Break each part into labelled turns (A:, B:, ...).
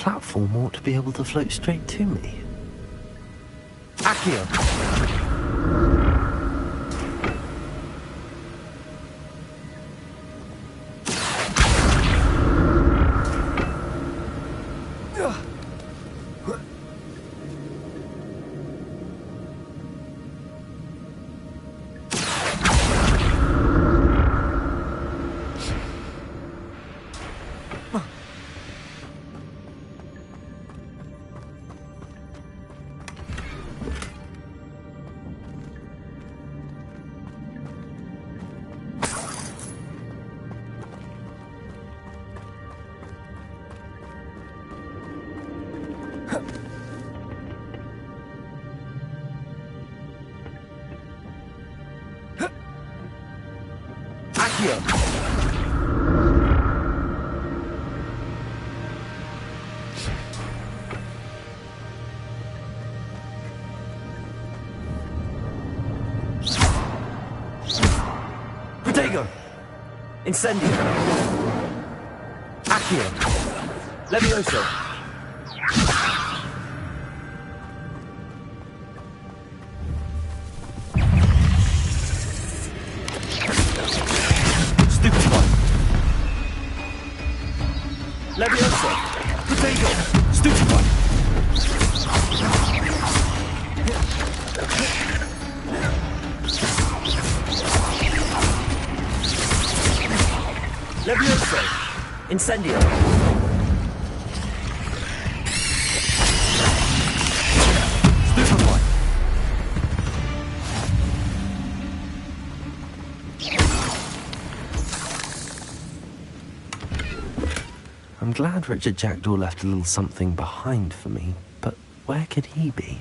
A: platform ought to be able to float straight to me. Accio! Protego! Incendio! Accio! Levioso! Stupefy! Levioso! Protego! Stupefy! Levioso! Incendio! Stupefy! I'm glad Richard Jackdaw left a little something behind for me, but where could he be?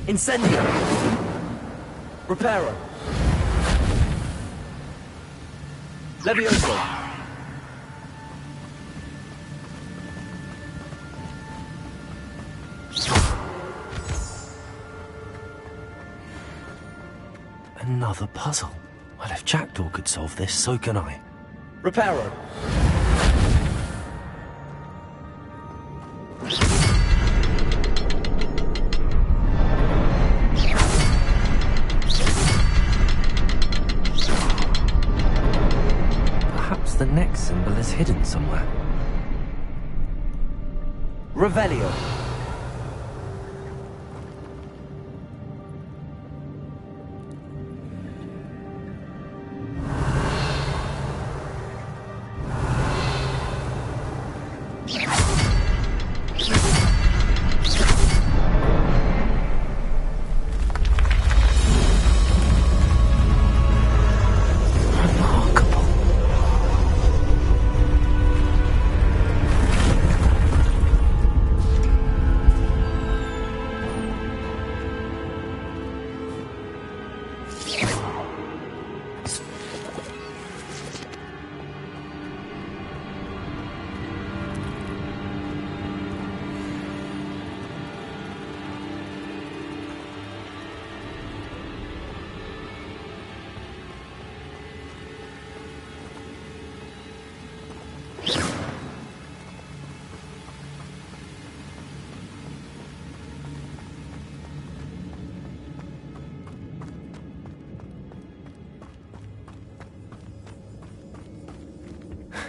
A: Incendio! Reparo! Levioso! Another puzzle. Well, if Jackdaw could solve this, so can I. Reparo! The next symbol is hidden somewhere. Revelio.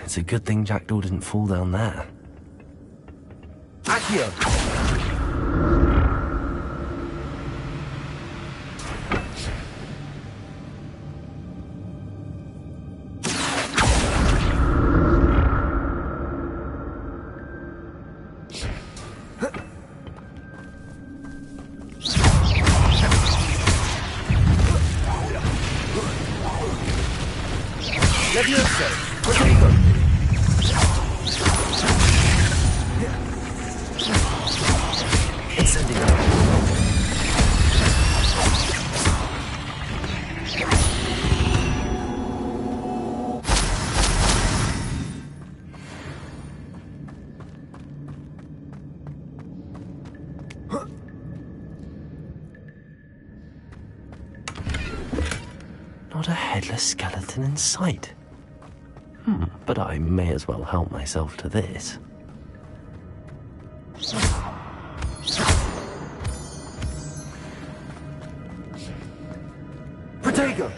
A: It's a good thing Jackdaw didn't fall down there. Accio!
B: Not a headless skeleton in sight. But I may as well help myself to this.
A: Protego!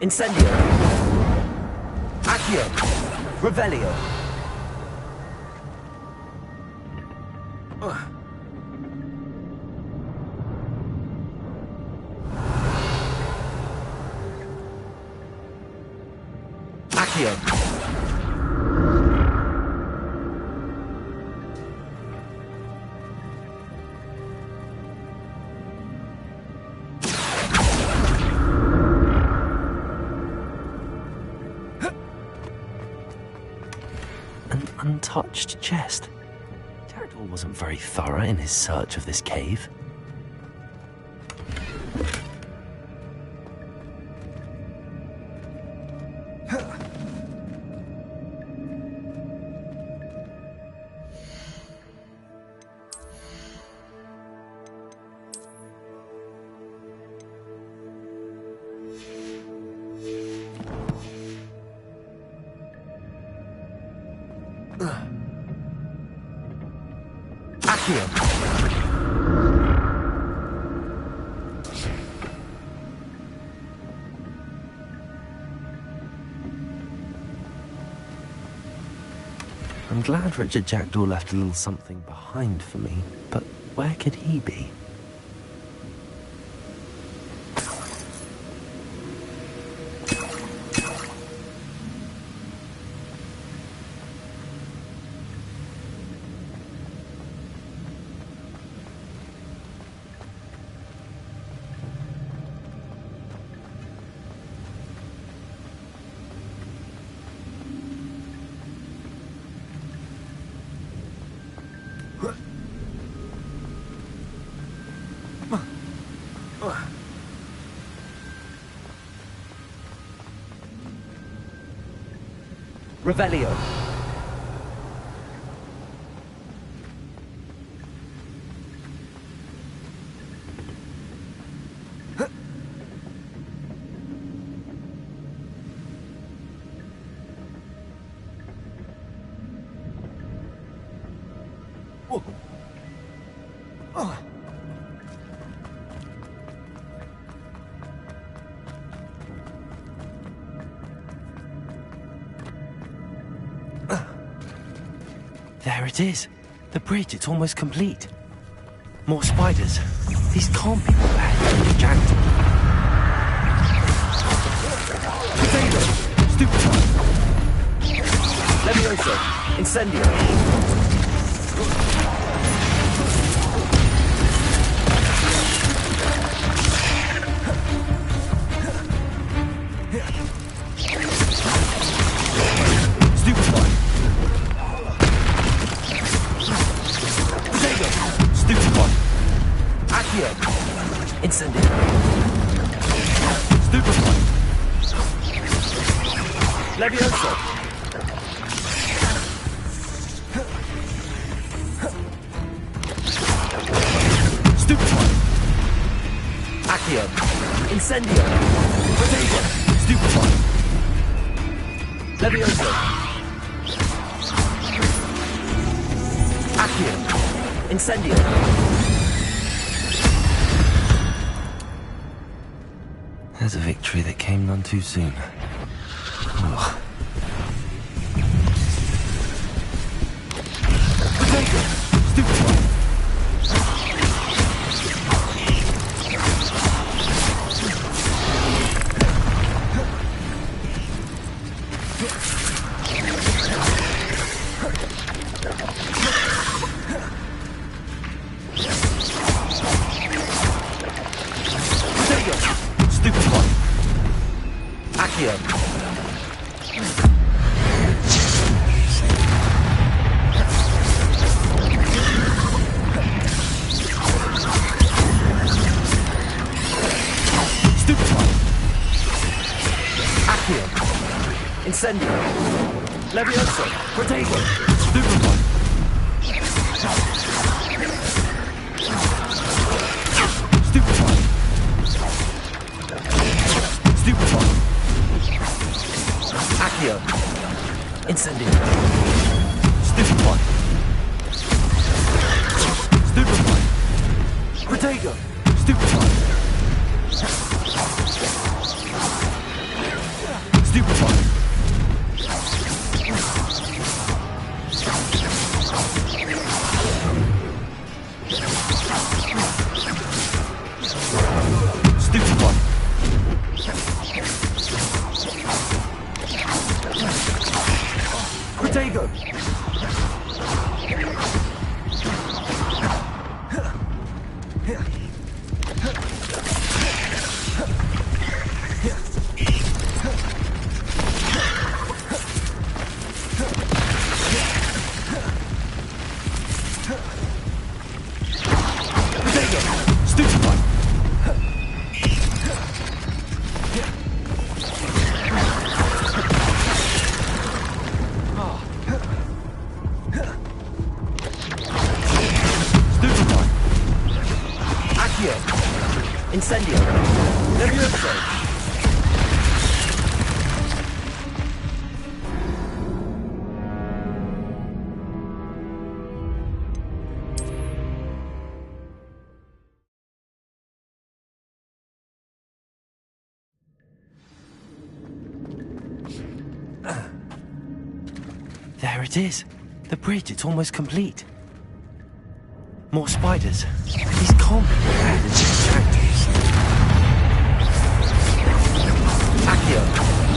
B: Incendio! Accio! Revelio! Accio! Untouched chest. Jackdaw wasn't very thorough in his search of this cave. I'm glad Richard Jackdaw left a little something behind for me, but where could he be? Revelio.
A: There it is. The bridge, it's almost complete. More spiders. These can't be what the heck is jacked.
B: Potato! Stupefy! Levioso! Incendio!
A: Incendio.
B: Stupefy! Levioso! Stupefy! Accio! Incendio! Potato! Stupefy! Levioso! Accio! Incendio!
A: There's a victory that came none too soon. Oh.
B: Incendio! Levioso! Protego! Stupefy! Stupefy! Stupefy! Accio! Incendio! Stupefy! Stupefy! Protego! Stupefy! Stupefy! Protego! Incendio! Levioso!
A: There it is. The bridge, it's almost complete. More spiders. These can't be what the heck is jacked.
B: Accio!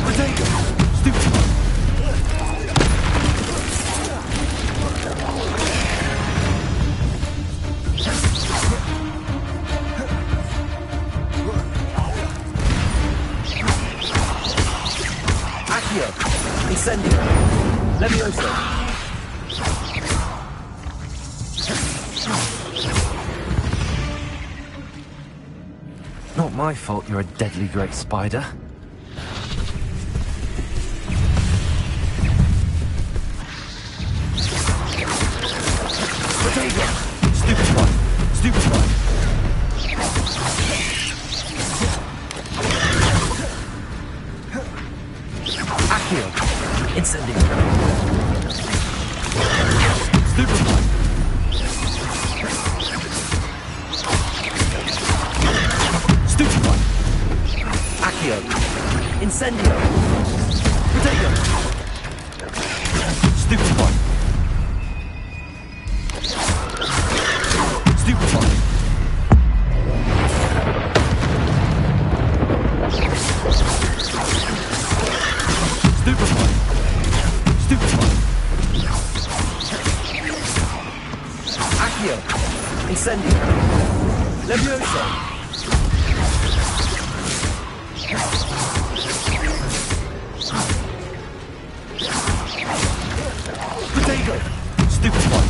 B: Protego! Stupefy! Accio! Incendio! Levioso!
A: my fault you're a deadly great spider. Potato! Stupid one! Stupid one! Accio! Incendio! Stupid one! Stupid one! Accio! Incendio! Potato! Stupid one! Stupid one! Stupid one! Stupid one! Accio! Incendio! Levioso! Potato! Stupid one!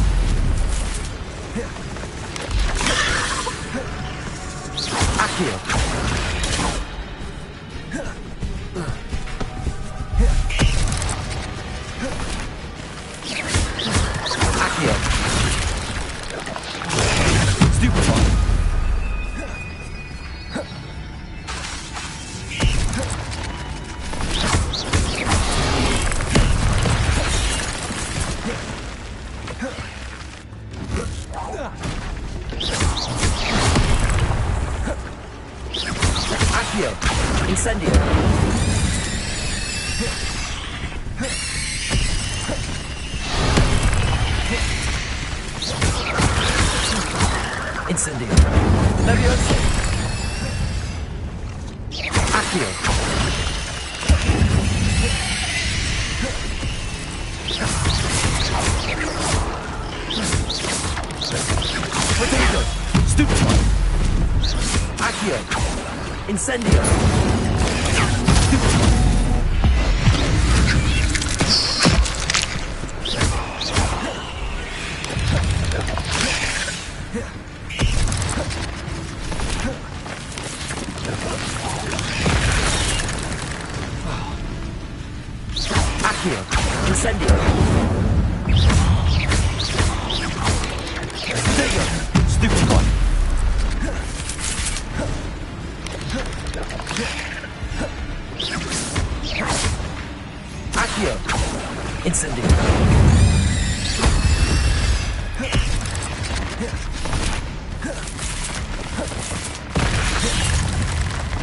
A: Accio! Accio! Stupid one! Accio! Incendio! Incendio! Levioso! Accio! Potato! Stupid one! Accio! Incendio! Stupid one! Accio! Incendio! Potato! Stupid one! Accio! Incendio!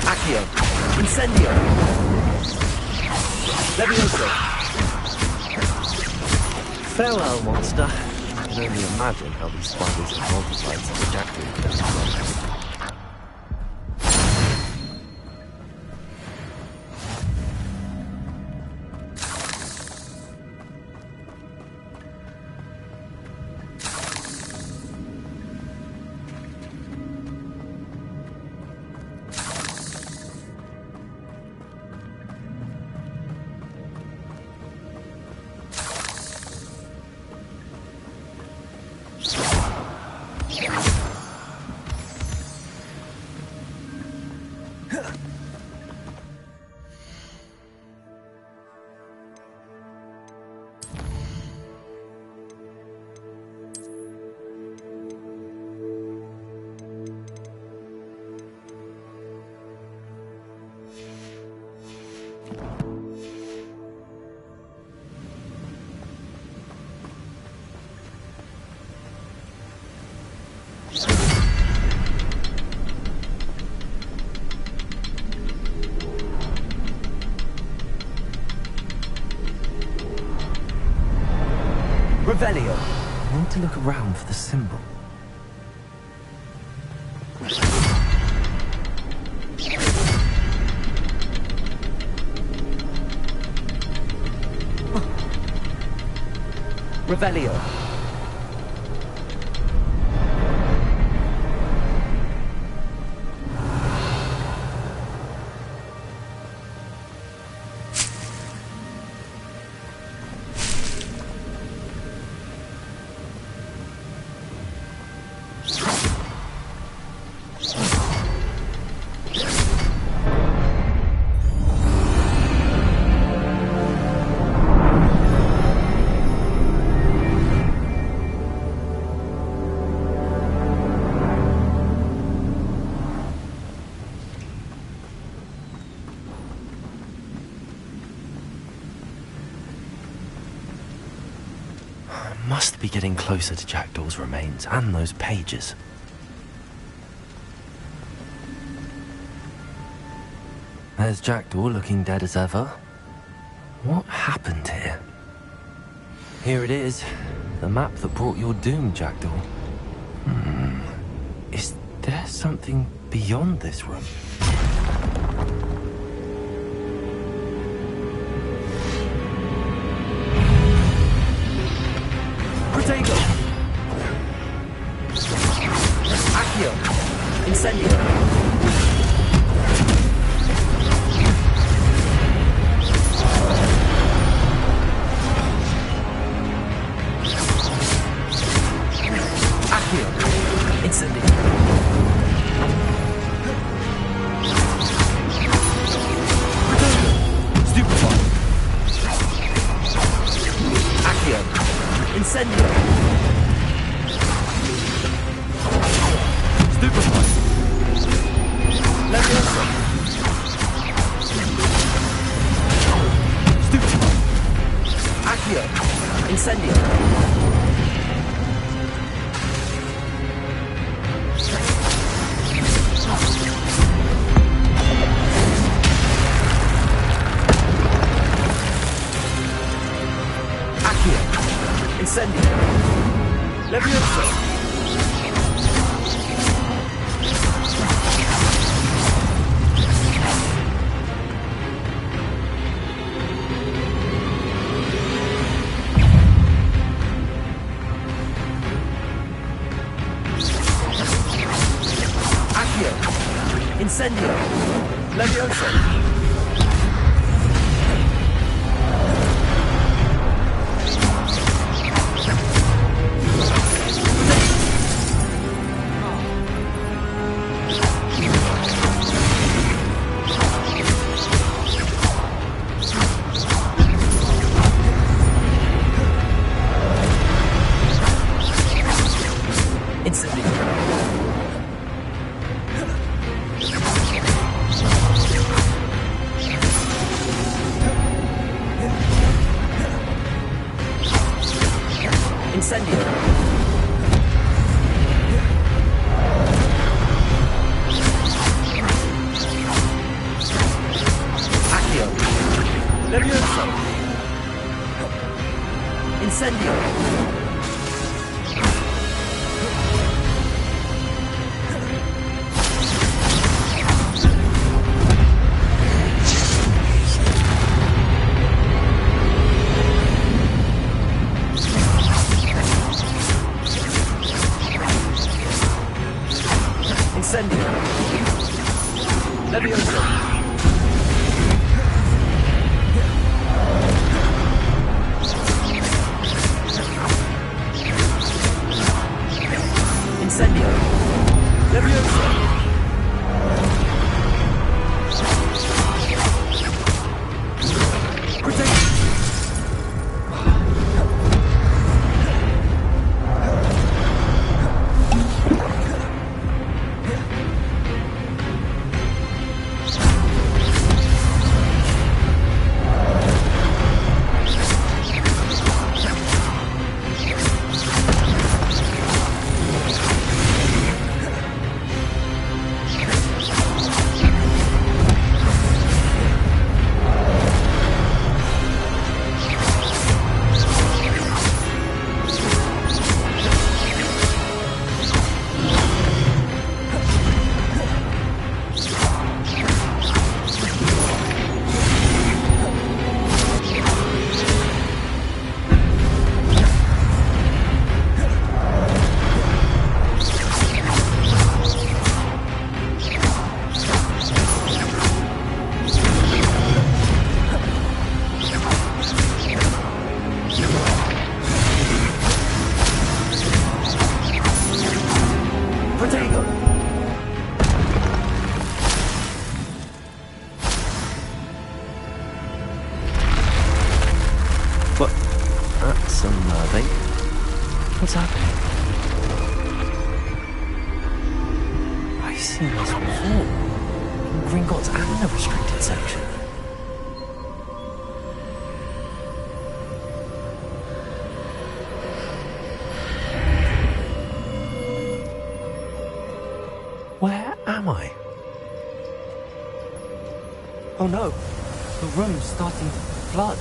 A: Accio! Incendio! Levioso!
B: Farewell, monster. I can only imagine how these spiders have multiplied since Jack did this.
A: Revelio!
B: I need to look around for the symbol.
A: Revelio!
B: must be getting closer to Jackdaw's remains and those pages. There's Jackdaw looking dead as ever. What happened here? Here it is. The map that brought your doom, Jackdaw. Is there something beyond this room?
A: Protego! Accio! Incendio! Incendio! Levioso!
B: That's unnerving. What's happening? I've seen this before. In Gringotts and the restricted section.
A: am I? Oh no! The room's starting to flood.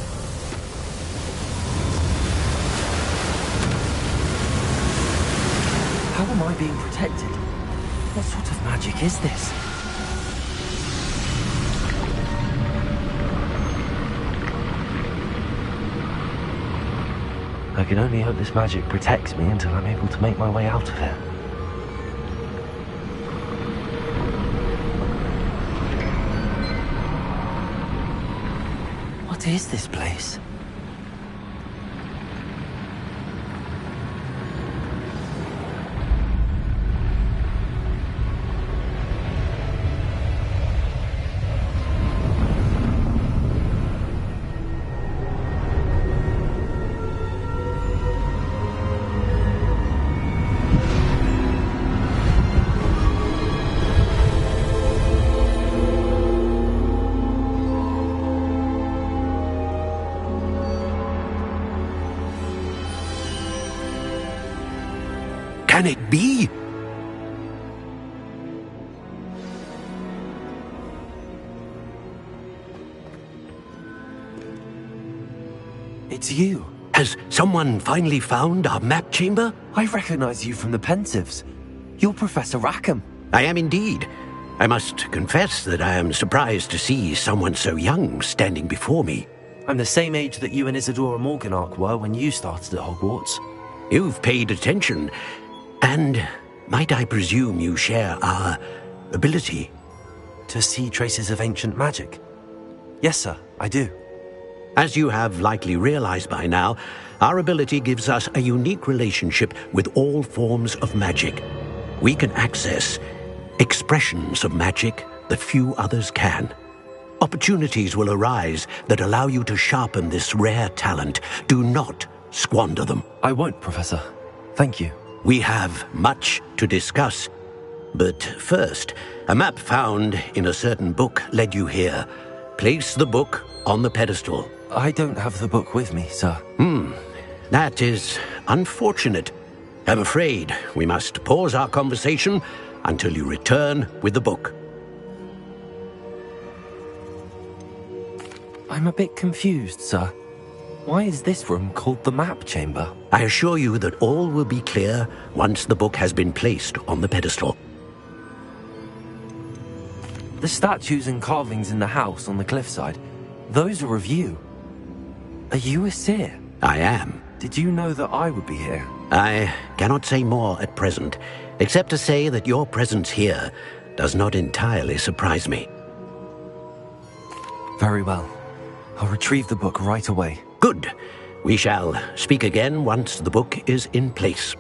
A: How am I being protected? What sort of magic is this? I can only hope this magic protects me until I'm able to make my way out of here. What is this place?
C: Can it be?
A: It's you.
C: Has someone finally found our map chamber?
A: I recognize you from the Pensives. You're Professor Rackham.
C: I am indeed. I must confess that I am surprised to see someone so young standing before me.
A: I'm the same age that you and Isadora Morganach were when you started at Hogwarts.
C: You've paid attention, and might I presume you share our ability?
A: To see traces of ancient magic? Yes, sir, I do.
C: As you have likely realized by now, our ability gives us a unique relationship with all forms of magic. We can access expressions of magic that few others can. Opportunities will arise that allow you to sharpen this rare talent. Do not squander them.
A: I won't, Professor. Thank you.
C: We have much to discuss. But first, a map found in a certain book led you here. Place the book on the pedestal.
A: I don't have the book with me, sir.
C: That is unfortunate. I'm afraid we must pause our conversation until you return with the book.
A: I'm a bit confused, sir. Why is this room called the map chamber?
C: I assure you that all will be clear once the book has been placed on the pedestal.
A: The statues and carvings in the house on the cliffside, those are of you. Are you a seer?
C: I am.
A: Did you know that I would be here?
C: I cannot say more at present, except to say that your presence here does not entirely surprise me.
A: Very well. I'll retrieve the book right away.
C: Good. We shall speak again once the book is in place.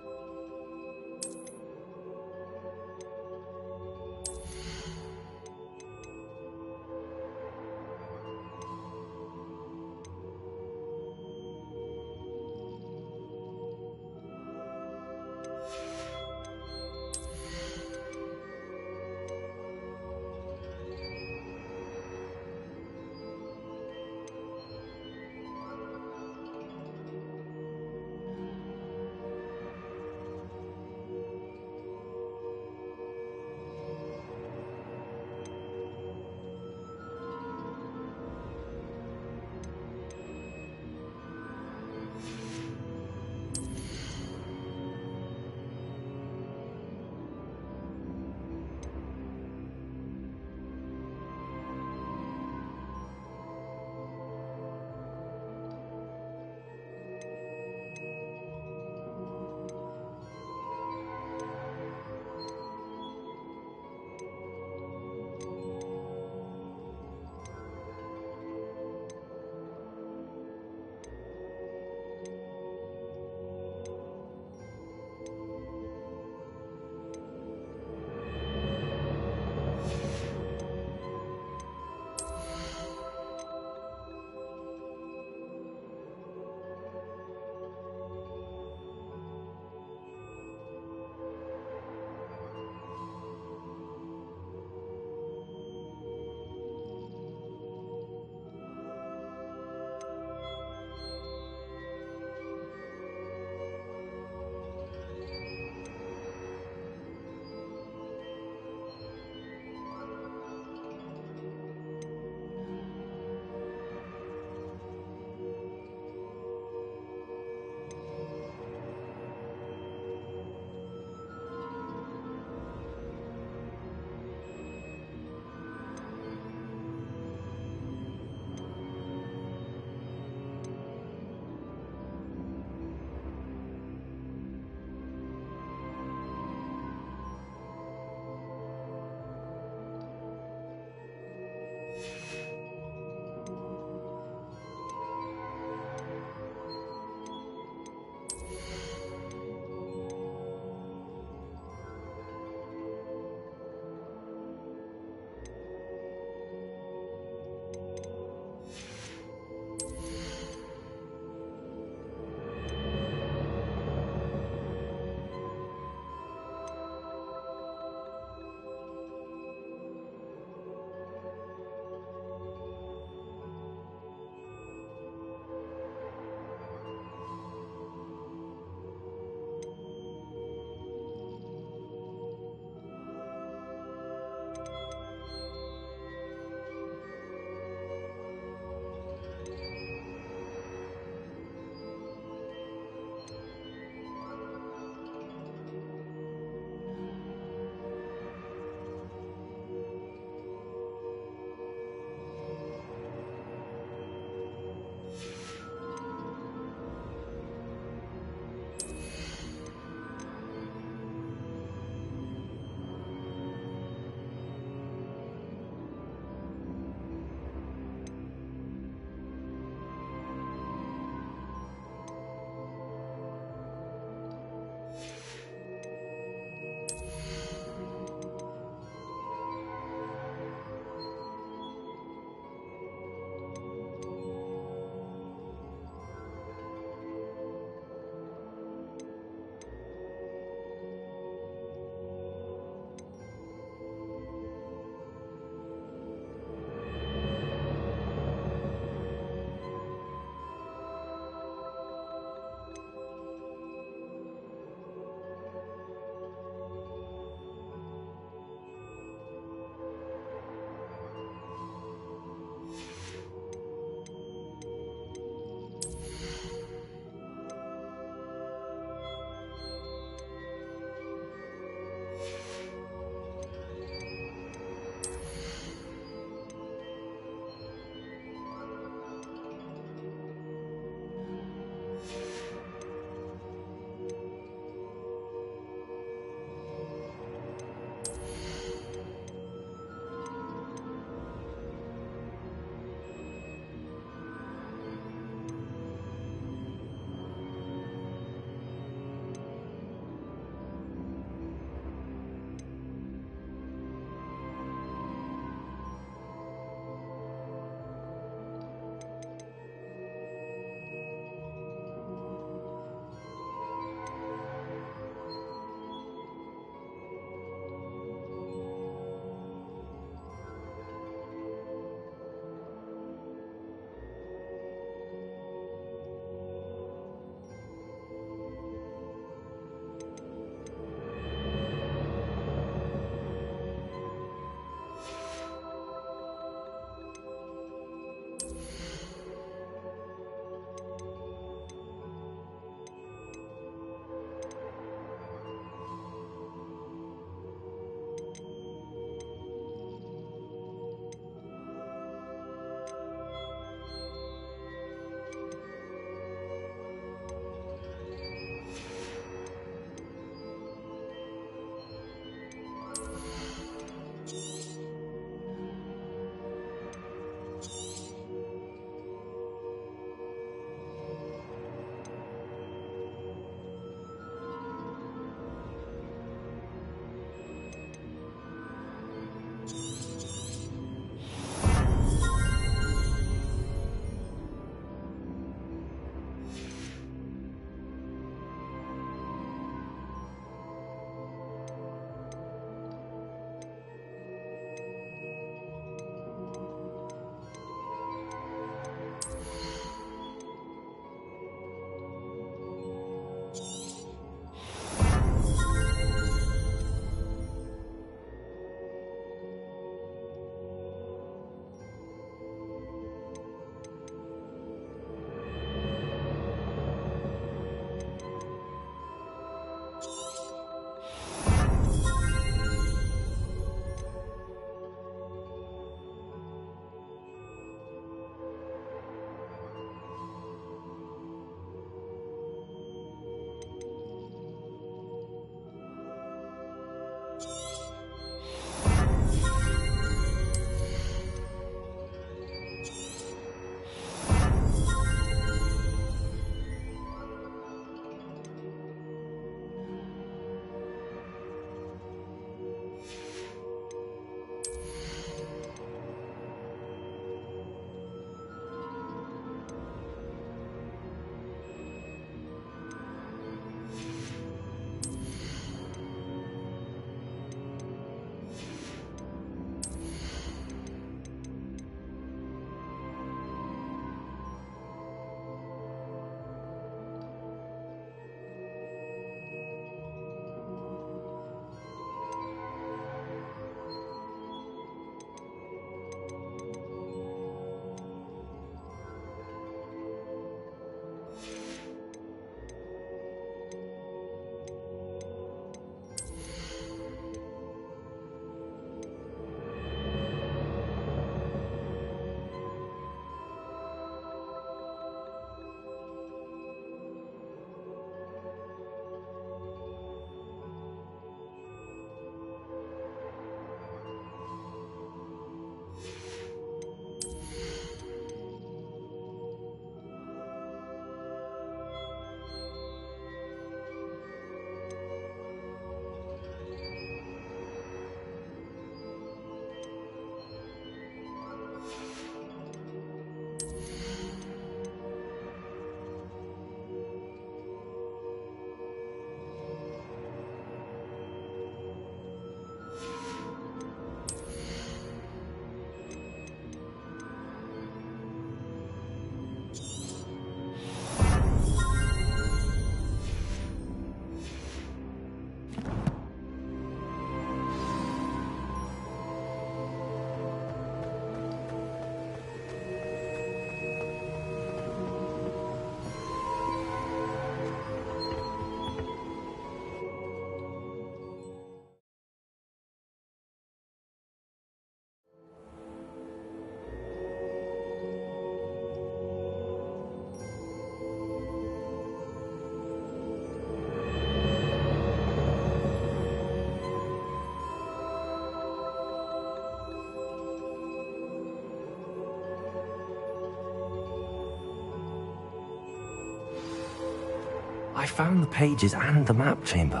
B: I found the pages and the map chamber.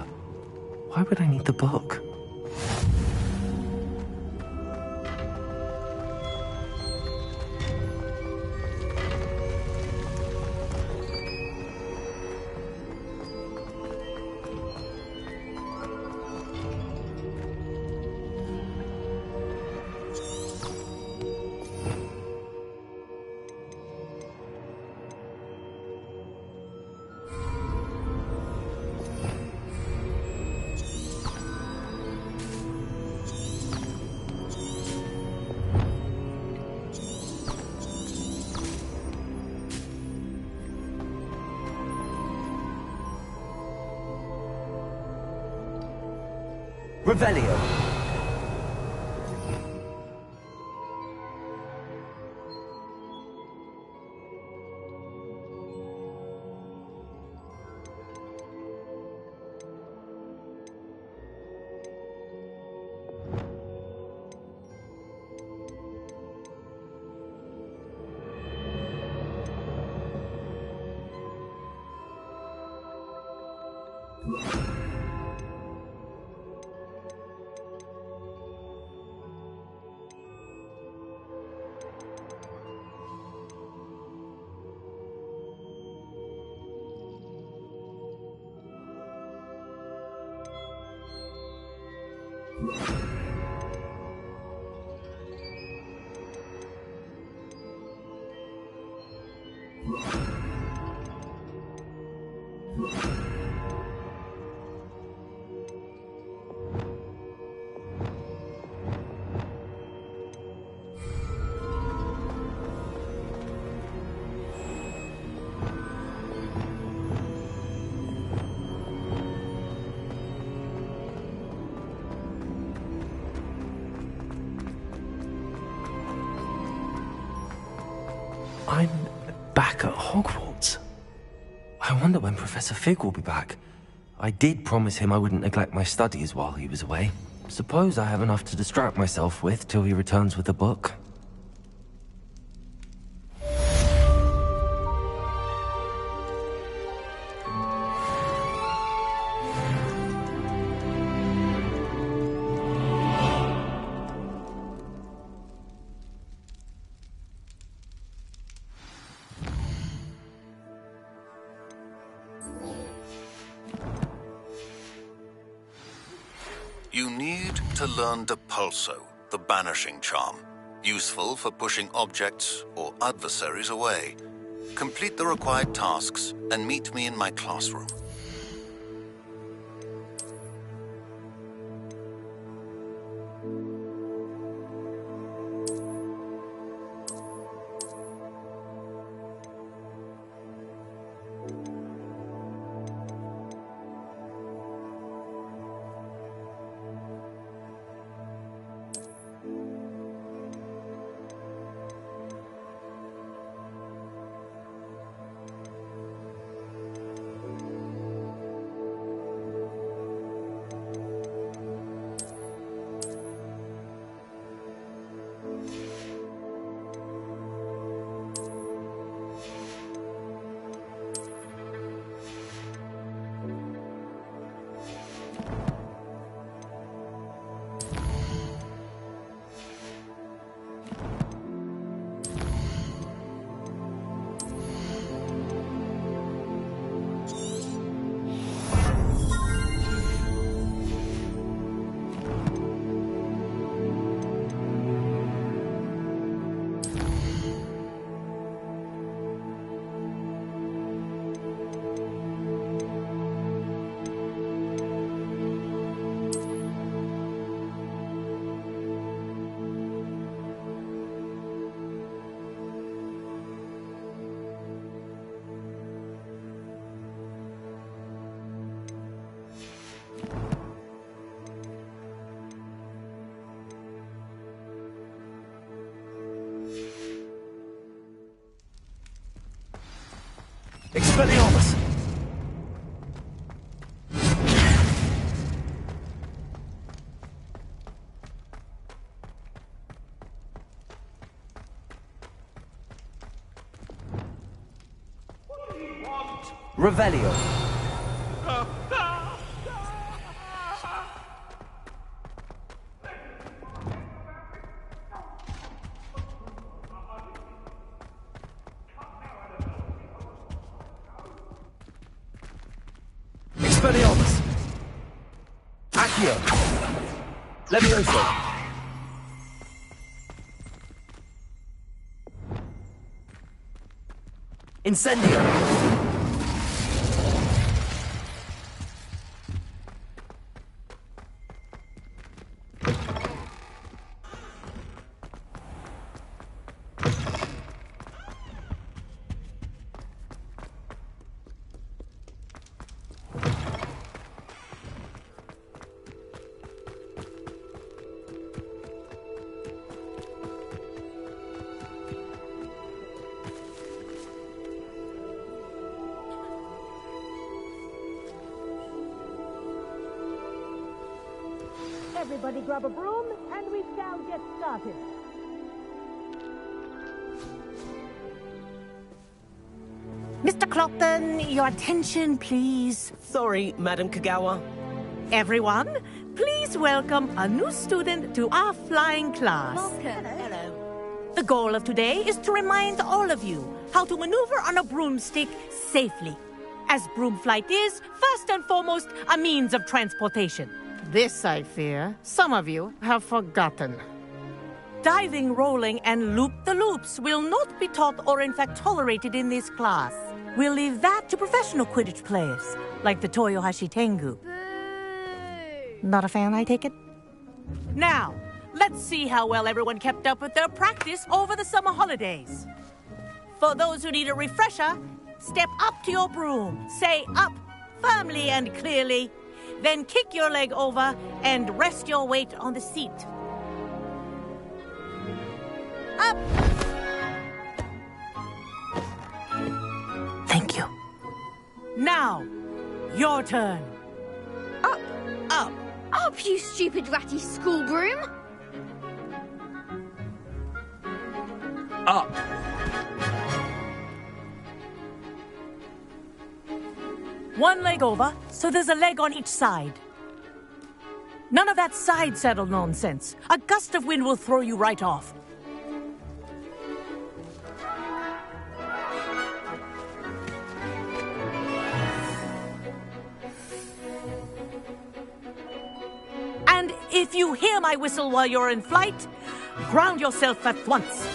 B: Why would I need the book? Revelio. I'm back at Hogwarts. I wonder when Professor Fig will be back. I did promise him I wouldn't neglect my studies while he was away. Suppose I have enough to distract myself with till he returns with the book.
D: You need to learn Depulso, the banishing charm, useful for pushing objects or adversaries away. Complete the required tasks and meet me in my classroom.
A: Expelliarmus!
B: Revelio. Expelliarmus! Accio! Levioso! Incendio!
E: Everybody grab a broom, and we shall get started. Mr. Clopton, your attention, please.
F: Sorry, Madam Kagawa.
E: Everyone, please welcome a new student to our flying class.
F: Hello.
E: The goal of today is to remind all of you how to maneuver on a broomstick safely, as broom flight is, first and foremost, a means of transportation. This, I fear, some of you have forgotten. Diving, rolling, and loop-the-loops will not be taught or in fact tolerated in this class. We'll leave that to professional Quidditch players, like the Toyohashi Tengu. Not a fan, I take it? Now, let's see how well everyone kept up with their practice over the summer holidays. For those who need a refresher, step up to your broom, say up, firmly and clearly, then kick your leg over and rest your weight on the seat. Up! Thank you. Now, your turn.
G: Up,
E: Up.
G: up, you stupid ratty school broom!
B: Up!
E: One leg over, so there's a leg on each side. None of that side saddle nonsense. A gust of wind will throw you right off. And if you hear my whistle while you're in flight, ground yourself at once.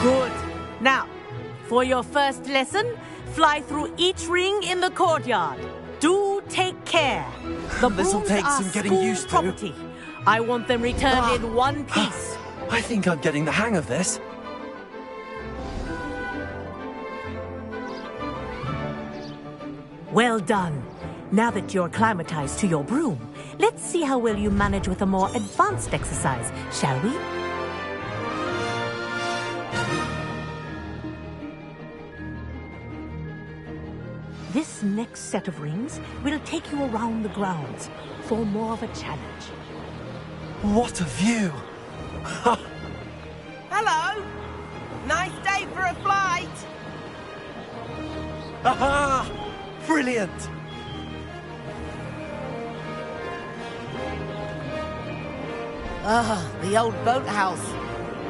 E: Good. Now, for your first lesson, fly through each ring in the courtyard. Do take care. The
B: This'll
E: brooms
B: take
E: are
B: some getting
E: school
B: used to.
E: property. I want them returned in one piece.
B: I think I'm getting the hang of this.
E: Well done. Now that you're acclimatized to your broom, let's see how well you manage with a more advanced exercise, shall we? This next set of rings will take you around the grounds for more of a challenge.
B: What a view!
F: Hello. Nice day for a flight.
B: Aha! Brilliant!
F: Ah, the old boathouse.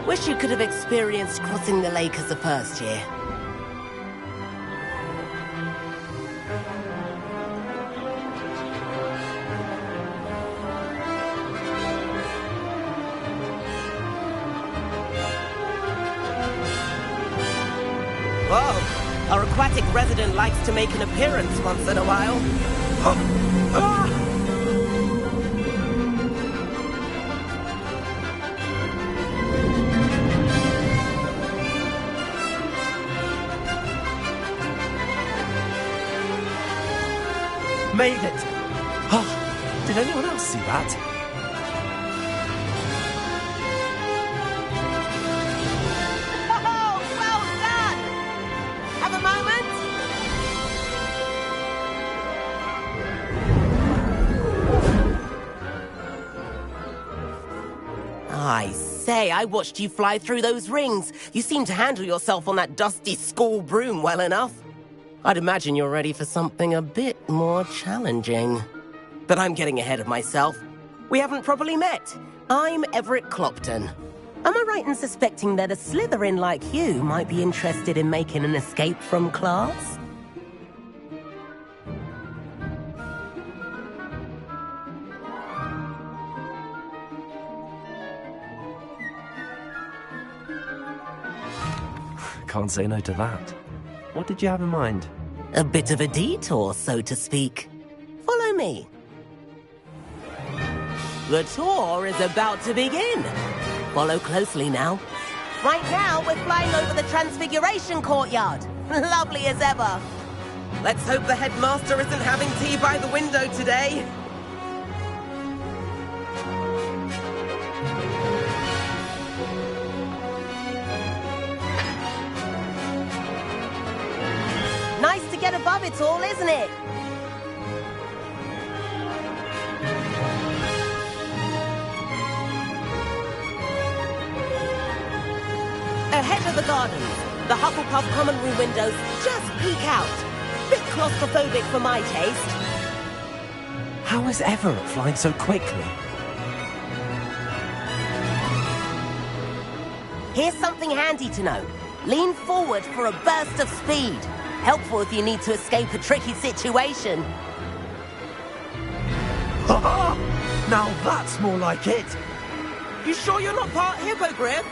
F: Wish you could have experienced crossing the lake as a first year. Whoa! Our aquatic resident likes to make an appearance once in a while.
B: Made it! Oh, did anyone else see that?
F: Oh, well done! Have a moment? I say, I watched you fly through those rings. You seem to handle yourself on that dusty school broom well enough. I'd imagine you're ready for something a bit more challenging. But I'm getting ahead of myself. We haven't properly met. I'm Everett Clopton. Am I right in suspecting that a Slytherin like you might be interested in making an escape from class?
B: Can't say no to that. What did you have in mind?
F: A bit of a detour, so to speak. Follow me. The tour is about to begin. Follow closely now. Right now, we're flying over the Transfiguration Courtyard. Lovely as ever. Let's hope the headmaster isn't having tea by the window today. Nice to get above it all, isn't it? Ahead of the gardens, the Hufflepuff common room windows just peek out. Bit claustrophobic for my taste.
B: How is Everett flying so quickly?
F: Here's something handy to know. Lean forward for a burst of speed. Helpful if you need to escape a tricky situation.
B: Now that's more like it!
F: You sure you're not part hippogriff?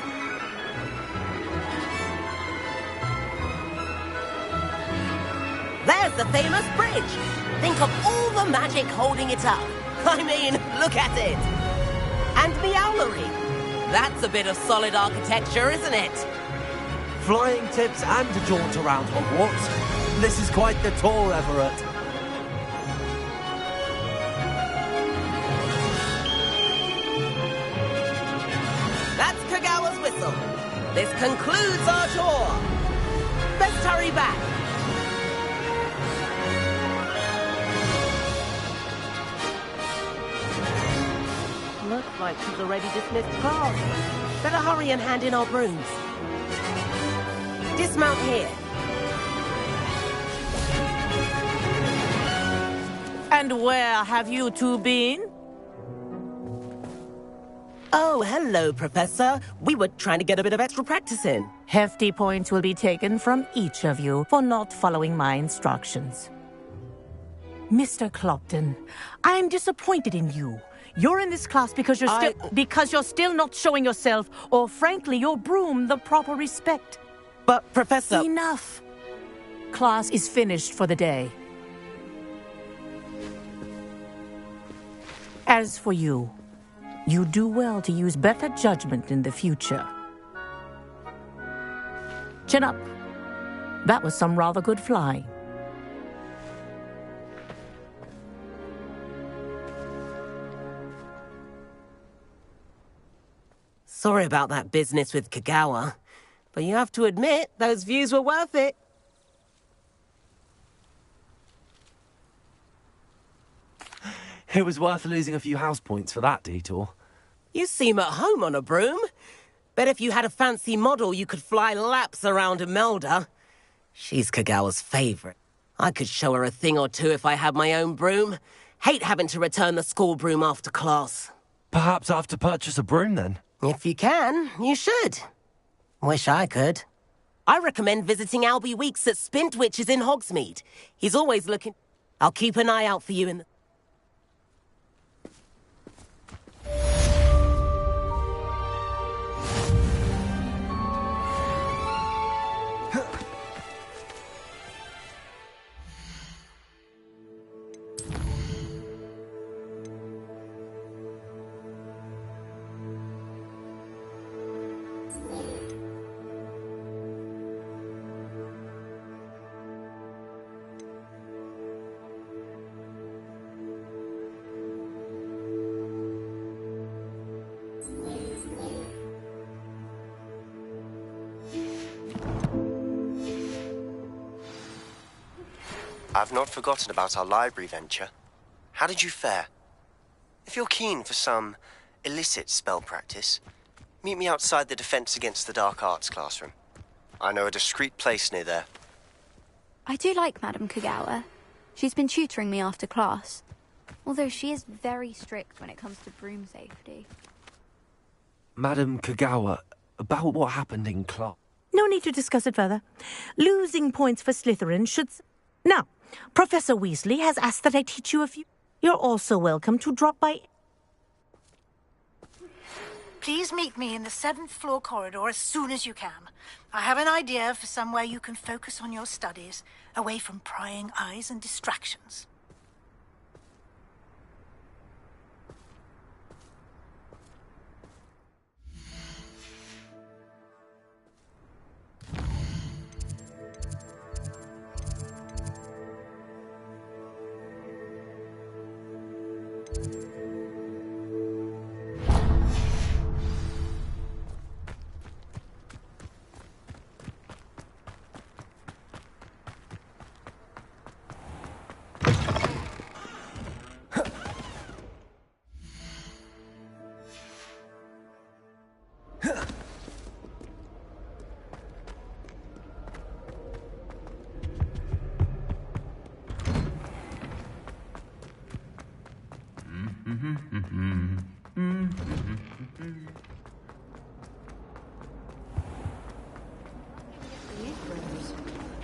F: There's the famous bridge. Think of all the magic holding it up. I mean, look at it. And Meowlery. That's a bit of solid architecture, isn't it?
B: Flying tips and a jaunt around Hogwarts. This is quite the tour, Everett.
F: That's Kagawa's whistle. This concludes our tour. Best hurry back. Looks like she's already dismissed class. Better hurry and hand in our brooms. Dismount here.
E: And where have you two been?
F: Oh, hello, Professor. We were trying to get a bit of extra practice in.
E: Hefty points will be taken from each of you for not following my instructions. Mr. Clopton, I'm disappointed in you. You're in this class because you're still not showing yourself, or frankly, your broom the proper respect.
F: But, Professor...
E: Enough. Class is finished for the day. As for you, you do well to use better judgment in the future. Chin up. That was some rather good flying.
F: Sorry about that business with Kagawa, but you have to admit, those views were worth it.
B: It was worth losing a few house points for that detour.
F: You seem at home on a broom. Bet if you had a fancy model, you could fly laps around Imelda. She's Kagawa's favorite. I could show her a thing or two if I had my own broom. Hate having to return the school broom after class.
B: Perhaps I have to purchase a broom then?
F: If you can, you should. Wish I could. I recommend visiting Albie Weeks at Spintwitches in Hogsmeade. He's always looking... I'll keep an eye out for you in the...
H: I've not forgotten about our library venture. How did you fare? If you're keen for some illicit spell practice, Meet me outside the Defense Against the Dark Arts classroom. I know a discreet place near there.
G: I do like Madame Kagawa. She's been tutoring me after class. Although she is very strict when it comes to broom safety.
B: Madam Kagawa, about what happened in class.
E: No need to discuss it further. Losing points for Slytherin should... Now, Professor Weasley has asked that I teach you a few... You're also welcome to drop by...
I: Please meet me in the 7th floor corridor as soon as you can. I have an idea for somewhere you can focus on your studies, away from prying eyes and distractions.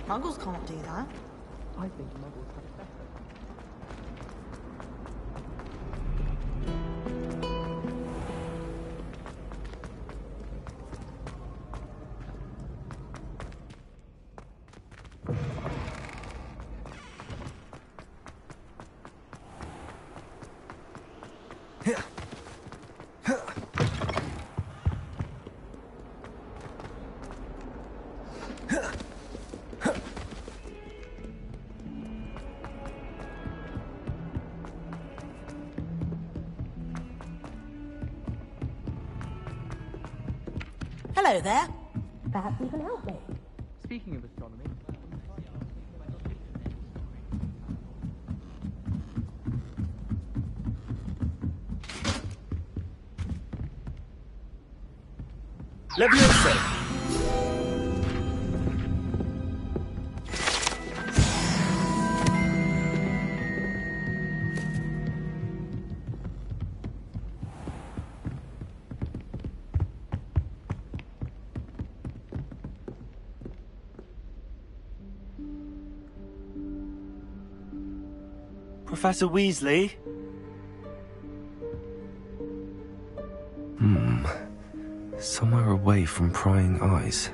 I: Muggles can't do that.
B: I think Muggles have it better.
I: Hello there. Perhaps you can help me.
B: Speaking of astronomy...
J: Leviosa!
A: Professor Weasley?
B: Somewhere away from prying eyes.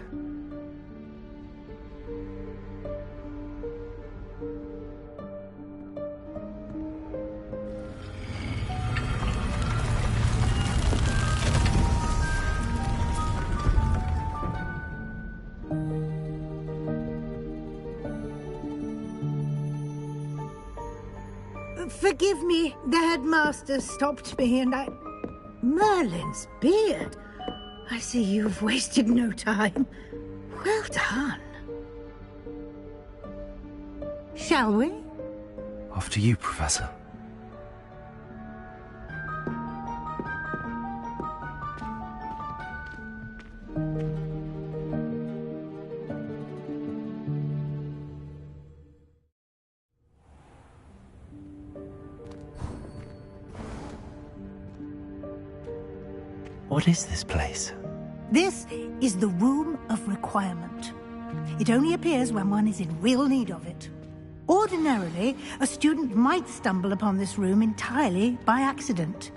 I: Forgive me, the headmaster stopped me and I... Merlin's beard. I see you've wasted no time. Well done. Shall we?
B: After you, Professor.
A: What is this place?
I: This is the Room of Requirement. It only appears when one is in real need of it. Ordinarily, a student might stumble upon this room entirely by accident.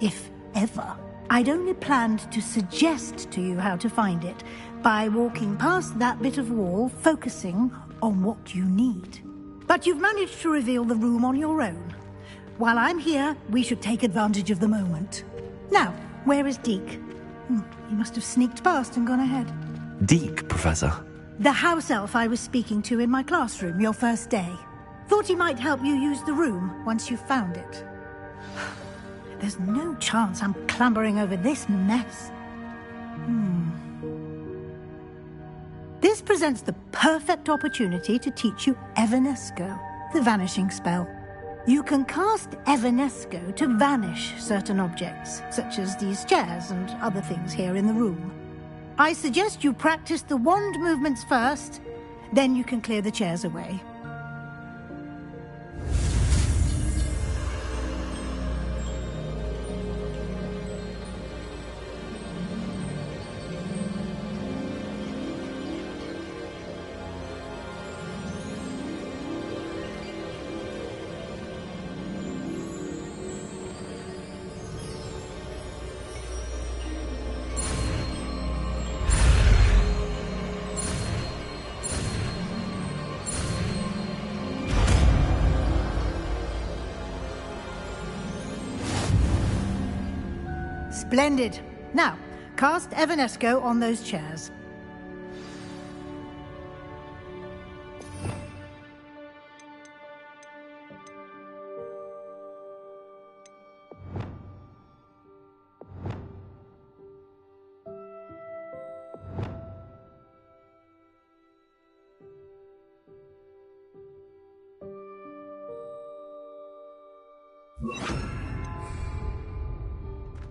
I: If ever. I'd only planned to suggest to you how to find it by walking past that bit of wall, focusing on what you need. But you've managed to reveal the room on your own. While I'm here, we should take advantage of the moment. Now, where is Deke? He must have sneaked past and gone ahead.
B: Deke, Professor.
I: The house elf I was speaking to in my classroom your first day. Thought he might help you use the room once you found it. There's no chance I'm clambering over this mess. This presents the perfect opportunity to teach you Evanesco, the vanishing spell. You can cast Evanesco to vanish certain objects, such as these chairs and other things here in the room. I suggest you practice the wand movements first, then you can clear the chairs away. Splendid. Now, cast Evanesco on those chairs.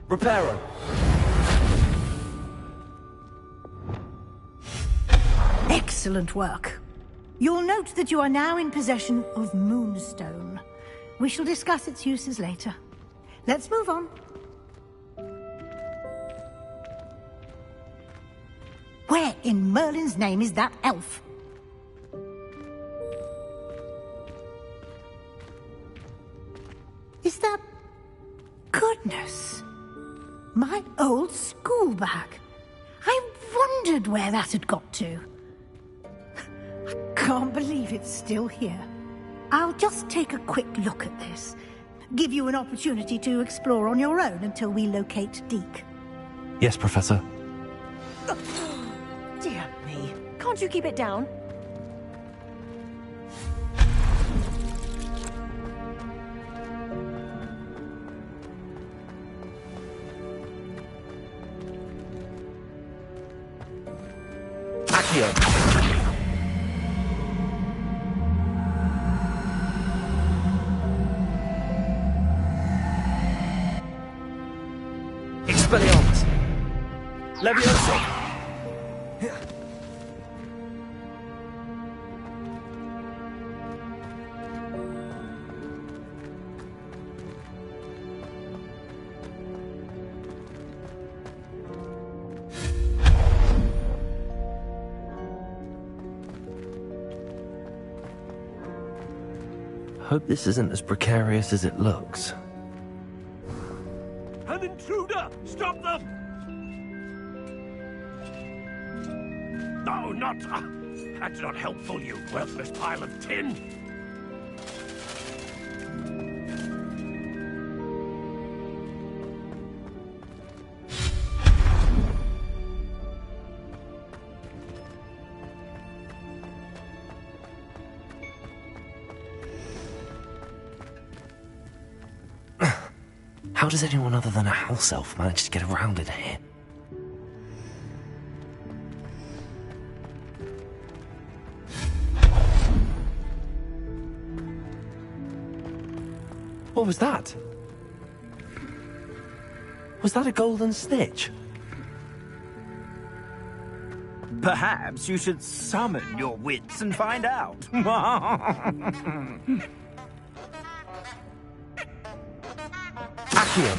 B: Reparo!
I: Excellent work. You'll note that you are now in possession of Moonstone. We shall discuss its uses later. Let's move on. Where in Merlin's name is that elf? Is that... Goodness! My old school bag. I wondered where that had got to. I can't believe it's still here. I'll just take a quick look at this. Give you an opportunity to explore on your own until we locate Deke.
A: Yes, Professor.
J: Dear me. Can't you keep it down?
B: Expelliarmus! Levioso! Hope this isn't as precarious as it looks.
K: An intruder! Stop them! No, not... that's not helpful, you worthless pile of tin!
B: How does anyone other than a house elf manage to get around in here? What was that? Was that a golden snitch?
L: Perhaps you should summon your wits and find out.
B: Accio!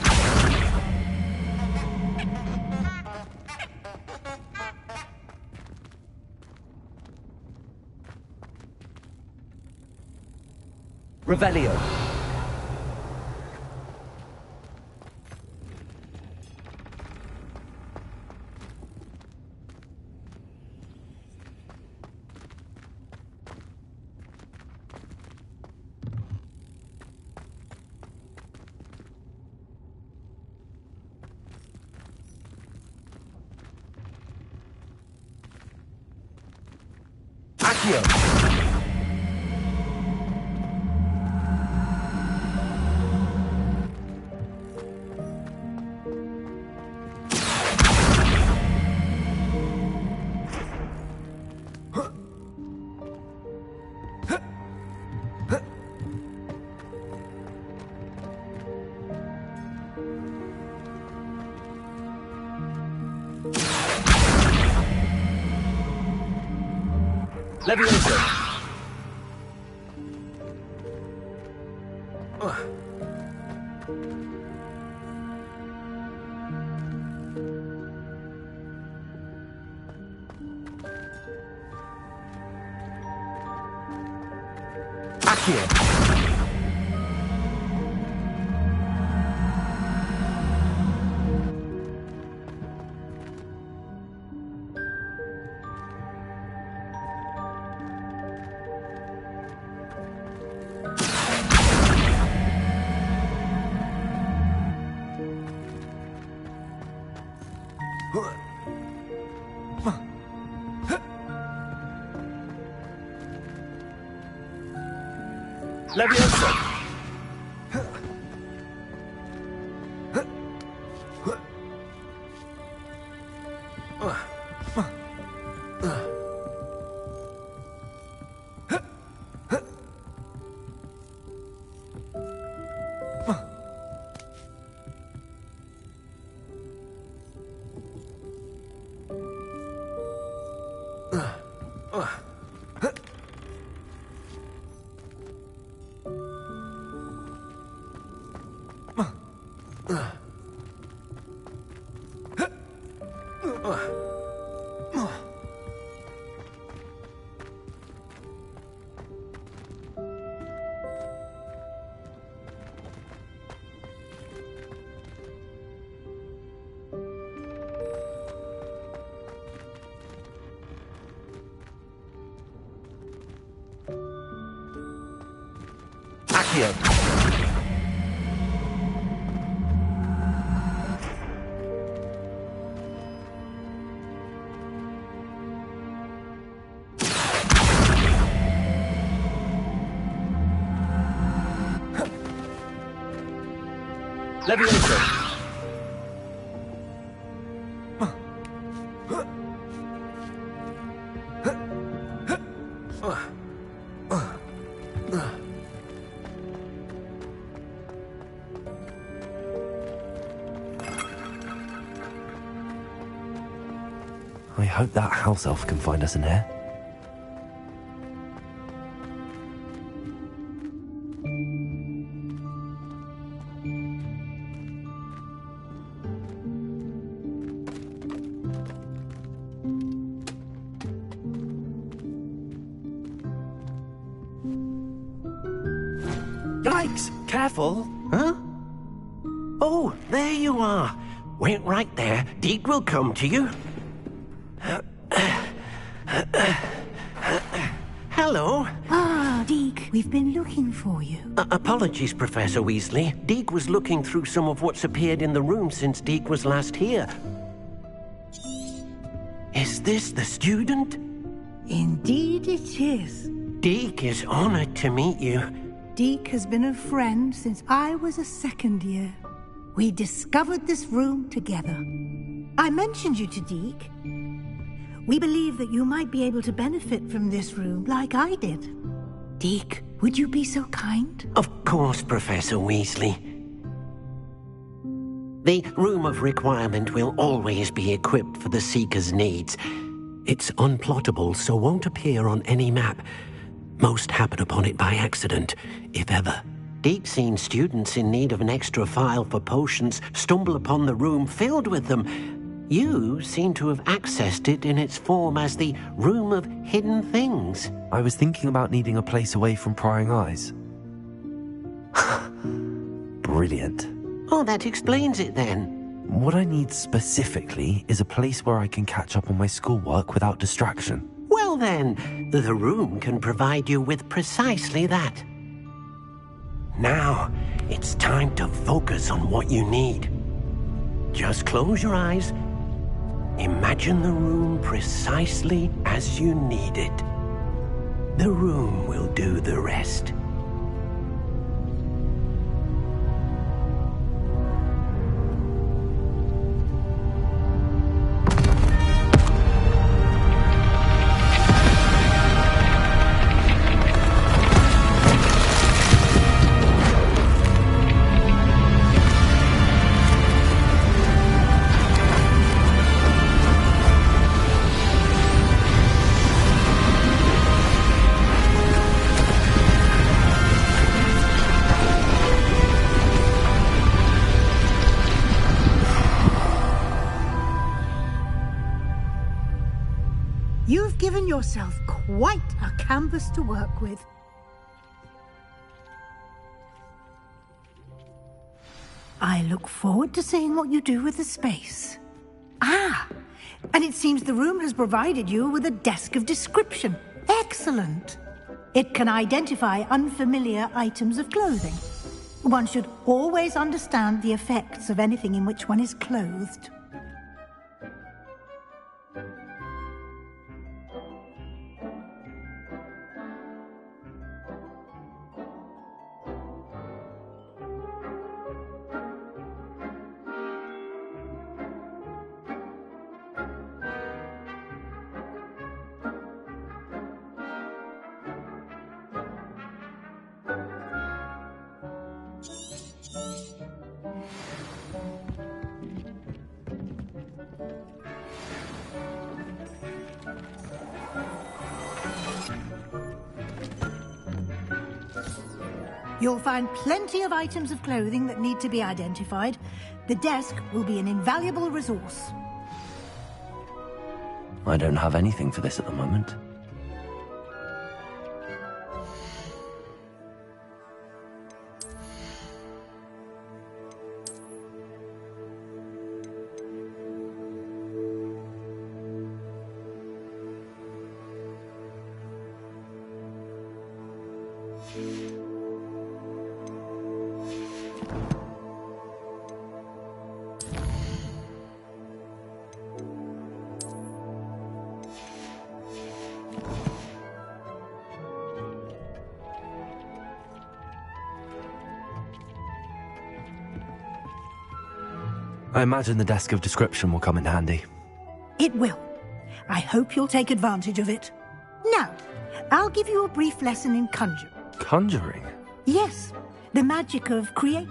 B: Revelio! Accio! Levioso! Accio! Levioso! Accio! Levioso! I hope that house elf can find us in here.
C: Yikes! Careful! Huh? Oh, there you are. Wait right there. Deke will come to you. Hello.
I: Ah, Deke, we've been looking for you.
C: Apologies, Professor Weasley. Deke was looking through some of what's appeared in the room since Deke was last here. Is this the student?
I: Indeed it is.
C: Deke is honored to meet you.
I: Deke has been a friend since I was a second year. We discovered this room together. I mentioned you to Deke. We believe that you might be able to benefit from this room like I did. Deke, would you be so kind?
C: Of course, Professor Weasley. The Room of Requirement will always be equipped for the Seeker's needs. It's unplottable, so won't appear on any map. Most happen upon it by accident, if ever. Deke's seen students in need of an extra file for potions stumble upon the room filled with them. You seem to have accessed it in its form as the Room of Hidden Things.
B: I was thinking about needing a place away from prying eyes. Brilliant.
C: Oh, that explains it then.
B: What I need specifically is a place where I can catch up on my schoolwork without distraction.
C: Well then, the room can provide you with precisely that. Now, it's time to focus on what you need. Just close your eyes. Imagine the room precisely as you need it. The room will do the rest.
I: yourself quite a canvas to work with. I look forward to seeing what you do with the space. Ah, and it seems the room has provided you with a desk of description. Excellent. It can identify unfamiliar items of clothing. One should always understand the effects of anything in which one is clothed. You'll find plenty of items of clothing that need to be identified. The desk will be an invaluable resource.
B: I don't have anything for this at the moment. I imagine the desk of description will come in handy.
I: It will. I hope you'll take advantage of it. Now, I'll give you a brief lesson in conjuring.
B: Conjuring?
I: Yes, the magic of create.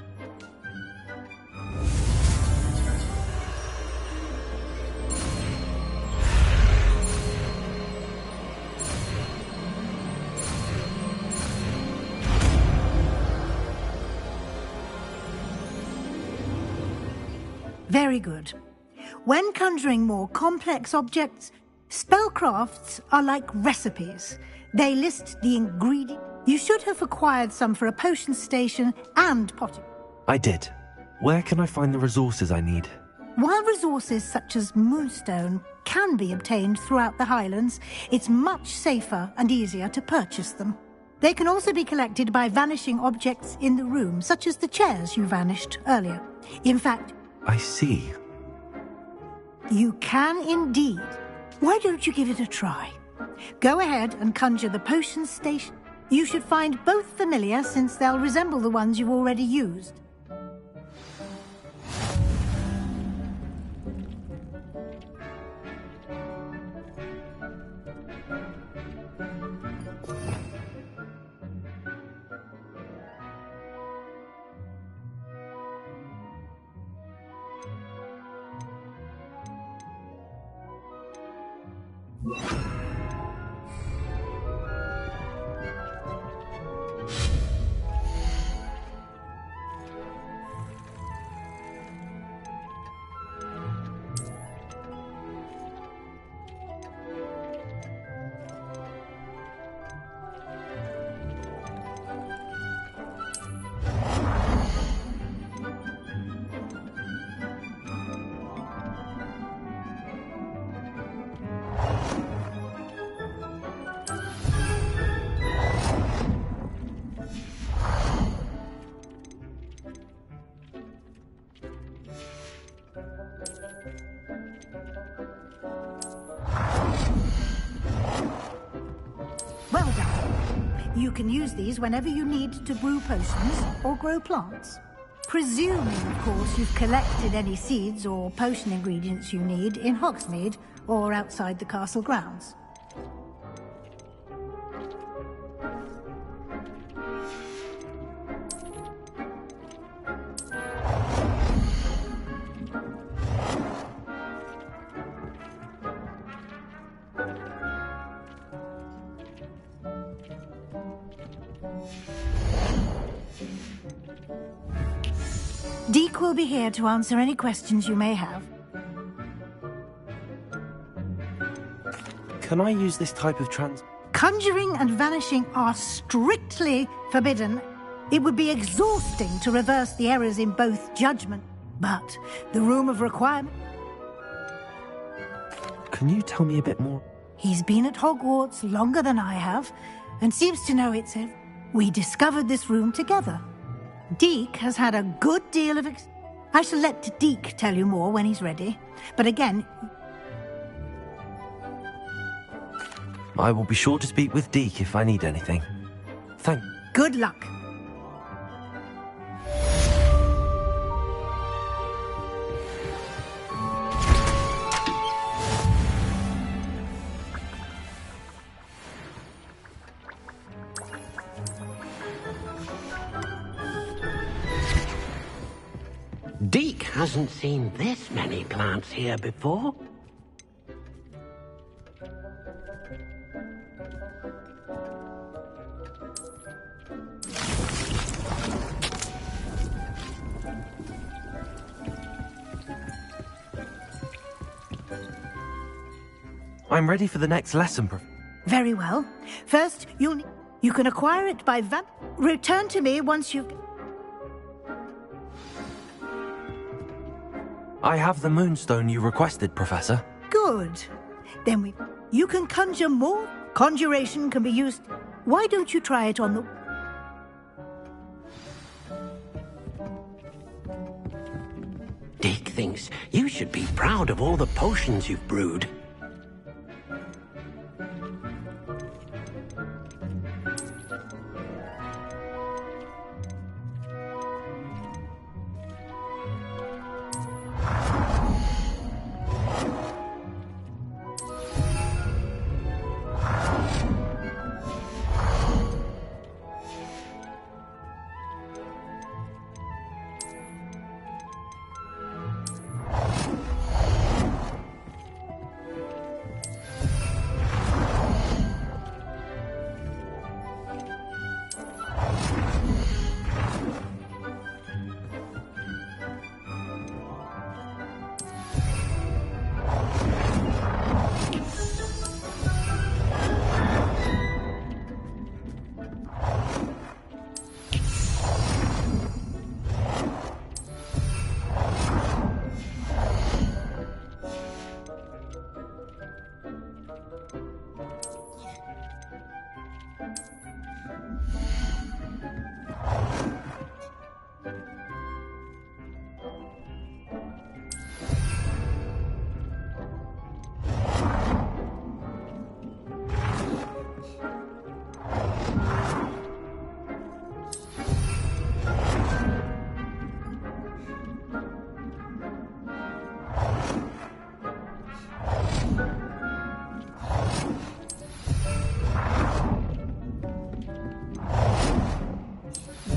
I: Very good. When conjuring more complex objects, spellcrafts are like recipes. They list the ingredients. You should have acquired some for a potion station and potting.
B: I did. Where can I find the resources I need?
I: While resources such as moonstone can be obtained throughout the Highlands, it's much safer and easier to purchase them. They can also be collected by vanishing objects in the room, such as the chairs you vanished earlier. In fact,
B: I see.
I: You can indeed. Why don't you give it a try? Go ahead and conjure the potion station. You should find both familiar, since they'll resemble the ones you've already used. Well done. You can use these whenever you need to brew potions or grow plants. Presuming, of course, you've collected any seeds or potion ingredients you need in Hogsmeade or outside the castle grounds. Deke will be here to answer any questions you may have.
B: Can I use this type of
I: Conjuring and vanishing are strictly forbidden. It would be exhausting to reverse the errors in both judgment. But the Room of Requirement...
B: Can you tell me a bit more?
I: He's been at Hogwarts longer than I have, and seems to know it's a... We discovered this room together. Deke has had a good deal of... I shall let Deke tell you more when he's ready. But again...
B: I will be sure to speak with Deke if I need anything. Thank...
I: Good luck.
C: Deke hasn't seen this many plants here before.
B: I'm ready for the next lesson,
I: Very well. First, you can acquire it by return to me once you've...
B: I have the moonstone you requested, Professor.
I: Good. Then you can conjure more. Conjuration can be used. Why don't you try it on the...
C: Deke thinks you should be proud of all the potions you've brewed.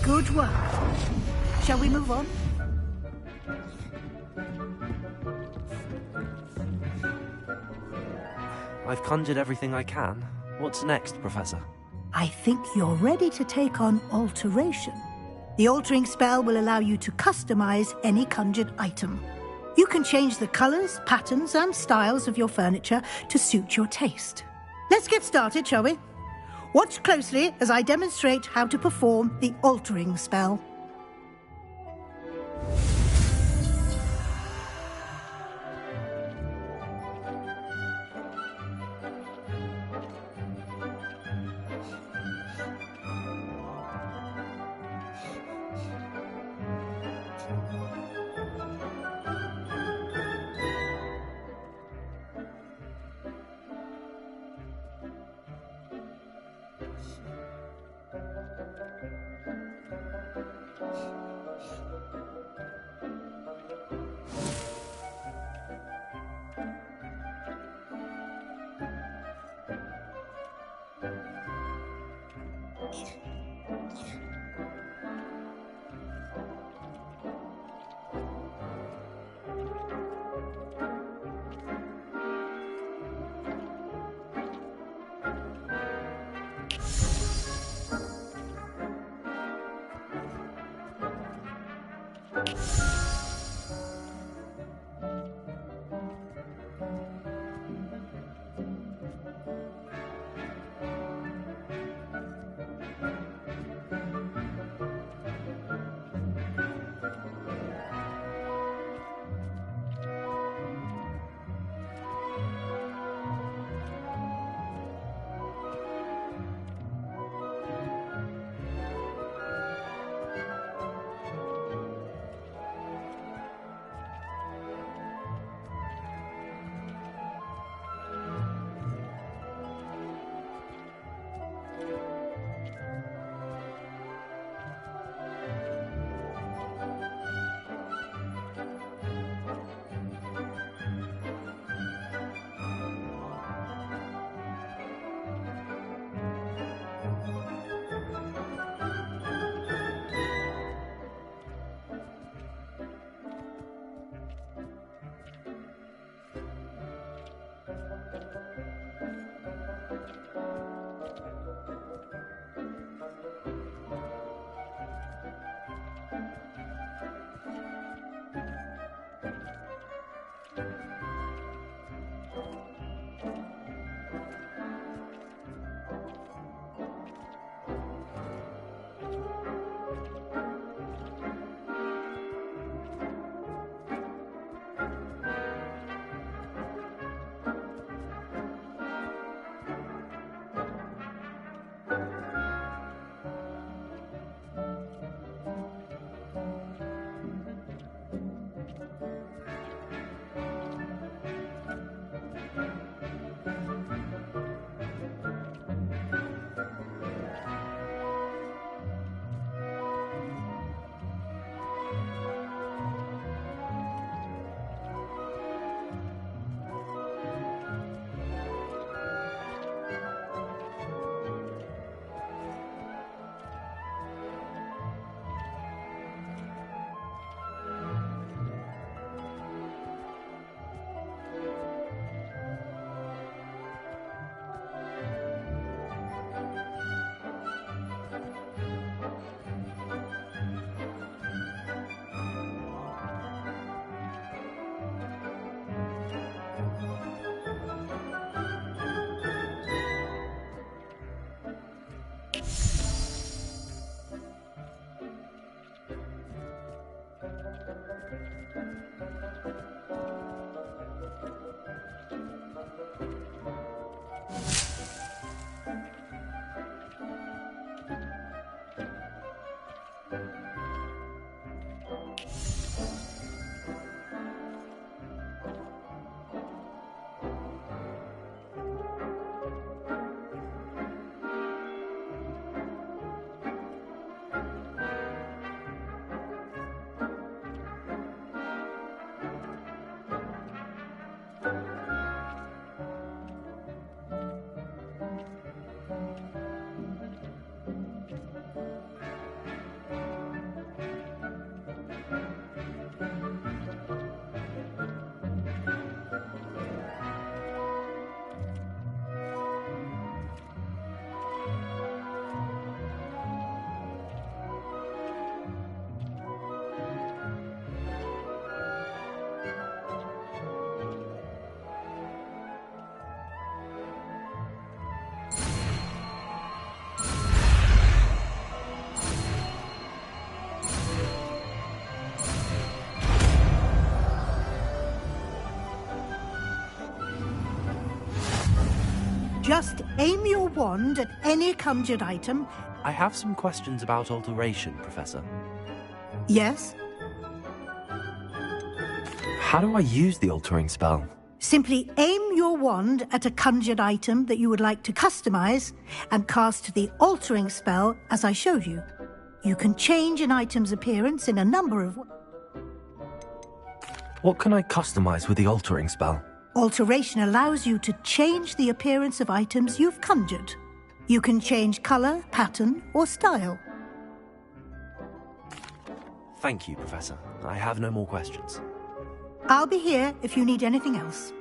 I: Good work. Shall we move on?
B: I've conjured everything I can. What's next, Professor?
I: I think you're ready to take on alteration. The altering spell will allow you to customize any conjured item. You can change the colors, patterns, and styles of your furniture to suit your taste. Let's get started, shall we? Watch closely as I demonstrate how to perform the altering spell. Just aim your wand at any conjured item.
B: I have some questions about alteration, Professor.
I: Yes?
B: How do I use the altering spell?
I: Simply aim your wand at a conjured item that you would like to customize and cast the altering spell as I showed you. You can change an item's appearance in a number of ways.
B: What can I customize with the altering spell?
I: Alteration allows you to change the appearance of items you've conjured. You can change color, pattern, or style.
B: Thank you, Professor. I have no more questions.
I: I'll be here if you need anything else.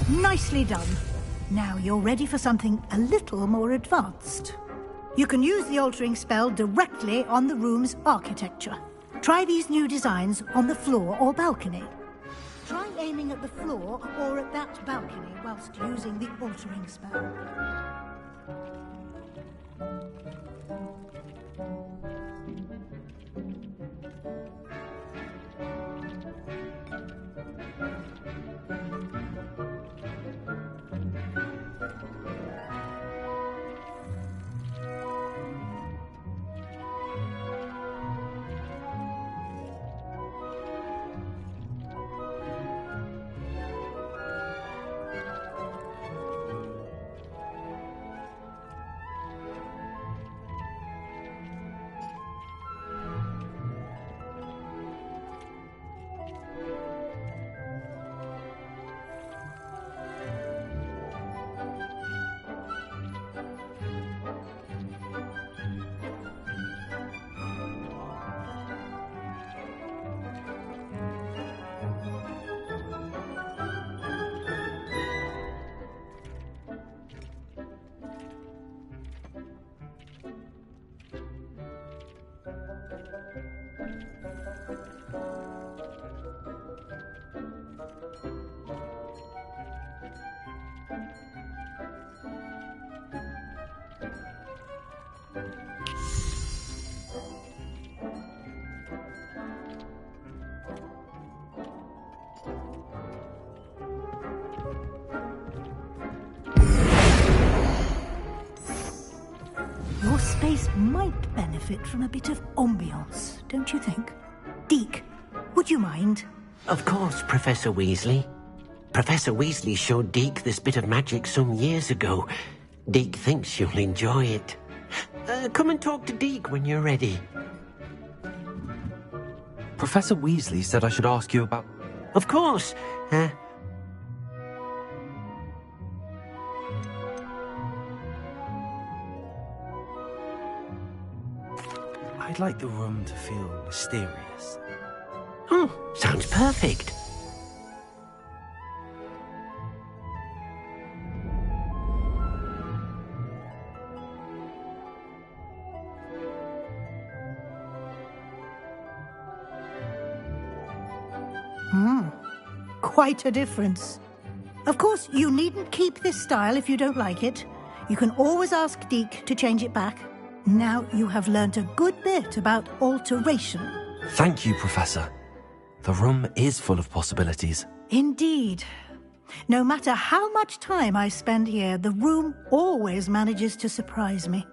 I: Nicely done. Now you're ready for something a little more advanced. You can use the altering spell directly on the room's architecture. Try these new designs on the floor or balcony. Try aiming at the floor or at that balcony whilst using the altering spell. Your space might benefit from a bit of ambiance, don't you think? Deke, would you mind?
C: Of course, Professor Weasley. Professor Weasley showed Deke this bit of magic some years ago. Deke thinks you'll enjoy it. Come and talk to Deke when you're ready.
B: Professor Weasley said I should ask you about...
C: Of course.
B: I'd like the room to feel mysterious.
C: Oh, sounds perfect.
I: Quite a difference. Of course, you needn't keep this style if you don't like it. You can always ask Deke to change it back. Now you have learnt a good bit about alteration.
B: Thank you, Professor. The room is full of possibilities.
I: Indeed. No matter how much time I spend here, the room always manages to surprise me.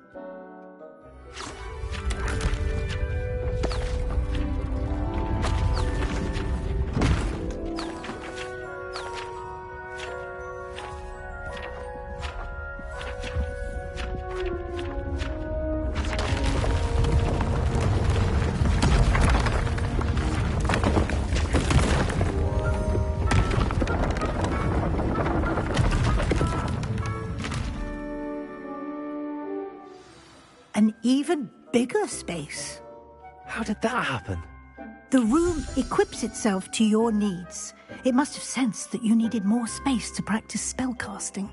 I: An even bigger space.
B: How did that happen?
I: The room equips itself to your needs. It must have sensed that you needed more space to practice spellcasting.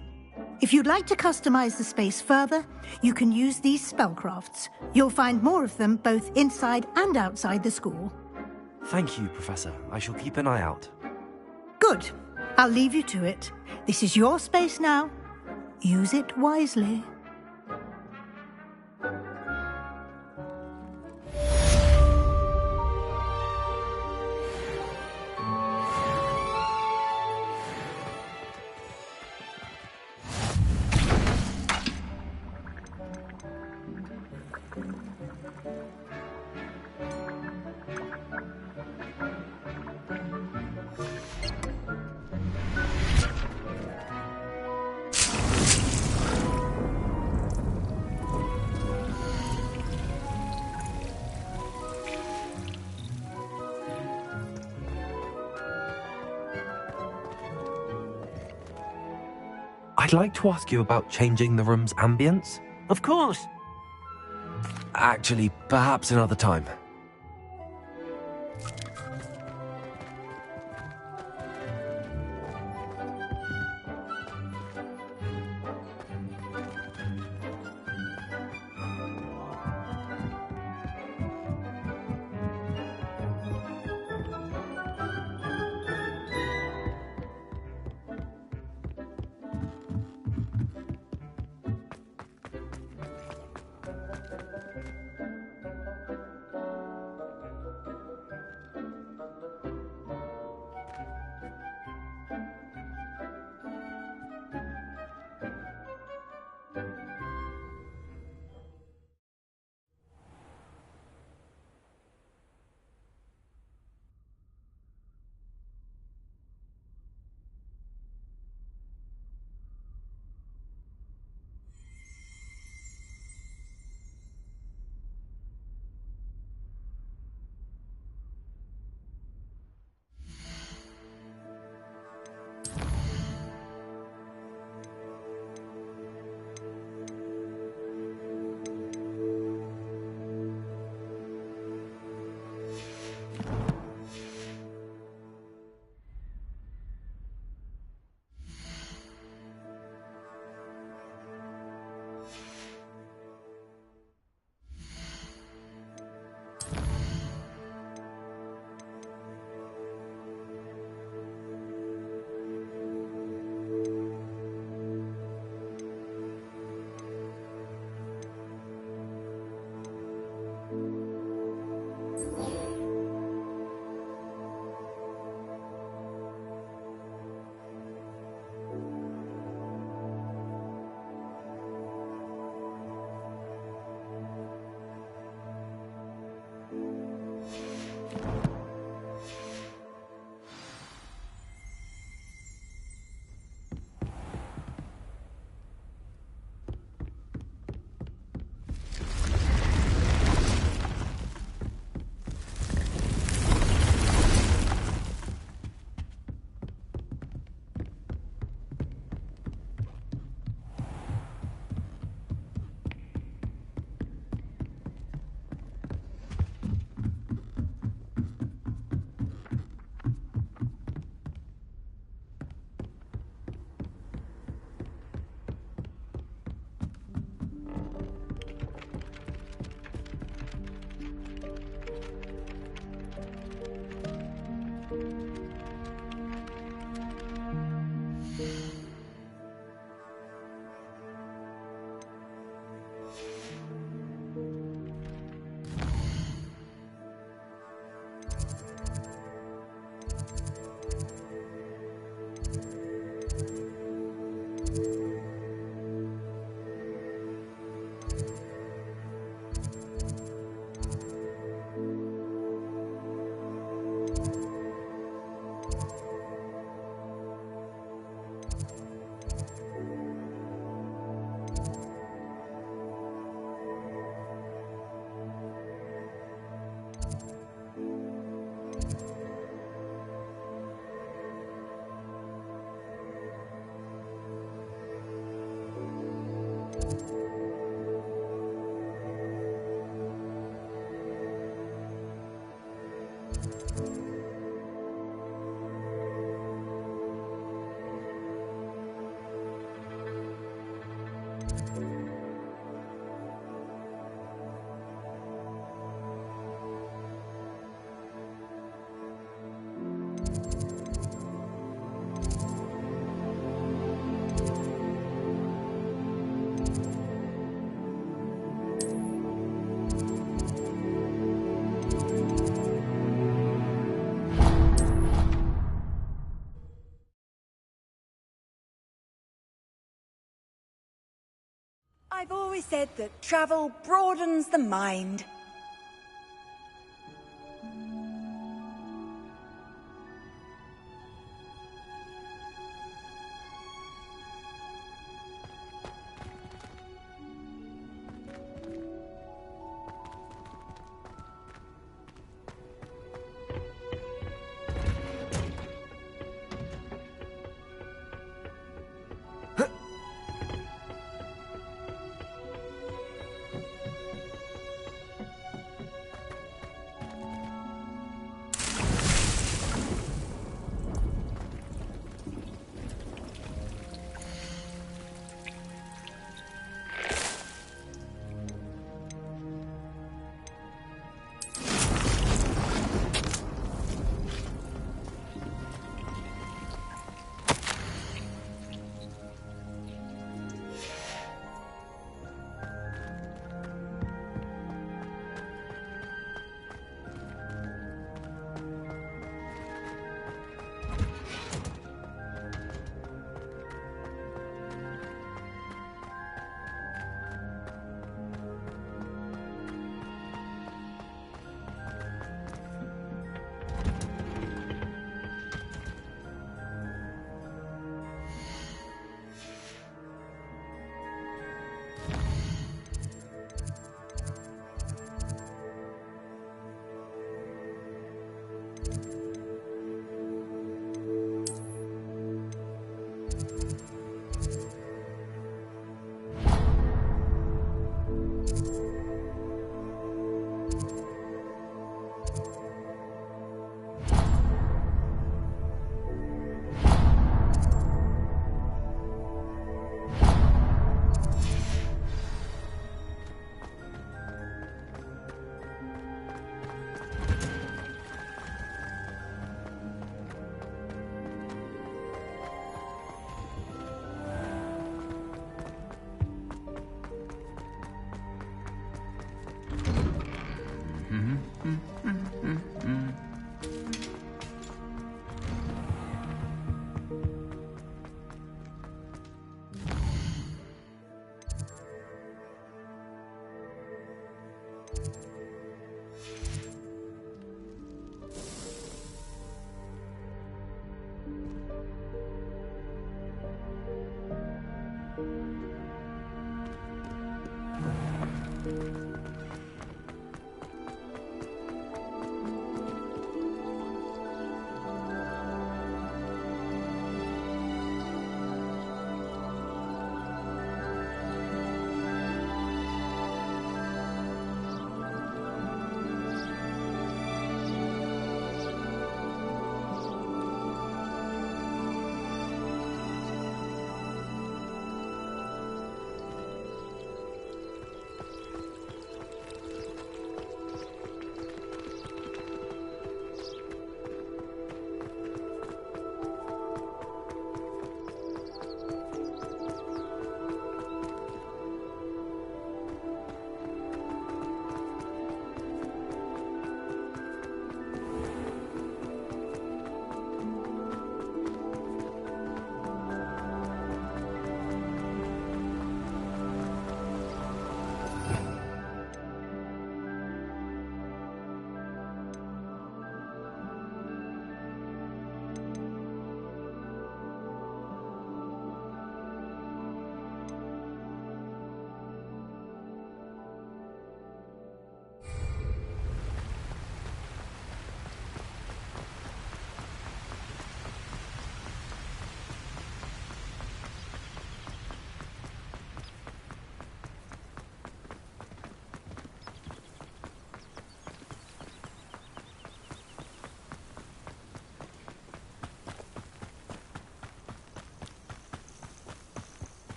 I: If you'd like to customize the space further, you can use these spellcrafts. You'll find more of them both inside and outside the school.
B: Thank you, Professor. I shall keep an eye out.
I: Good. I'll leave you to it. This is your space now. Use it wisely.
B: I'd like to ask you about changing the room's ambience.
L: Of course.
B: Actually, perhaps another time.
M: always said that travel broadens the mind.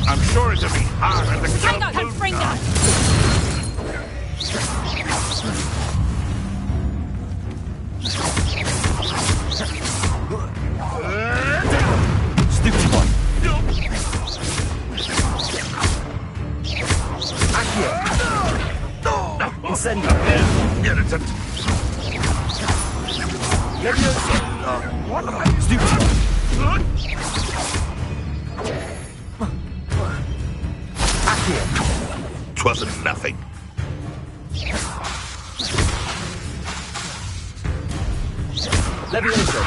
K: I'm sure it'll be hard to
E: Tiger Confringa!
B: Stupid one. Accio. Incendio.
K: Irritant.
B: Levioso.
K: What am I?
B: Stupid one. Accio.
K: 'Twasn't nothing.
B: Levioso.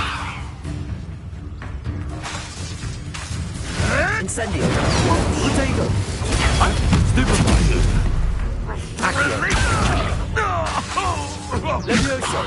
B: Incendio. Potato. Stupefy. Accio. Levioso.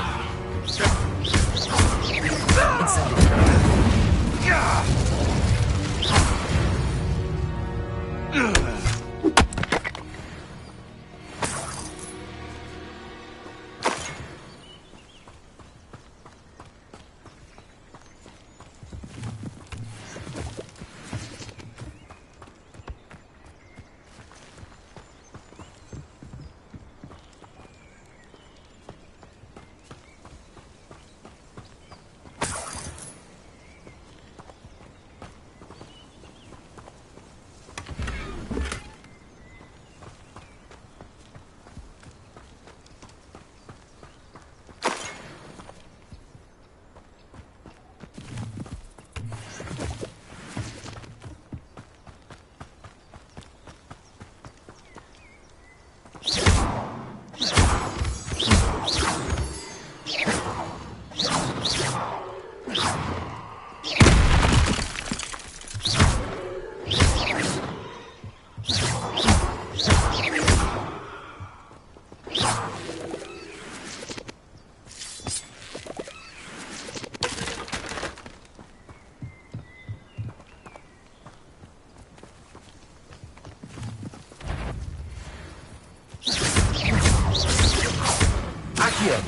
B: Incendio.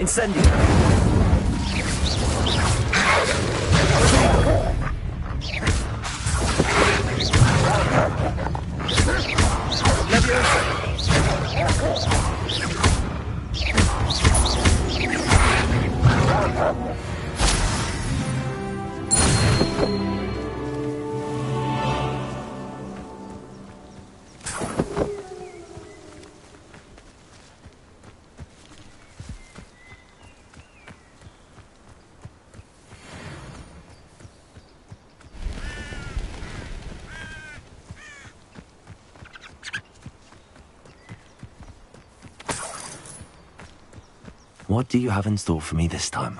B: Incendio. Levioso.
A: What do you have in store for me this time?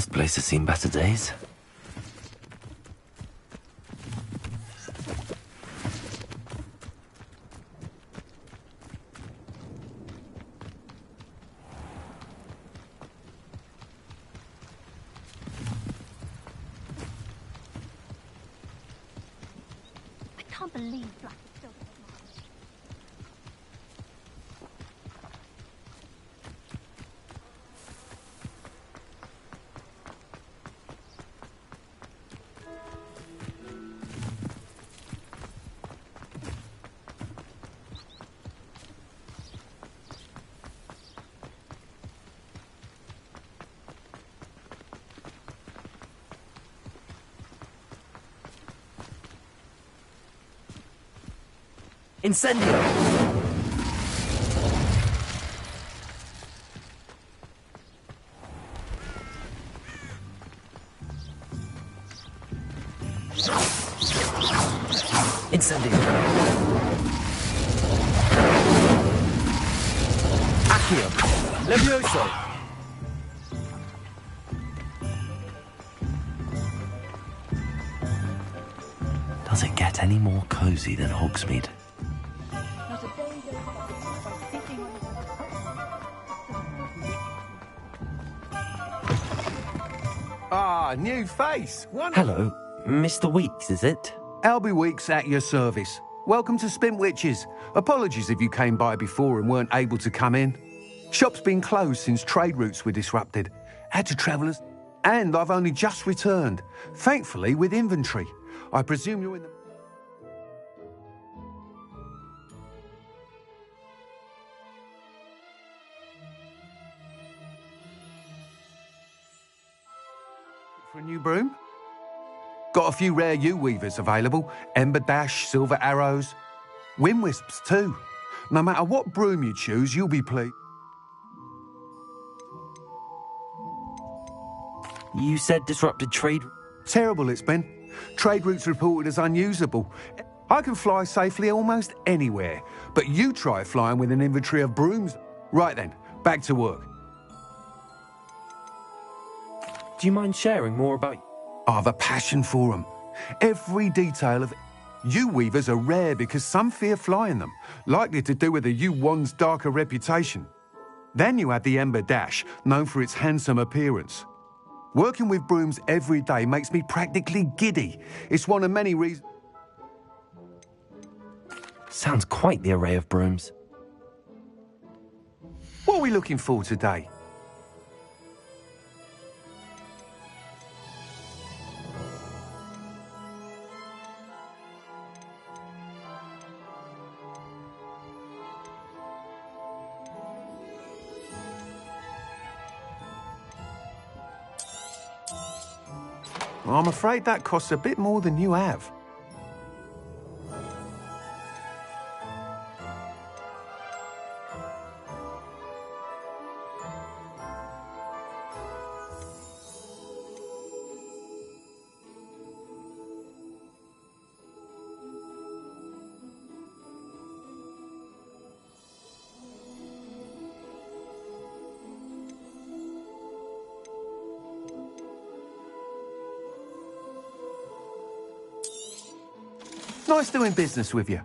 B: This place has seen better days.
G: I can't believe Black is still so smart.
B: Incendio! Incendio! Accio! Levioso! Does it get any more cozy than Hogsmeade?
N: Ah, new face. Wonderful.
B: Hello, Mr. Weeks, is it?
N: Albie Weeks at your service. Welcome to Spintwitches. Apologies if you came by before and weren't able to come in. Shop's been closed since trade routes were disrupted. Had to travel as... And I've only just returned. Thankfully, with inventory. I presume you're in the... For a new broom? Got a few rare yew-weavers available. Ember Dash, Silver Arrows. Wind Wisps too. No matter what broom you choose, you'll be pleased.
B: You said disrupted trade...
N: Terrible it's been. Trade routes reported as unusable. I can fly safely almost anywhere, but you try flying with an inventory of brooms. Right then, back to work.
B: Do you mind sharing more about...
N: I've a passion for them. Every detail of... Yew-weavers are rare because some fear flying them, likely to do with the yew-wand's darker reputation. Then you have the Ember Dash, known for its handsome appearance. Working with brooms every day makes me practically giddy. It's one of many reasons...
B: Sounds quite the array of brooms.
N: What are we looking for today? I'm afraid that costs a bit more than you have. Nice doing business with you.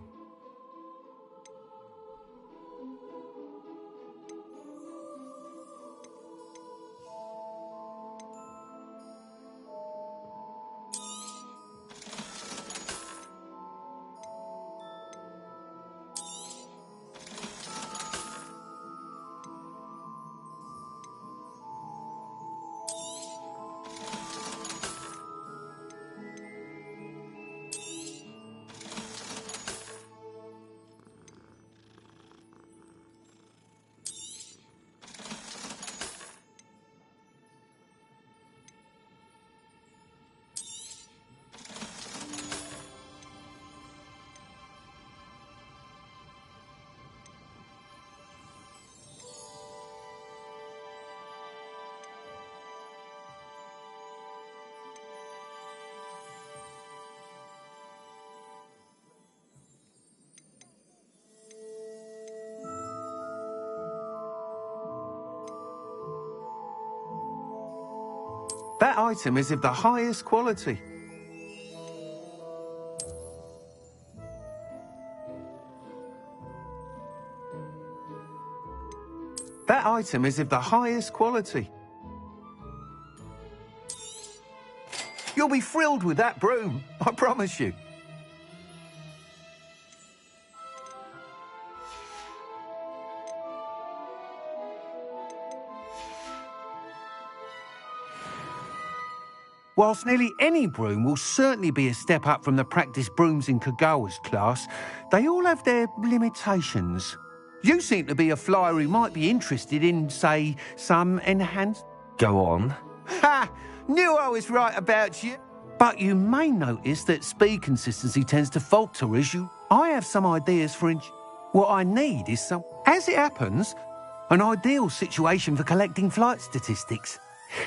N: That item is of the highest quality. That item is of the highest quality. You'll be thrilled with that broom, I promise you. Whilst nearly any broom will certainly be a step up from the practice brooms in Kagawa's class, they all have their limitations. You seem to be a flyer who might be interested in, say, some enhanced...
B: Go on.
N: Ha! Knew I was right about you. But you may notice that speed consistency tends to falter as you... I have some ideas for... What I need is some... As it happens, an ideal situation for collecting flight statistics.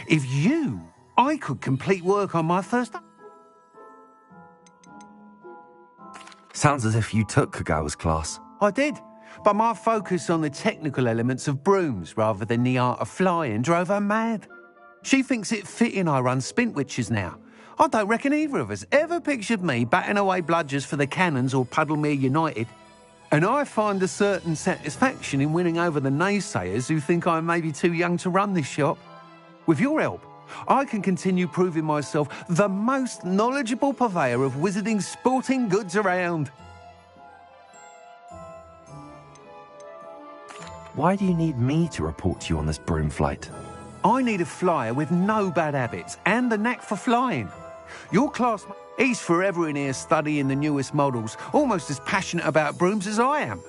N: If you... I could complete work on my first...
B: Sounds as if you took Kagawa's class.
N: I did, but my focus on the technical elements of brooms rather than the art of flying drove her mad. She thinks it fitting I run Spintwitches now. I don't reckon either of us ever pictured me batting away bludgers for the Cannons or Puddlemere United. And I find a certain satisfaction in winning over the naysayers who think I'm maybe too young to run this shop. With your help, I can continue proving myself the most knowledgeable purveyor of wizarding sporting goods around.
B: Why do you need me to report to you on this broom flight?
N: I need a flyer with no bad habits and the knack for flying. Your classmate, he's forever in here studying the newest models, almost as passionate about brooms as I am.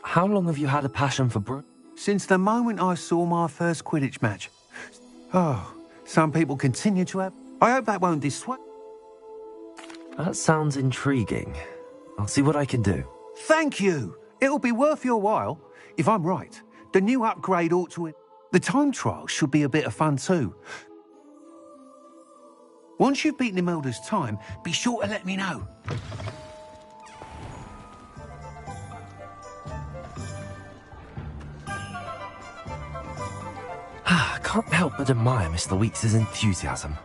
B: How long have you had a passion for brooms?
N: Since the moment I saw my first Quidditch match. Oh, some people continue to have... I hope that won't dissuade...
B: That sounds intriguing. I'll see what I can do.
N: Thank you! It'll be worth your while. If I'm right, the new upgrade ought to... The time trial should be a bit of fun too. Once you've beaten Imelda's time, be sure to let me know.
B: I can't help but admire Mr. Weeks' enthusiasm.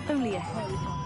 J: Only a hairy one.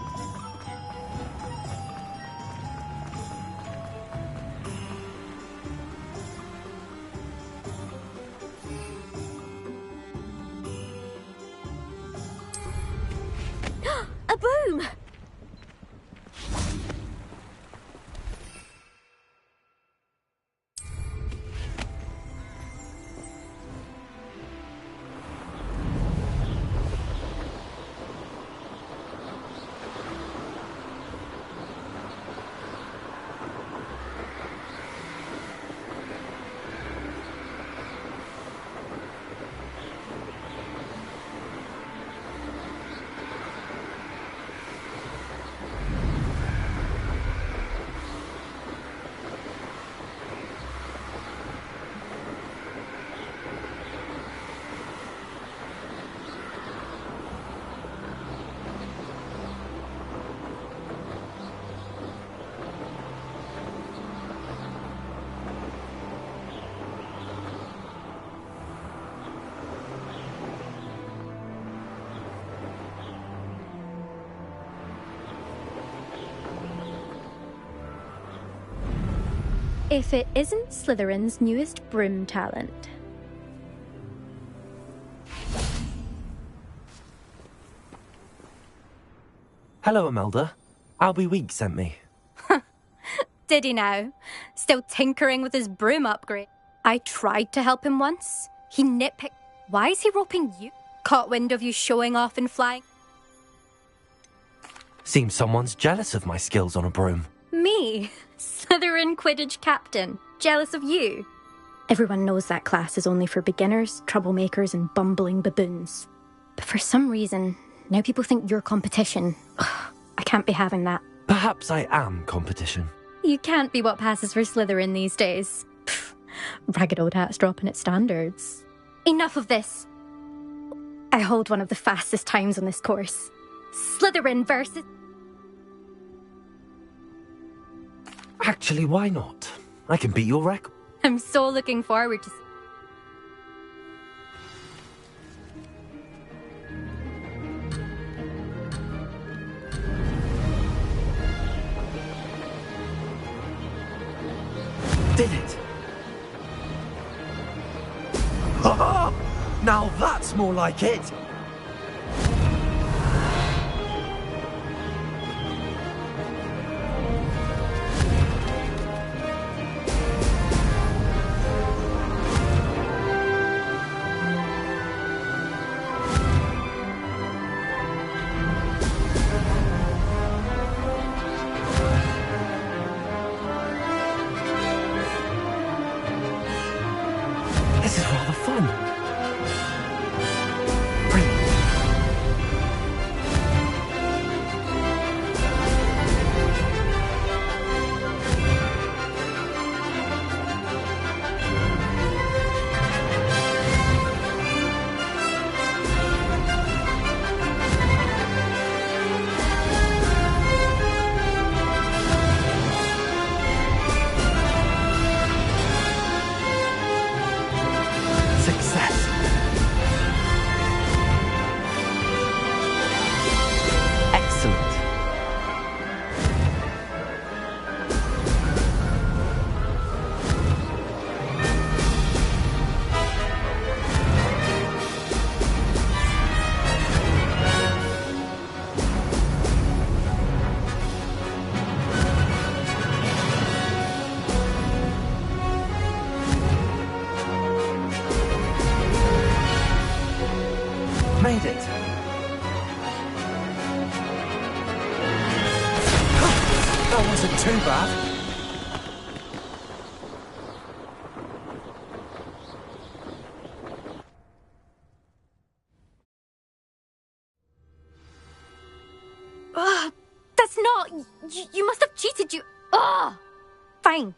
O: If it isn't Slytherin's newest broom talent.
B: Hello, Imelda. Albie Weeks sent me.
O: Did he now? Still tinkering with his broom upgrade. I tried to help him once. He nitpicked. Why is he roping you? Caught wind of you showing off and flying.
B: Seems someone's jealous of my skills on a broom.
O: Me? Slytherin Quidditch captain. Jealous of you? Everyone knows that class is only for beginners, troublemakers, and bumbling baboons. But for some reason, now people think you're competition. Ugh, I can't be having that.
B: Perhaps I am competition.
O: You can't be what passes for Slytherin these days. Pfft, ragged old hat's dropping its standards. Enough of this. I hold one of the fastest times on this course. Slytherin versus...
B: Actually, why not? I can beat your record.
O: I'm so looking forward to...
B: Did it? Now that's more like it! This is rather fun. Success. Excellent. Made it. That wasn't too bad.
O: Ugh, that's not... You must have cheated, you... Ugh! Fine.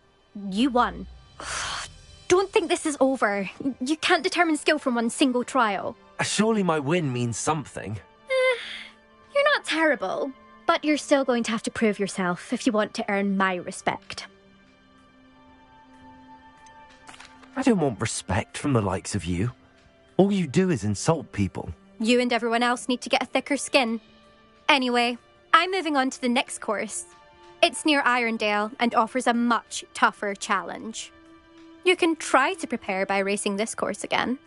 O: You won. Ugh, don't think this is over. You can't determine skill from one single trial.
B: Surely my win means something.
O: You're not terrible, but you're still going to have to prove yourself if you want to earn my respect.
B: I don't want respect from the likes of you. All you do is insult people.
O: You and everyone else need to get a thicker skin. Anyway, I'm moving on to the next course. It's near Irondale and offers a much tougher challenge. You can try to prepare by racing this course again.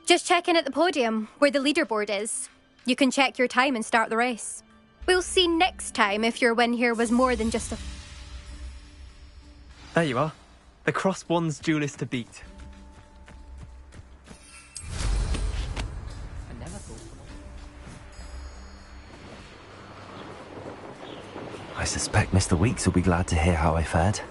O: Just check in at the podium, where the leaderboard is. You can check your time and start the race. We'll see next time if your win here was more than just a...
P: There you are. The Crosswands duelist to beat. I never thought...
B: I suspect Mr. Weeks will be glad to hear how I fared.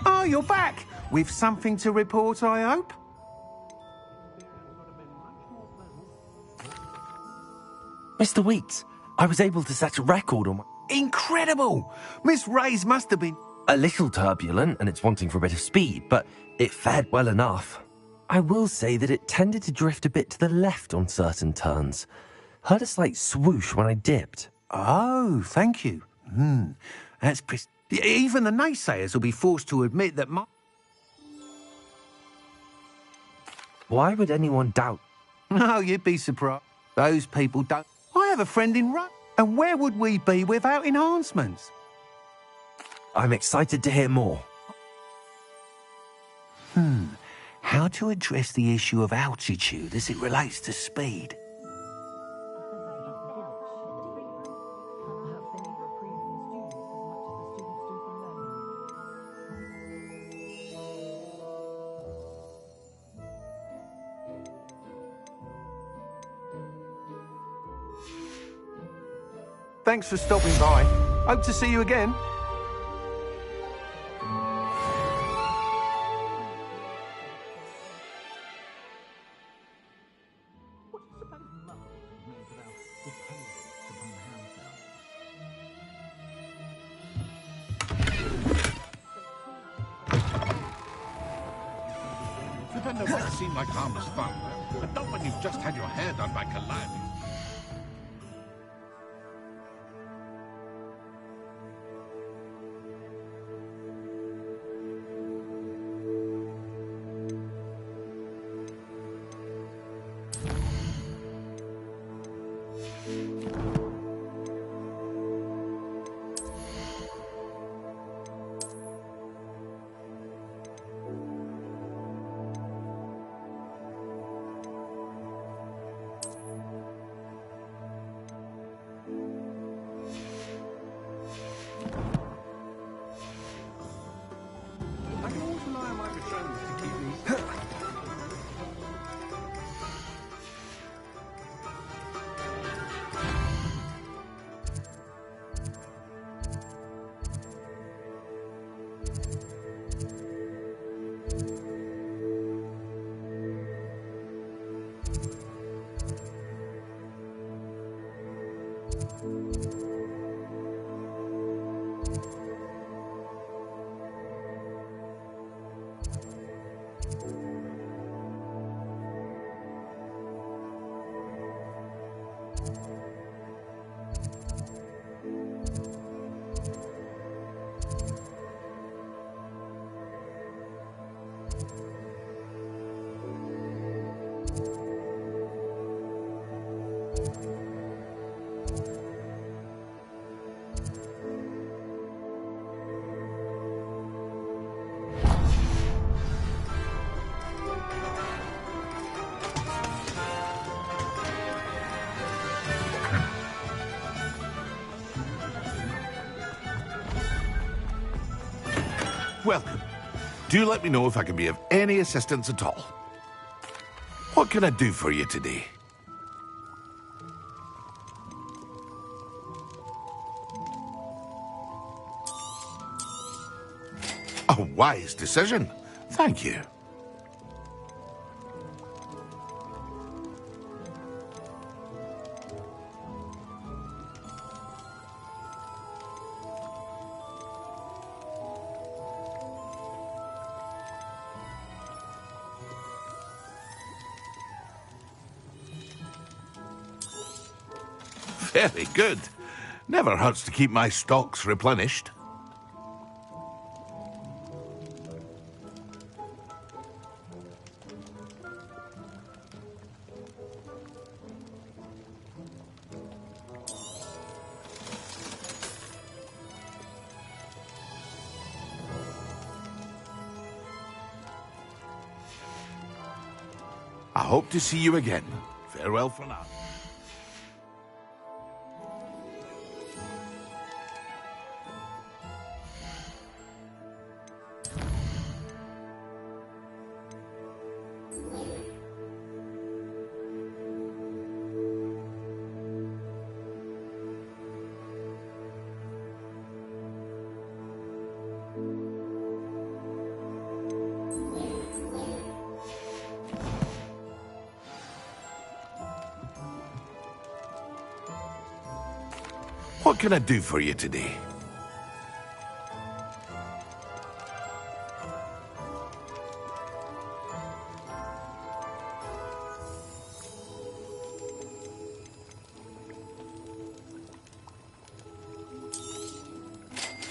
N: Oh, you're back! With something to report, I hope?
B: Mr. Weeks, I was able to set a record on my...
N: Incredible! Miss Ray's must have been...
B: A little turbulent, and it's wanting for a bit of speed, but it fared well enough. I will say that it tended to drift a bit to the left on certain turns. Heard a slight swoosh when I dipped.
N: Oh, thank you. That's... Even the naysayers will be forced to admit that my...
B: Why would anyone doubt?
N: No, you'd be surprised. Those people don't... I have a friend in Rome, and where would we be without enhancements?
B: I'm excited to hear more.
C: How to address the issue of altitude as it relates to speed?
N: Thanks for stopping by. Hope to see you again.
Q: Flippin' might seem like harmless fun, but not when you've just had your hair done by Calliope. Welcome. Do let me know if I can be of any assistance at all. What can I do for you today? A wise decision. Thank you. Very good. Never hurts to keep my stocks replenished. I hope to see you again. Farewell for now. What can I do for you today?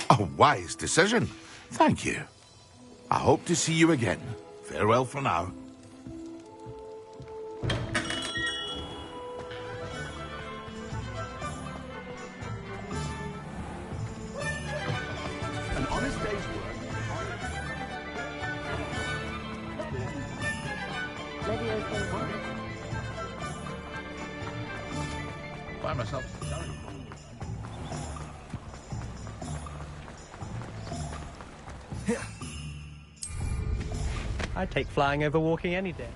Q: A wise decision. Thank you. I hope to see you again. Farewell for now.
N: An honest day's work.
Q: Find myself.
P: I'd take flying over walking any day.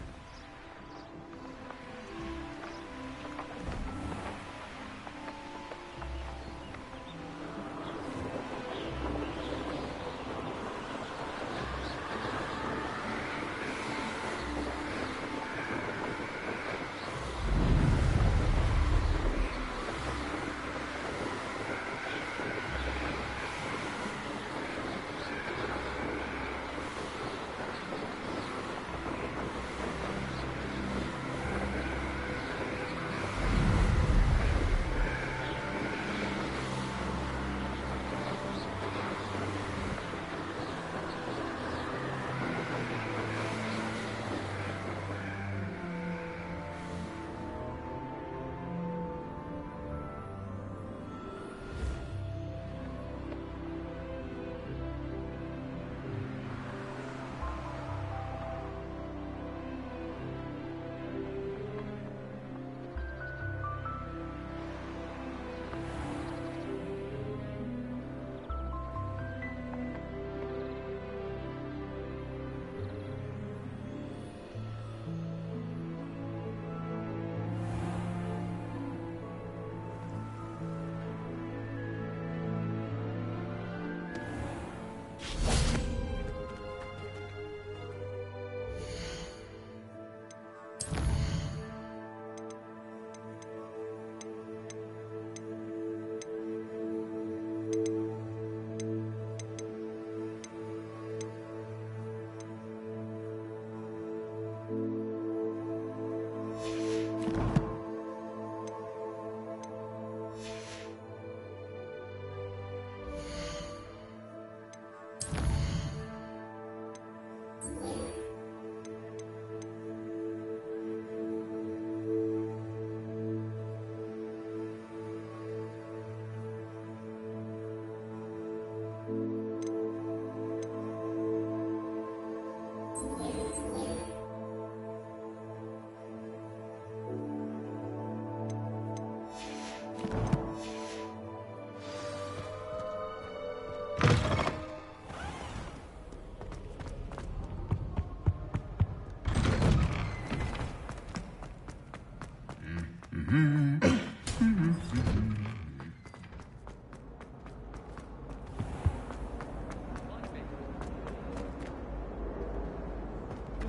R: You're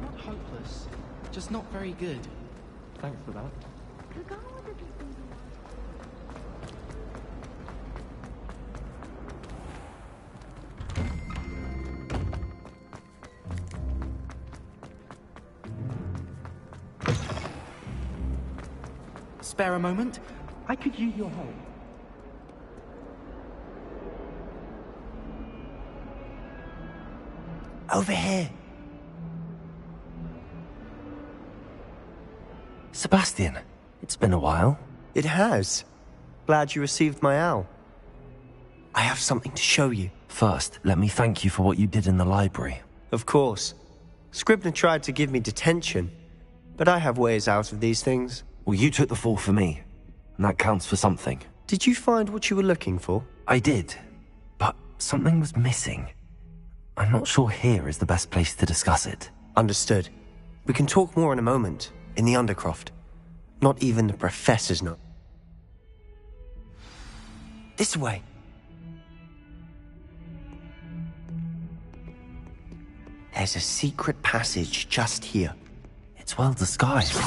R: not hopeless, just not very good.
P: Thanks for that.
R: Spare a moment? I could use your help.
B: Over here. Sebastian, it's been a while.
H: It has. Glad you received my owl. I have something to show you.
B: First, let me thank you for what you did in the library.
H: Of course. Scribner tried to give me detention, but I have ways out of these things.
B: Well, you took the fall for me, and that counts for something.
H: Did you find what you were looking for?
B: I did, but something was missing. I'm not sure here is the best place to discuss it.
H: Understood. We can talk more in a moment, in the Undercroft. Not even the professors know. This way. There's a secret passage just here.
B: It's well disguised.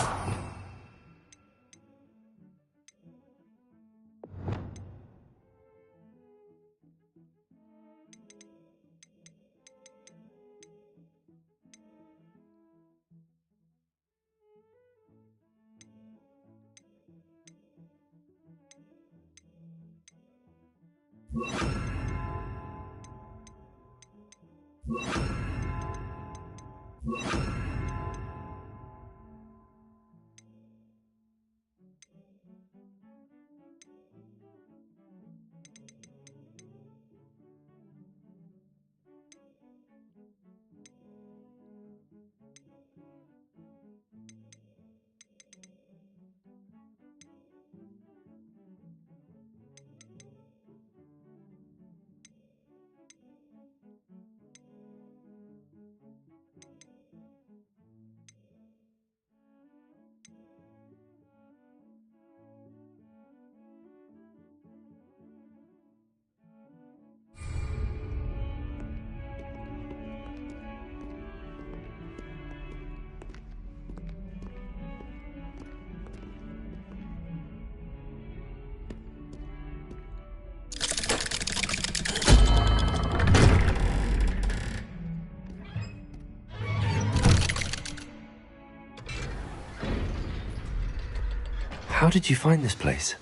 B: How did you find this place?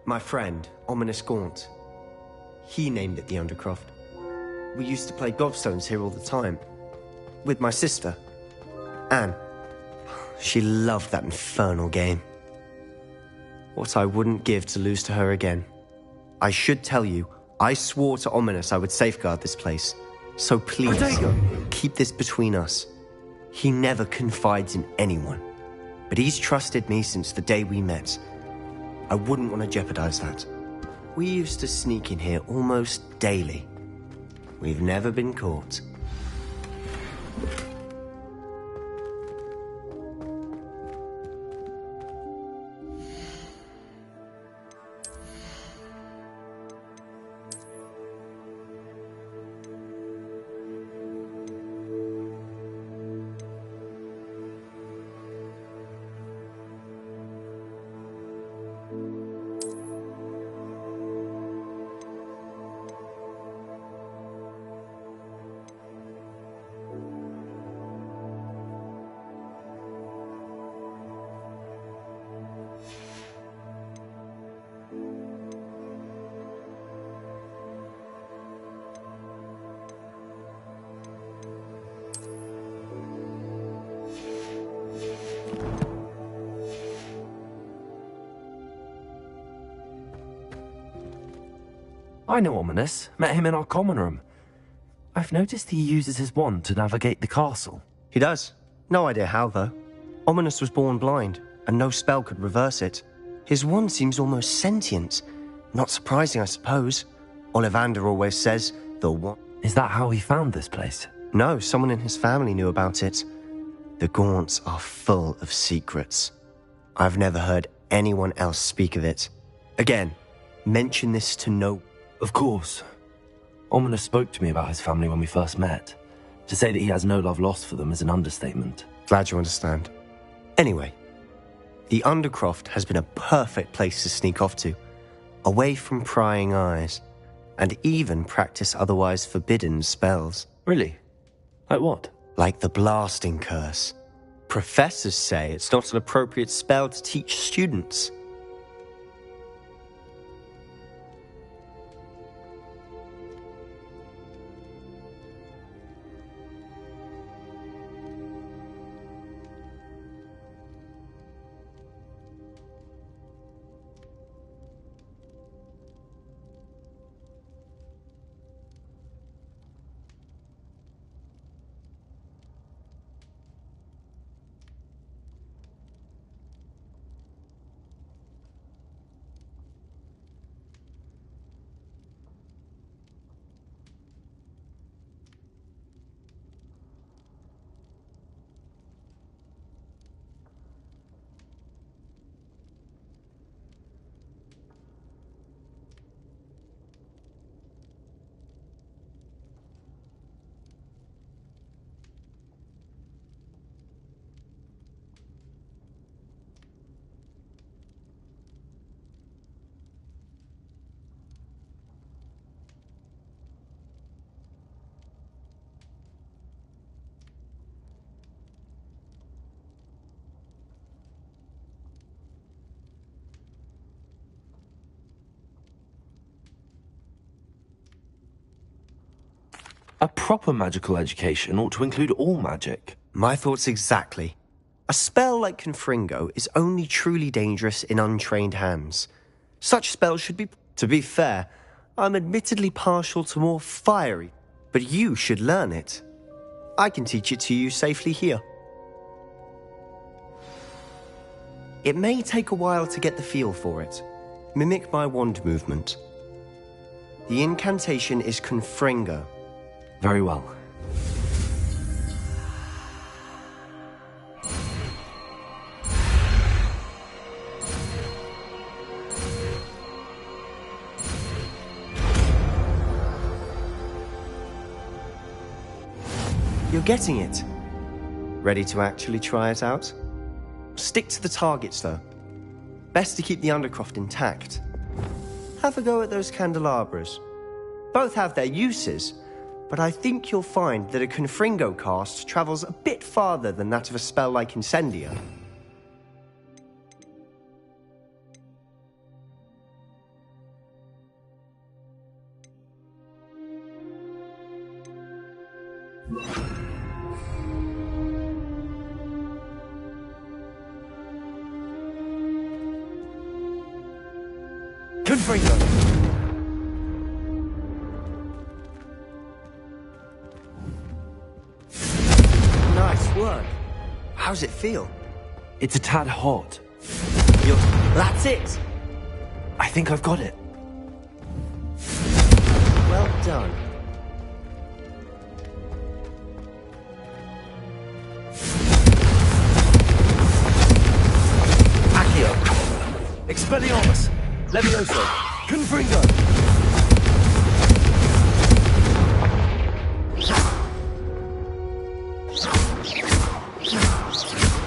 H: My friend, Ominous Gaunt. He named it the Undercroft. We used to play gobstones here all the time. With my sister, Anne. She loved that infernal game. What I wouldn't give to lose to her again. I should tell you, I swore to Ominous I would safeguard this place. So please, keep this between us. He never confides in anyone. But he's trusted me since the day we met. I wouldn't want to jeopardize that. We used to sneak in here almost daily. We've never been caught.
B: I know Ominous. Met him in our common room. I've noticed he uses his wand to navigate the castle.
H: He does. No idea how, though. Ominous was born blind, and no spell could reverse it. His wand seems almost sentient. Not surprising, I suppose. Ollivander always says, the wand...
B: Is that how he found this place?
H: No, someone in his family knew about it. The Gaunts are full of secrets. I've never heard anyone else speak of it. Again, mention this to no...
B: Of course. Ominous spoke to me about his family when we first met. To say that he has no love lost for them is an understatement.
H: Glad you understand. Anyway, the Undercroft has been a perfect place to sneak off to, away from prying eyes, and even practice otherwise forbidden spells.
B: Really? Like what?
H: Like the blasting curse. Professors say it's not an appropriate spell to teach students.
B: A proper magical education ought to include all magic.
H: My thoughts exactly. A spell like Confringo is only truly dangerous in untrained hands. Such spells should be... To be fair, I'm admittedly partial to more fiery, but you should learn it. I can teach it to you safely here. It may take a while to get the feel for it. Mimic my wand movement. The incantation is Confringo.
B: Very well.
H: You're getting it. Ready to actually try it out? Stick to the targets, though. Best to keep the Undercroft intact. Have a go at those candelabras. Both have their uses, but I think you'll find that a Confringo cast travels a bit farther than that of a spell like Incendia.
B: Confringo!
H: Nice work. How's it feel?
B: It's a tad hot.
H: That's it!
B: I think I've got it.
H: Well done.
B: Accio! Expelliarmus! Levioso! Confringo!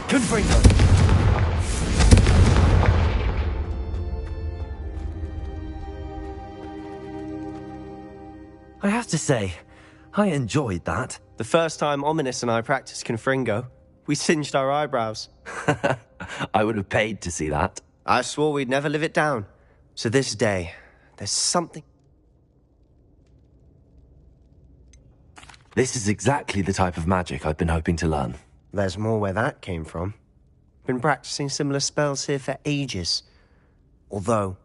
B: Confringo! I have to say, I enjoyed that.
H: The first time Ominous and I practiced Confringo, we singed our eyebrows.
B: I would have paid to see that.
H: I swore we'd never live it down. To this day, there's something...
B: This is exactly the type of magic I've been hoping to learn.
H: There's more where that came from. Been practicing similar spells here for ages. Although,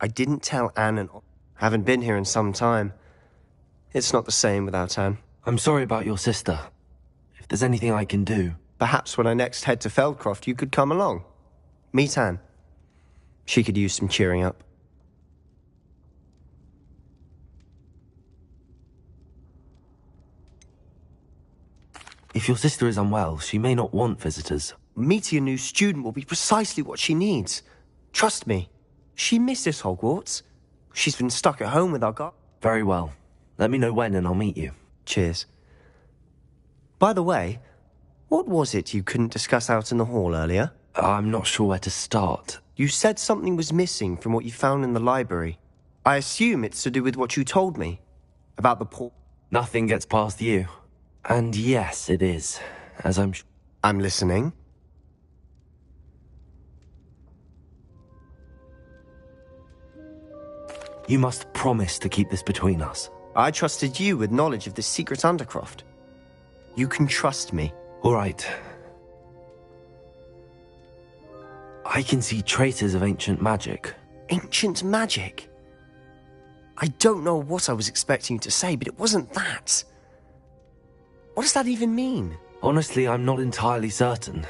H: I didn't tell Anne and... Haven't been here in some time. It's not the same without Anne.
B: I'm sorry about your sister. If there's anything I can do...
H: Perhaps when I next head to Feldcroft, you could come along. Meet Anne. She could use some cheering up.
B: If your sister is unwell, she may not want visitors.
H: Meeting a new student will be precisely what she needs. Trust me. She misses Hogwarts. She's been stuck at home with our guard.
B: Very well. Let me know when and I'll meet you.
H: Cheers. By the way, what was it you couldn't discuss out in the hall earlier?
B: I'm not sure where to start.
H: You said something was missing from what you found in the library. I assume it's to do with what you told me. About the poor...
B: Nothing gets past you. And yes, it is. As
H: I'm listening.
B: You must promise to keep this between us.
H: I trusted you with knowledge of the secret Undercroft. You can trust me.
B: All right. I can see traces of ancient magic.
H: Ancient magic? I don't know what I was expecting you to say, but it wasn't that. What does that even mean?
B: Honestly, I'm not entirely certain.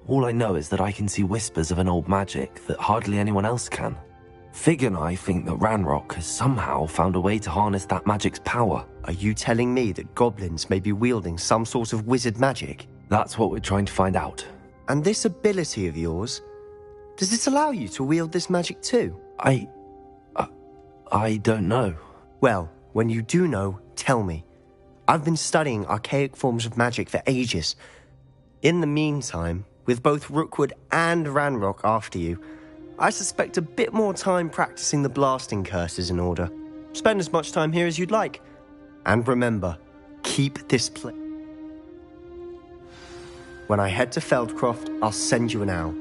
B: All I know is that I can see whispers of an old magic that hardly anyone else can. Fig and I think that Ranrock has somehow found a way to harness that magic's power.
H: Are you telling me that goblins may be wielding some sort of wizard magic?
B: That's what we're trying to find out.
H: And this ability of yours, does it allow you to wield this magic too?
B: I don't know.
H: Well, when you do know, tell me. I've been studying archaic forms of magic for ages. In the meantime, with both Rookwood and Ranrock after you, I suspect a bit more time practicing the blasting curses in order. Spend as much time here as you'd like. And remember, keep this place. When I head to Feldcroft, I'll send you an owl.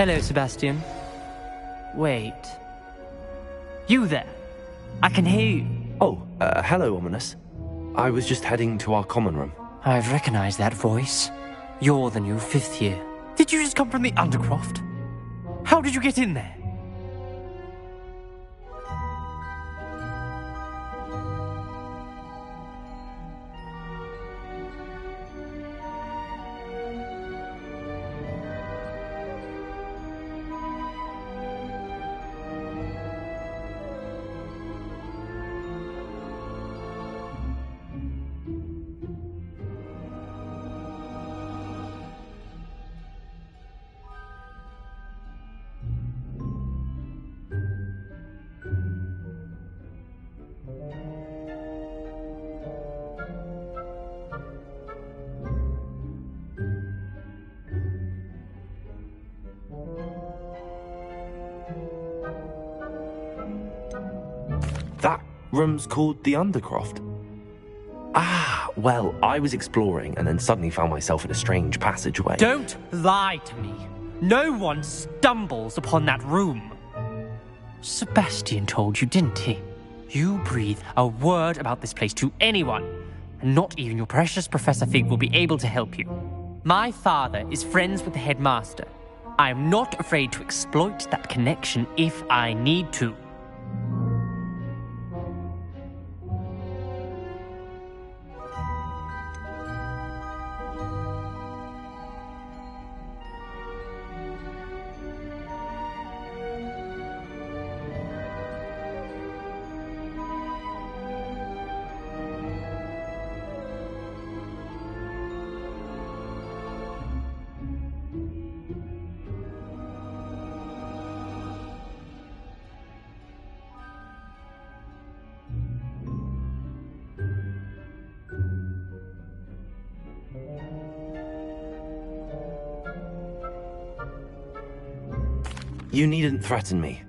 S: Hello, Sebastian. Wait. You there? I can hear you.
B: Oh, hello, Ominous. I was just heading to our common room.
S: I've recognized that voice. You're the new 5th year. Did you just come from the Undercroft? How did you get in there?
B: That room's called the Undercroft. Ah, well, I was exploring and then suddenly found myself in a strange passageway.
S: Don't lie to me. No one stumbles upon that room. Sebastian told you, didn't he? You breathe a word about this place to anyone, and not even your precious Professor Fig will be able to help you. My father is friends with the headmaster. I am not afraid to exploit that connection if I need to.
B: You needn't threaten me.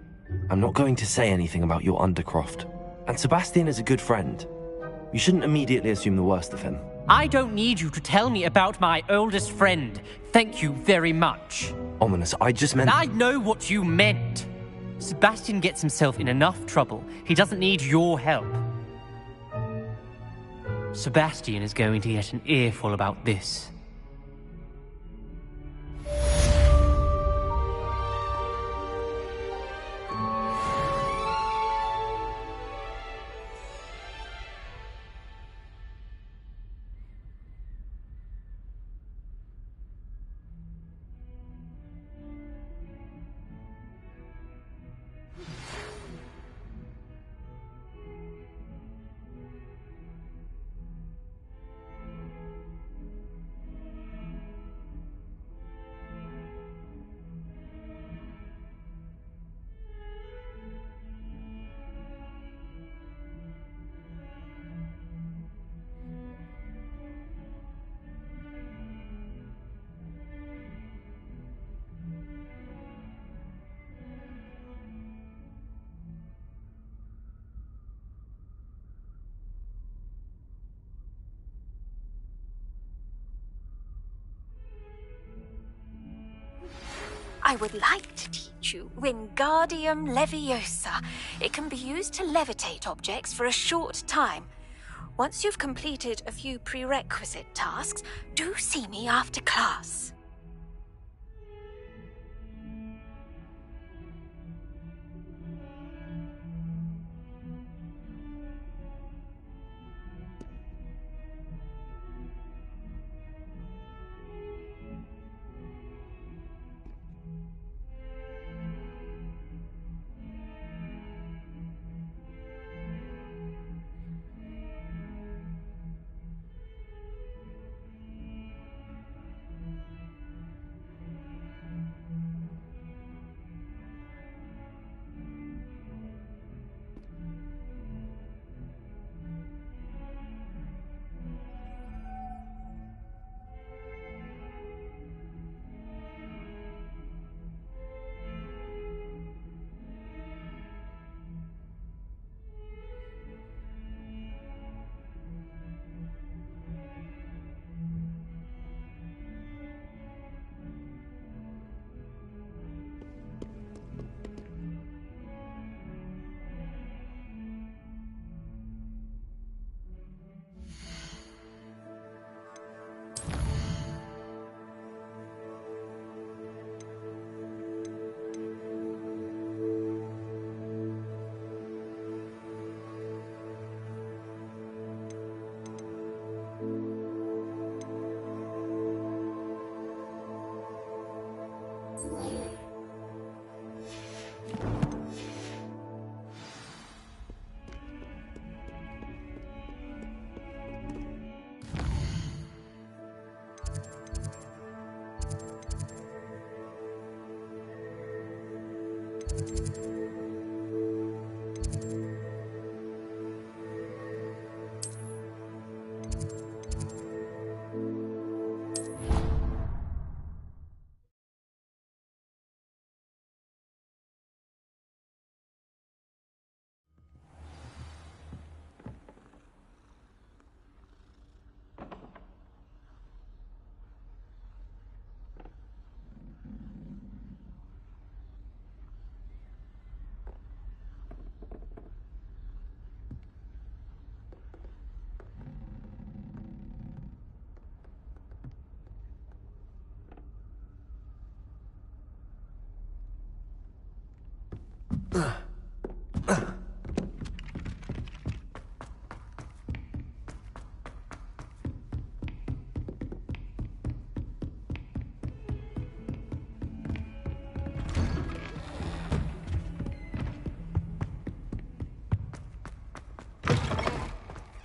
B: I'm not going to say anything about your Undercroft. And Sebastian is a good friend. You shouldn't immediately assume the worst of him.
S: I don't need you to tell me about my oldest friend. Thank you very much.
B: Ominous, I just meant...
S: I know what you meant. Sebastian gets himself in enough trouble. He doesn't need your help. Sebastian is going to get an earful about this.
T: I would like to teach you Wingardium Leviosa. It can be used to levitate objects for a short time. Once you've completed a few prerequisite tasks, do see me after class.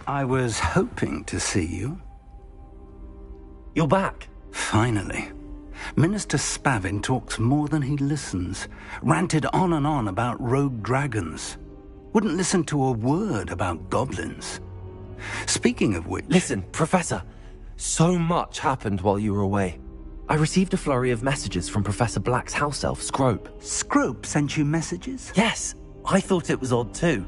U: I was hoping to see you.
B: You're back.
U: Finally. Minister Spavin talks more than he listens. Ranted on and on about rogue dragons. Wouldn't listen to a word about goblins. Speaking of which...
B: Listen, Professor. So much happened while you were away. I received a flurry of messages from Professor Black's house elf, Scrope.
U: Scrope sent you messages?
B: Yes. I thought it was odd too.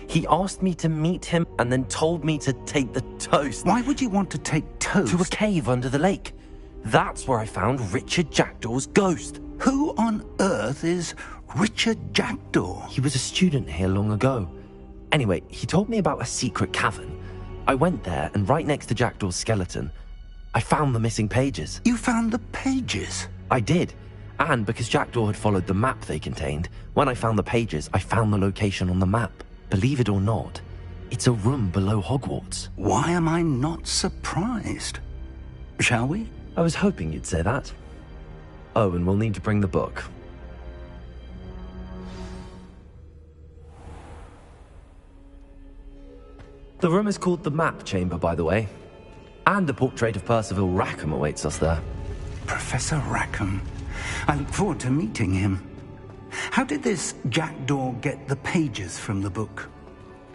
B: He asked me to meet him and then told me to take the toast.
U: Why would you want to take toast?
B: To a cave under the lake. That's where I found Richard Jackdaw's ghost.
U: Who on earth is Richard Jackdaw?
B: He was a student here long ago. Anyway, he told me about a secret cavern. I went there, and right next to Jackdaw's skeleton, I found the missing pages.
U: You found the pages?
B: I did. And because Jackdaw had followed the map they contained, when I found the pages, I found the location on the map. Believe it or not, it's a room below Hogwarts.
U: Why am I not surprised? Shall we?
B: I was hoping you'd say that. Oh, and we'll need to bring the book. The room is called the Map Chamber, by the way. And a portrait of Percival Rackham awaits us there.
U: Professor Rackham. I look forward to meeting him. How did this Jackdaw get the pages from the book?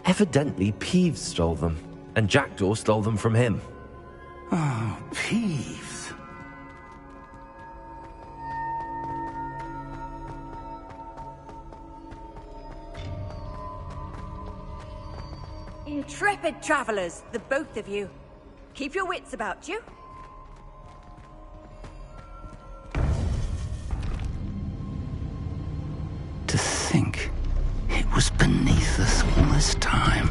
B: Evidently, Peeves stole them, and Jackdaw stole them from him.
U: Oh, Peeves.
M: Intrepid travelers, the both of you. Keep your wits about you.
U: To think it was beneath us all this time.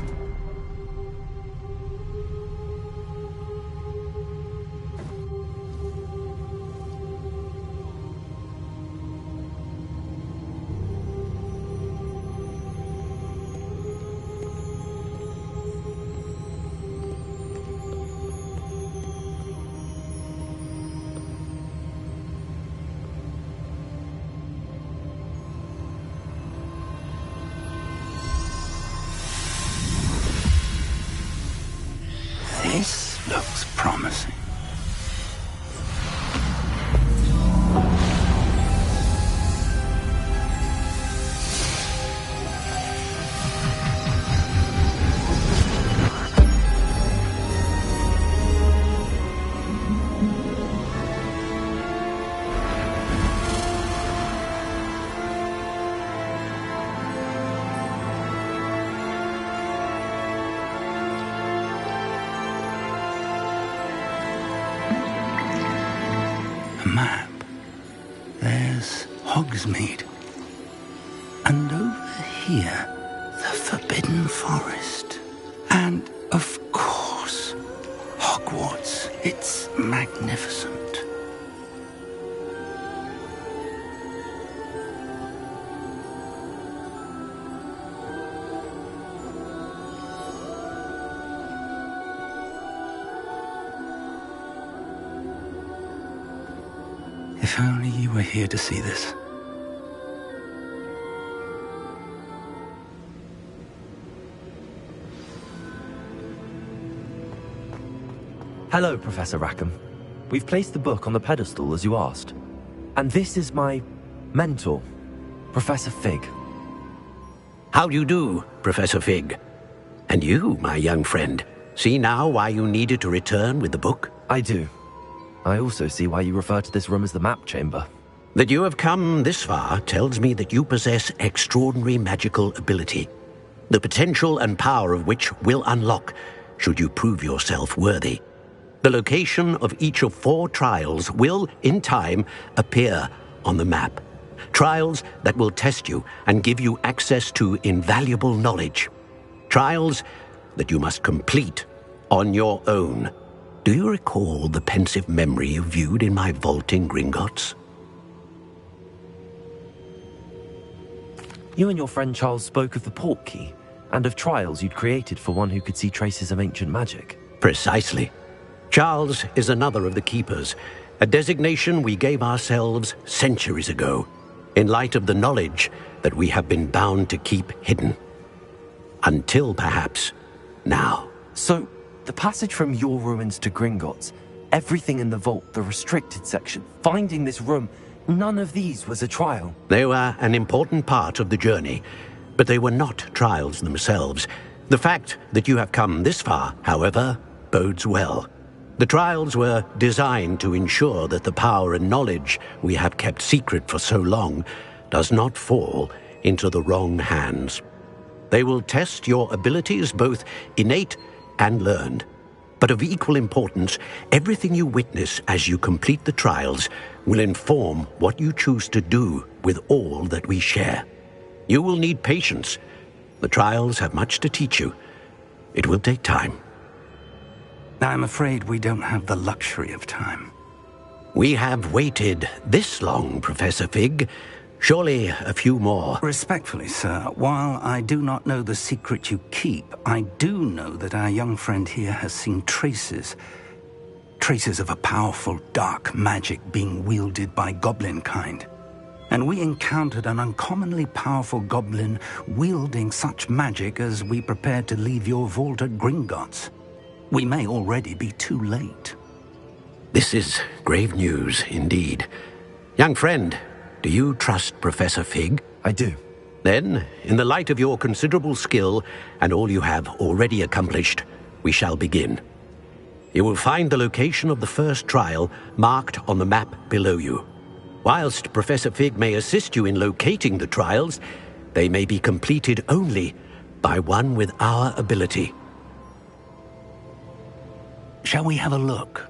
U: This looks promising. Map. There's Hogsmeade. And over here, the Forbidden Forest. And, of course, Hogwarts. It's magnificent. If only you were here to see this.
B: Hello, Professor Rackham. We've placed the book on the pedestal as you asked. And this is my mentor, Professor Fig.
C: How do you do, Professor Fig? And you, my young friend, see now why you needed to return with the book?
B: I do. I also see why you refer to this room as the map chamber.
C: That you have come this far tells me that you possess extraordinary magical ability, the potential and power of which will unlock should you prove yourself worthy. The location of each of 4 trials will, in time, appear on the map. Trials that will test you and give you access to invaluable knowledge. Trials that you must complete on your own. Do you recall the pensive memory you viewed in my vault in Gringotts?
B: You and your friend Charles spoke of the port key, and of trials you'd created for one who could see traces of ancient magic.
C: Precisely. Charles is another of the Keepers, a designation we gave ourselves centuries ago, in light of the knowledge that we have been bound to keep hidden. Until, perhaps, now.
B: So, the passage from your ruins to Gringotts, everything in the vault, the restricted section, finding this room, none of these was a trial.
C: They were an important part of the journey, but they were not trials themselves. The fact that you have come this far, however, bodes well. The trials were designed to ensure that the power and knowledge we have kept secret for so long does not fall into the wrong hands. They will test your abilities, both innate and learned. But of equal importance, everything you witness as you complete the trials will inform what you choose to do with all that we share. You will need patience. The trials have much to teach you. It will take time.
U: I'm afraid we don't have the luxury of time.
C: We have waited this long, Professor Fig. Surely a few more.
U: Respectfully, sir, while I do not know the secret you keep, I do know that our young friend here has seen traces of a powerful dark magic being wielded by goblin kind. And we encountered an uncommonly powerful goblin wielding such magic as we prepared to leave your vault at Gringotts. We may already be too late.
C: This is grave news indeed. Young friend, do you trust Professor Fig?
B: I do.
C: Then, in the light of your considerable skill and all you have already accomplished, we shall begin. You will find the location of the first trial marked on the map below you. Whilst Professor Fig may assist you in locating the trials, they may be completed only by one with our ability.
U: Shall we have a look?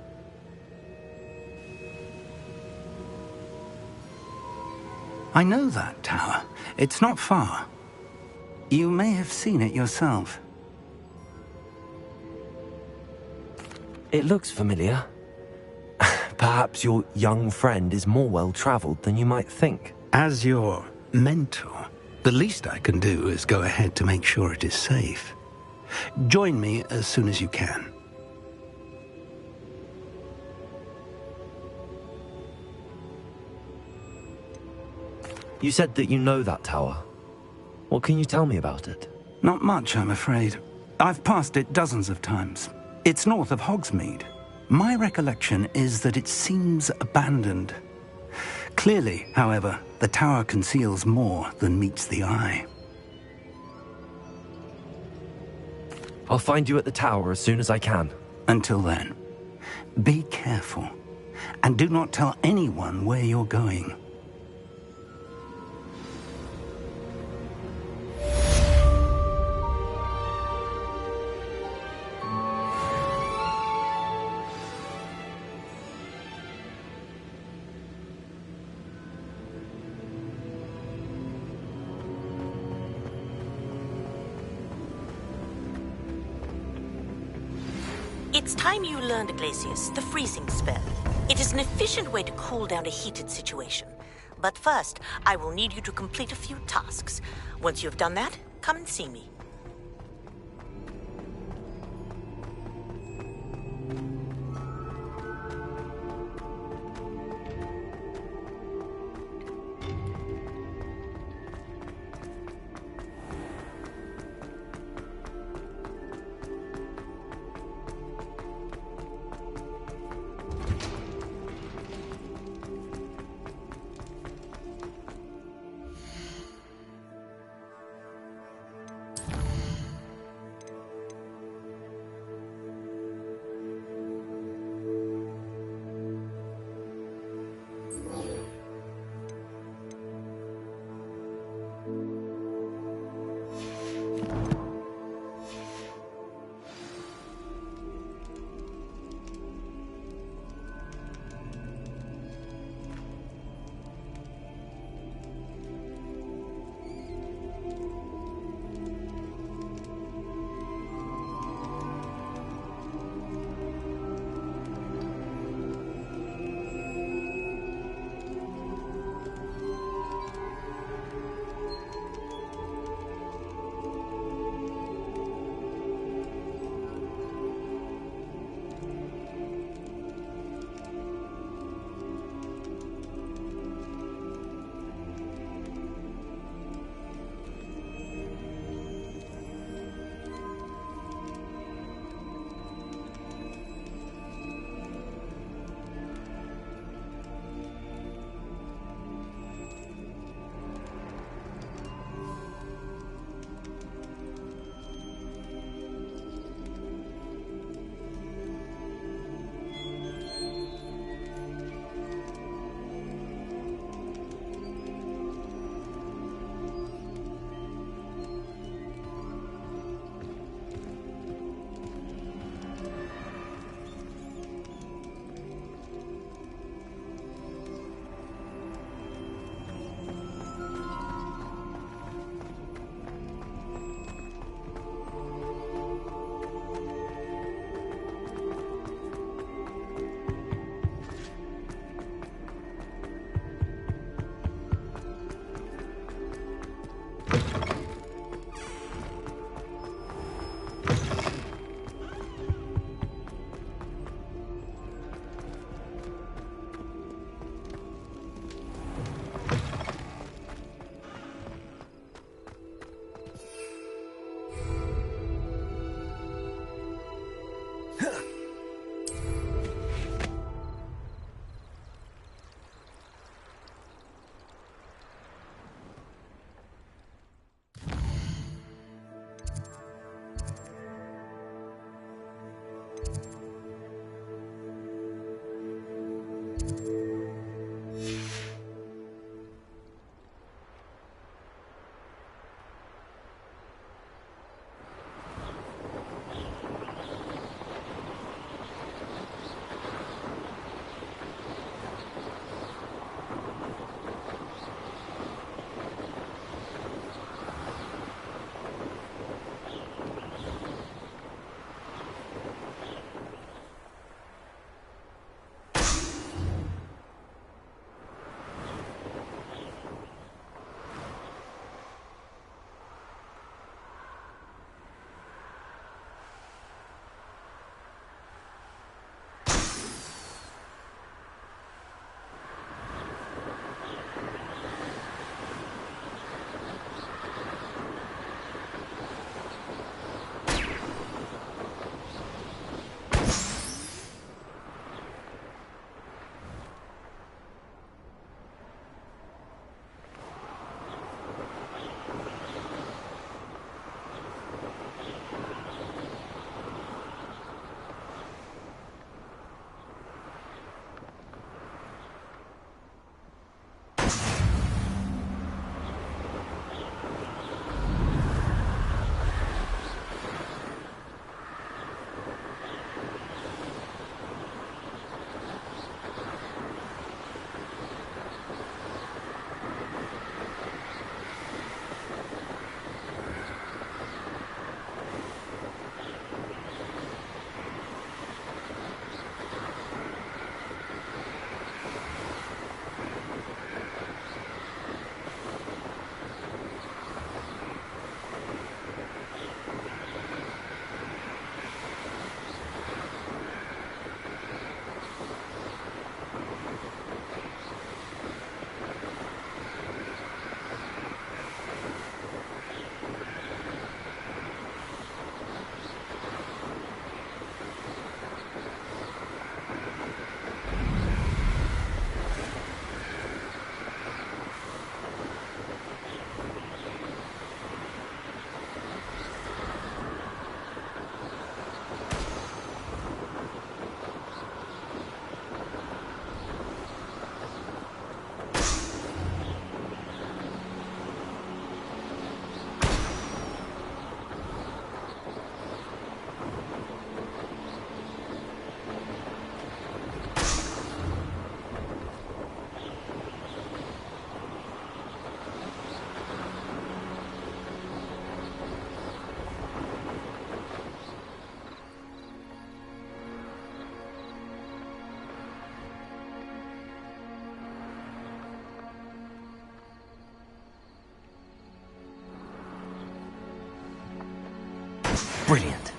U: I know that tower. It's not far. You may have seen it yourself.
B: It looks familiar. Perhaps your young friend is more well-traveled than you might think.
U: As your mentor, the least I can do is go ahead to make sure it is safe. Join me as soon as you can.
B: You said that you know that tower. What can you tell me about it?
U: Not much, I'm afraid. I've passed it dozens of times. It's north of Hogsmeade. My recollection is that it seems abandoned. Clearly, however, the tower conceals more than meets the eye.
B: I'll find you at the tower as soon as I can.
U: Until then, be careful, and do not tell anyone where you're going.
E: It's time you learned, Glacius, the freezing spell. It is an efficient way to cool down a heated situation. But first, I will need you to complete a few tasks. Once you have done that, come and see me.
B: Brilliant.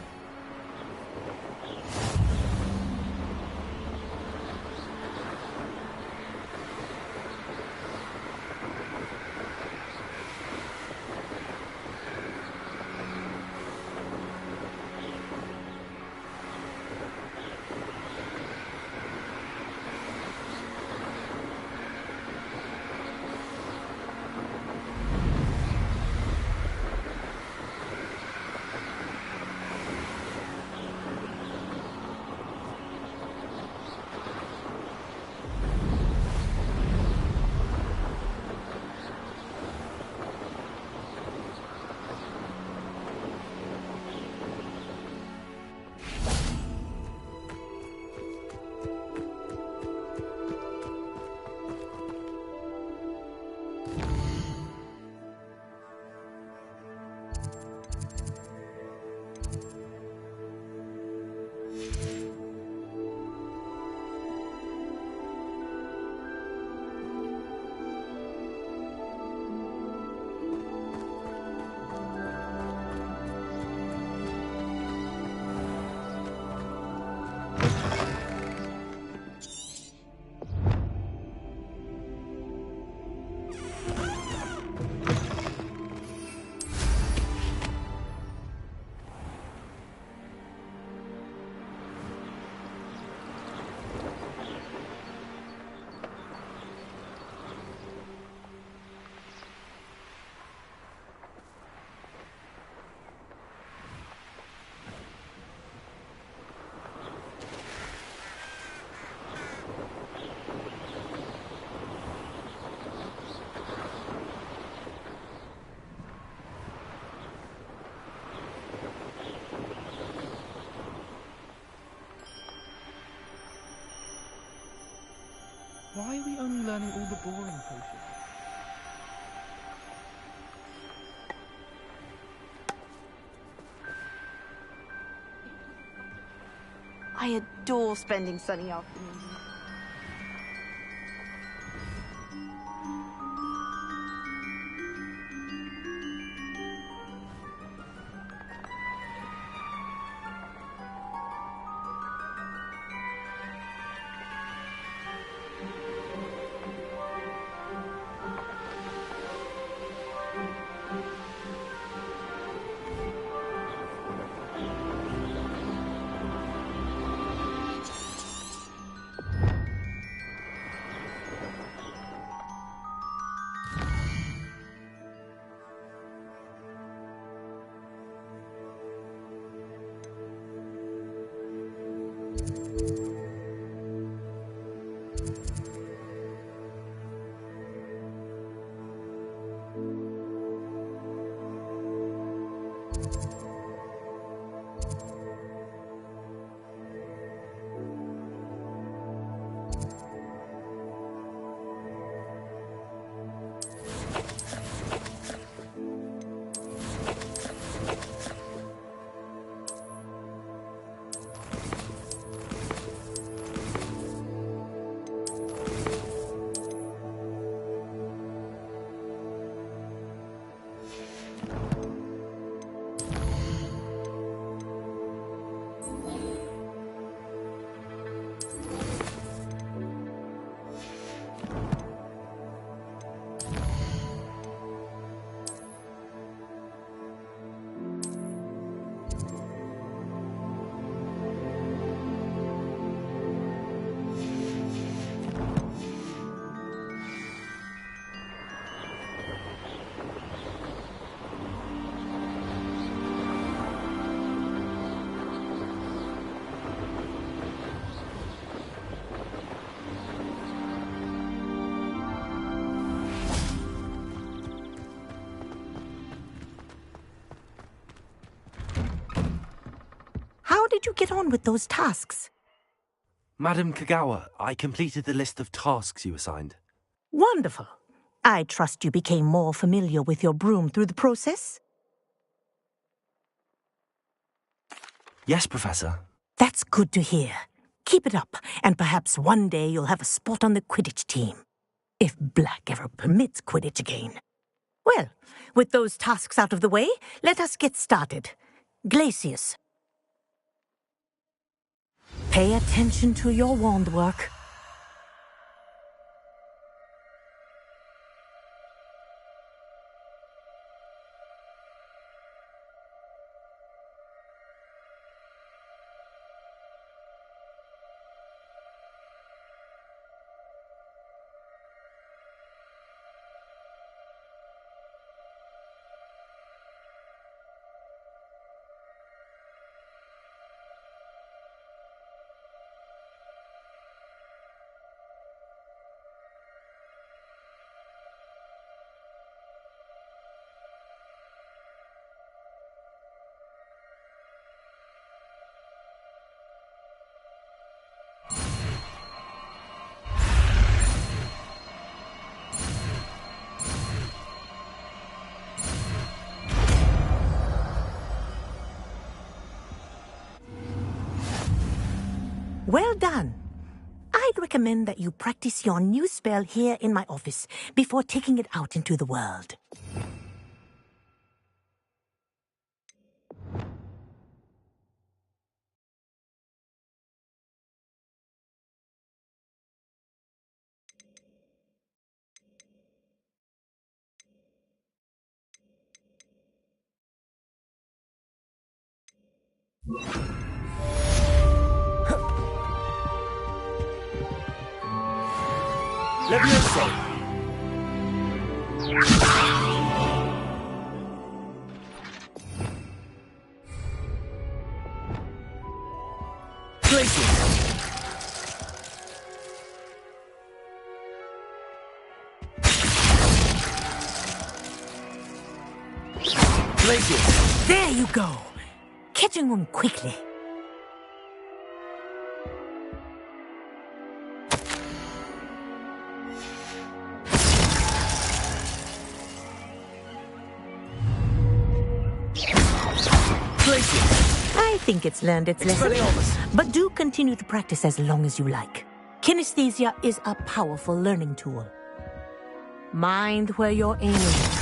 R: Why are we only learning all the boring potions?
J: I adore spending sunny afternoons.
E: How did you get on with those tasks?
B: Madam Kagawa, I completed the list of tasks you assigned.
E: Wonderful. I trust you became more familiar with your broom through the process?
B: Yes, Professor.
E: That's good to hear. Keep it up, and perhaps one day you'll have a spot on the Quidditch team. If Black ever permits Quidditch again. Well, with those tasks out of the way, let us get started. Glacius. Pay attention to your wand work. Well done. I'd recommend that you practice your new spell here in my office before taking it out into the world.
L: Levioso!
E: Glacius! There you go! Catching them quickly. I think it's learned its lesson. But do continue to practice as long as you like. Kinesthesia is a powerful learning tool. Mind where you're aiming.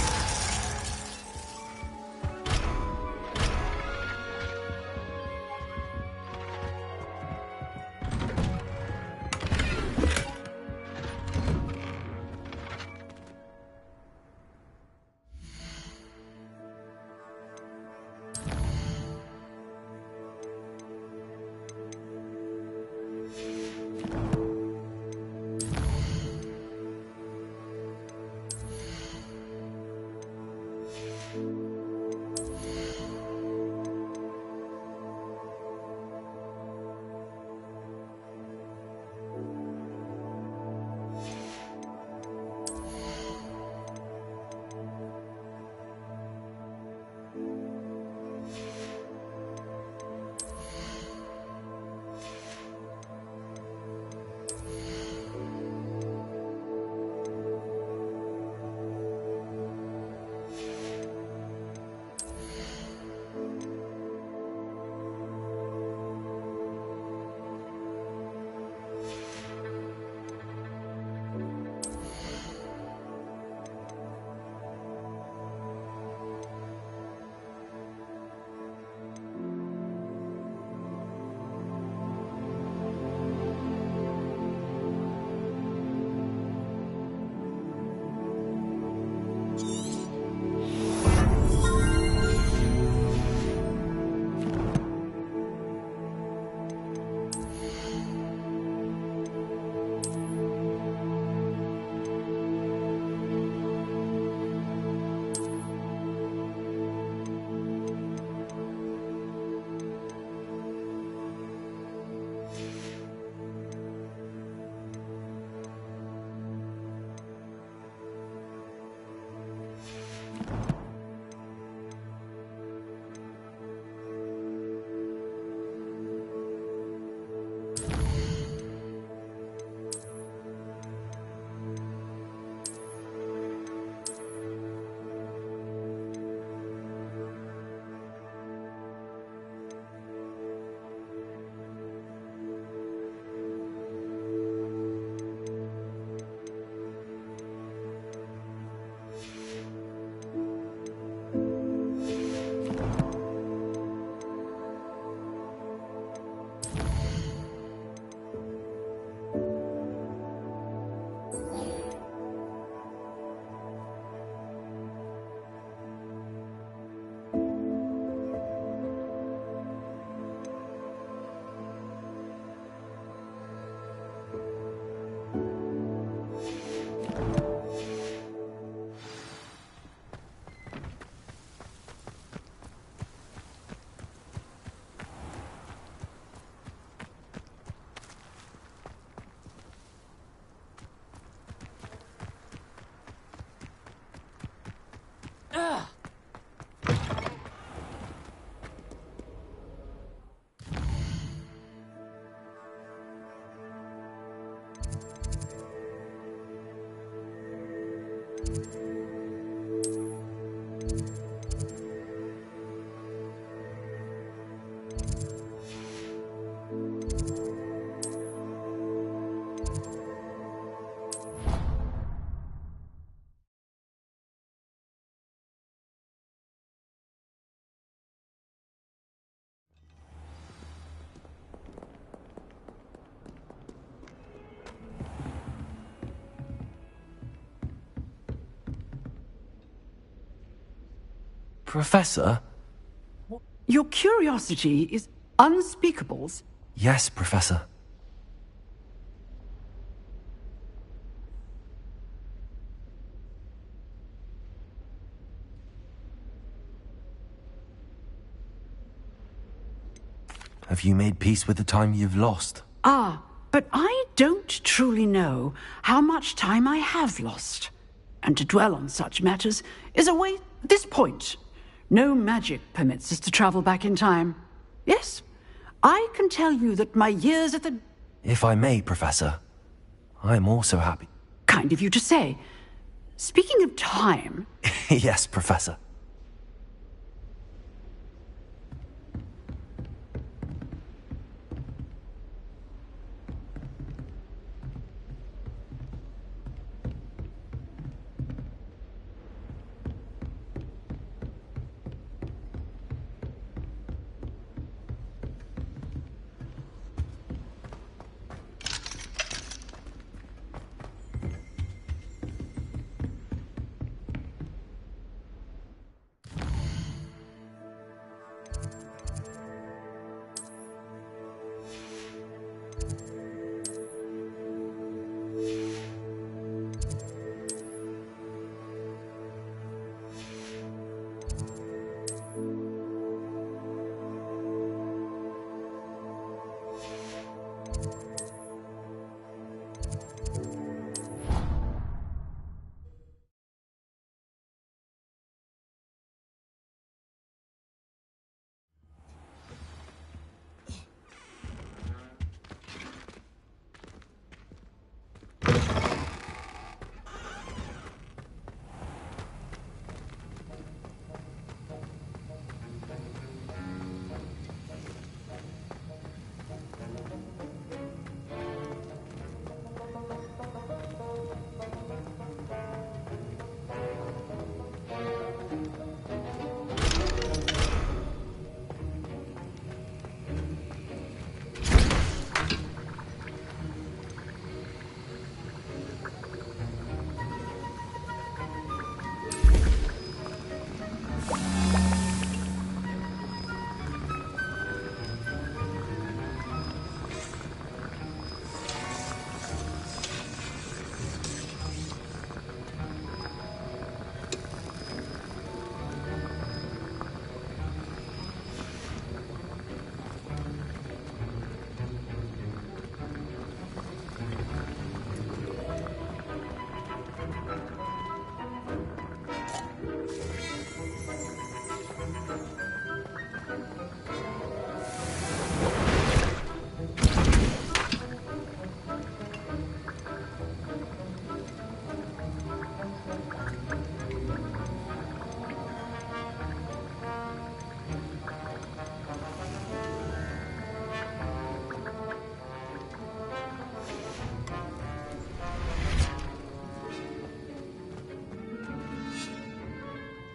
B: Professor?
D: Your curiosity is unspeakable.
B: Yes, Professor. Have you made peace with the time you've lost?
D: Ah, but I don't truly know how much time I have lost. And to dwell on such matters is a waste at this point. No magic permits us to travel back in time. Yes, I can tell you that my years at the...
B: If I may, Professor, I am also happy.
D: Kind of you to say. Speaking of time...
B: Yes, Professor.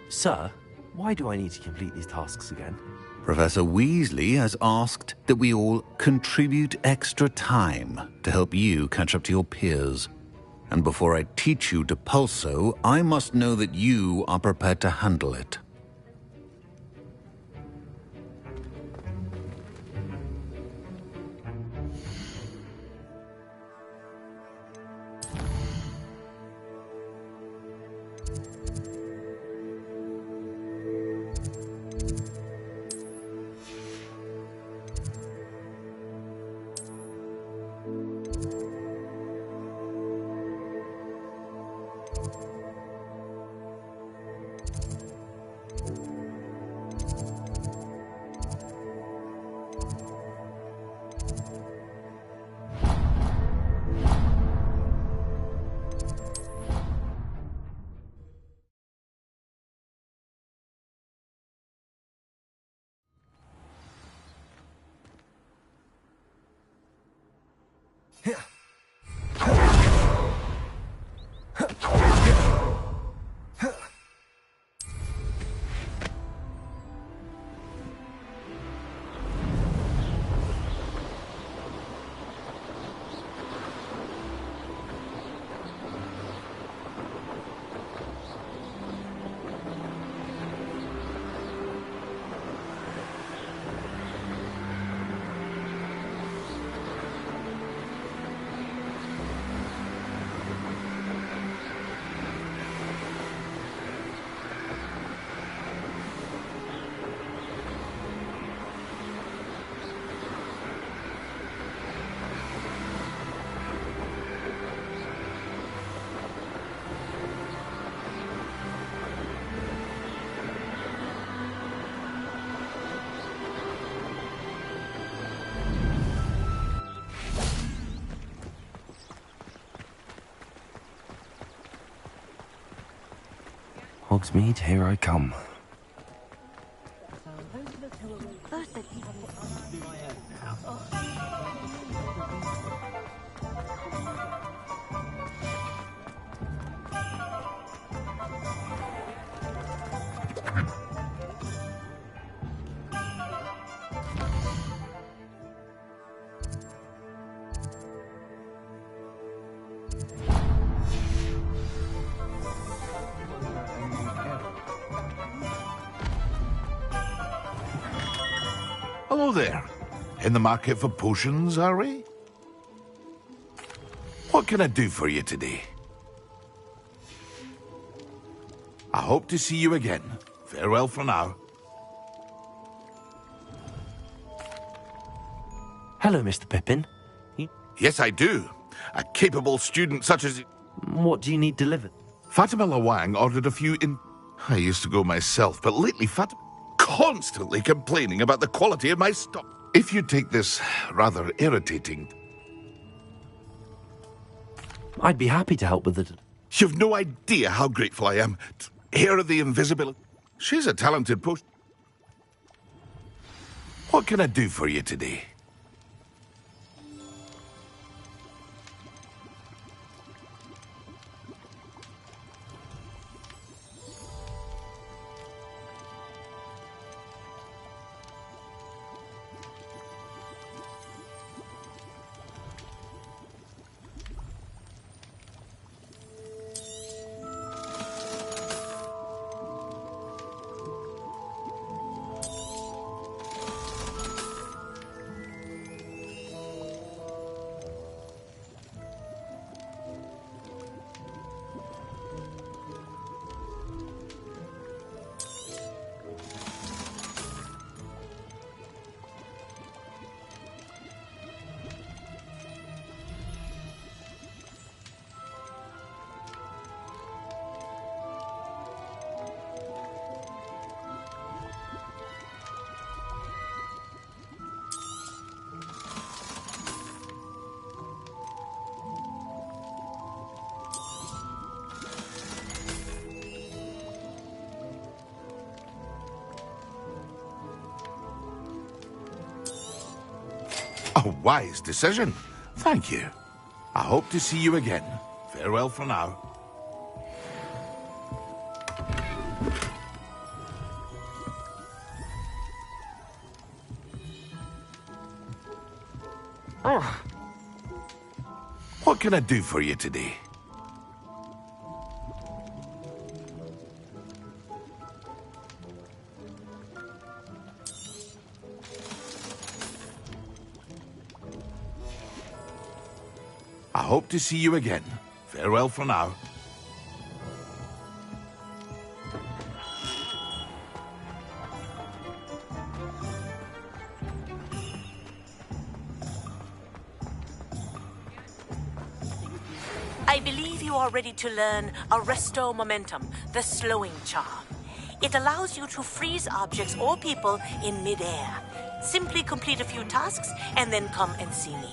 B: Sir, why do I need to complete these tasks again?
Q: Professor Weasley has asked that we all contribute extra time to help you catch up to your peers. And before I teach you Depulso, I must know that you are prepared to handle it.
B: Hogsmeade, here I come.
F: Hello there. In the market for potions, are we? What can I do for you today? I hope to see you again. Farewell for now.
B: Hello, Mr. Pippin.
F: Yes, I do. A capable student such as...
B: What do you need delivered?
F: Fatima Lawang ordered a few in... I used to go myself, but lately Fatima... constantly complaining about the quality of my stock. If you take this rather irritating...
B: I'd be happy to help with it.
F: You've no idea how grateful I am. Heir of the invisibility. She's a talented post... What can I do for you today? A wise decision. Thank you. I hope to see you again. Farewell for now. What can I do for you today? I hope to see you again. Farewell for now.
E: I believe you are ready to learn Arresto Momentum, the slowing charm. It allows you to freeze objects or people in midair. Simply complete a few tasks and then come and see me.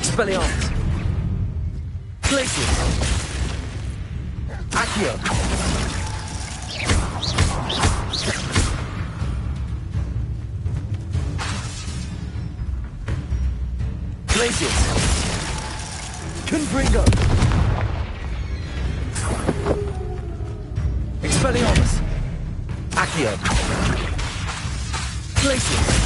B: Expelliarmus! Glacius! Accio! Glacius! Confringo! Expelliarmus! Accio! Glacius!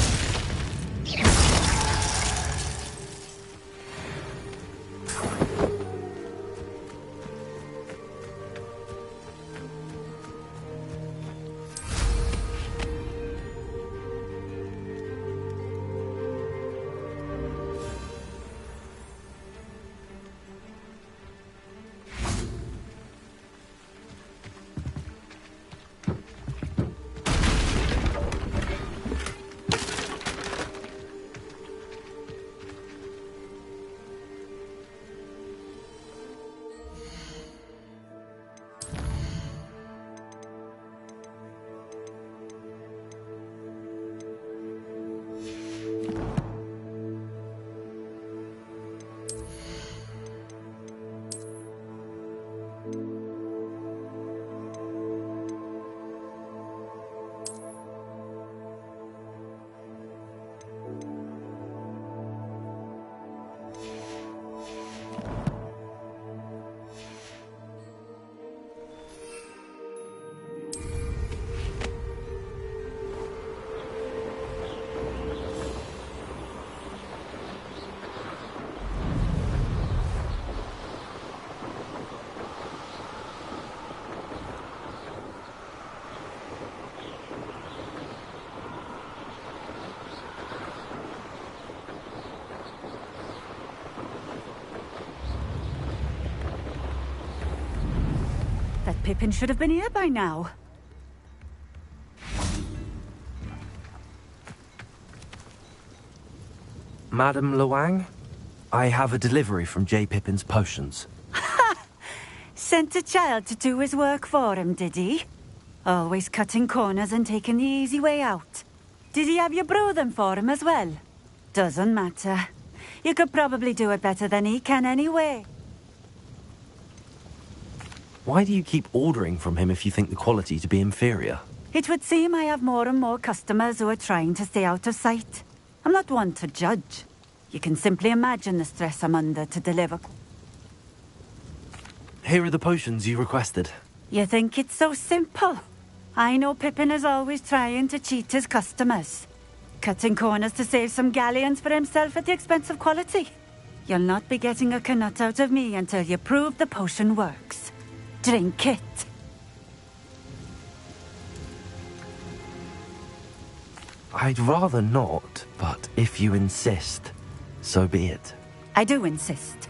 D: That Pippin should have been here by now.
B: Madam Luang, I have a delivery from J. Pippin's potions.
D: Sent a child to do his work for him, did he? Always cutting corners and taking the easy way out. Did he have you brew them for him as well? Doesn't matter. You could probably do it better than he can anyway.
B: Why do you keep ordering from him if you think the quality to be inferior?
D: It would seem I have more and more customers who are trying to stay out of sight. I'm not one to judge. You can simply imagine the stress I'm under to deliver.
B: Here are the potions you requested.
D: You think it's so simple? I know Pippin is always trying to cheat his customers. Cutting corners to save some galleons for himself at the expense of quality. You'll not be getting a canut out of me until you prove the potion works. Drink it.
B: I'd rather not, but if you insist, so be it.
D: I do insist.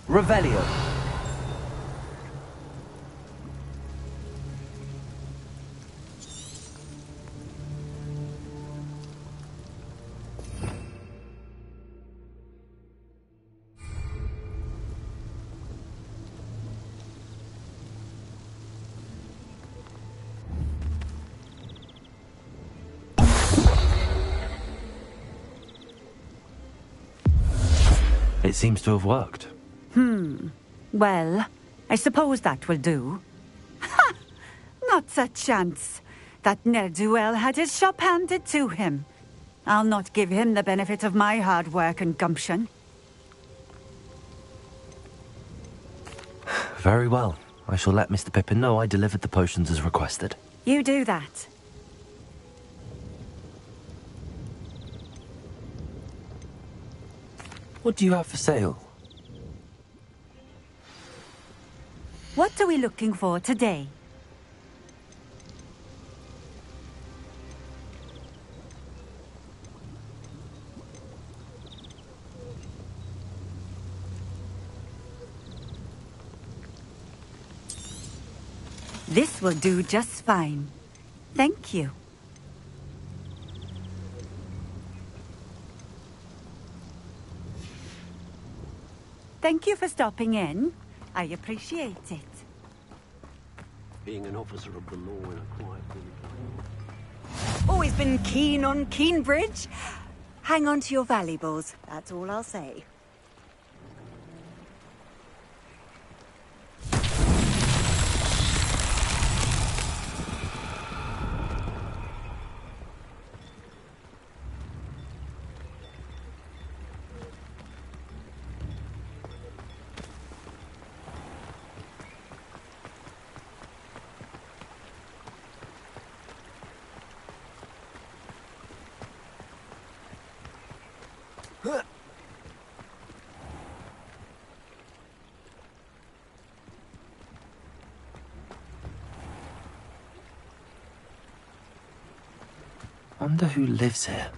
B: Revelio. It seems to have worked.
D: Well, I suppose that will do. Ha! Not a chance. That ne'er-do-well had his shop handed to him. I'll not give him the benefit of my hard work and gumption.
B: Very well. I shall let Mr. Pippin know I delivered the potions as requested.
D: You do that.
B: What do you have for sale?
I: What are we looking for today? This will do just fine. Thank you. Thank you for stopping in. I appreciate it.
C: Being an officer of the law in a quiet village.
M: Always been keen on Keenbridge. Hang on to your valuables, that's all I'll say.
B: Wonder who lives here.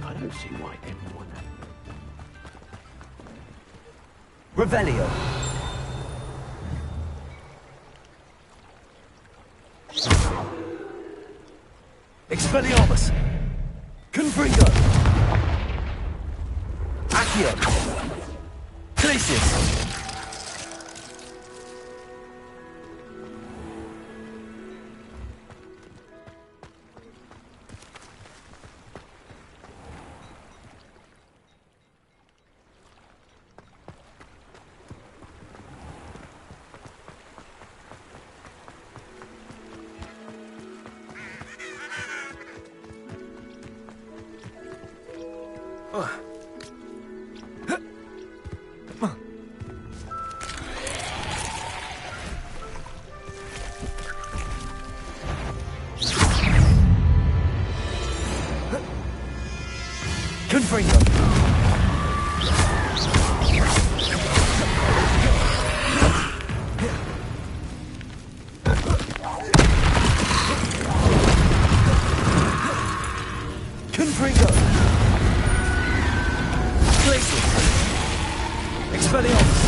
C: I don't see why everyone...
A: Revelio. Expelliarmus. Confringo. Accio. Glacius. Confringo. Confringo. Glacius. Expelliarmus.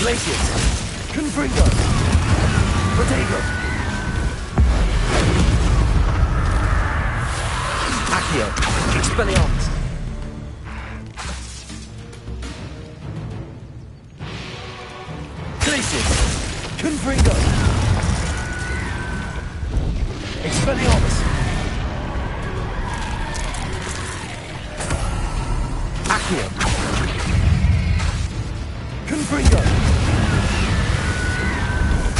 A: Glacius. Confringo. Protego. Accio. Expelliarmus. Glacius. Confringo. Expelliarmus. Accio. Confringo.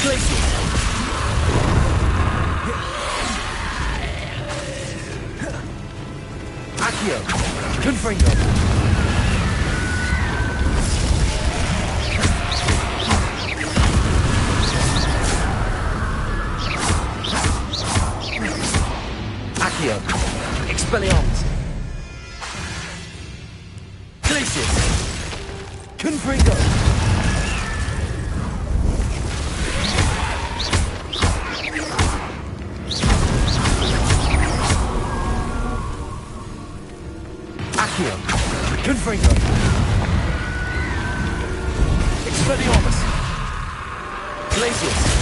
A: Glacius.
B: glaciers!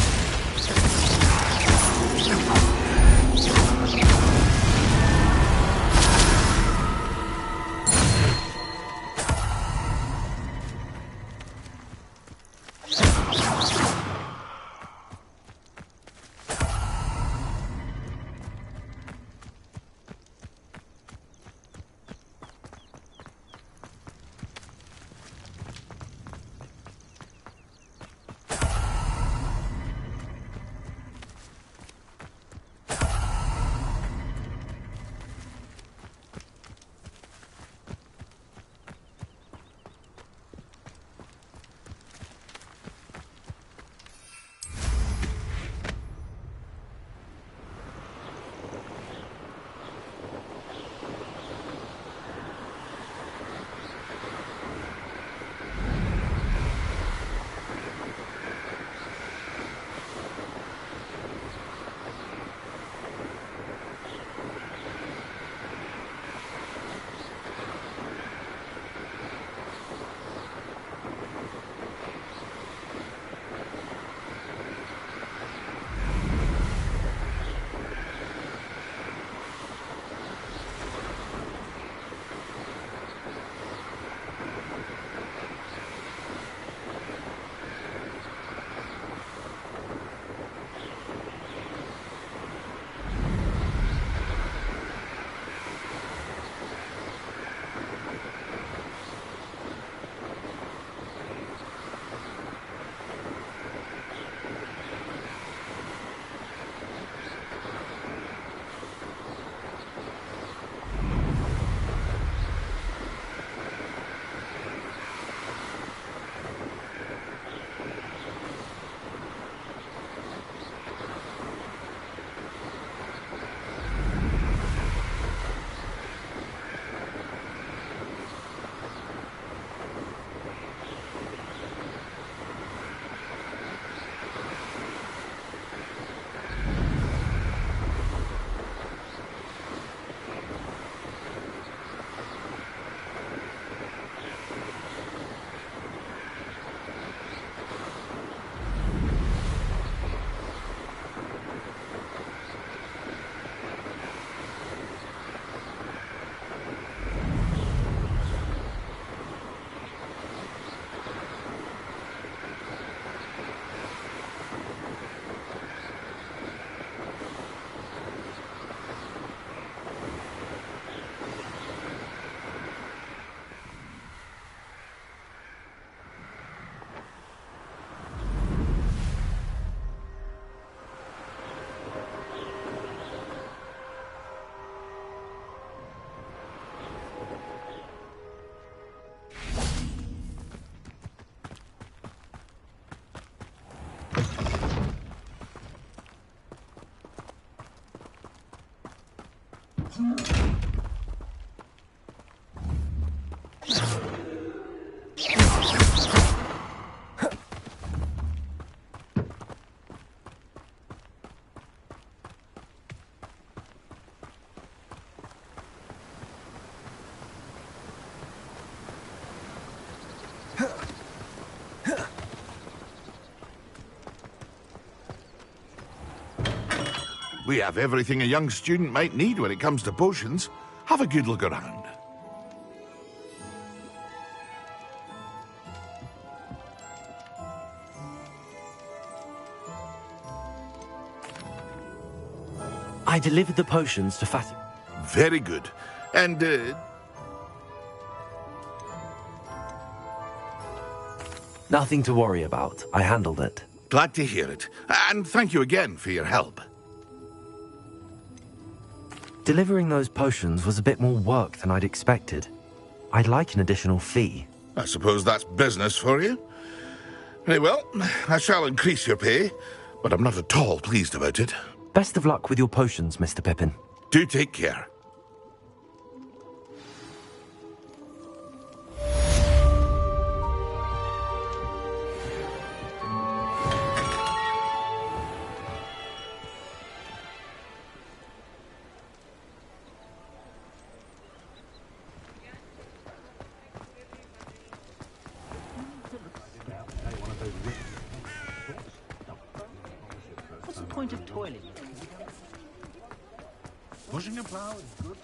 F: We have everything a young student might need when it comes to potions. Have a good look around.
B: I delivered the potions to Fatima.
F: Very good. And,
B: Nothing to worry about. I handled it.
F: Glad to hear it. And thank you again for your help.
B: Delivering those potions was a bit more work than I'd expected. I'd like an additional fee.
F: I suppose that's business for you. Very well, I shall increase your pay, but I'm not at all pleased about it.
B: Best of luck with your potions, Mr. Pippin.
F: Do take care.
R: point of toilet?
F: Pushing a plow is good.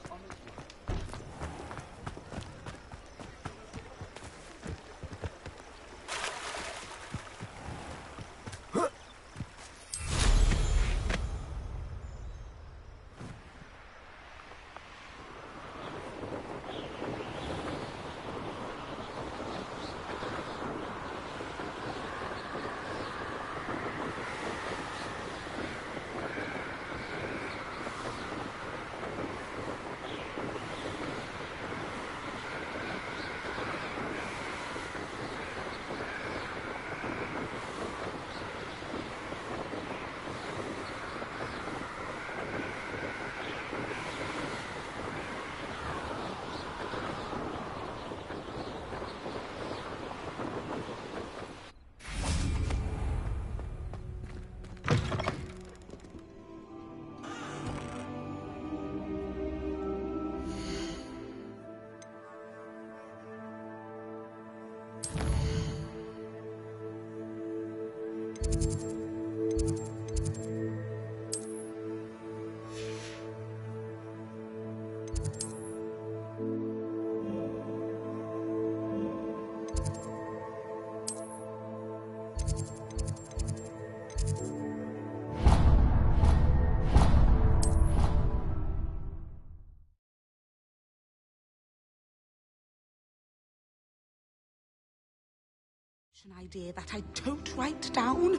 K: An idea that I don't write down.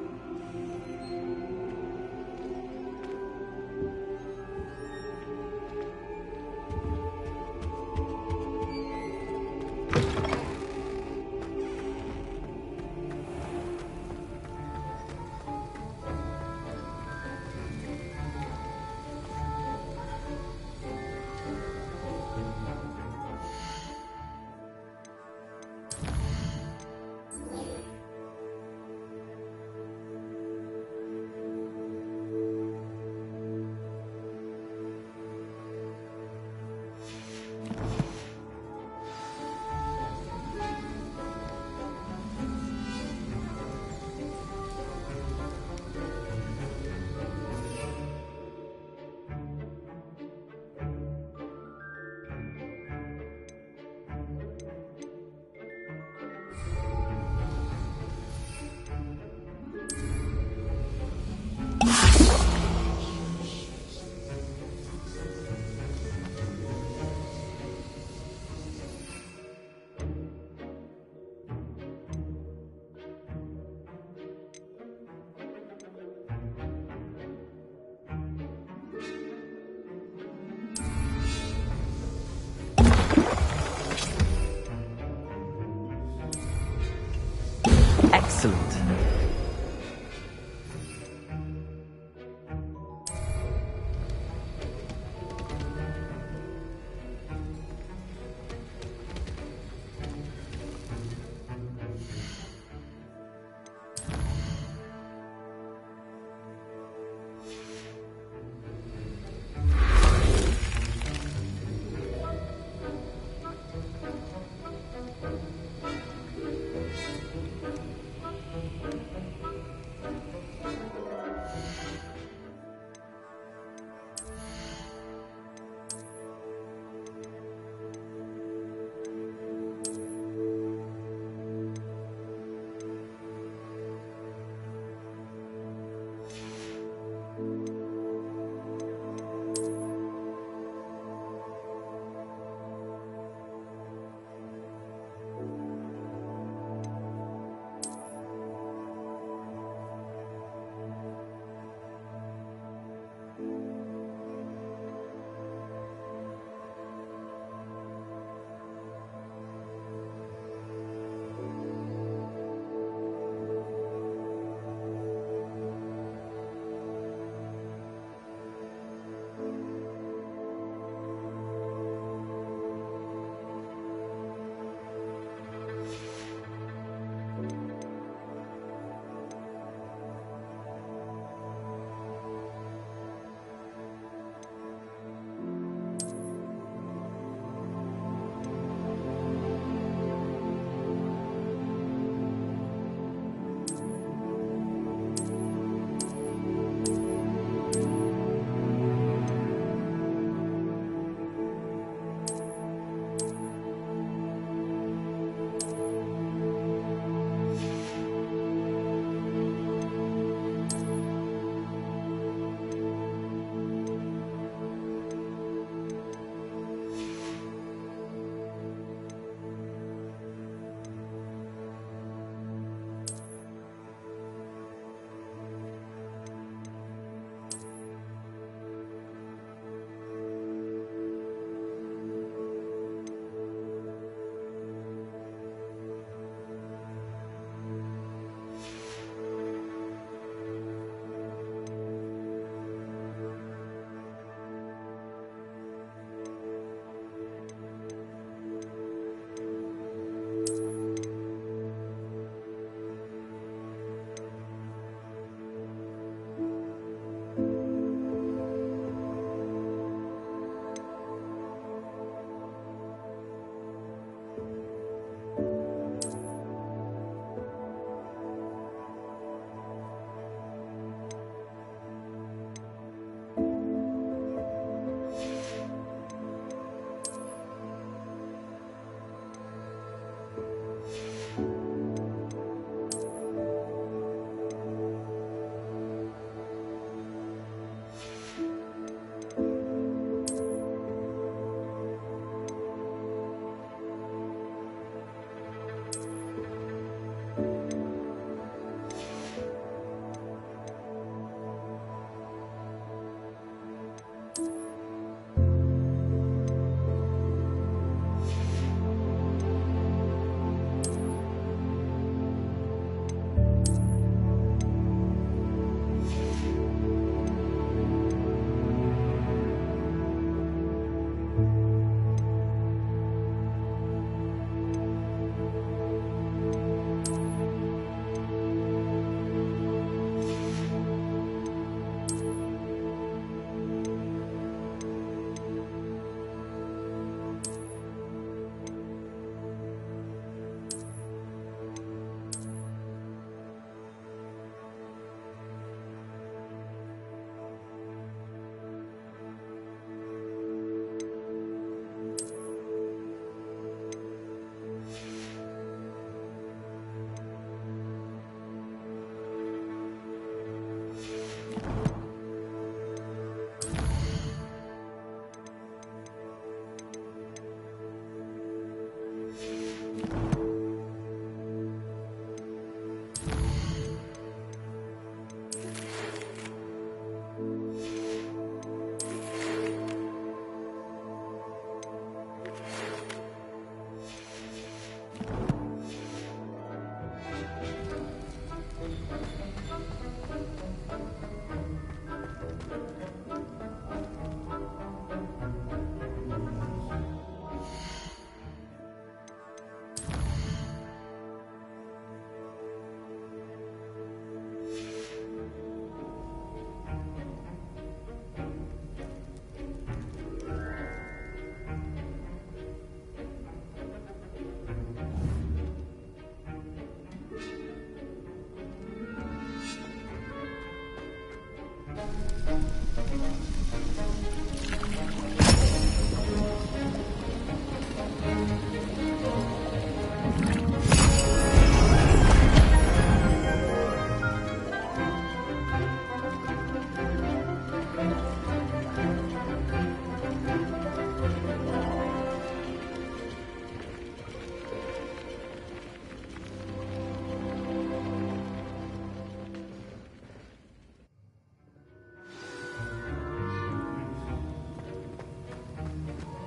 B: Excellent.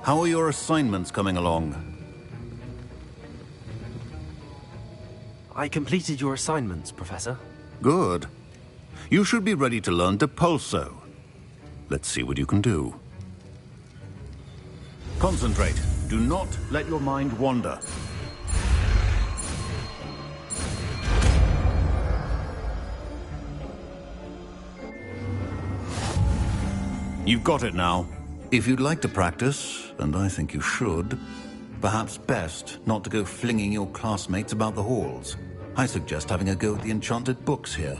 Q: How are your assignments coming along?
B: I completed your assignments, Professor.
Q: Good. You should be ready to learn Depulso. Let's see what you can do. Concentrate. Do not let your mind wander. You've got it now. If you'd like to practice, and I think you should, perhaps best not to go flinging your classmates about the halls. I suggest having a go at the enchanted books here.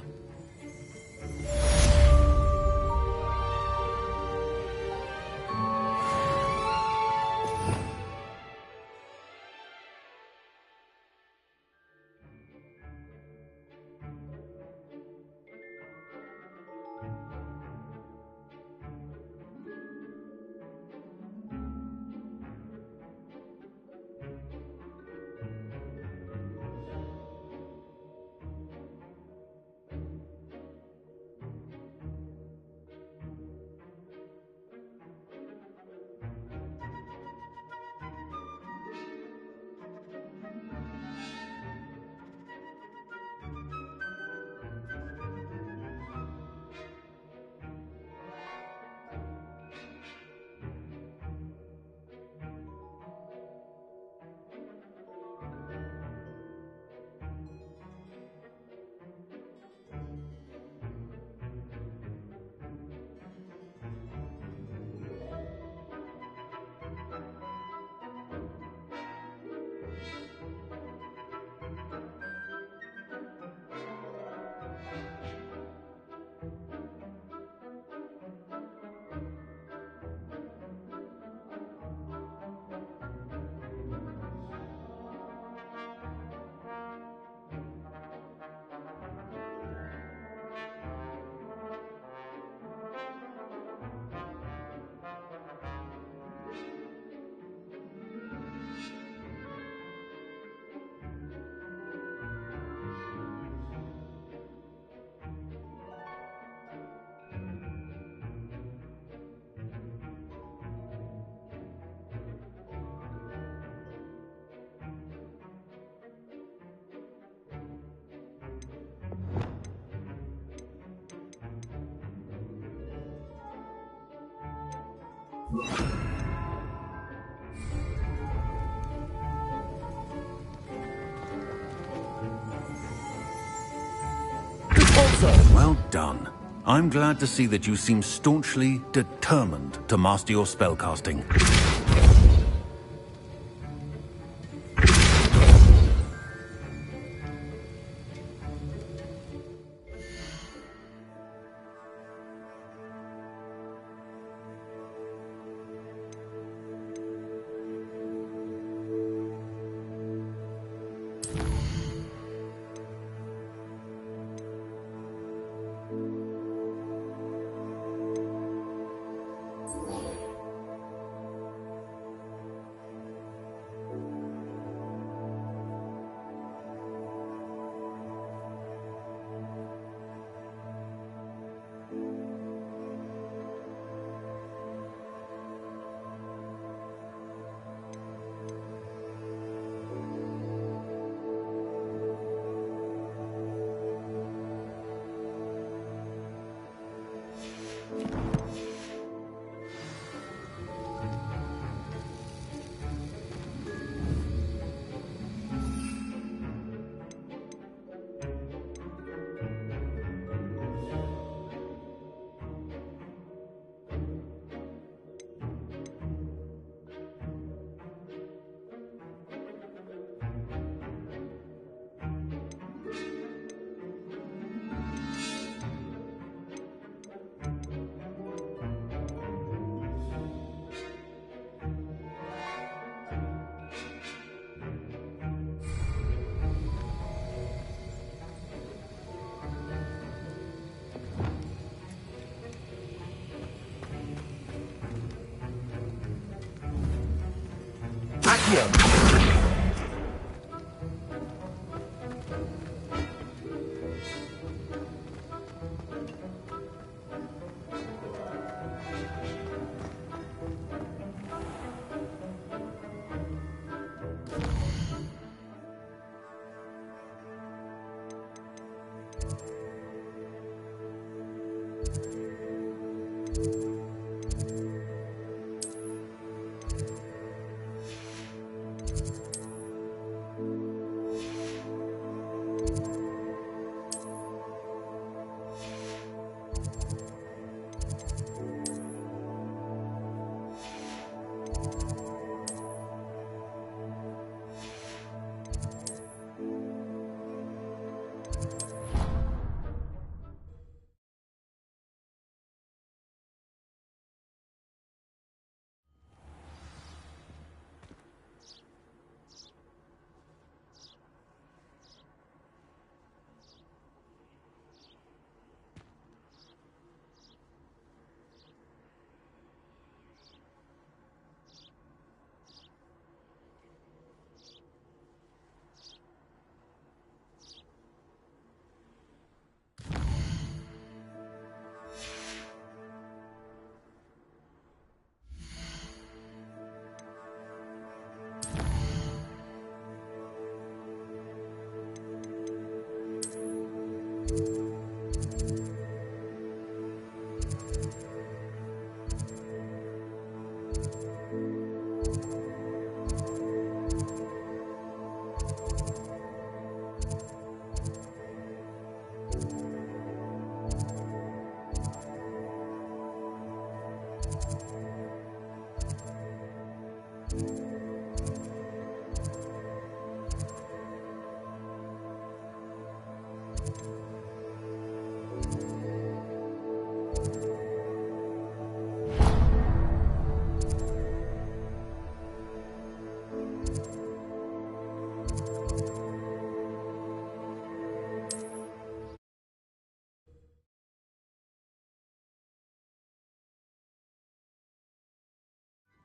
Q: Well done. I'm glad to see that you seem staunchly determined to master your spellcasting.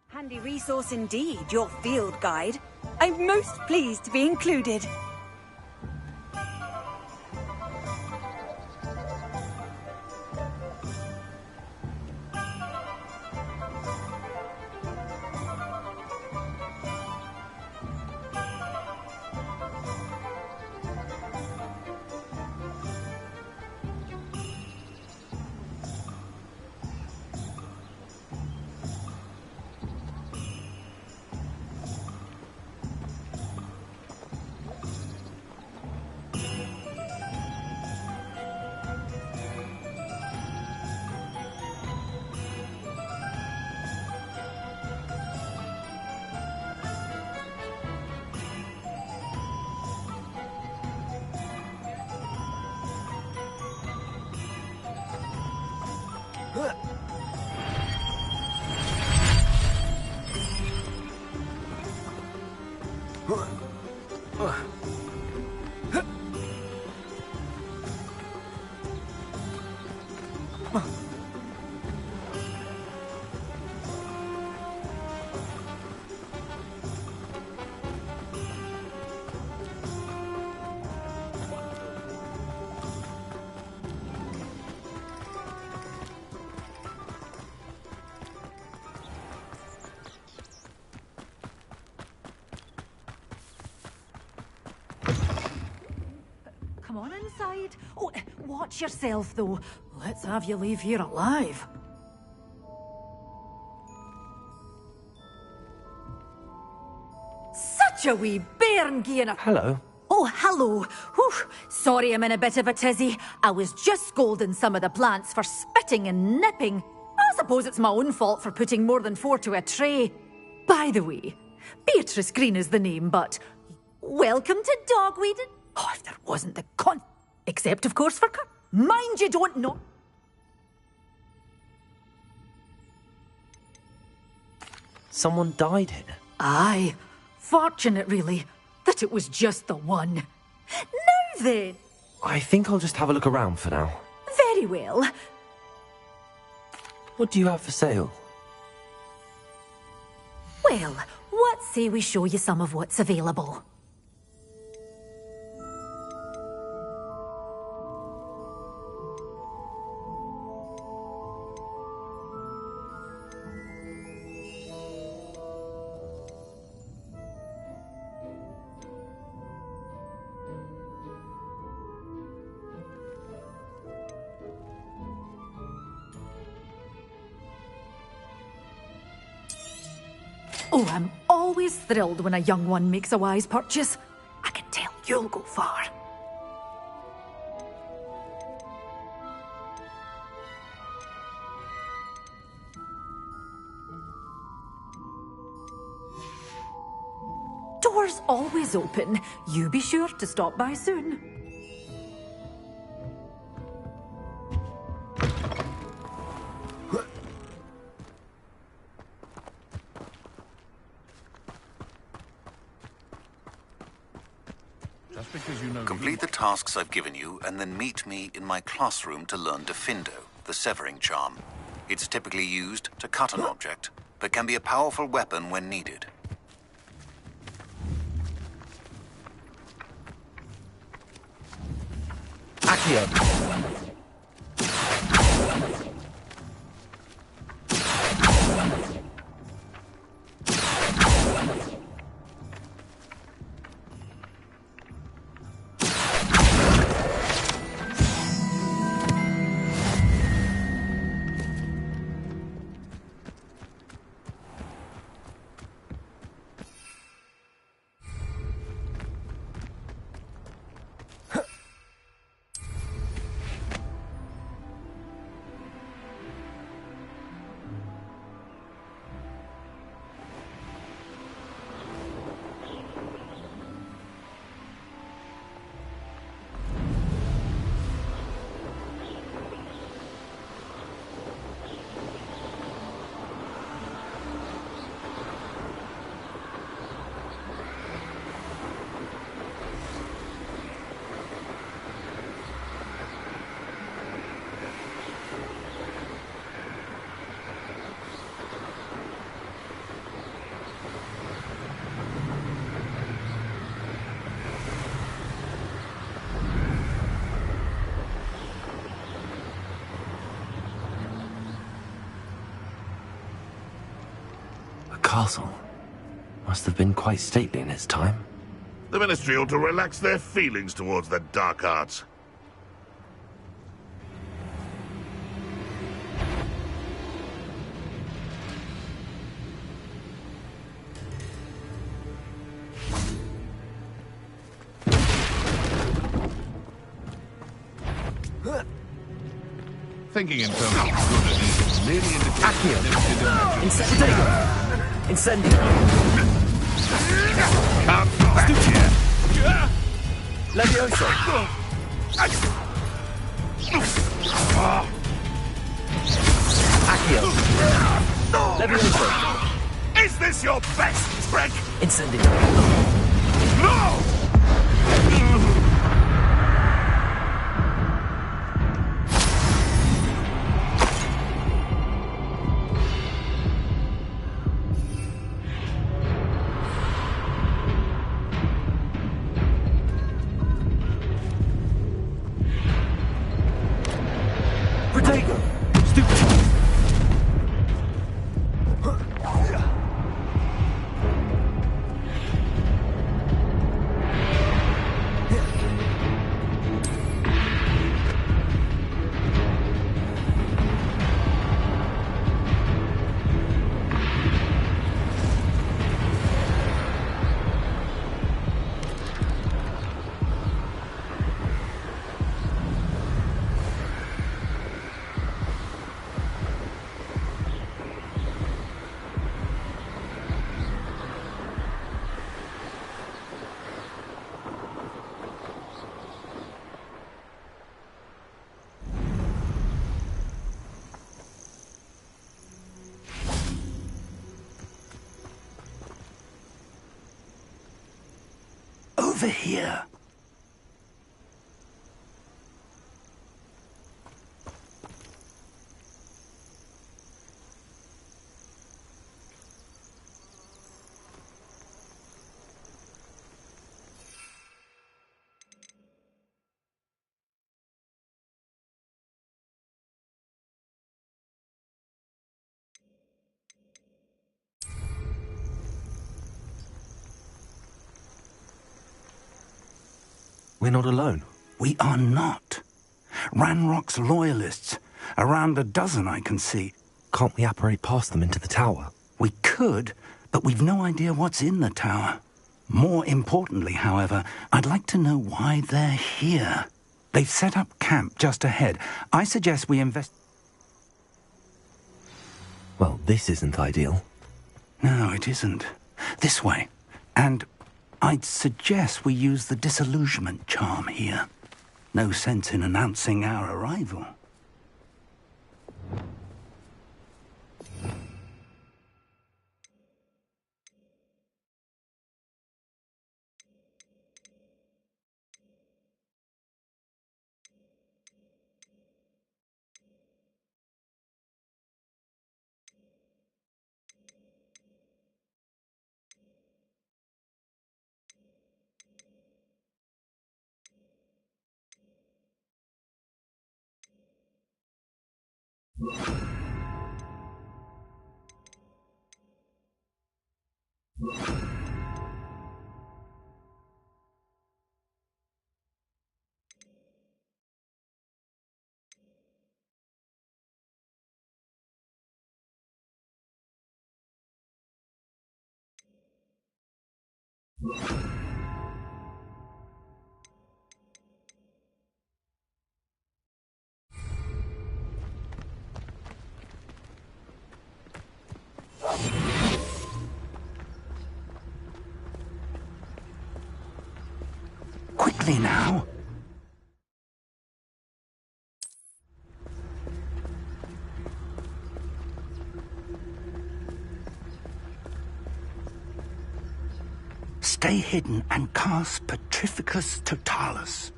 M: Handy resource indeed, your field guide. I'm most pleased to be included.
D: Come on inside. Oh, watch yourself, though. Let's have you leave here alive. Such a wee bairn gieing a...
B: Hello.
D: Oh, hello. Whew. Sorry I'm in a bit of a tizzy. I was just scolding some of the plants for spitting and nipping. I suppose it's my own fault for putting more than 4 to a tray. By the way, Beatrice Green is the name, but... Welcome to Dogweed. Oh, if there wasn't the con... Except, of course, for... Mind you don't know...
B: Someone died here?
D: Aye. Fortunate, really, that it was just the one. Now then...
B: I think I'll just have a look around for now.
D: Very well.
B: What do you have for sale?
D: Well, what say we show you some of what's available?
G: Oh, I'm always thrilled when a young one makes a wise purchase. I can tell you'll go far. Door's always open. You be sure to stop by soon.
F: Just because you know...
Q: Complete the tasks I've given you, and then meet me in my classroom to learn Defindo, the severing charm. It's typically used to cut an object, but can be a powerful weapon when needed.
B: Accio! Castle must have been quite stately in its time.
F: The Ministry ought to relax their feelings towards the dark arts. Thinking in terms of good and evil merely indicates...
B: Accio! Incendio!
F: Come back here!
B: Levioso! Accio! Levioso!
F: Is this your best trick?
B: Incendio!
F: No!
U: Over here.
B: We're not alone.
U: We are not. Ranrock's loyalists. Around a dozen I can see.
B: Can't we apparate past them into the tower?
U: We could, but we've no idea what's in the tower. More importantly, however, I'd like to know why they're here. They've set up camp just ahead. I suggest we invest...
B: Well, this isn't ideal.
U: No, it isn't. This way. And I'd suggest we use the disillusionment charm here. No sense in announcing our arrival. Quickly now. Stay hidden and cast Petrificus Totalis.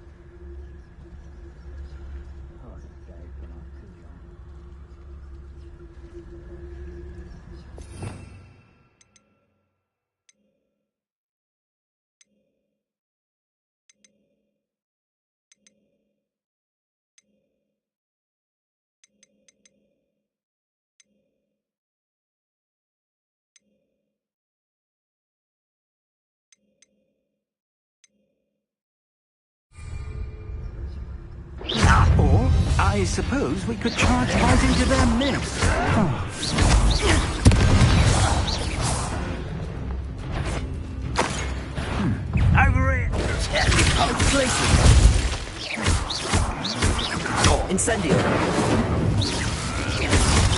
U: Or, I suppose we could charge right into their midst.
L: Over it!
B: Incendio.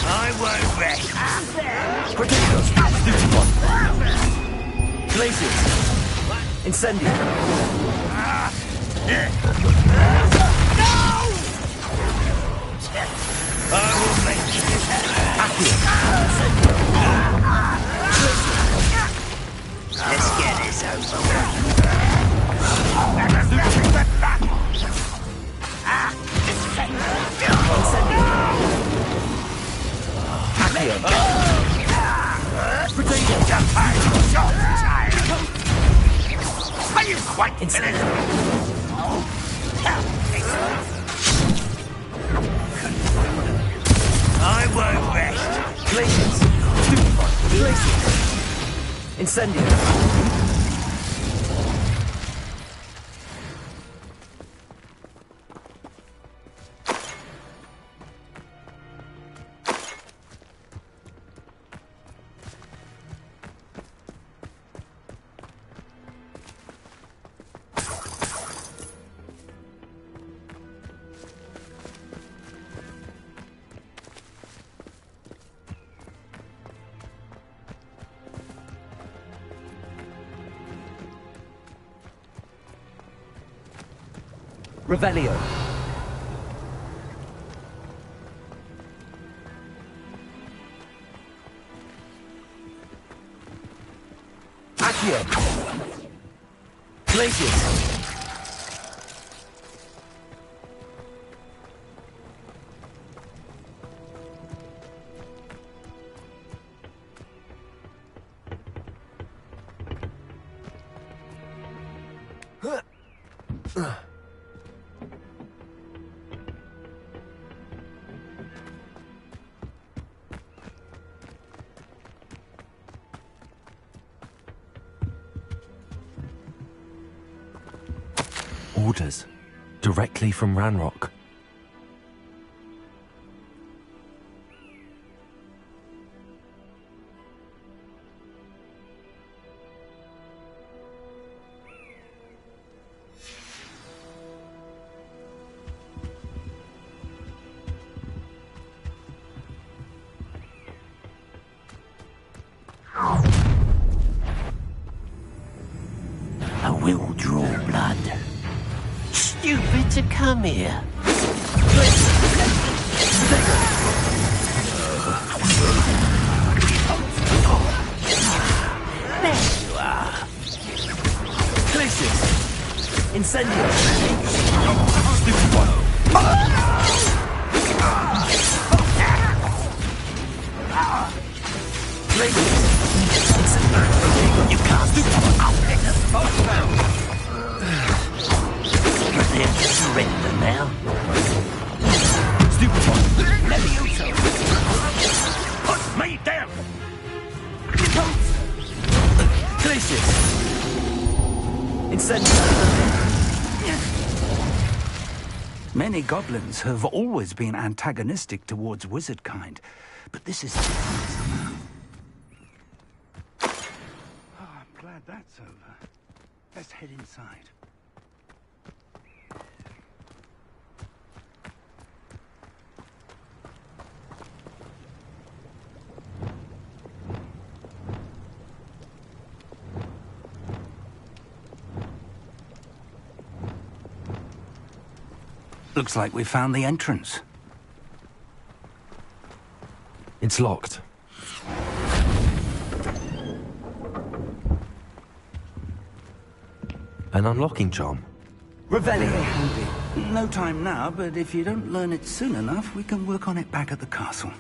L: I won't rest.
B: Protectors. Glaciers. Incendio.
L: I will make you Let's get this over with. Are you quite finished? I won't rest.
B: Glaciers. Glaciers. Incendio. Revelio. Accio. Glaciers. Orders. Directly from Ranrock.
A: I will draw blood. Stupid to come here. There you are. Glacius! Incendio! Stupid one! You can't do Prepare to surrender now. Stupid one! Levioso! Put me down! Glacius! Incendio!
U: Many goblins have always been antagonistic towards wizard kind, but this is different somehow. Oh, I'm glad that's over. Let's head inside. Looks like we found the entrance.
B: It's locked. An unlocking charm.
U: Reveille handy. No time now, but if you don't learn it soon enough, we can work on it back at the castle.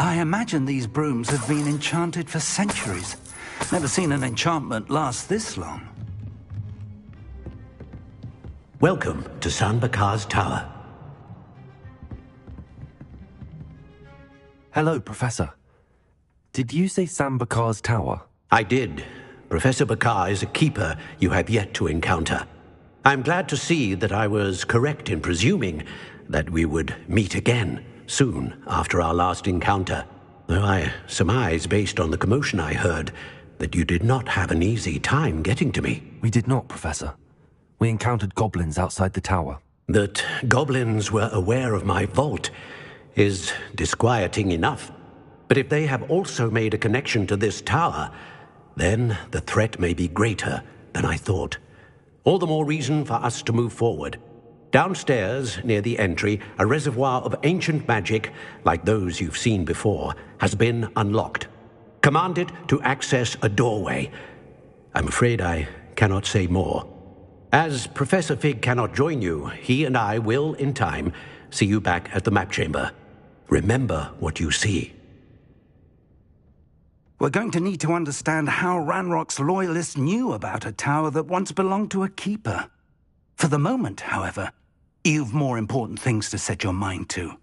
U: I imagine these brooms have been enchanted for centuries. Never seen an enchantment last this long.
C: Welcome to San Bakar's Tower.
B: Hello, Professor. Did you say Sam Bakar's Tower?
C: I did. Professor Bakar is a keeper you have yet to encounter. I'm glad to see that I was correct in presuming that we would meet again soon after our last encounter, though I surmise, based on the commotion I heard, that you did not have an easy time getting to me.
B: We did not, Professor. We encountered goblins outside the tower.
C: That goblins were aware of my vault is disquieting enough. But if they have also made a connection to this tower, then the threat may be greater than I thought. All the more reason for us to move forward. Downstairs, near the entry, a reservoir of ancient magic, like those you've seen before, has been unlocked. Command it to access a doorway. I'm afraid I cannot say more. As Professor Fig cannot join you, he and I will, in time, see you back at the map chamber. Remember what you see.
U: We're going to need to understand how Ranrock's loyalists knew about a tower that once belonged to a keeper. For the moment, however, you've more important things to set your mind to.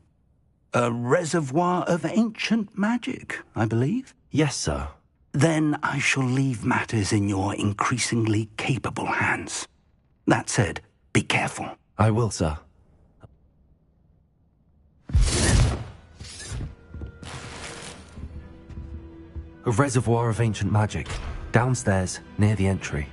U: A reservoir of ancient magic, I believe?
B: Yes, sir.
U: Then I shall leave matters in your increasingly capable hands. That said, be careful.
B: I will, sir. A reservoir of ancient magic. Downstairs, near the entry.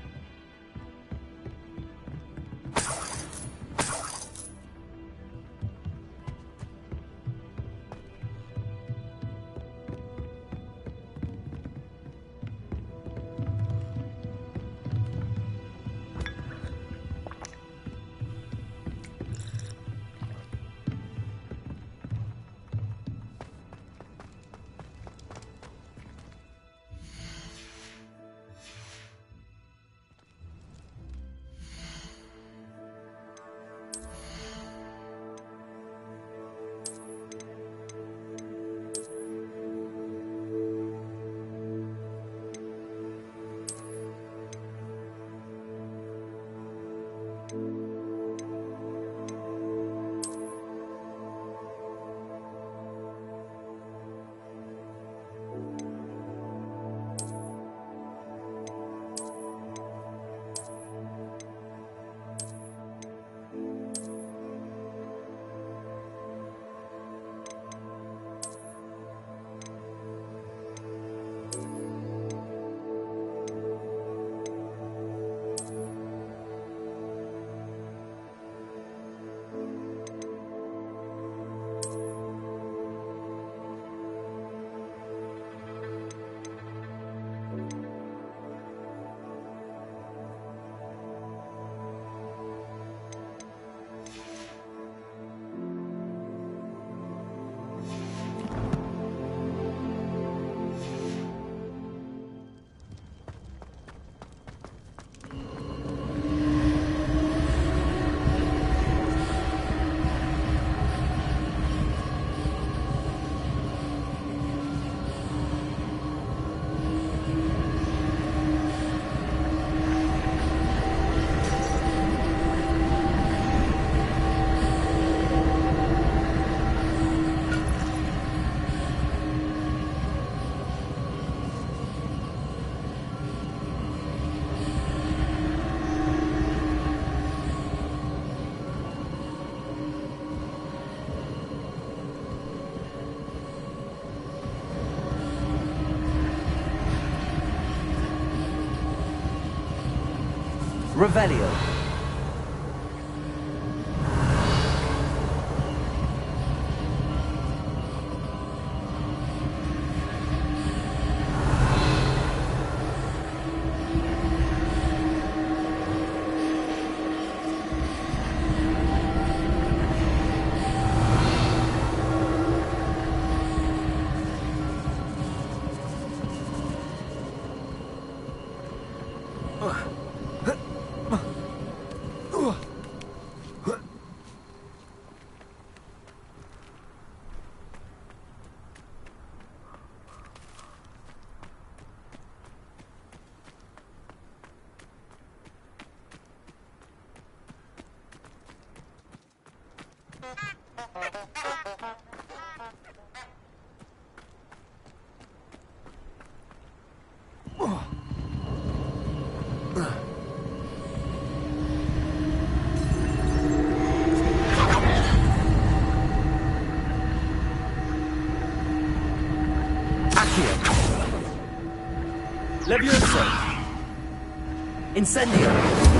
B: Revelio.
A: Levioso! Incendio!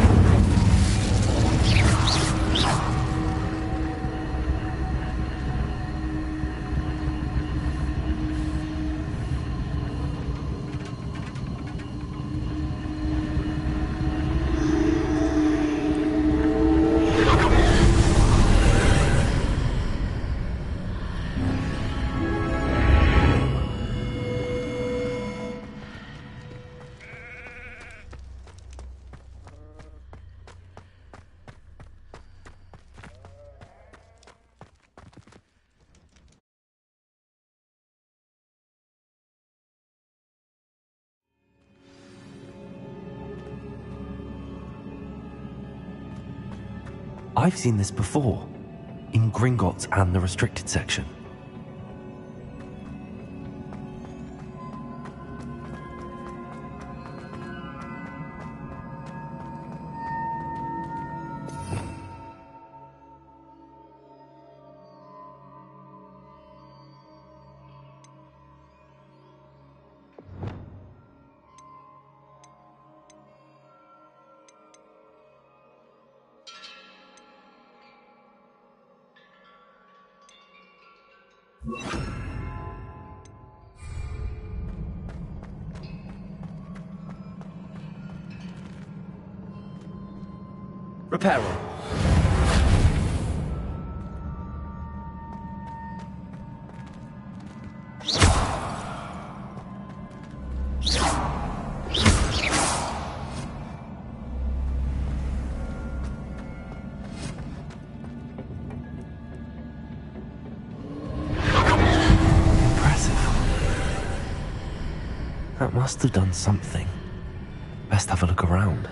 B: I've seen this before, in Gringotts and the restricted section.
A: Reparo.
B: That must have done something. Best have a look around.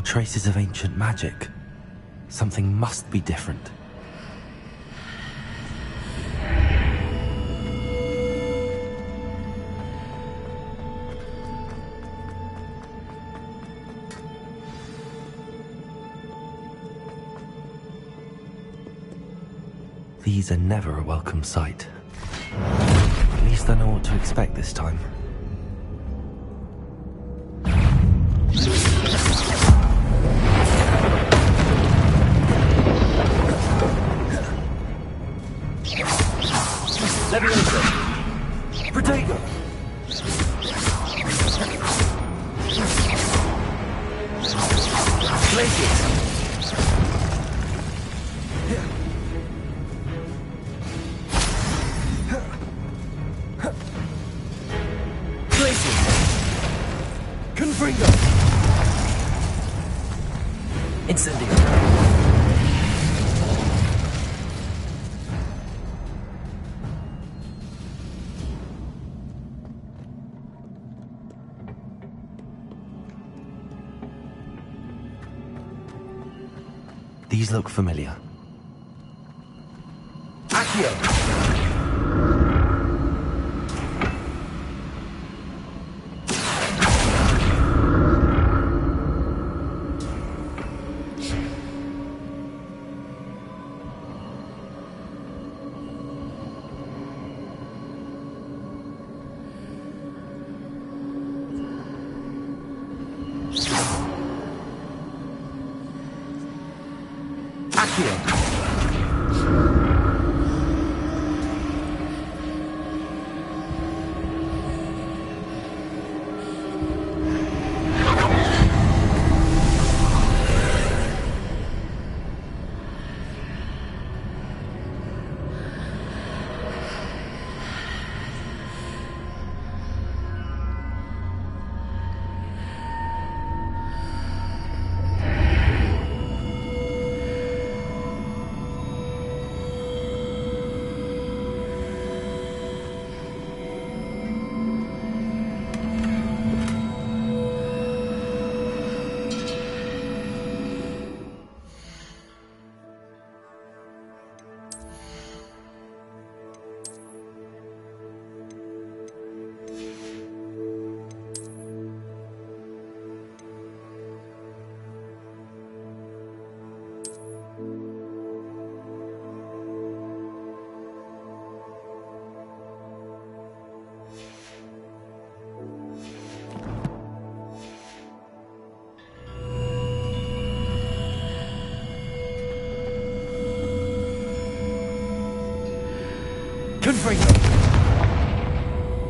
B: Traces of ancient magic. Something must be different. These are never a welcome sight. At least I know what to expect this time. These look familiar.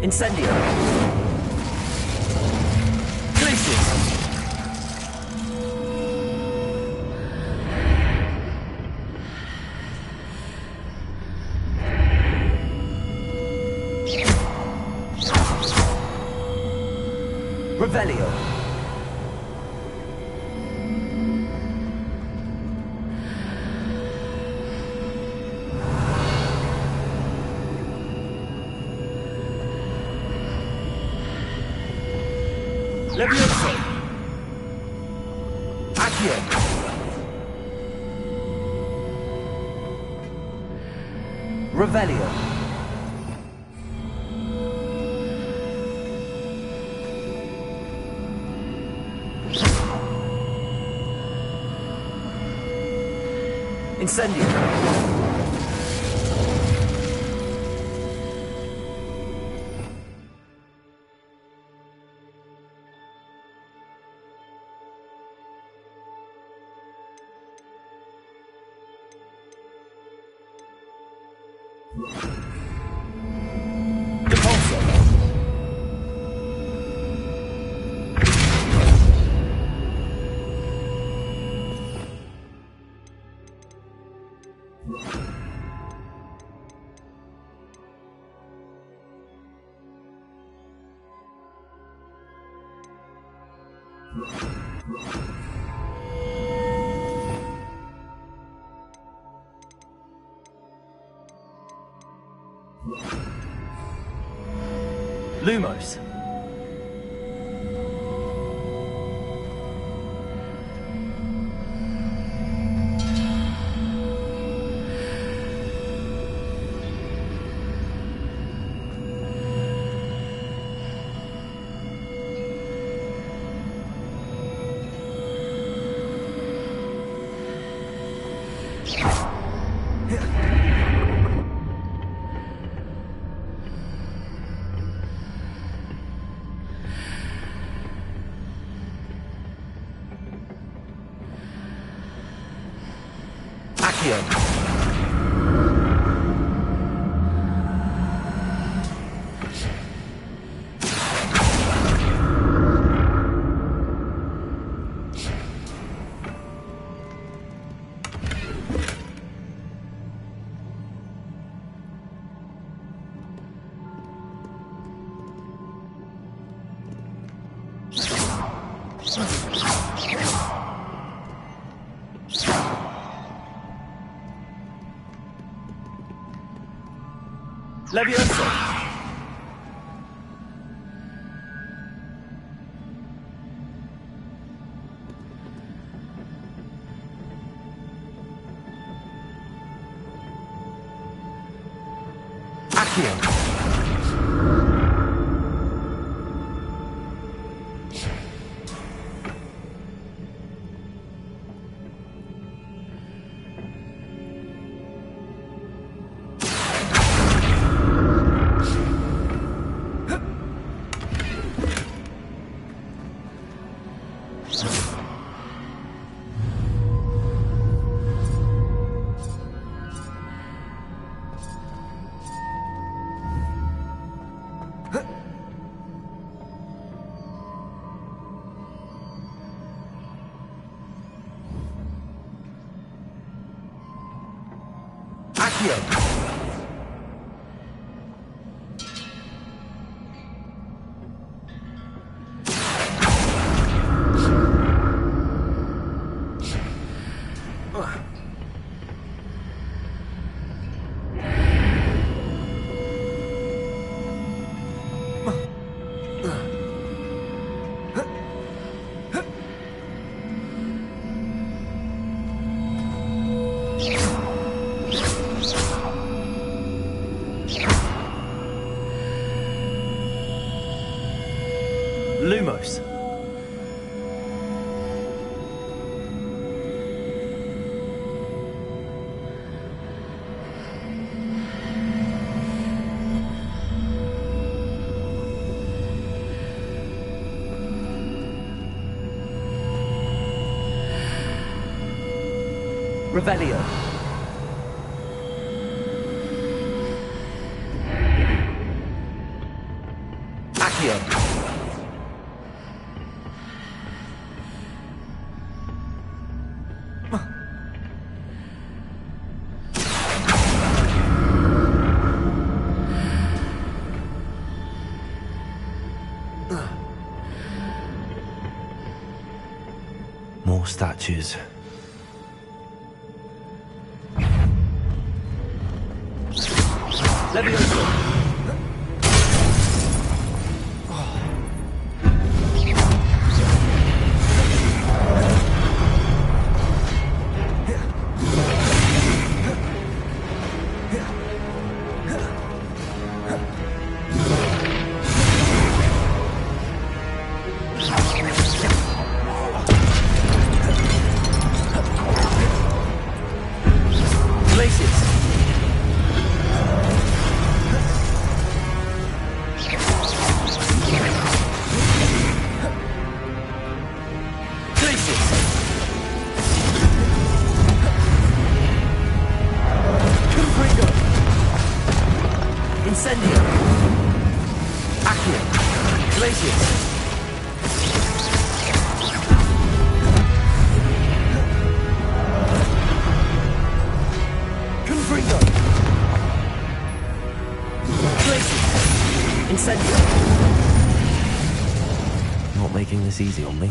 A: Incendio.
B: places! Revelio. Levioso. Accio. Revelio. Incendio. Depulso. Lumos. Accio. Levioso. Accio. Accio. Lumos. Revelio. Accio. more statues.
A: Leviosa!
B: Not making this easy on me.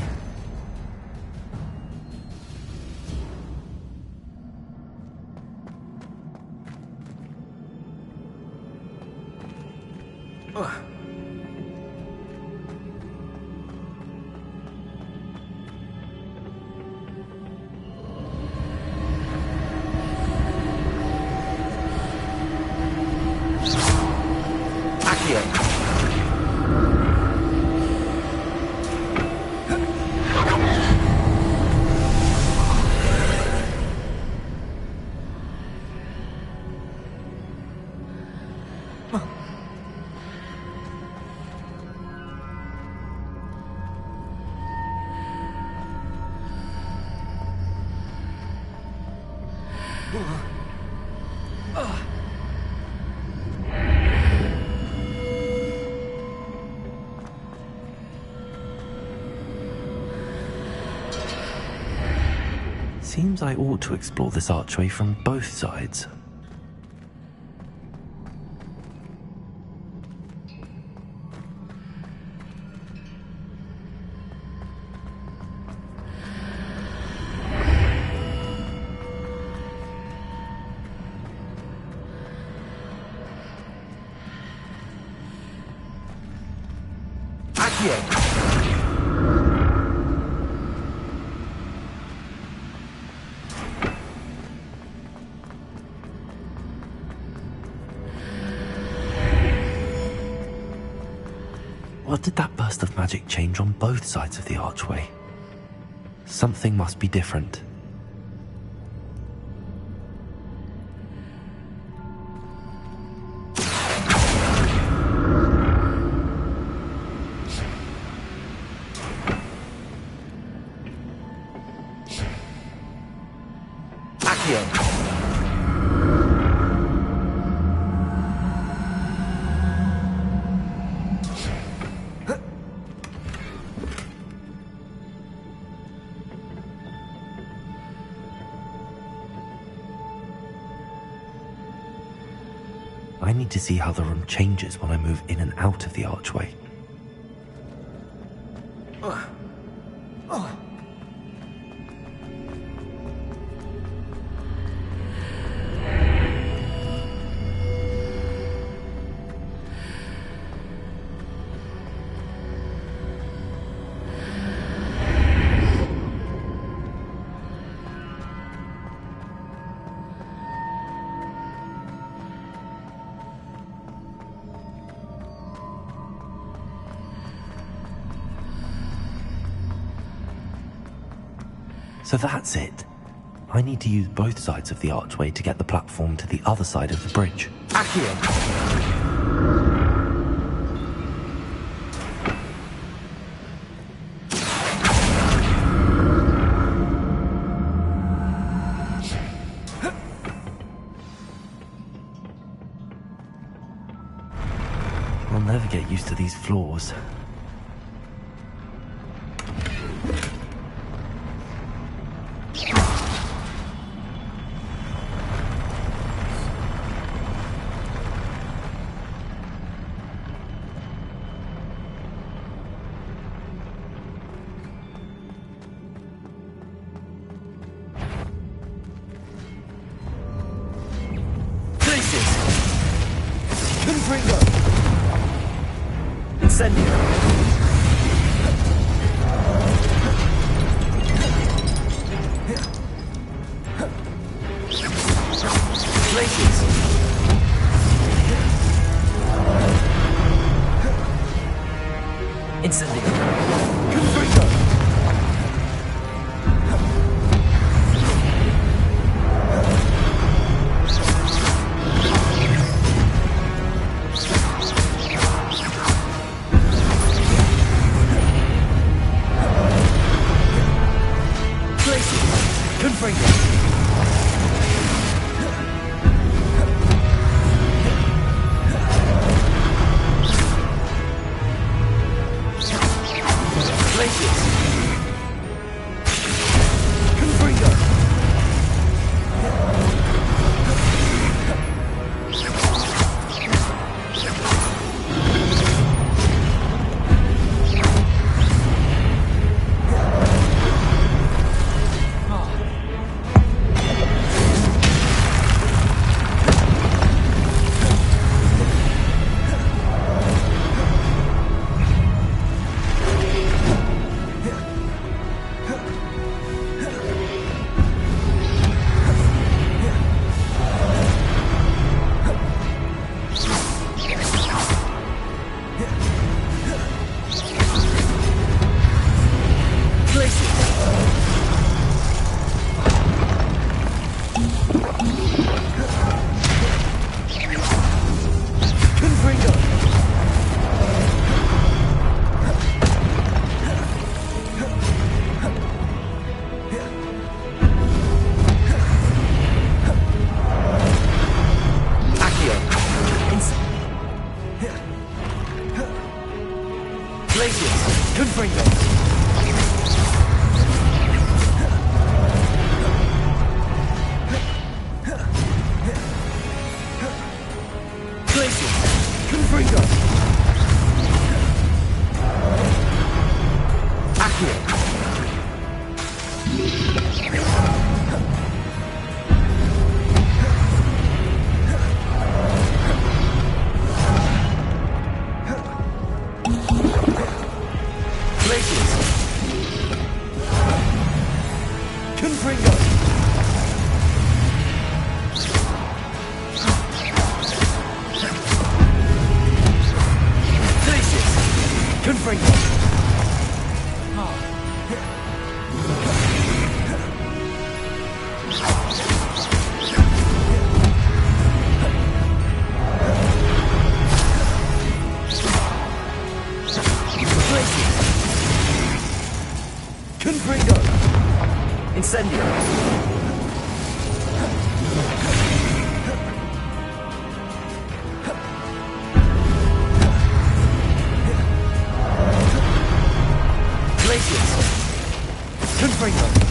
B: Seems I ought to explore this archway from both sides. What did that burst of magic change on both sides of the archway? Something must be different. I need to see how the room changes when I move in and out of the archway. So that's it. I need to use both sides of the archway to get the platform to the other side of the bridge. I'll never get used to these floors. Incendio. Glaciers. Incendio. Confringo. Glaciers. Confringo.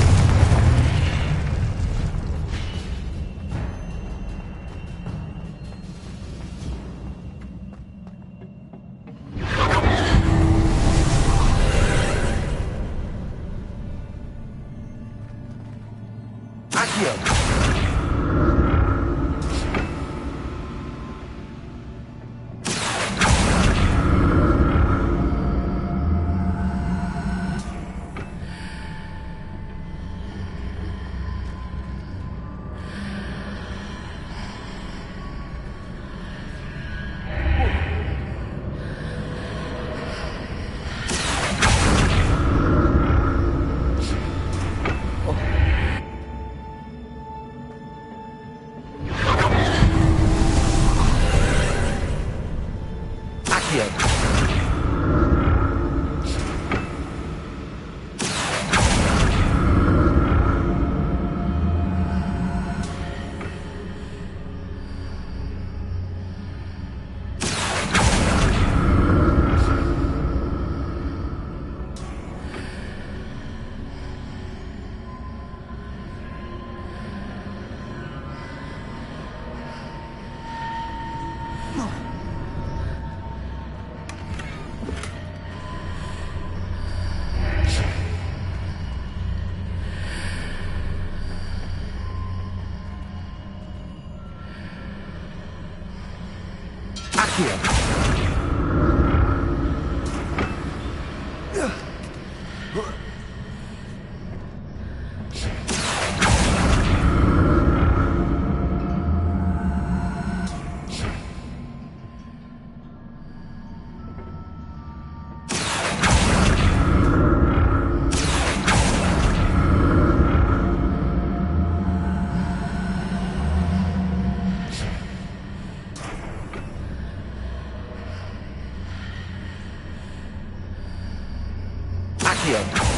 B: Accio.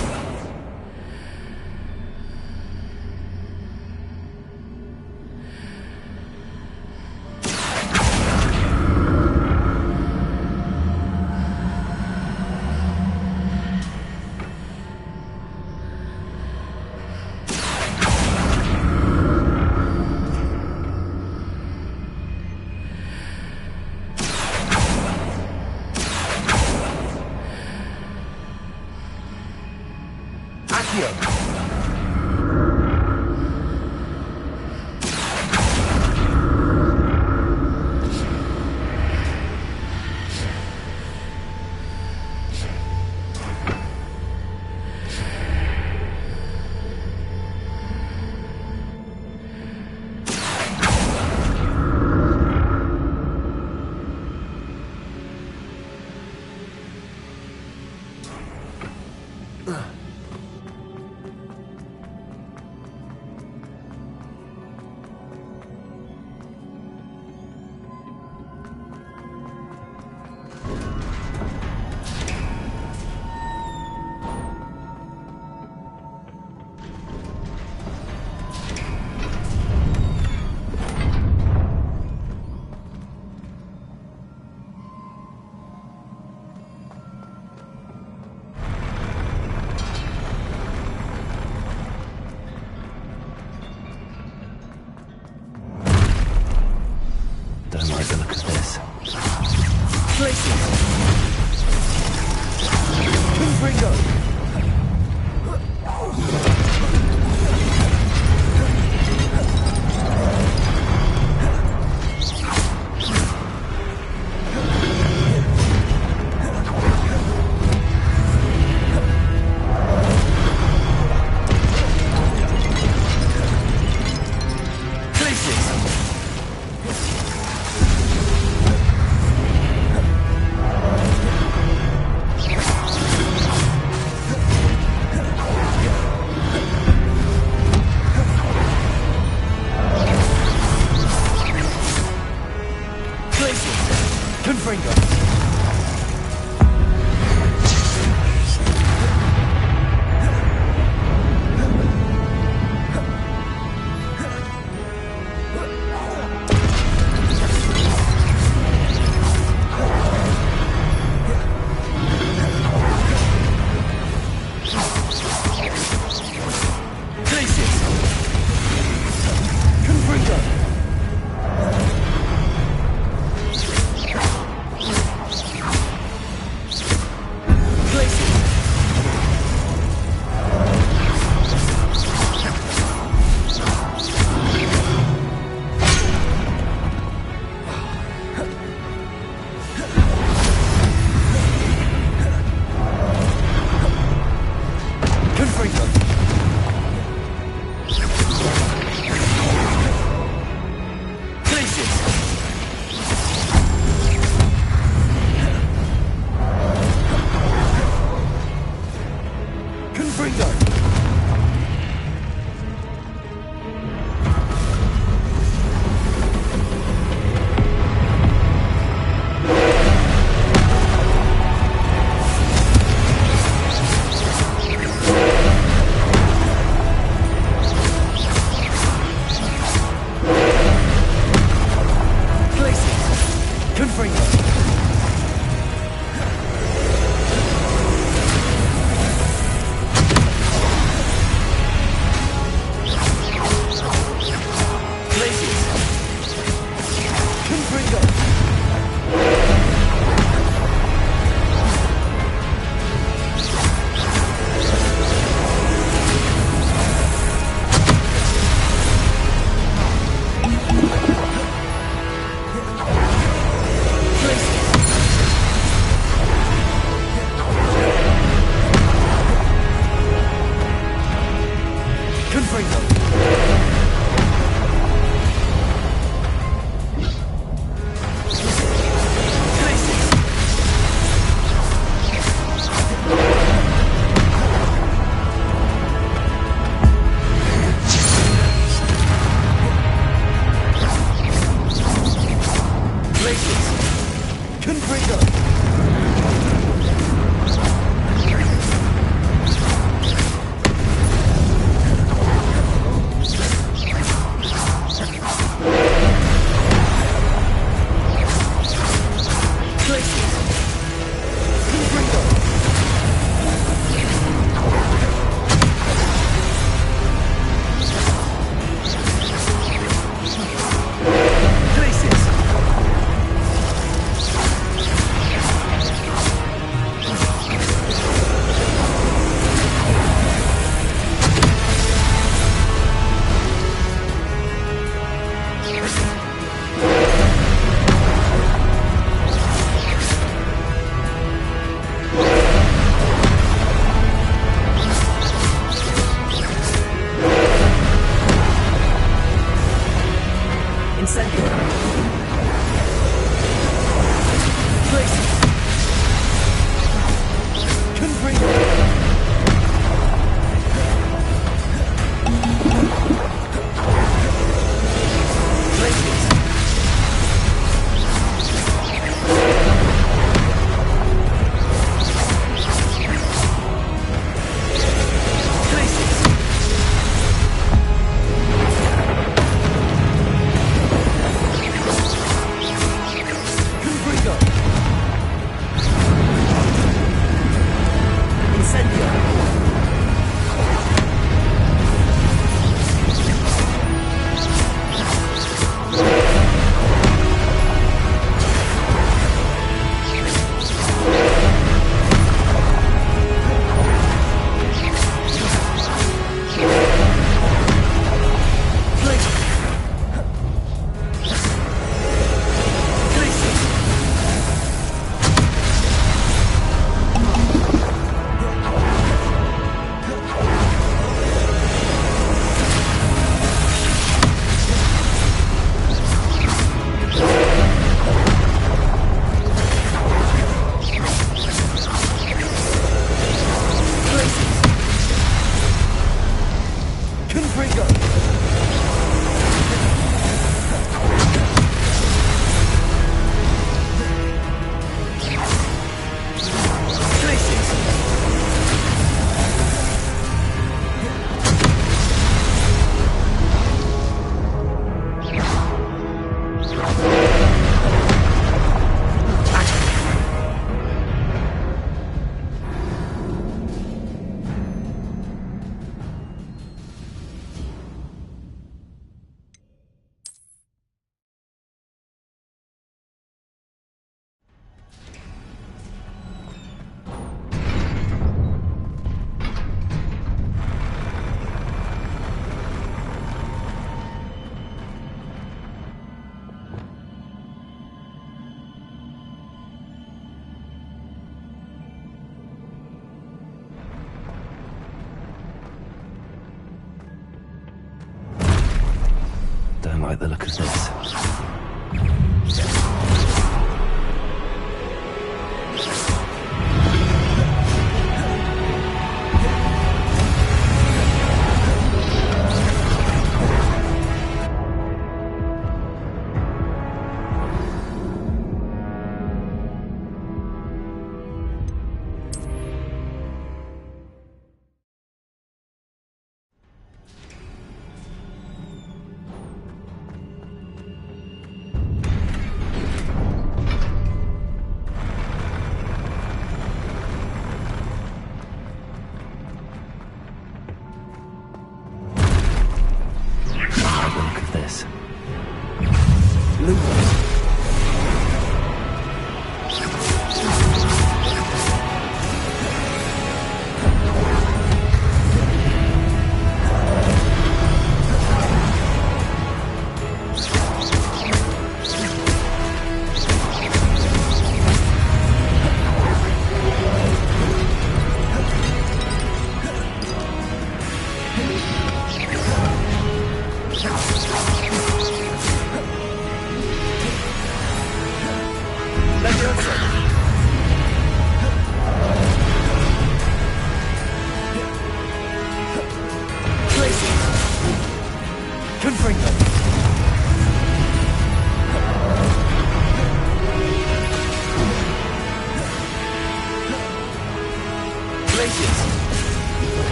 B: Don't like the look of this. Places! Confringo! Don't like the look of this.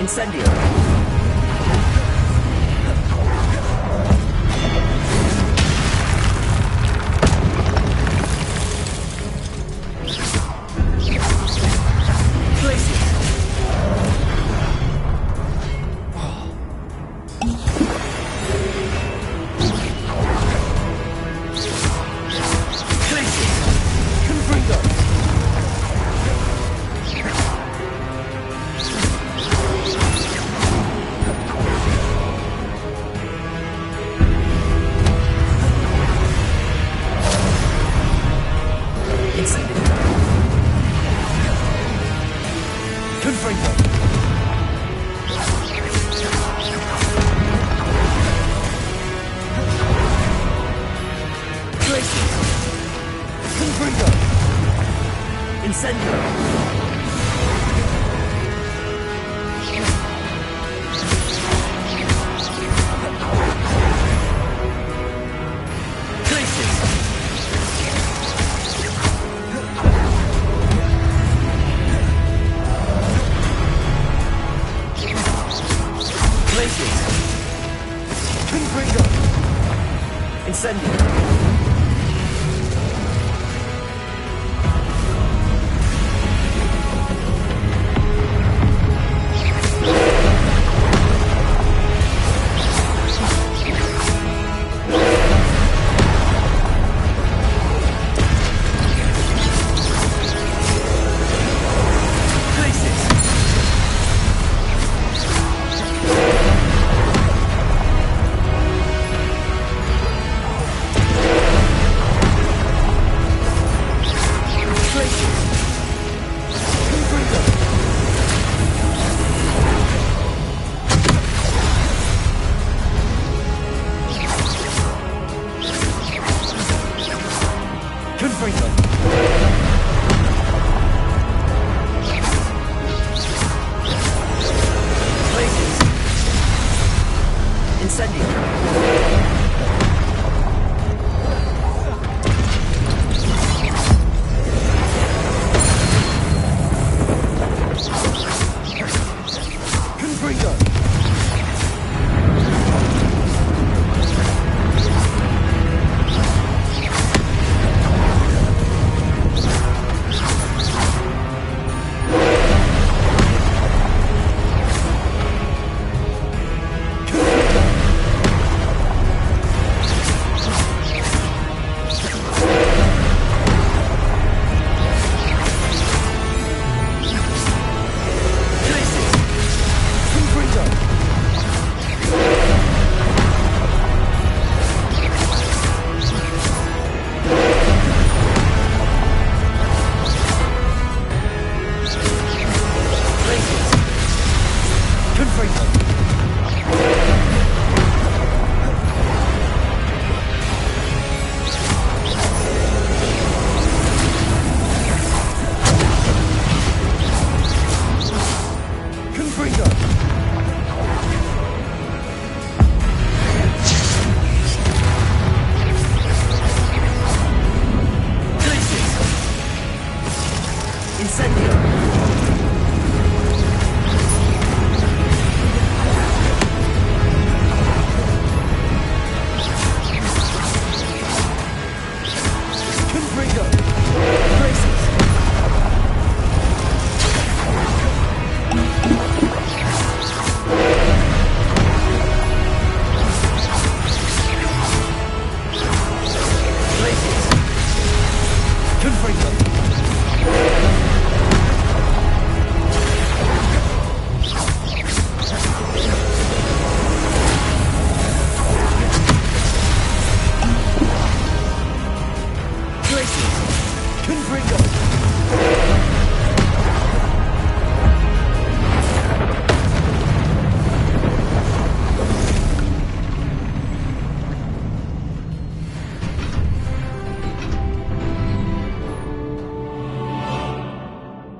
B: Incendio!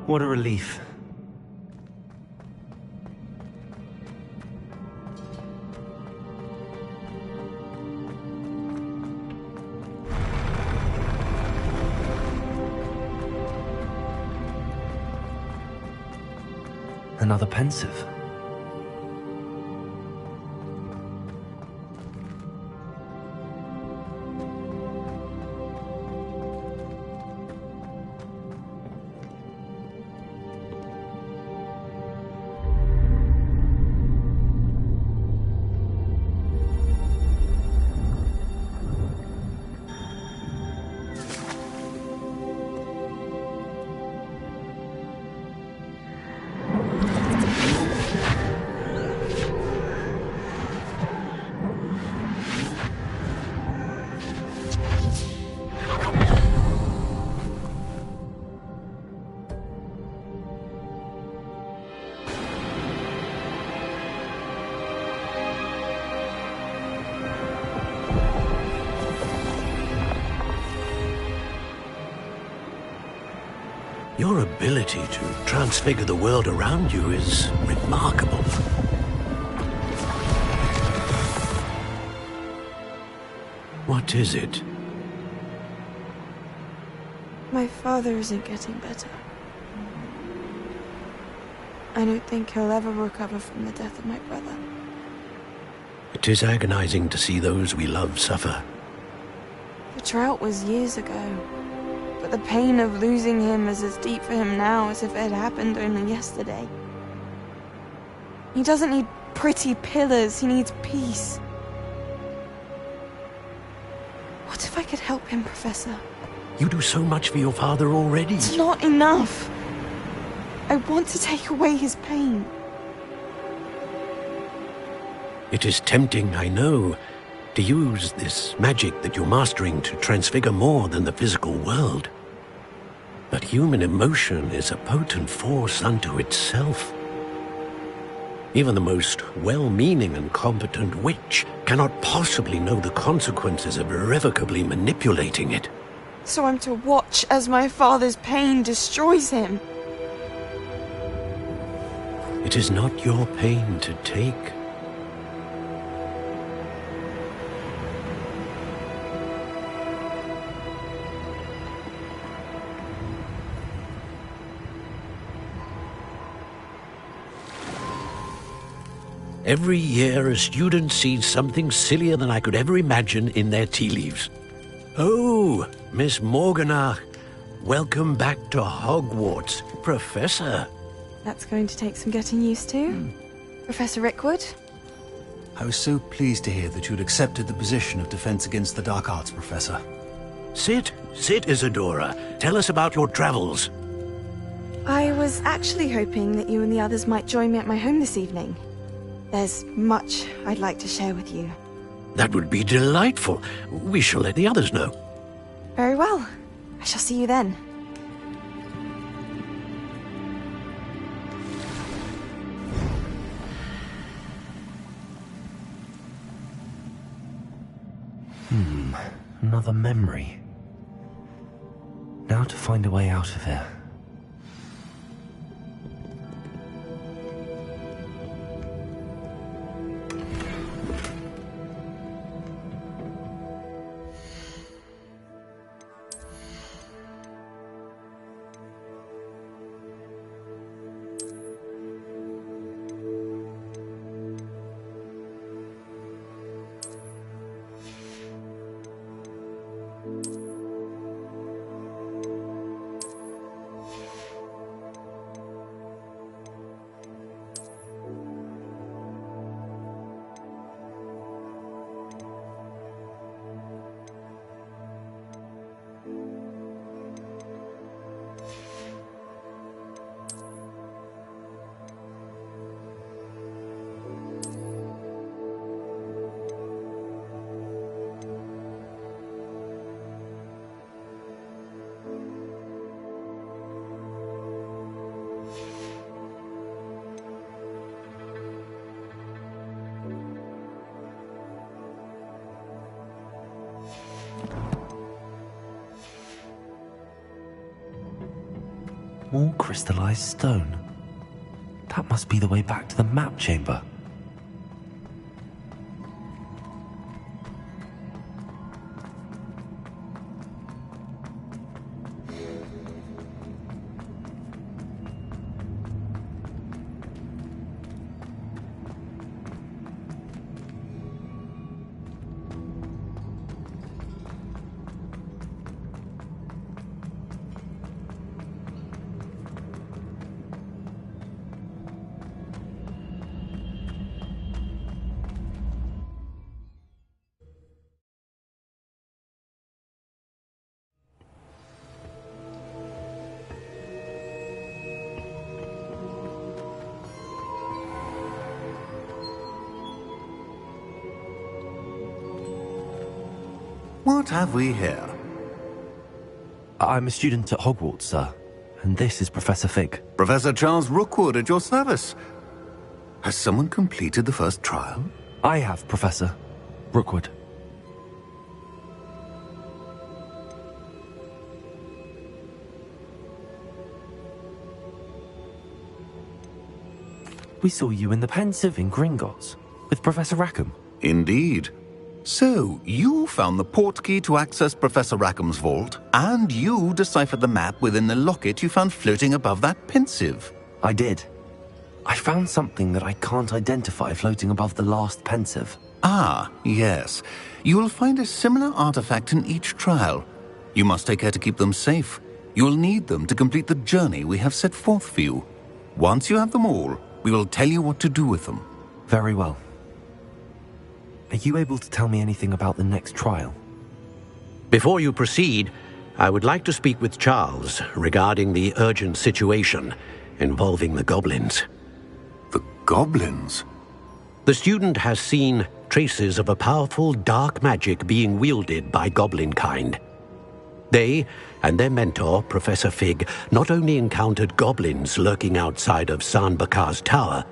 B: What a relief. Another pensive.
C: Your ability to transfigure the world around you is remarkable. What is it?
O: My father isn't getting better. I don't think he'll ever recover from the death of my brother.
C: It is agonizing to see those we love suffer.
O: The drought was years ago, but the pain of losing him is as deep for him now as if it had happened only yesterday. He doesn't need pretty pillars, he needs peace. What if I could help him, Professor?
C: You do so much for your father already.
O: It's not enough. I want to take away his pain.
C: It is tempting, I know, to use this magic that you're mastering to transfigure more than the physical world. But human emotion is a potent force unto itself. Even the most well-meaning and competent witch cannot possibly know the consequences of irrevocably manipulating it.
O: So I'm to watch as my father's pain destroys him.
C: It is not your pain to take. Every year, a student sees something sillier than I could ever imagine in their tea leaves. Oh, Miss Morganach, welcome back to Hogwarts, Professor.
O: That's going to take some getting used to. Professor Rickwood?
U: I was so pleased to hear that you'd accepted the position of Defense Against the Dark Arts, Professor.
C: Sit, Isadora. Tell us about your travels.
O: I was actually hoping that you and the others might join me at my home this evening. There's much I'd like to share with you.
C: That would be delightful. We shall let the others know.
O: Very well. I shall see you then.
B: Another memory. Now to find a way out of here. More crystallized stone. That must be the way back to the map chamber.
Q: What have we here?
B: I'm a student at Hogwarts, sir. And this is Professor Fig.
Q: Professor Charles Rookwood at your service. Has someone completed the first trial?
B: I have, Professor Rookwood. We saw you in the Pensive in Gringotts, with Professor Rackham.
Q: Indeed. So, you found the portkey to access Professor Rackham's vault, and you deciphered the map within the locket you found floating above that Pensive.
B: I did. I found something that I can't identify floating above the last Pensive.
Q: Ah, yes. You will find a similar artifact in each trial. You must take care to keep them safe. You will need them to complete the journey we have set forth for you. Once you have them all, we will tell you what to do with them.
B: Very well. Are you able to tell me anything about the next trial?
C: Before you proceed, I would like to speak with Charles regarding the urgent situation involving the goblins.
Q: The goblins?
C: The student has seen traces of a powerful dark magic being wielded by goblin kind. They and their mentor, Professor Fig, not only encountered goblins lurking outside of San Bakar's tower,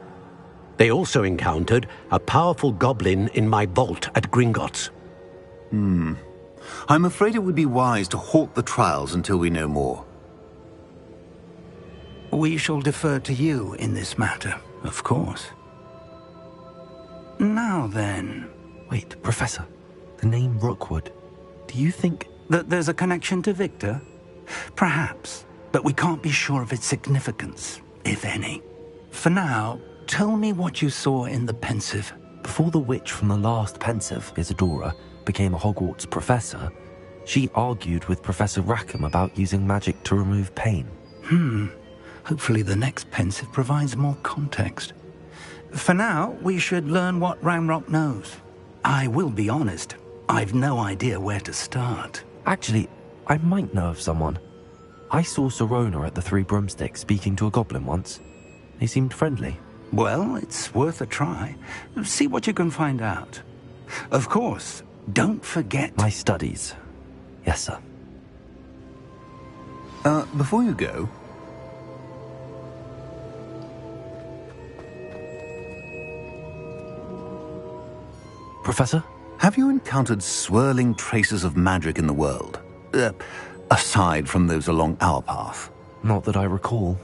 C: they also encountered a powerful goblin in my vault at Gringotts.
Q: I'm afraid it would be wise to halt the trials until we know more.
U: We shall defer to you in this matter, of course. Now then...
B: Wait, Professor. The name Rookwood. Do you think...
U: that there's a connection to Victor? Perhaps, but we can't be sure of its significance, if any. For now, tell me what you saw in the Pensive.
B: Before the witch from the last Pensive, Isadora, became a Hogwarts professor, she argued with Professor Rackham about using magic to remove pain.
U: Hopefully the next Pensive provides more context. For now, we should learn what Ranrock knows. I will be honest, I've no idea where to start.
B: Actually, I might know of someone. I saw Sirona at the Three Broomsticks speaking to a goblin once. They seemed friendly.
U: Well, it's worth a try. See what you can find out. Of course, don't forget...
B: my studies. Yes, sir.
Q: Before you go...
B: Professor?
Q: Have you encountered swirling traces of magic in the world? Aside from those along our path?
B: Not that I recall.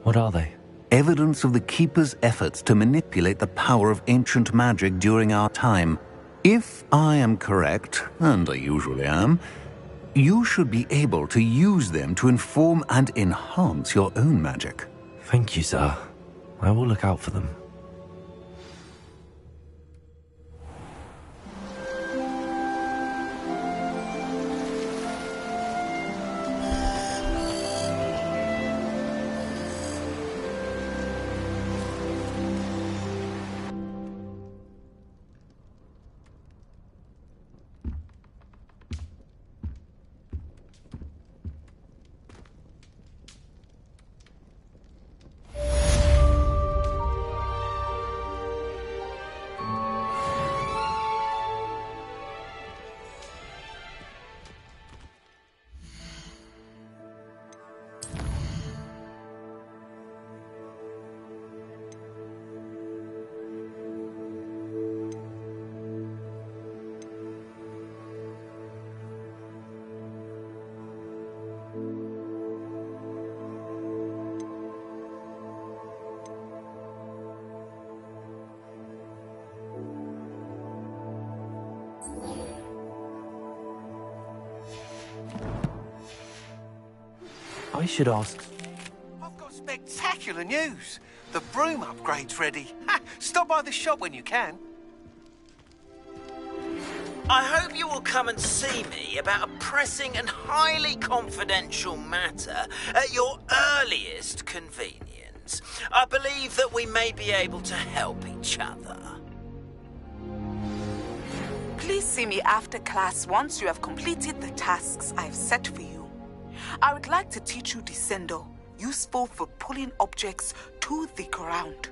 B: What are they?
Q: Evidence of the Keeper's efforts to manipulate the power of ancient magic during our time. If I am correct, and I usually am, you should be able to use them to inform and enhance your own magic.
B: Thank you, sir. I will look out for them. I should ask...
N: I've got spectacular news. The broom upgrade's ready. Stop by the shop when you can.
V: I hope you will come and see me about a pressing and highly confidential matter at your earliest convenience. I believe that we may be able to help each other.
W: Please see me after class once you have completed the tasks I've set for you. I would like to teach you Descendo, useful for pulling objects to the ground.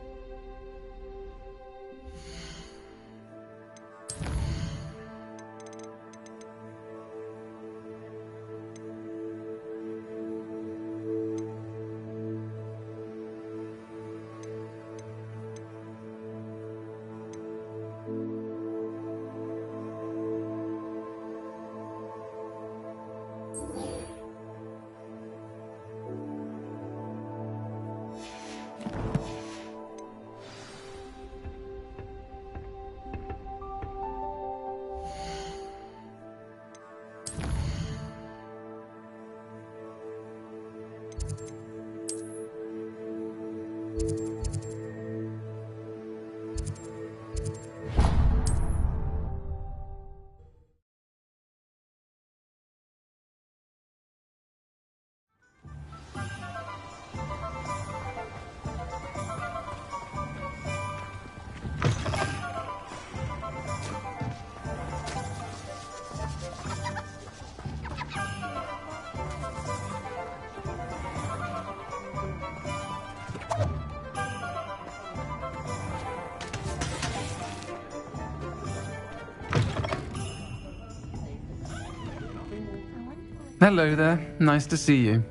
H: Hello there. Nice to see you.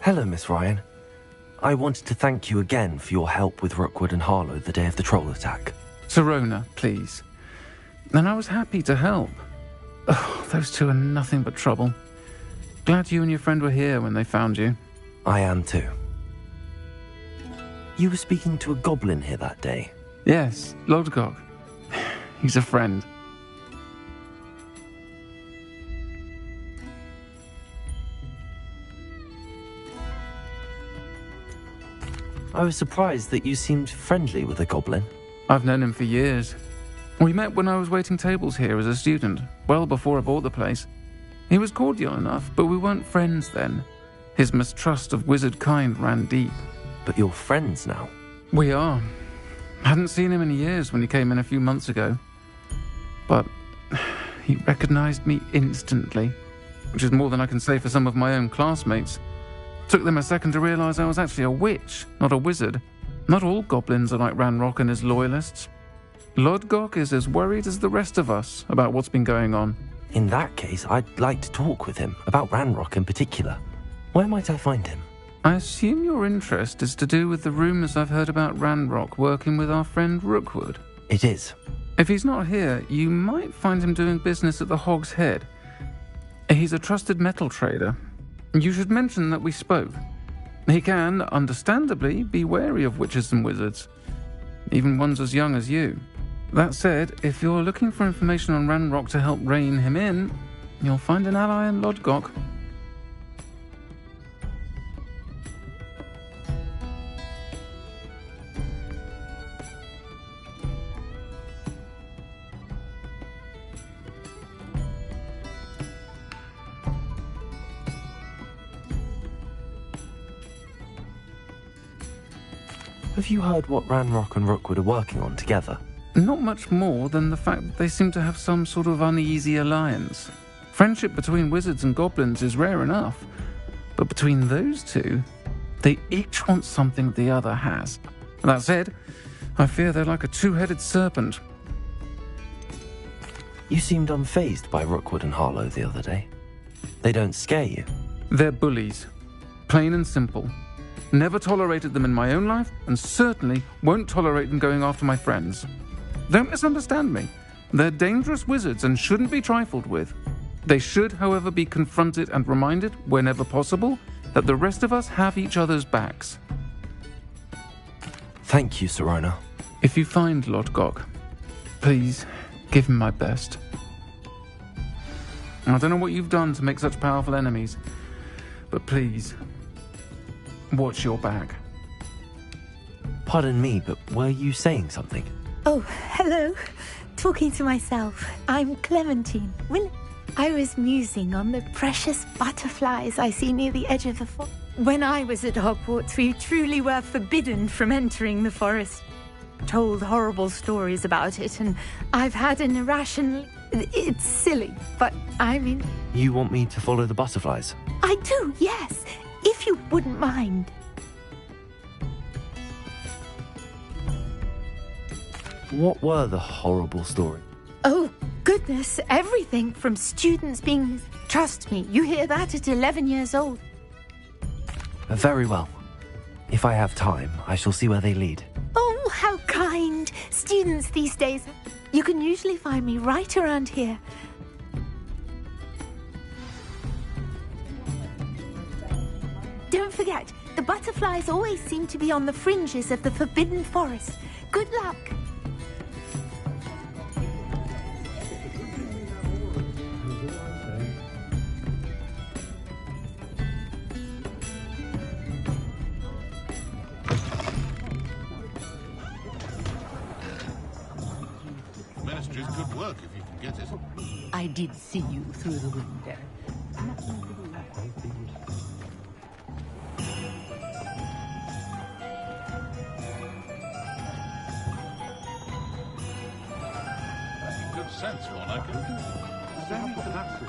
B: Hello, Miss Ryan. I wanted to thank you again for your help with Rookwood and Harlow the day of the troll attack.
H: Sirona, please. And I was happy to help. Oh, those two are nothing but trouble. Glad you and your friend were here when they found you.
B: I am too. You were speaking to a goblin here that day?
H: Yes, Lodgok. He's a friend.
B: I was surprised that you seemed friendly with the goblin.
H: I've known him for years. We met when I was waiting tables here as a student, well before I bought the place. He was cordial enough, but we weren't friends then. His mistrust of wizard kind ran deep.
B: But you're friends now?
H: We are. Hadn't seen him in years when he came in a few months ago. But he recognized me instantly, which is more than I can say for some of my own classmates. Took them a second to realize I was actually a witch, not a wizard. Not all goblins are like Ranrock and his loyalists. Lodgok is as worried as the rest of us about what's been going on.
B: In that case, I'd like to talk with him, about Ranrock in particular. Where might I find him?
H: I assume your interest is to do with the rumors I've heard about Ranrock working with our friend Rookwood.
B: It is.
H: If he's not here, you might find him doing business at the Hog's Head. He's a trusted metal trader. You should mention that we spoke. He can, understandably, be wary of witches and wizards, even ones as young as you. That said, if you're looking for information on Ranrock to help rein him in, you'll find an ally in Lodgok.
B: Have you heard what Ranrock and Rookwood are working on together?
H: Not much more than the fact that they seem to have some sort of uneasy alliance. Friendship between wizards and goblins is rare enough, but between those two, they each want something the other has. That said, I fear they're like a two-headed serpent.
B: You seemed unfazed by Rookwood and Harlow the other day. They don't scare you?
H: They're bullies. Plain and simple. Never tolerated them in my own life, and certainly won't tolerate them going after my friends. Don't misunderstand me. They're dangerous wizards and shouldn't be trifled with. They should, however, be confronted and reminded, whenever possible, that the rest of us have each other's backs.
B: Thank you, Sirona.
H: If you find Lodgok, please give him my best. I don't know what you've done to make such powerful enemies, but please, watch your back.
B: Pardon me, but were you saying something?
P: Oh, hello. Talking to myself. I'm Clementine. I was musing on the precious butterflies I see near the edge of the forest. When I was at Hogwarts, we truly were forbidden from entering the forest. Told horrible stories about it, and I've had an irrational... It's silly, but I mean...
B: You want me to follow the butterflies?
P: I do, yes. If you wouldn't mind.
B: What were the horrible stories?
P: Oh, goodness, everything from students being... Trust me, you hear that at 11 years old.
B: Very well. If I have time, I shall see where they lead.
P: Oh, how kind. Students these days. You can usually find me right around here. Don't forget, the butterflies always seem to be on the fringes of the Forbidden Forest. Good luck.
E: did see you through the window.
F: Good sense, one, I can. Very classy.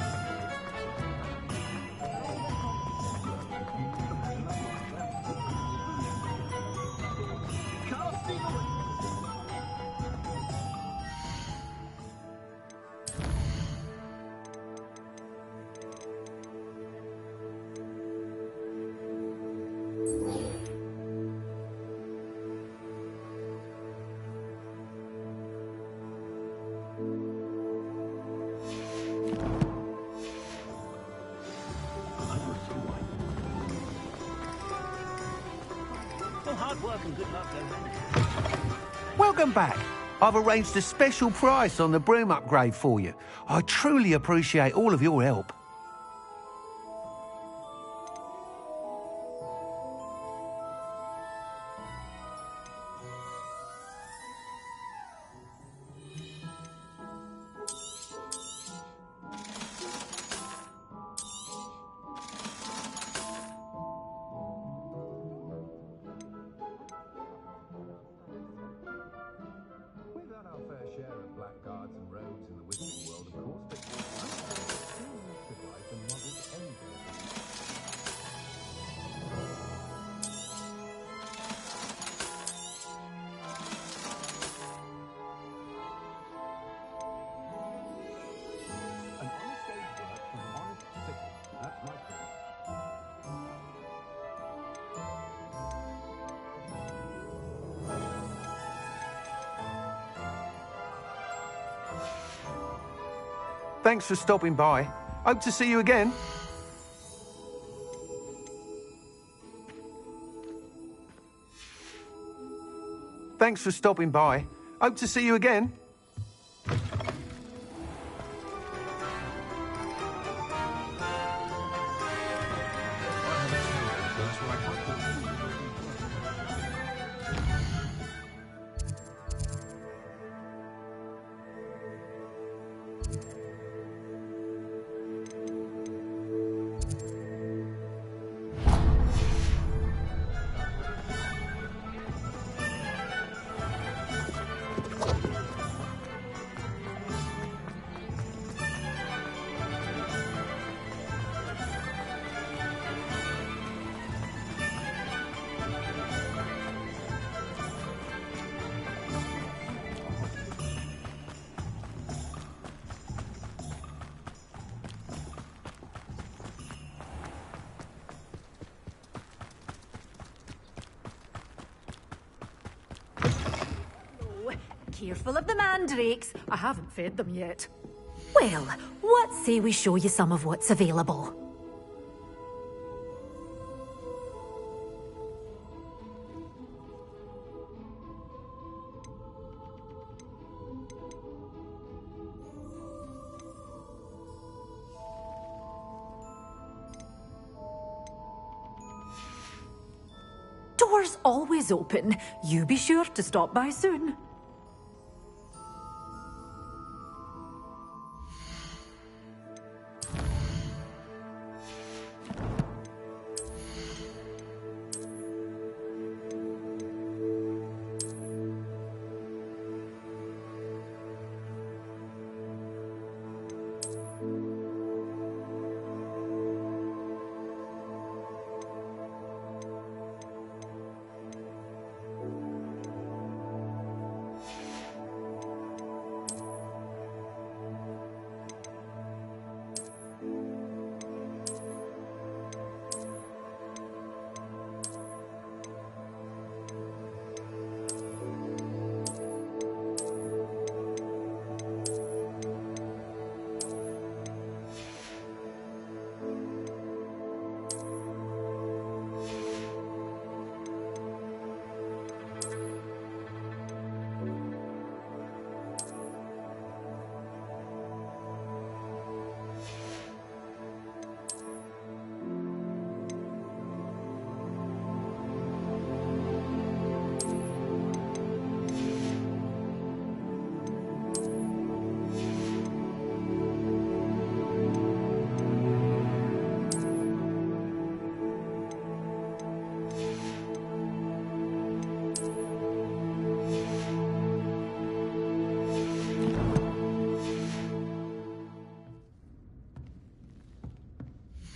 L: Hard work and good luck go hand in hand.
J: Welcome back. I've arranged a special price on the broom upgrade for you. I truly appreciate all of your help. Thanks for stopping by. Hope to see you again. Thanks for stopping by. Hope to see you again.
G: Careful of the mandrakes. I haven't fed them yet. Well, what say we show you some of what's available? Doors always open. You be sure to stop by soon.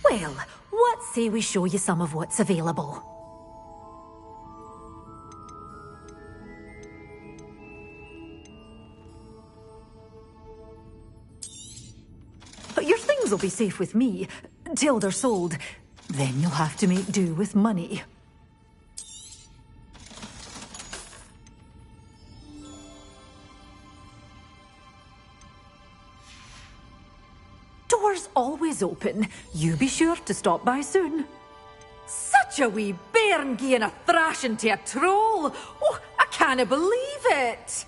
G: Well, what say we show you some of what's available? Your things will be safe with me, till they're sold. Then you'll have to make do with money. Doors always open. You be sure to stop by soon. Such a wee bairn gieing a thrashing to a troll! Oh, I can't believe it!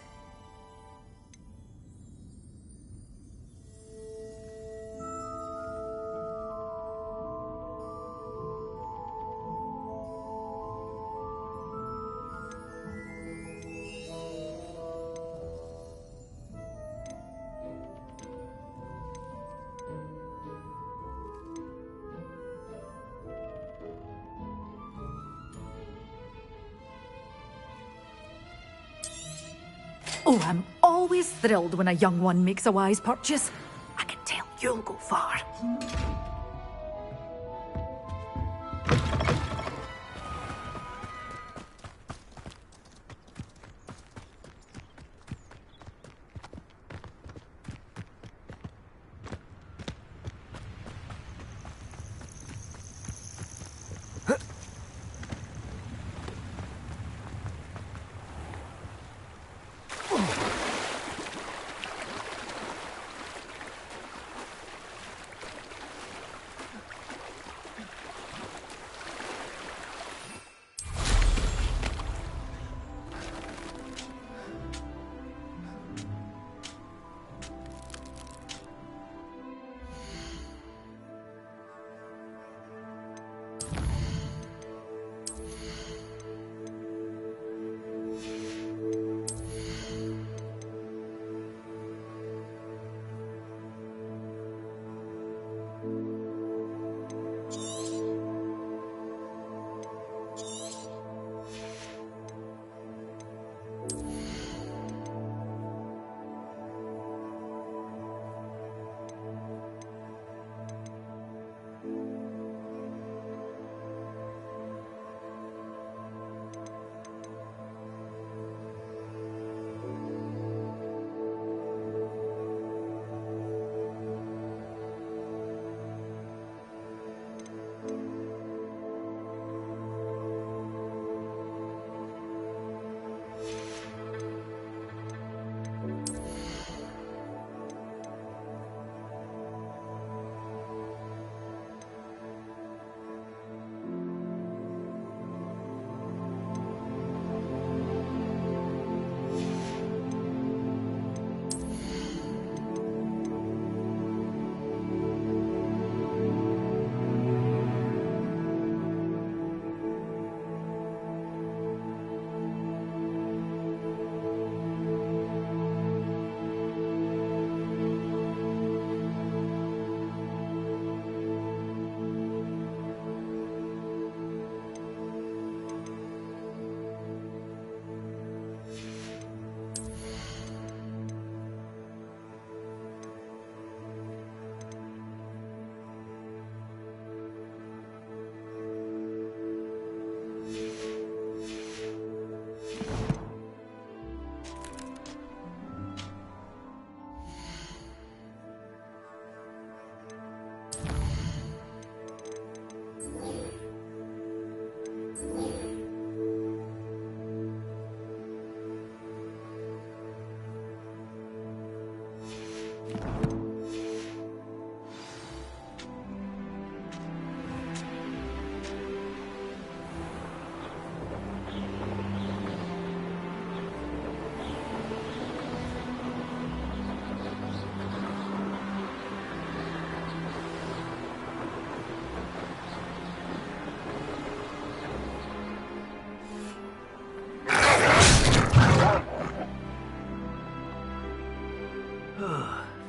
G: Oh, I'm always thrilled when a young one makes a wise purchase. I can tell you'll go far.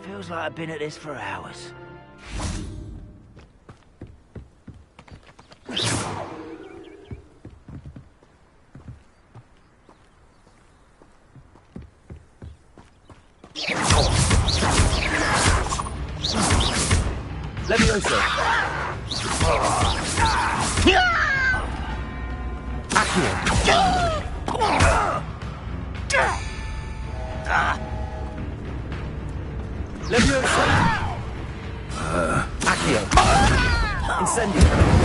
L: Feels like I've been at this for hours. Let me go, sir.
B: Levioso! Accio! Incendio!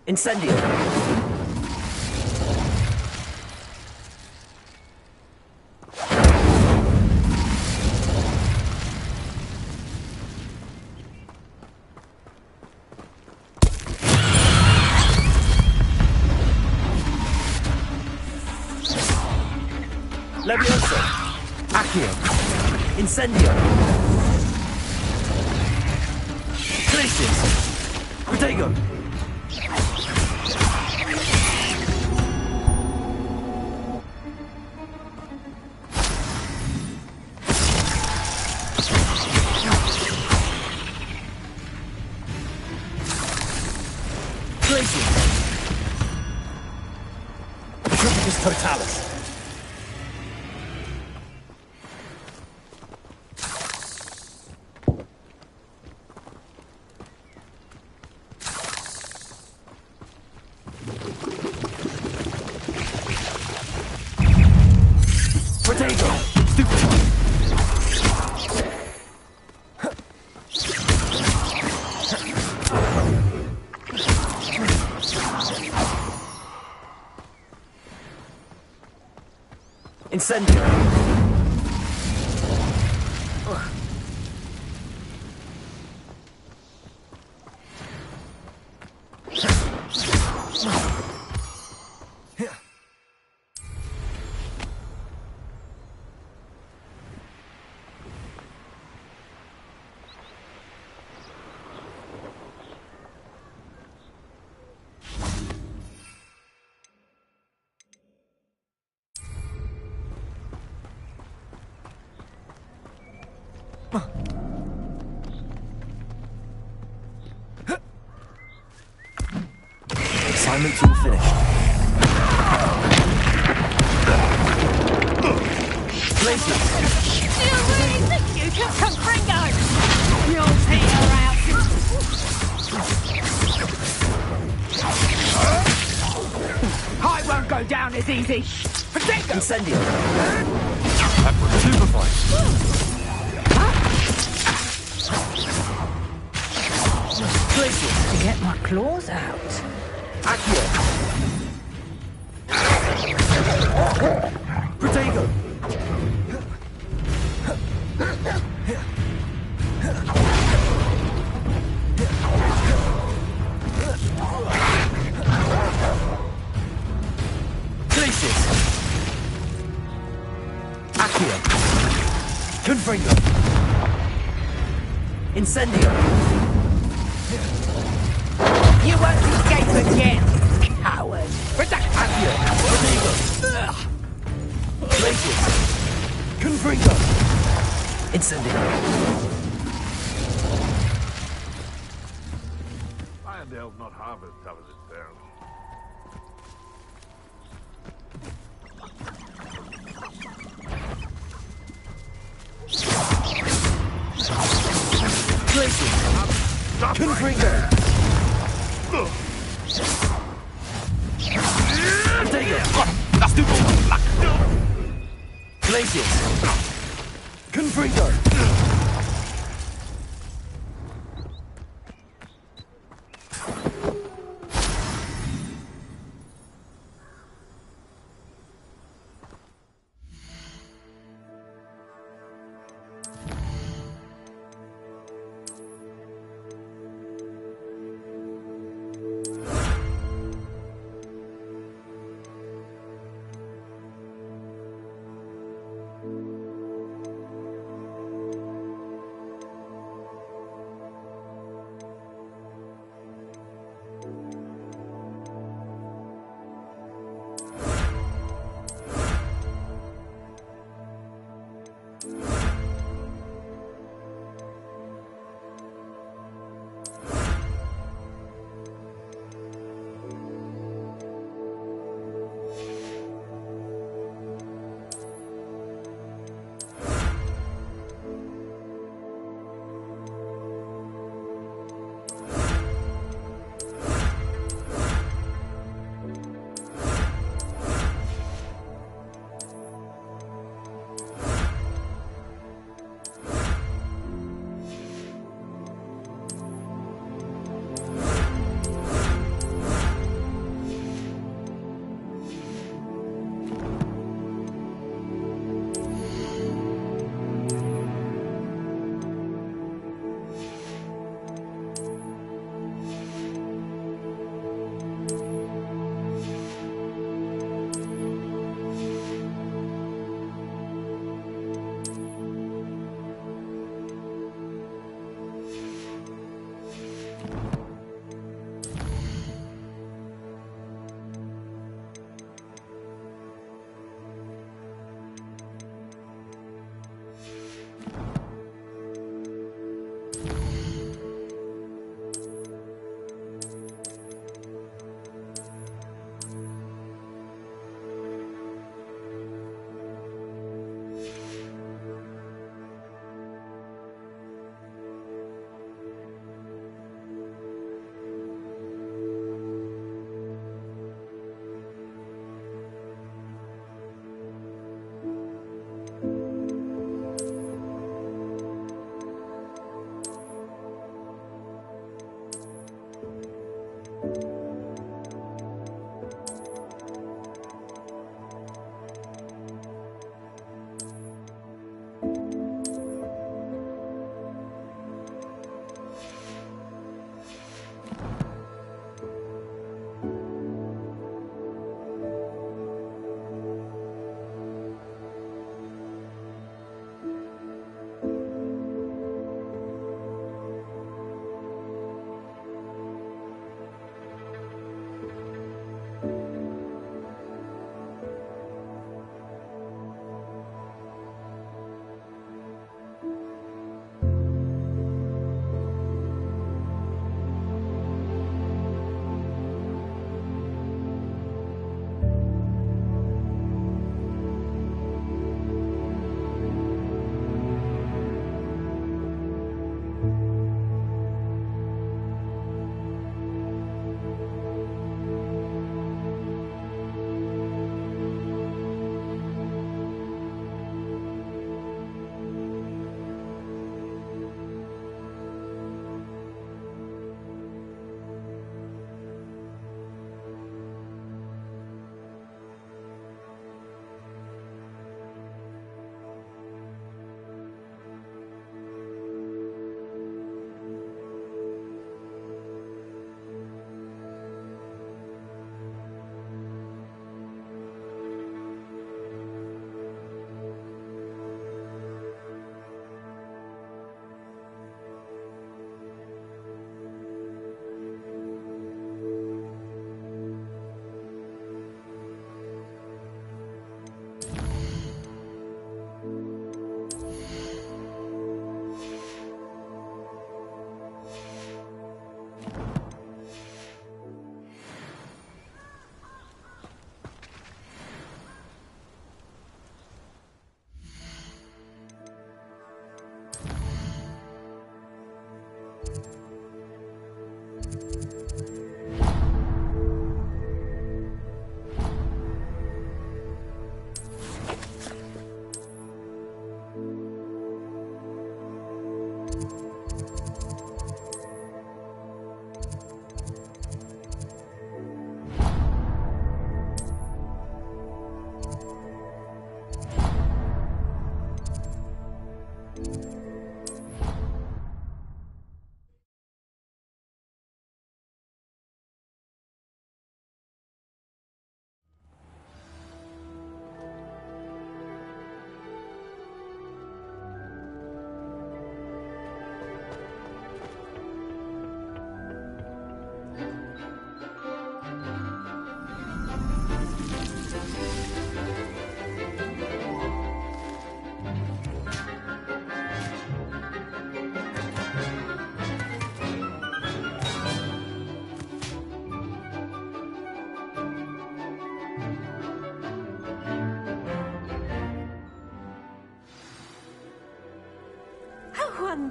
B: Incendio! Levioso! Accio! Incendio! Glacius! Protego! Totalis. Protego. Stupefy. Incendio! Assignment's all finished. Places!
E: You really think you can confringo? You'll peter out.
L: I won't go down as easy. Protego!
B: Incendio! That was supervised. Places!
P: To get my claws out.
B: Accio! Protego! Glacius! Accio! Confringo! Incendio!
L: You won't escape again, coward.
B: Accio! Protego! Glacius! Confringo! Incendio!
I: Handheld, not half as tough as it sounds.
A: Confringo! Take it! That's too Glacius! Confringo!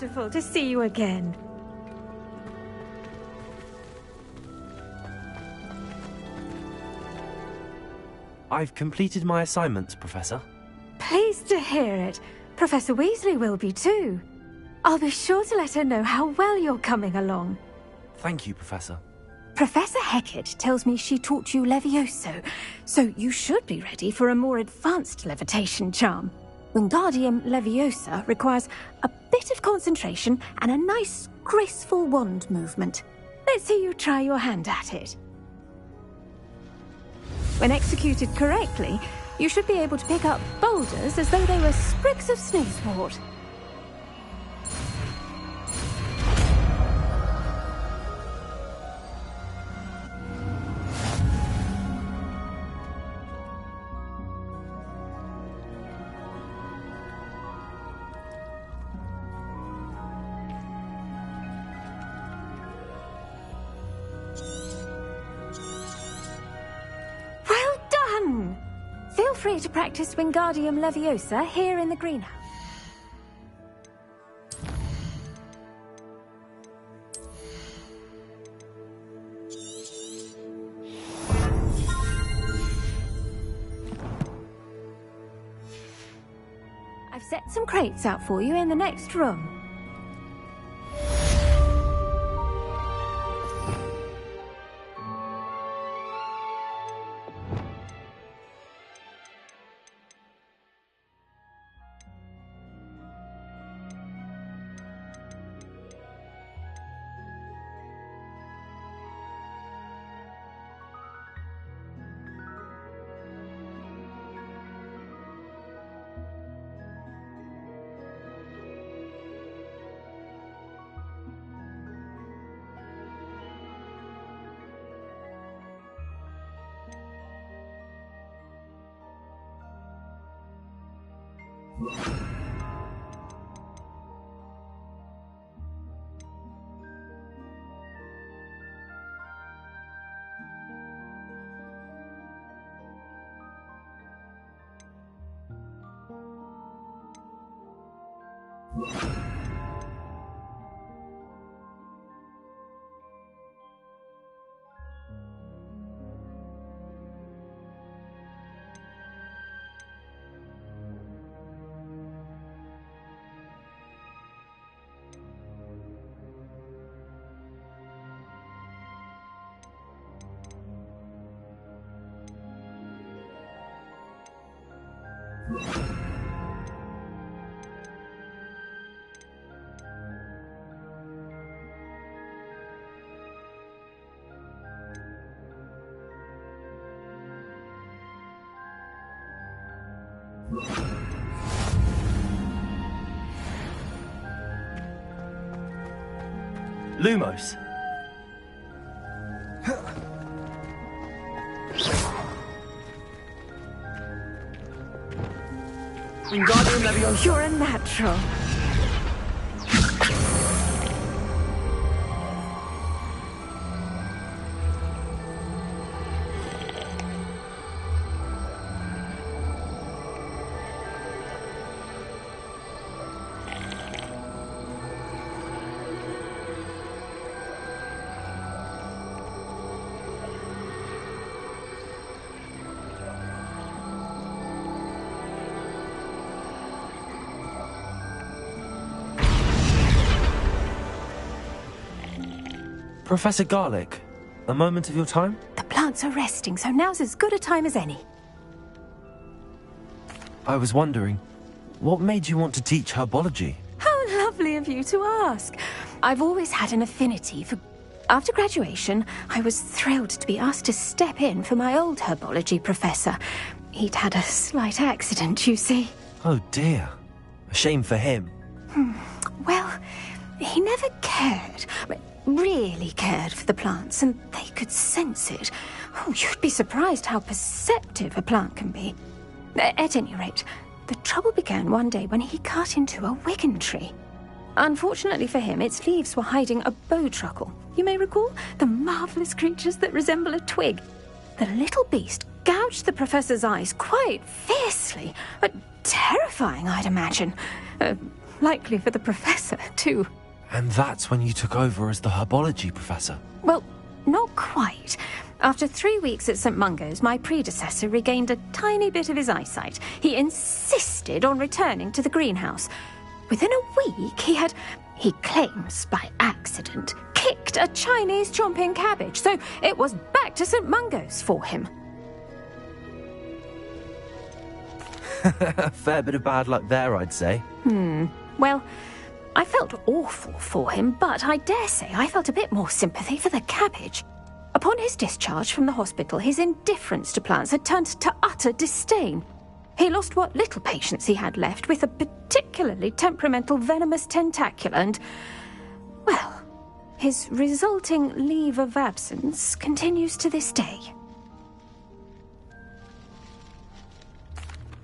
P: wonderful to see you again.
B: I've completed my assignments, Professor.
P: Pleased to hear it. Professor Weasley will be too. I'll be sure to let her know how well you're coming along.
B: Thank you, Professor.
P: Professor Hecat tells me she taught you Levioso, so you should be ready for a more advanced levitation charm. Wingardium Leviosa requires a bit of concentration and a nice, graceful wand movement. Let's see you try your hand at it. When executed correctly, you should be able to pick up boulders as though they were sprigs of snowsport. Feel free to practice Wingardium Leviosa here in the greenhouse. I've set some crates out for you in the next room.
B: Lumos. Wingardium Leviosa.
P: You're a natural.
B: Professor Garlick, a moment of your time?
P: The plants are resting, so now's as good a time as any.
B: I was wondering, what made you want to teach herbology?
P: How lovely of you to ask. I've always had an affinity for... After graduation, I was thrilled to be asked to step in for my old herbology professor. He'd had a slight accident, you see.
B: Oh dear. A shame for him.
P: Well, he never cared. Really cared for the plants, and they could sense it. Oh, you'd be surprised how perceptive a plant can be. At any rate, the trouble began one day when he cut into a Wigan tree. Unfortunately for him, its leaves were hiding a bowtruckle. You may recall the marvellous creatures that resemble a twig. The little beast gouged the professor's eyes quite fiercely, but terrifying, I'd imagine.
R: Likely for the professor, too.
B: And that's when you took over as the herbology professor?
R: Well, not quite. After 3 weeks at St. Mungo's, my predecessor regained a tiny bit of his eyesight. He insisted on returning to the greenhouse. Within a week, he claims by accident, kicked a Chinese chomping cabbage, so it was back to St. Mungo's for him.
B: A fair bit of bad luck there, I'd say.
R: Well, I felt awful for him, but I dare say I felt a bit more sympathy for the cabbage. Upon his discharge from the hospital, his indifference to plants had turned to utter disdain. He lost what little patience he had left with a particularly temperamental venomous tentacula and, well, his resulting leave of absence continues to this day.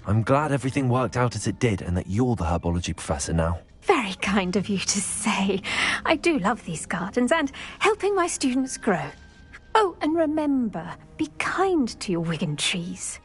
B: I'm glad everything worked out as it did and that you're the herbology professor now.
R: Very kind of you to say. I do love these gardens and helping my students grow. Oh, and remember, be kind to your Wigan trees.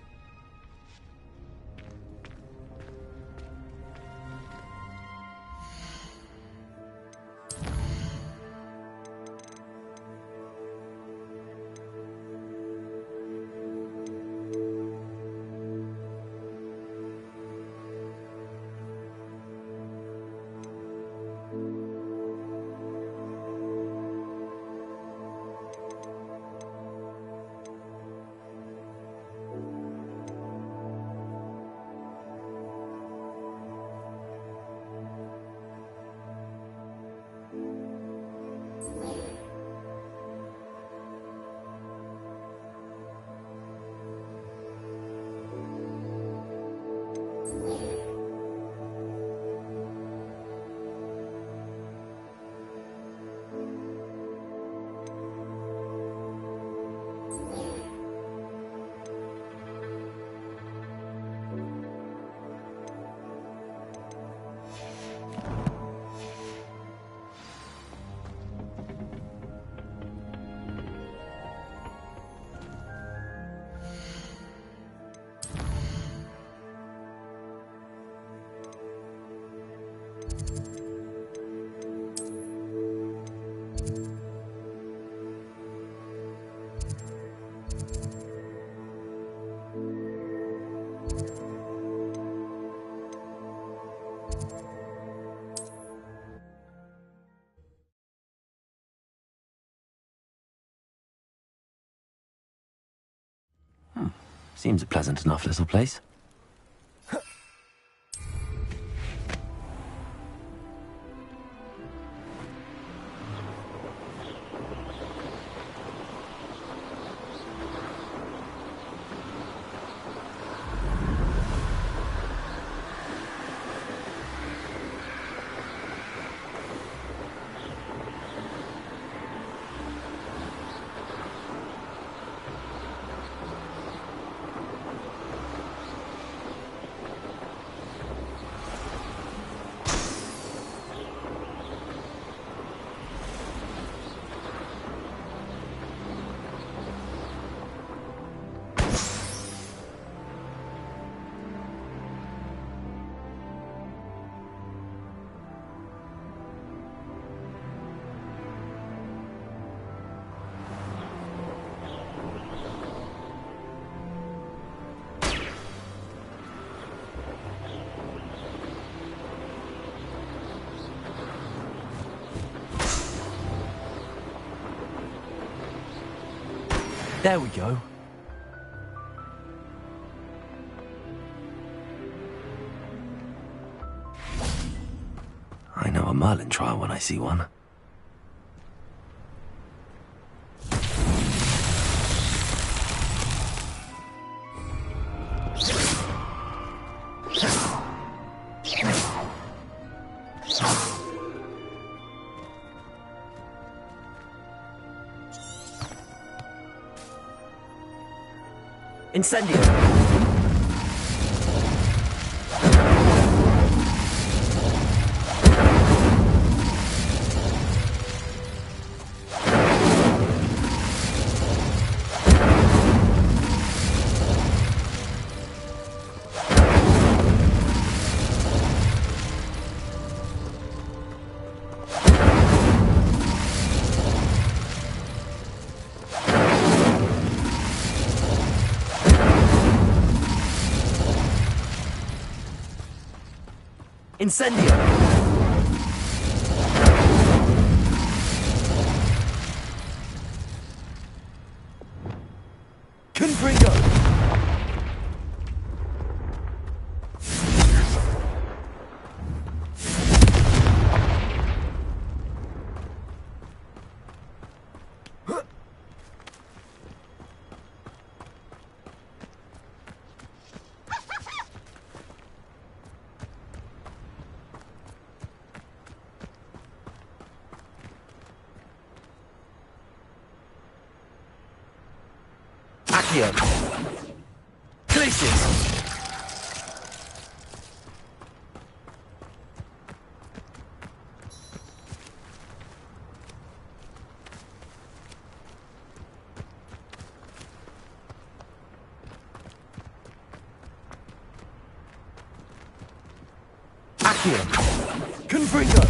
B: Seems a pleasant enough little place. There we go. I know a Merlin trial when I see one. Incendio! Incendio! Confringo! Accio! Glacius! Accio! Confringo!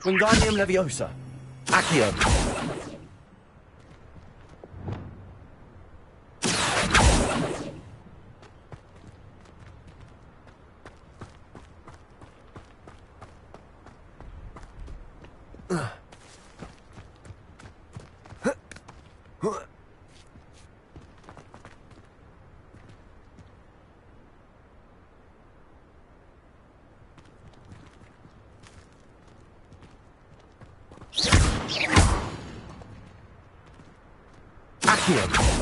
B: Wingardium Leviosa. Accio. Accio.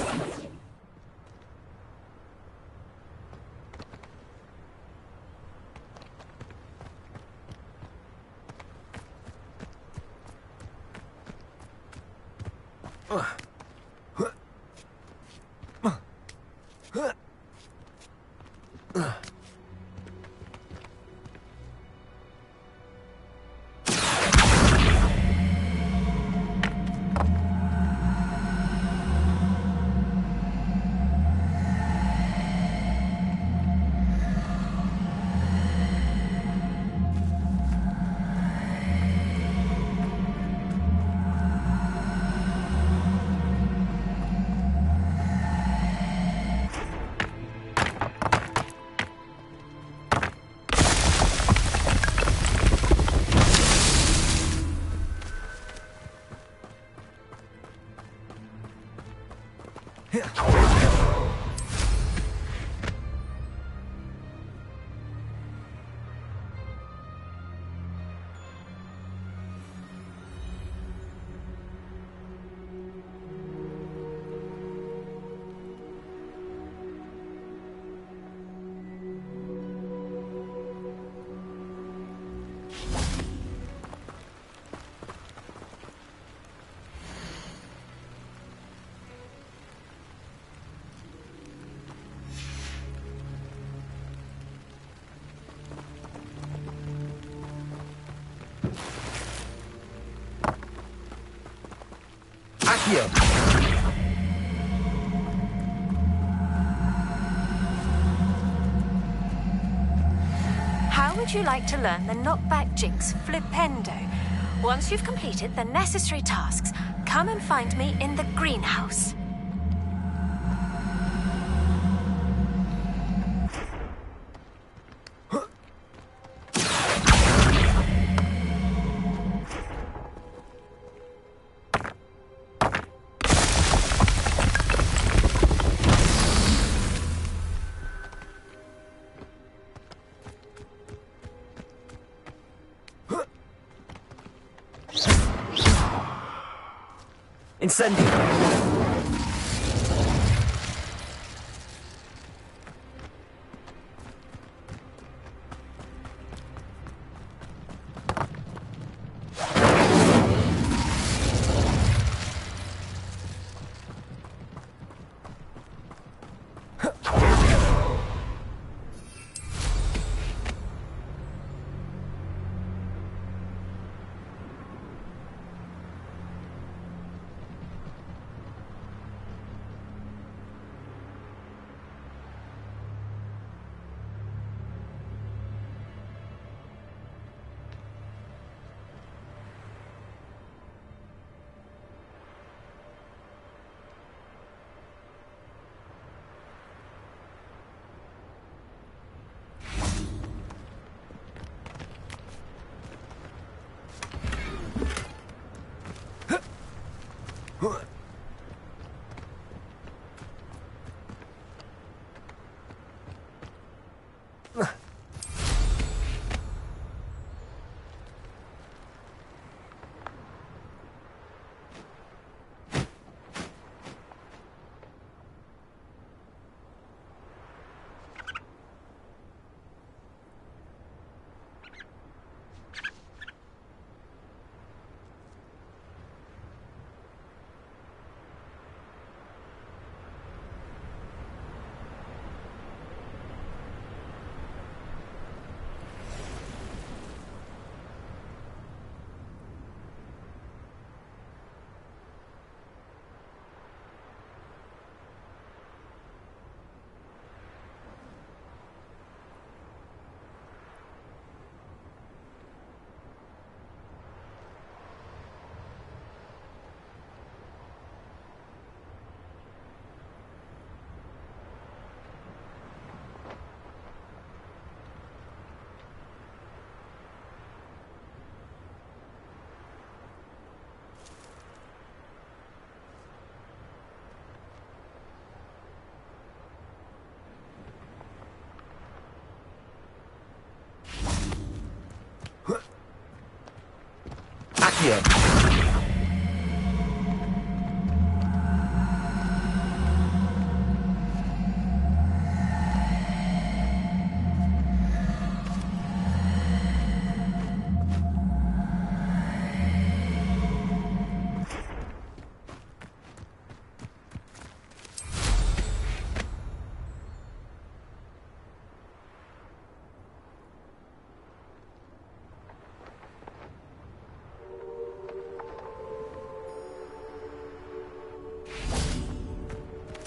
B: Accio.
R: How would you like to learn the knockback jinx Flipendo? Once you've completed the necessary tasks, come and find me in the greenhouse.
B: Incendio!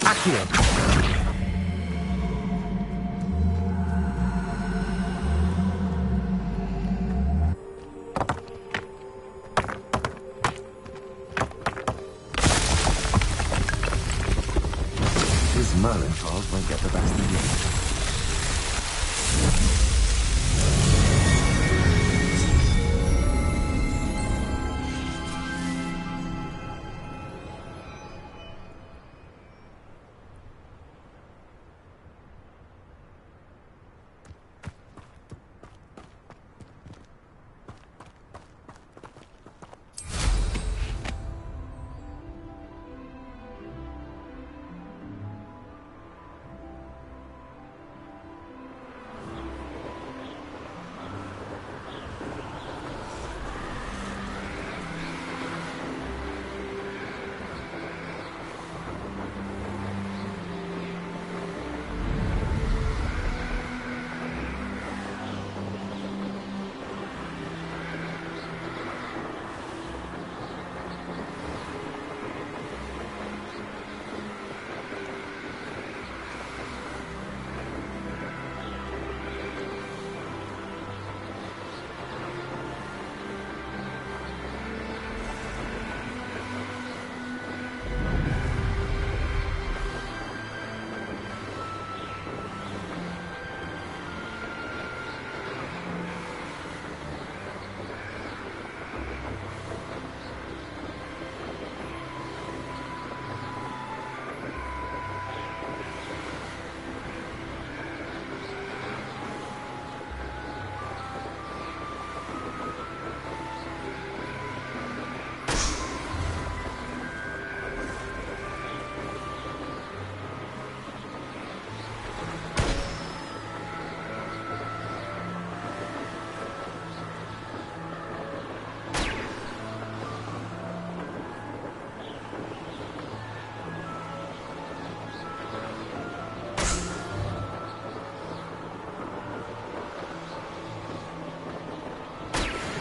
A: Accio!
B: His Merlin trials won't get the best of you.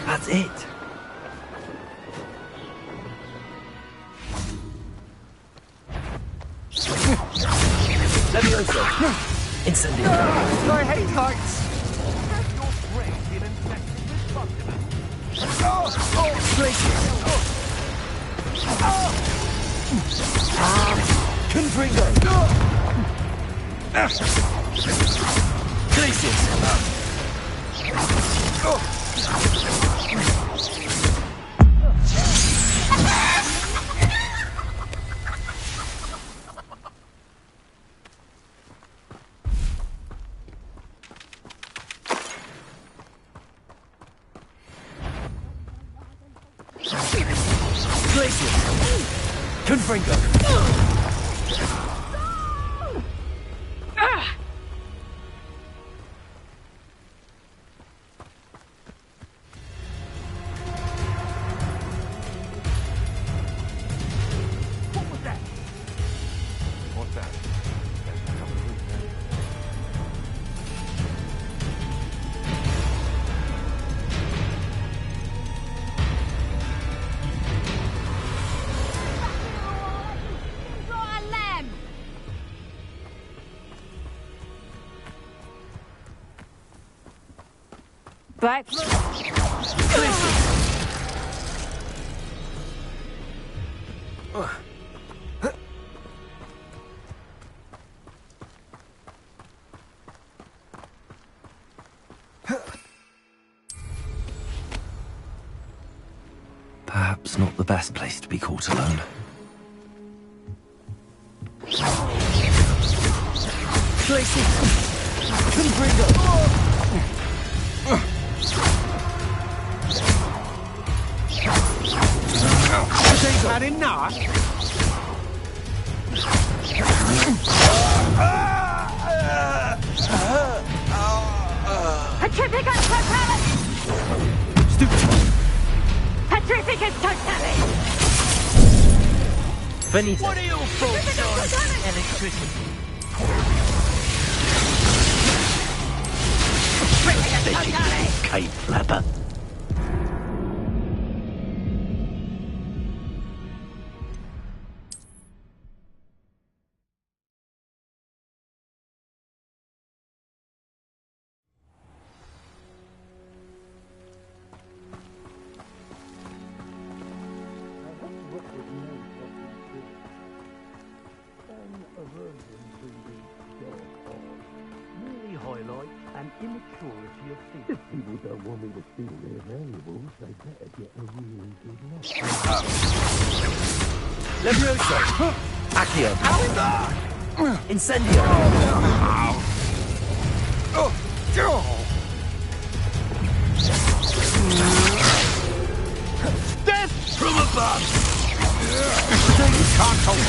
A: That's it. Levioso. Incendio.
N: I hate heights. Have your brain been infected with bugs?
A: Confringo. Glacius. Confringo.
N: What was that? What's that?
E: Back.
B: Perhaps not the best place to be caught alone.
A: Glacius. Confringo.
J: had enough?
E: Petrificus totalis! Petrificus totalis!
A: Finito.
E: What are your thoughts on electricity?
C: Cape flapper.
K: Merely highlights an immaturity of thinking. If people don't want me to steal their valuables, they better get a really good look.
A: Levioso! Accio! Incendio!
J: Death from above! You can't hold.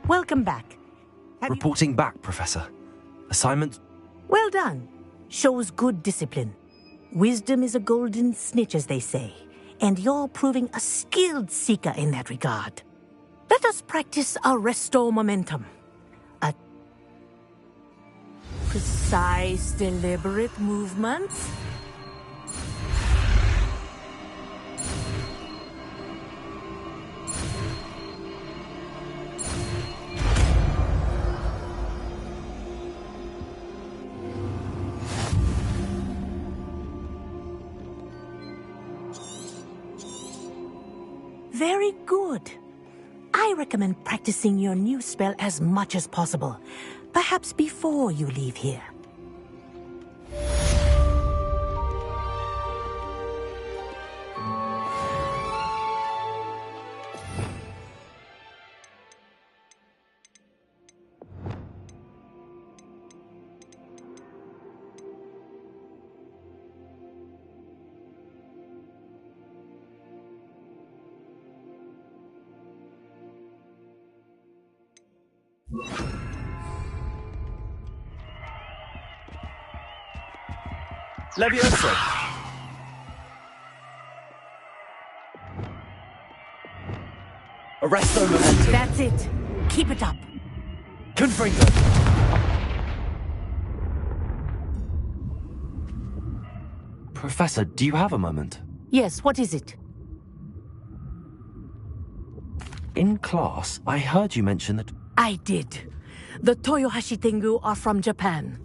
E: Welcome back.
A: Reporting back, Professor. Assignment?
E: Well done. Shows good discipline. Wisdom is a golden snitch, as they say, and you're proving a skilled seeker in that regard. Let us practice a restore momentum. A precise, deliberate movement. Very good. I recommend practicing your new spell as much as possible, perhaps before you leave here.
A: Levioso! Arresto momentum.
E: That's it. Keep it up.
A: Confringo. Professor, do you have a moment?
E: Yes, what is it?
A: In class, I heard you mention that...
E: I did. The Toyohashi Tengu are from Japan.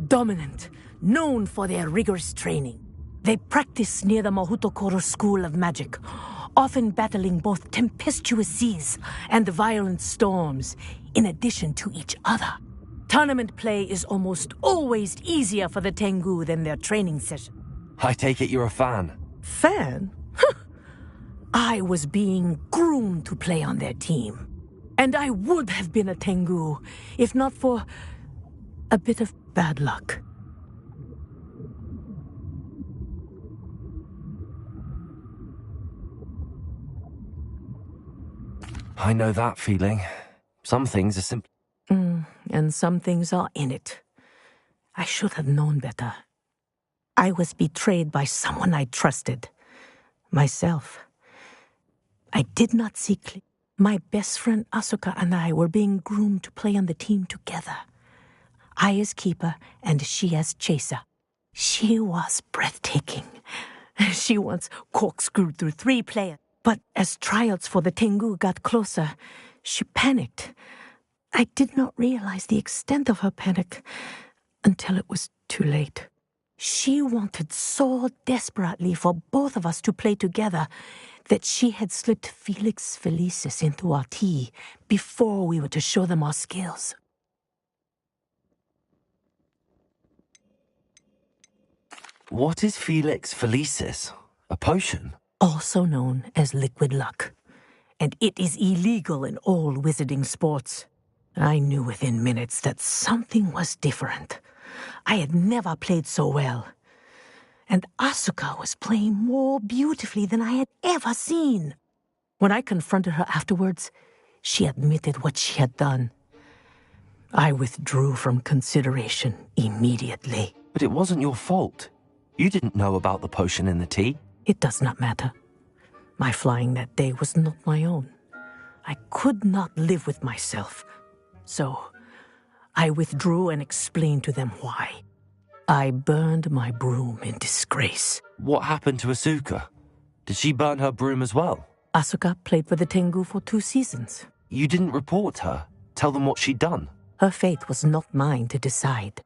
E: Dominant, known for their rigorous training. They practice near the Mahutokoro School of Magic, often battling both tempestuous seas and violent storms, in addition to each other. Tournament play is almost always easier for the Tengu than their training session.
A: I take it you're a fan.
E: Fan? I was being groomed to play on their team. And I would have been a Tengu, if not for a bit of bad luck.
A: I know that feeling. Some things are simple.
E: and some things are in it. I should have known better. I was betrayed by someone I trusted. Myself. I did not see clearly. My best friend Asuka and I were being groomed to play on the team together. I as keeper and she as chaser. She was breathtaking. She once corkscrewed through 3 players. But as trials for the Tengu got closer, she panicked. I did not realize the extent of her panic until it was too late. She wanted so desperately for both of us to play together that she had slipped Felix Felicis into our tea before we were to show them our skills.
B: What is Felix Felicis? A potion?
E: Also known as liquid luck. And it is illegal in all wizarding sports. I knew within minutes that something was different. I had never played so well. And Asuka was playing more beautifully than I had ever seen. When I confronted her afterwards, she admitted what she had done. I withdrew from consideration immediately.
B: But it wasn't your fault. You didn't know about the potion in the tea.
E: It does not matter. My flying that day was not my own. I could not live with myself. So, I withdrew and explained to them why. I burned my broom in disgrace.
B: What happened to Asuka? Did she burn her broom as well?
E: Asuka played for the Tengu for 2 seasons.
B: You didn't report her? Tell them what she'd done?
E: Her fate was not mine to decide.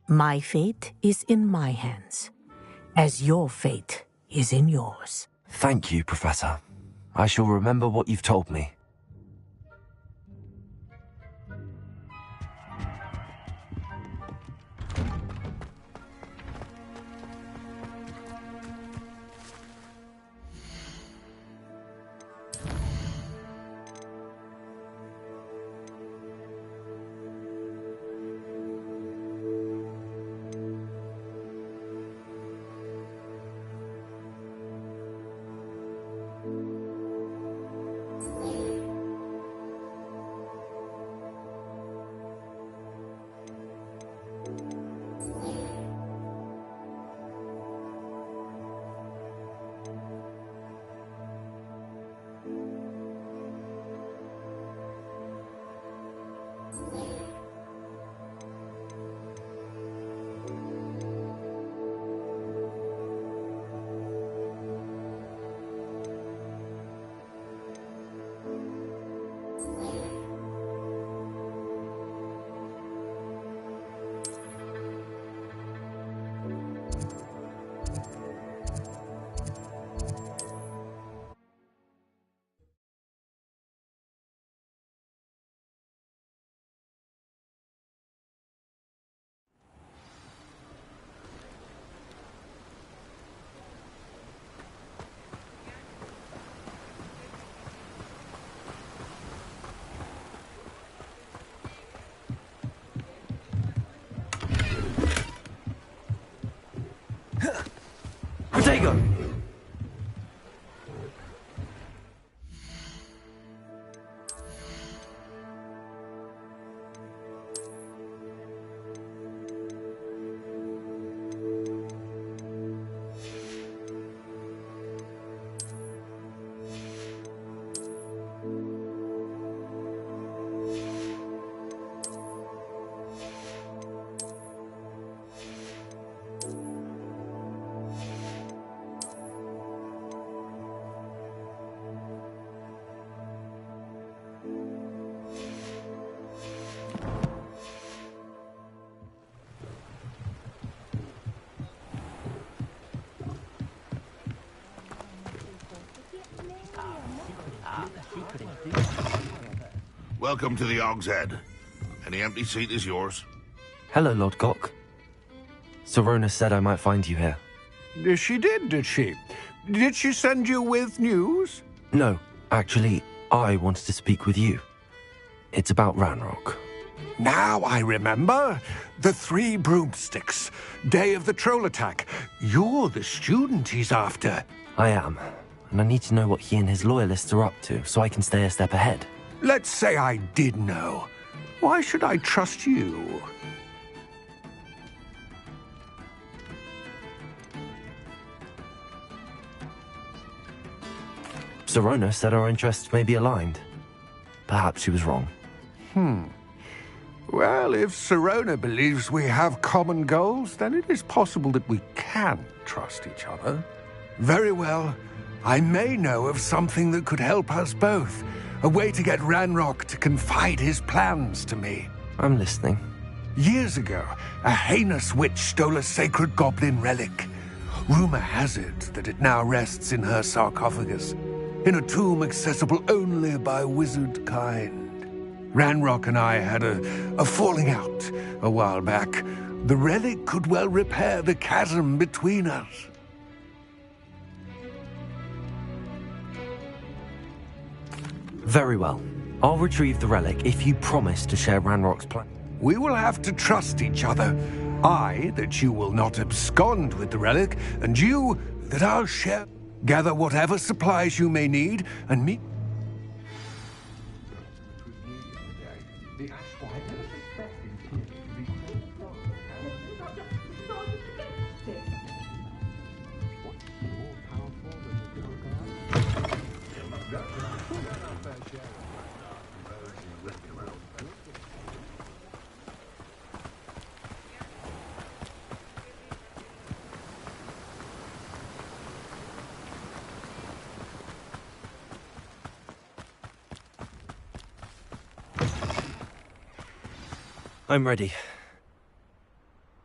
E: My fate is in my hands, as your fate is in yours.
B: Thank you, Professor. I shall remember what you've told me. Protego!
F: Welcome to the Og's Head. Any empty seat is yours.
B: Hello, Lord Gok. Sorona said I might find you here.
J: She did she? Did she send you with news?
B: No, actually, I wanted to speak with you. It's about Ranrock.
J: Now I remember. The 3 broomsticks. Day of the troll attack. You're the student he's after.
B: I am. And I need to know what he and his loyalists are up to, so I can stay a step ahead.
J: Let's say I did know. Why should I trust you?
B: Sirona said our interests may be aligned. Perhaps she was wrong.
J: Well, if Sirona believes we have common goals, then it is possible that we can trust each other. Very well. I may know of something that could help us both. A way to get Ranrock to confide his plans to me.
B: I'm listening.
J: Years ago, a heinous witch stole a sacred goblin relic. Rumor has it that it now rests in her sarcophagus, in a tomb accessible only by wizard kind. Ranrock and I had a falling out a while back. The relic could well repair the chasm between us.
B: Very well. I'll retrieve the relic if you promise to share Ranrock's plan.
J: We will have to trust each other. I, that you will not abscond with the relic, and you, that I'll share. Gather whatever supplies you may need, and meet...
B: I'm ready.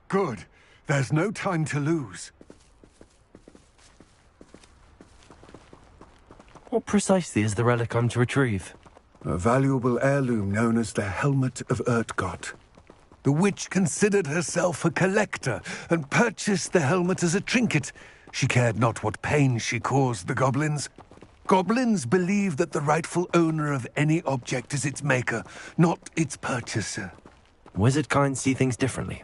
J: Good. There's no time to lose.
B: What precisely is the relic I'm to retrieve?
J: A valuable heirloom known as the Helmet of Urtgott. The witch considered herself a collector and purchased the helmet as a trinket. She cared not what pain she caused the goblins. Goblins believe that the rightful owner of any object is its maker, not its purchaser.
B: Wizard kind see things differently.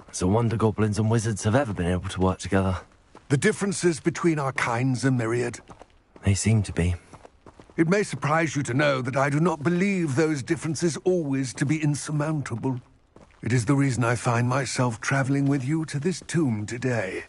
B: It's a wonder goblins and wizards have ever been able to work together.
J: The differences between our kinds are myriad.
B: They seem to be.
J: It may surprise you to know that I do not believe those differences always to be insurmountable. It is the reason I find myself traveling with you to this tomb today.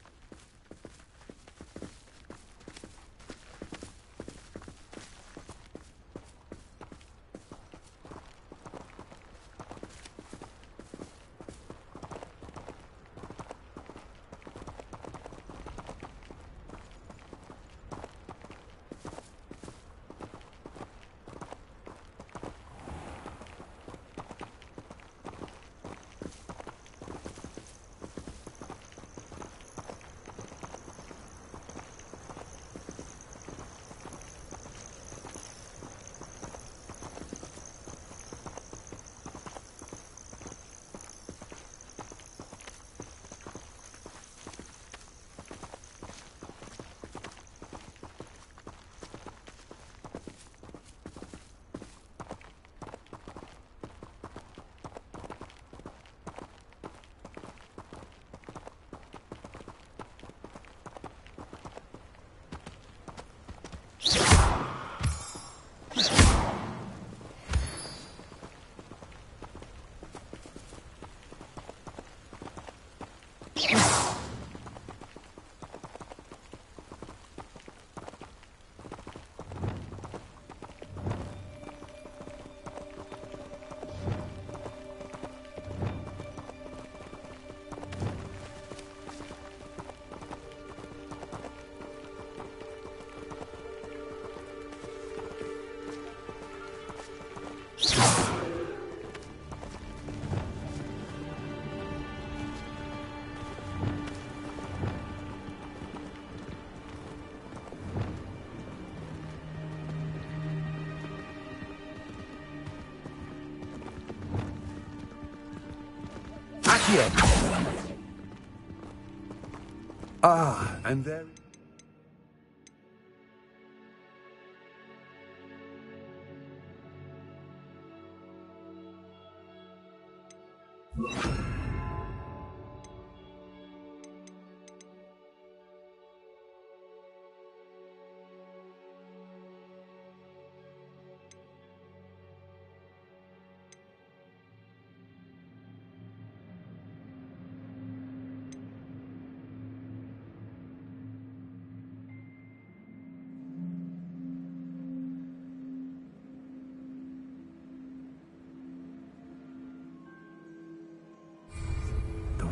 J: Ah, and there...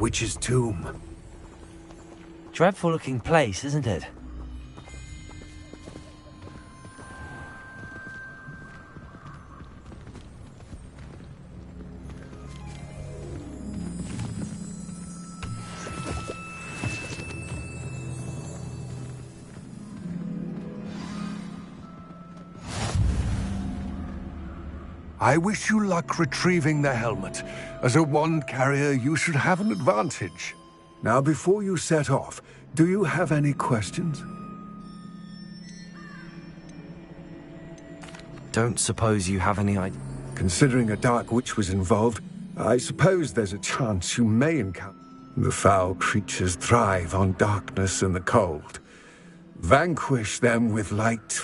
J: witch's tomb.
B: Dreadful looking place, isn't it?
J: I wish you luck retrieving the helmet. As a wand carrier, you should have an advantage. Now, before you set off, do you have any questions?
B: Don't suppose you have any idea?
J: Considering a dark witch was involved, I suppose there's a chance you may encounter. The foul creatures thrive on darkness and the cold. Vanquish them with light.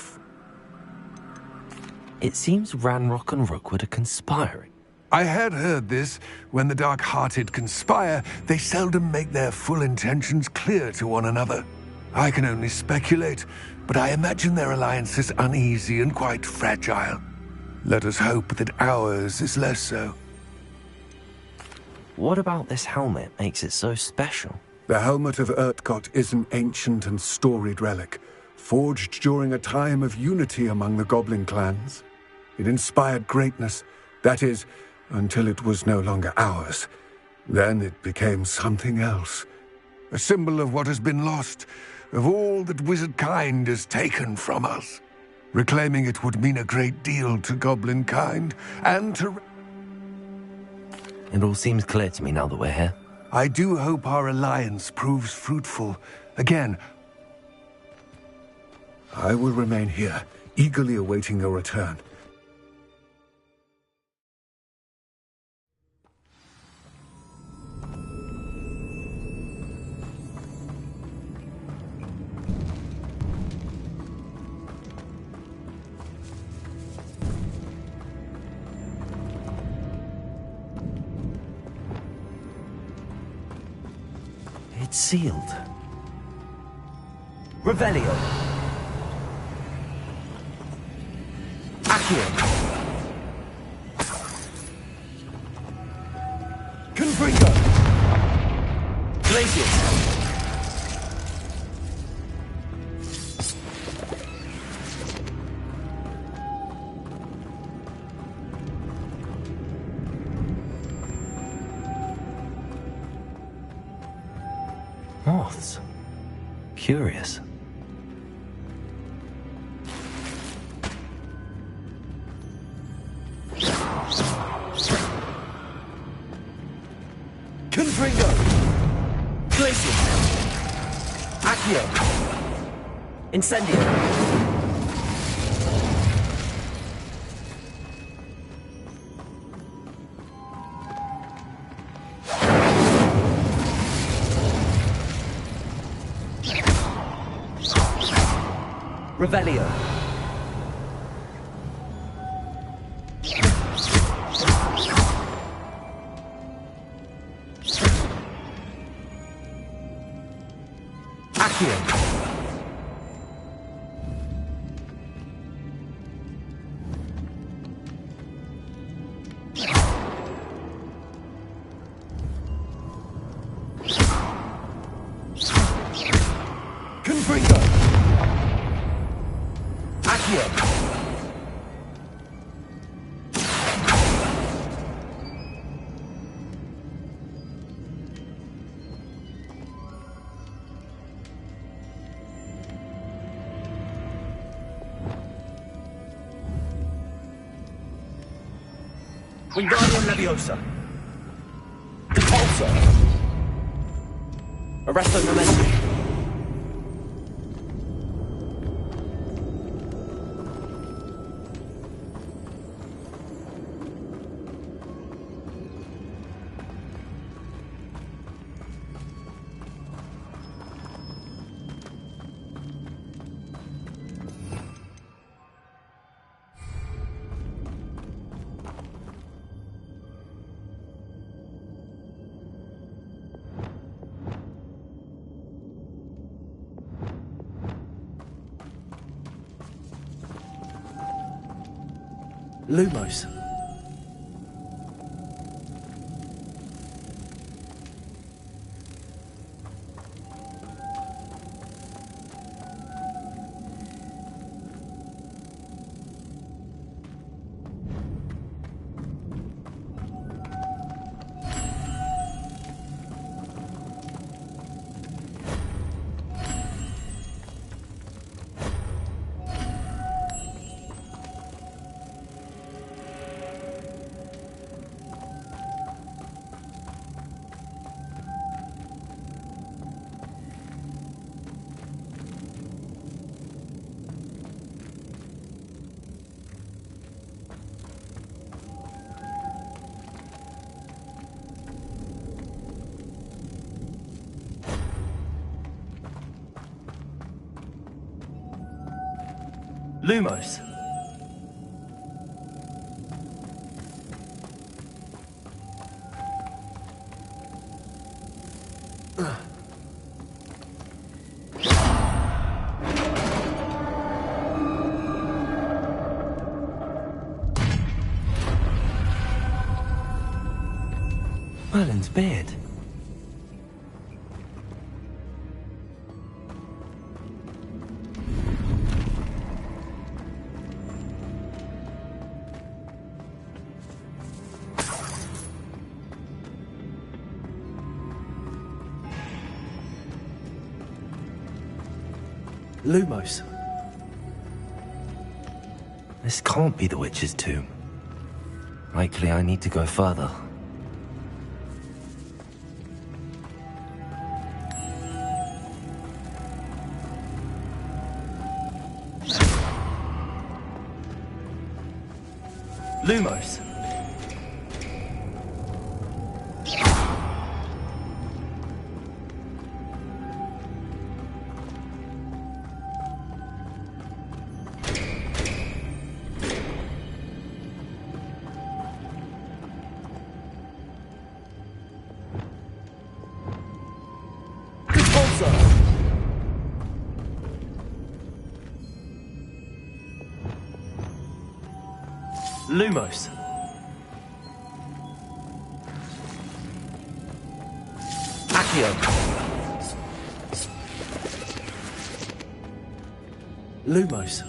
B: It seems Ranrock and Rookwood are conspiring.
J: I had heard this. When the dark-hearted conspire, they seldom make their full intentions clear to one another. I can only speculate, but I imagine their alliance is uneasy and quite fragile. Let us hope that ours is less so.
B: What about this helmet makes it so special?
J: The helmet of Urtkot is an ancient and storied relic, forged during a time of unity among the goblin clans. It inspired greatness, that is, until it was no longer ours. Then it became something else. A symbol of what has been lost, of all that wizard kind has taken from us. Reclaiming it would mean a great deal to goblin kind, and to...
B: It all seems clear to me now that we're here.
J: I do hope our alliance proves fruitful. Again, I will remain here, eagerly awaiting your return.
B: It's sealed. Revelio. Accio.
J: Confringo.
B: Glacius. Moths. Curious.
A: Confringo! Glacius! Accio! Incendio! Revelio. Accio. Confringo. Wingardium Leviosa. Repulsor. Arresto Momentum. Lumos.
B: Lumos. Merlin's beard. Lumos. This can't be the witch's tomb. Likely I need to go further. Lumos. Lumos. Accio. Lumos.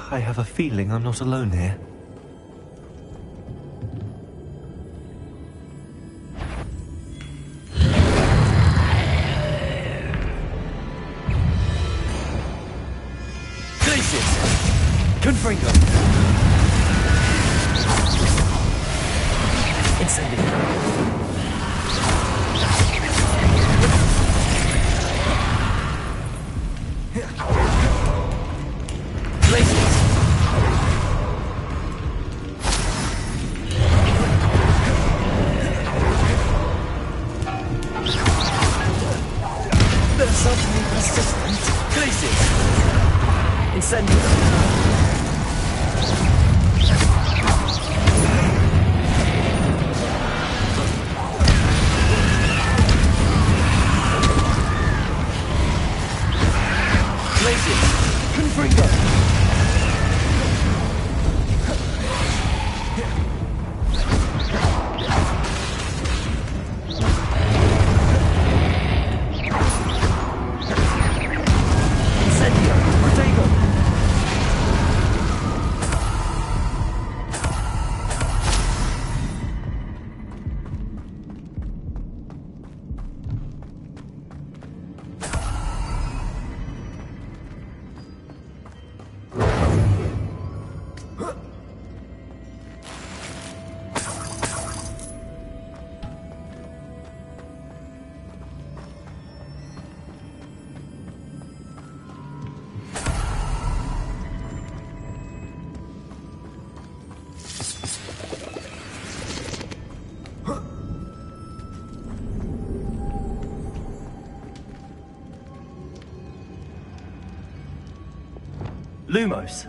B: I have a feeling I'm not alone here. Glacius! Confringo! Incendio! Lumos.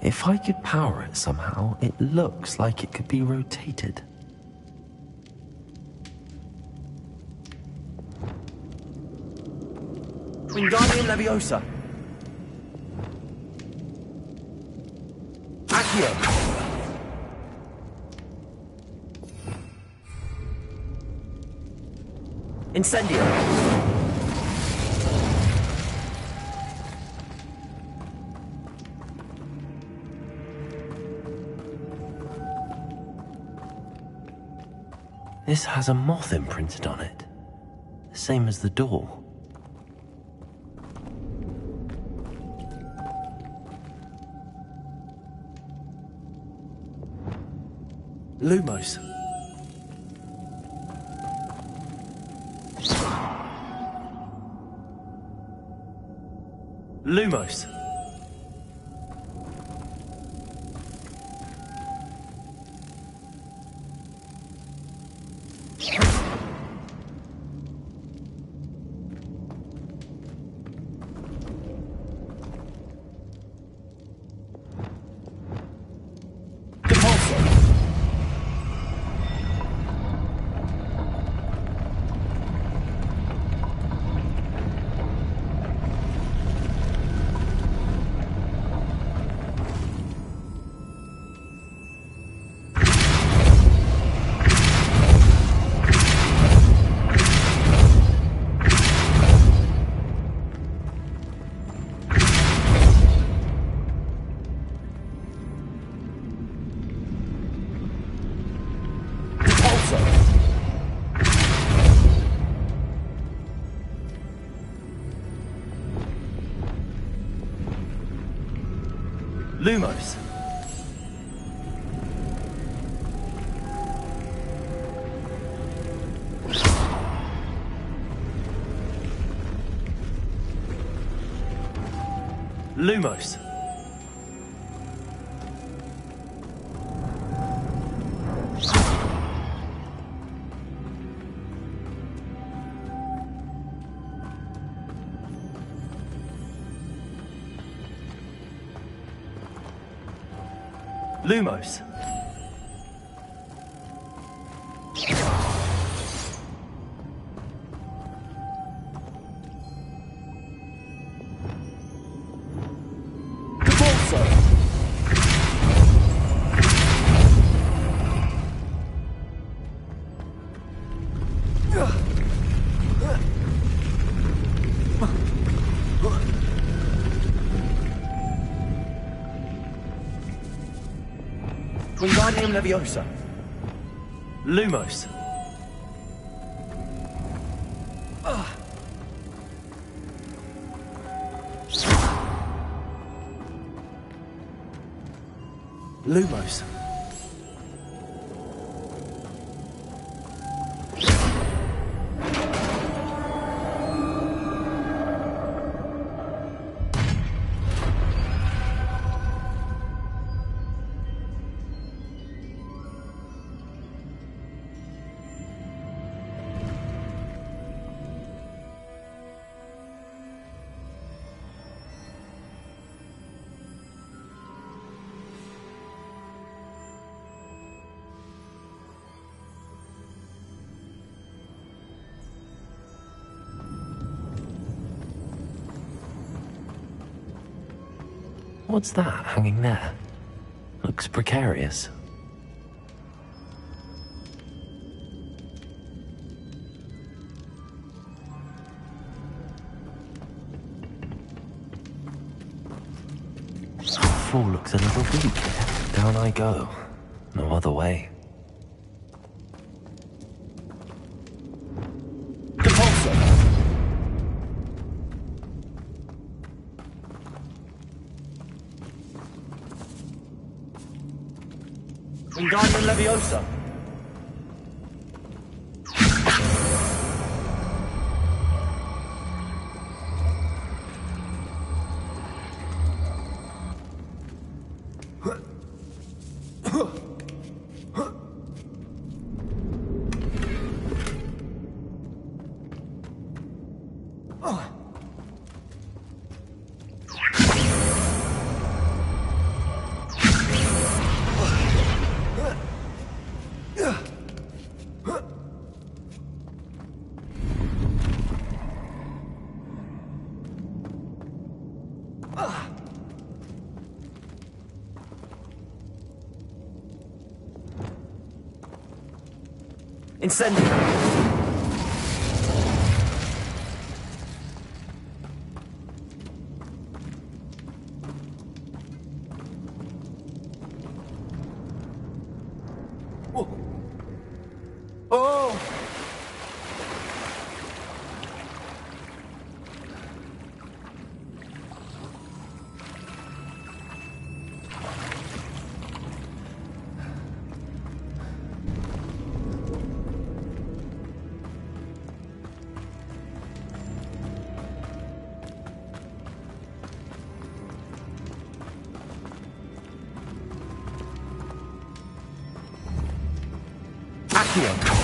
B: If I could power it somehow, it looks like it could be rotated. Wingardium Leviosa. Accio. Incendio. This has a moth imprinted on it. The same as the door. Lumos. Lumos. Lumos. Lumos. Lumos. Wingardium Leviosa. Lumos. Lumos. What's that hanging there? Looks precarious. The floor looks a little weak. Down I go. No other way. Wingardium Leviosa. Incendio! Oh! Accio!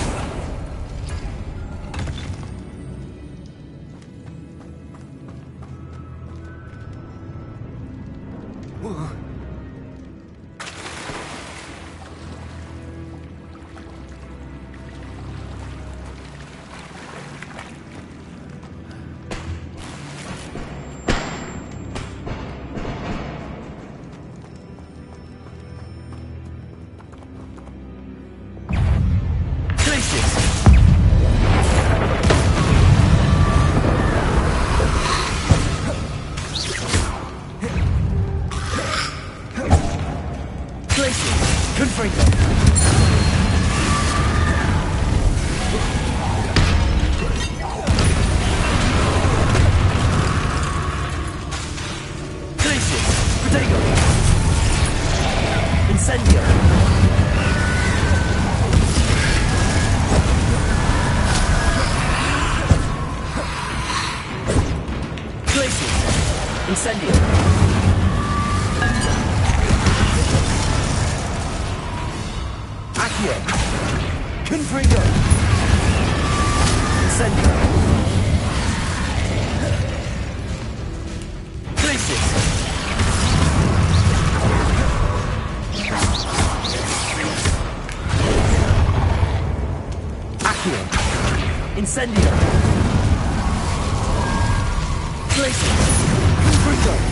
B: Incendio! Glacier! Confringo! Glacier! Accio! Incendio! Glacier! Confringo!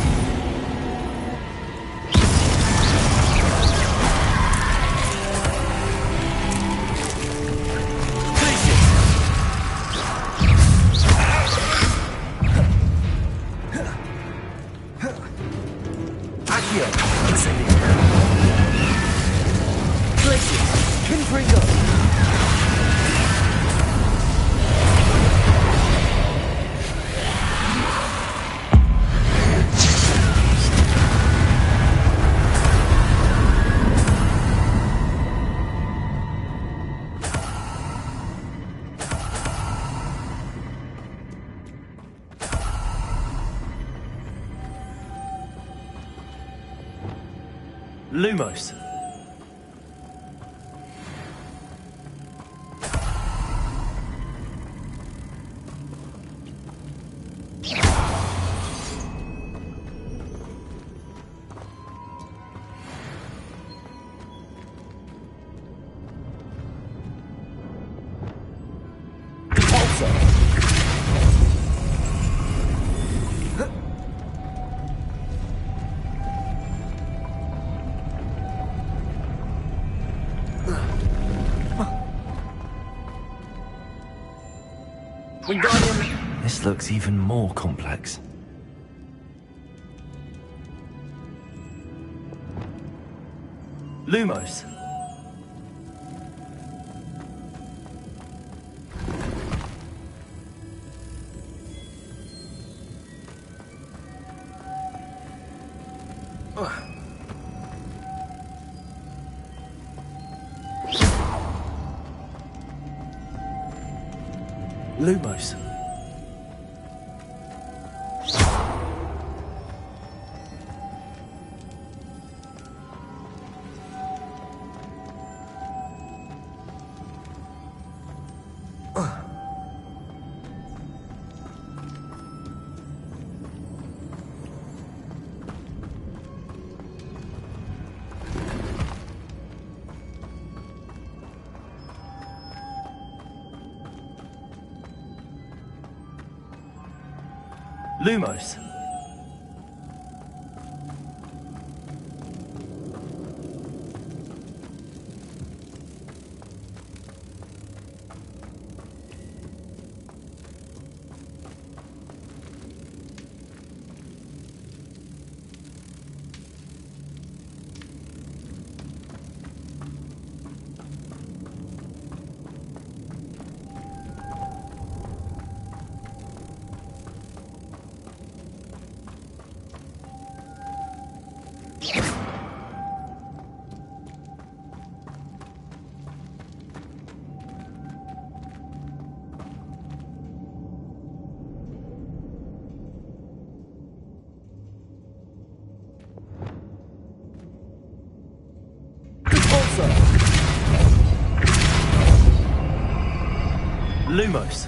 B: Lumos. This looks even more complex. Lumos. Lumos. Lumos.
A: Lumos.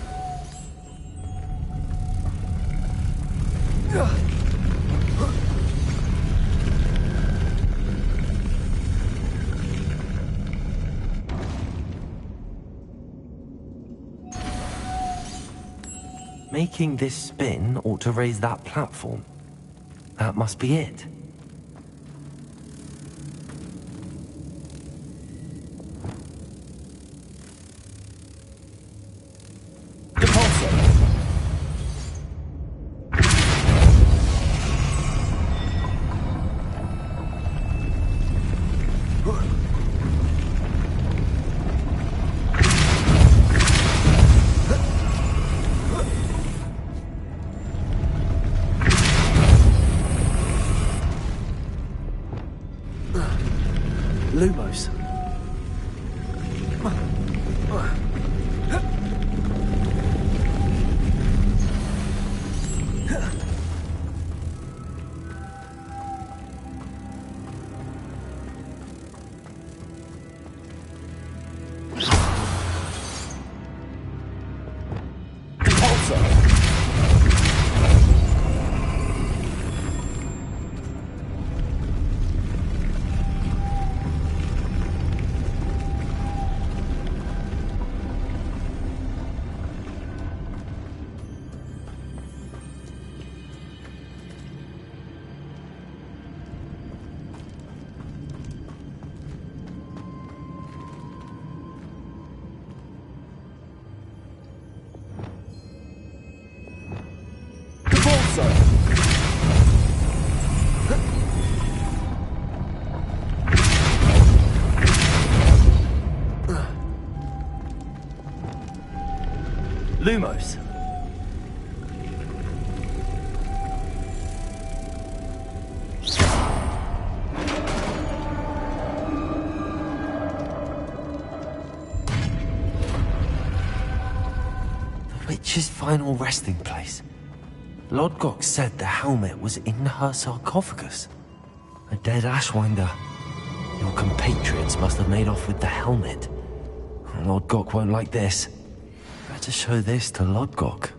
A: Making this spin ought to raise that platform. That must be it. Lumos. Lumos. The witch's final resting place. Lodgok said the helmet was in her sarcophagus. A dead Ashwinder. Your compatriots must have made off with the helmet. Lodgok won't like this. Better show this to Lodgok.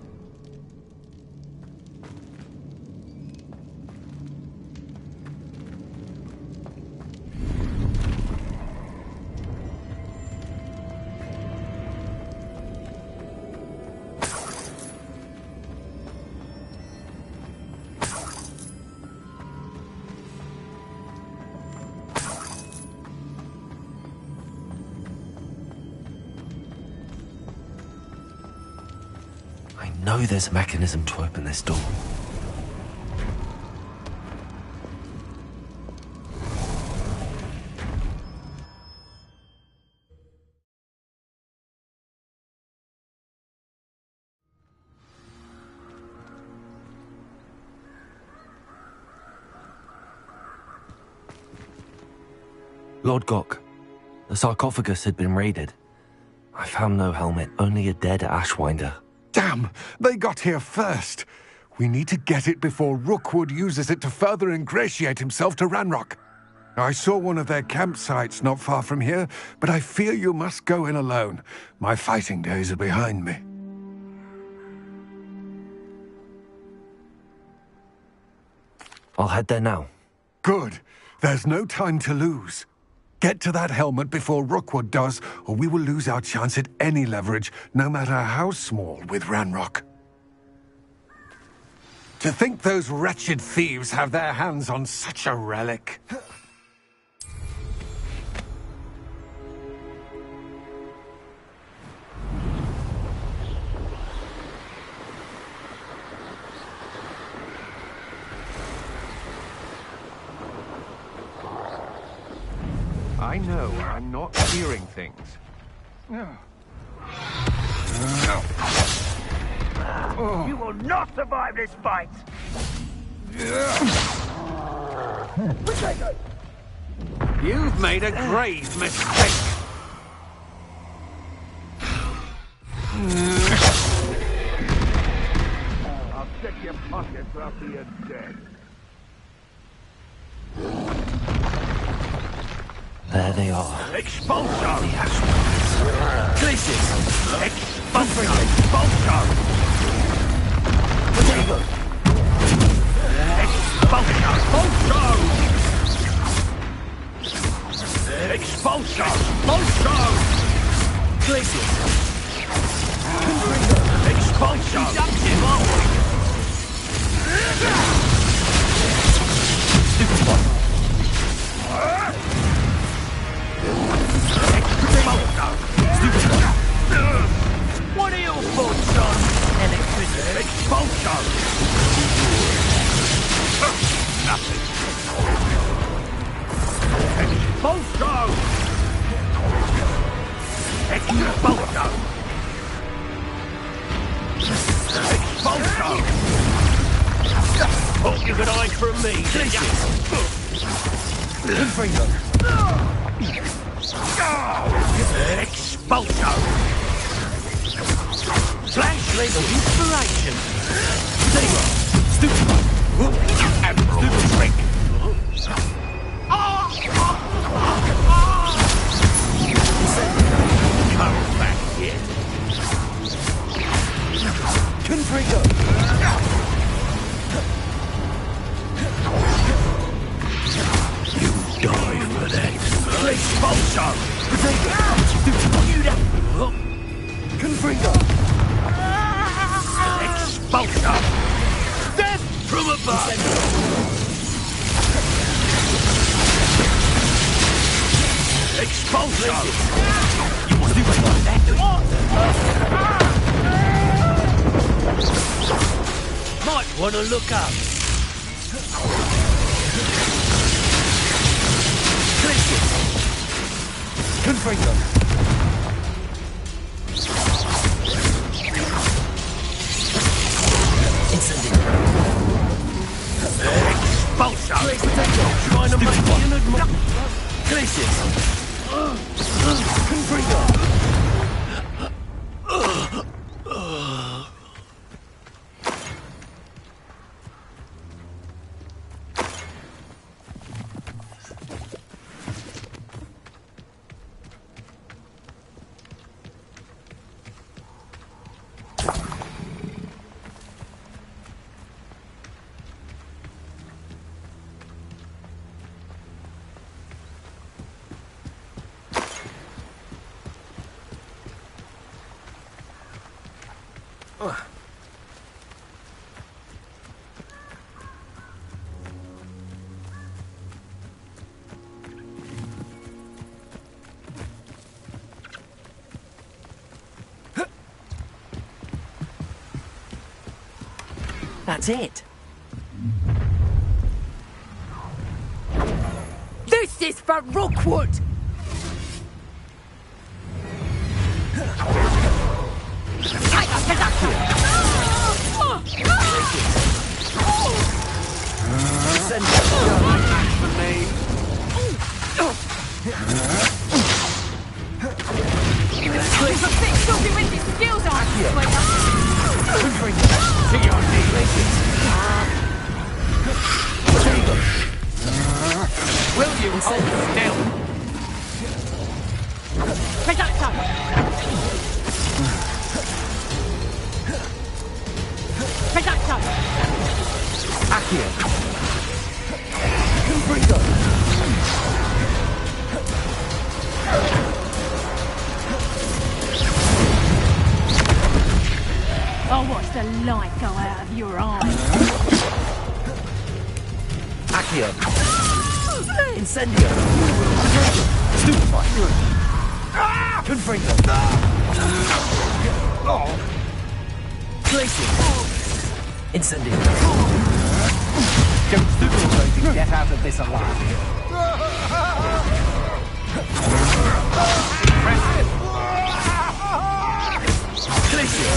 A: I know there's a mechanism to open this door. Lodgok, the sarcophagus had been raided. I found no helmet, only a dead Ashwinder.
J: Damn! They got here first. We need to get it before Rookwood uses it to further ingratiate himself to Ranrock. I saw one of their campsites not far from here, but I fear you must go in alone. My fighting days are behind me.
A: I'll head there now.
J: Good. There's no time to lose. Get to that helmet before Rookwood does, or we will lose our chance at any leverage, no matter how small, with Ranrock. To think those wretched thieves have their hands on such a relic.
M: I know I'm not hearing things.
I: You will not survive this fight!
J: You've made a grave mistake.
I: I'll check your pockets after you're dead.
A: There they are.
I: Expulso!
A: The Ashwinders.
I: Glitches!
K: What are your thoughts on electricity? Expulsion!
I: Nothing.
K: Expulsion! Expulsion! Expulsion! Thought you could hide from me, did ya? Freedom! Expulsion! Flash legal inspiration! Zero! Stupid! Stupid trick! Come back here! Confringo! You die for that! Expulsion! Confringo! Expulsion! Death from above! Expulsion! You want to do it like that, do you? Might want to look up. Confringo! Expulsion! Trying to make me an admirer. Glaciers! Confringo! That's it.
G: This is for Rookwood!
K: Send back for me.
G: He's a bit filthy with his skills, aren't you, sweetheart?
K: To your knees. Will you hold still?
G: Reductor! Reductor!
K: Accio. Confringo.
G: I'll watch the light go out of your eyes.
K: Accio. Incendio. Stupefy. Confringo. Glacier. Incendio. Don't stupefy to get out of this alive. Impressive. Glacier.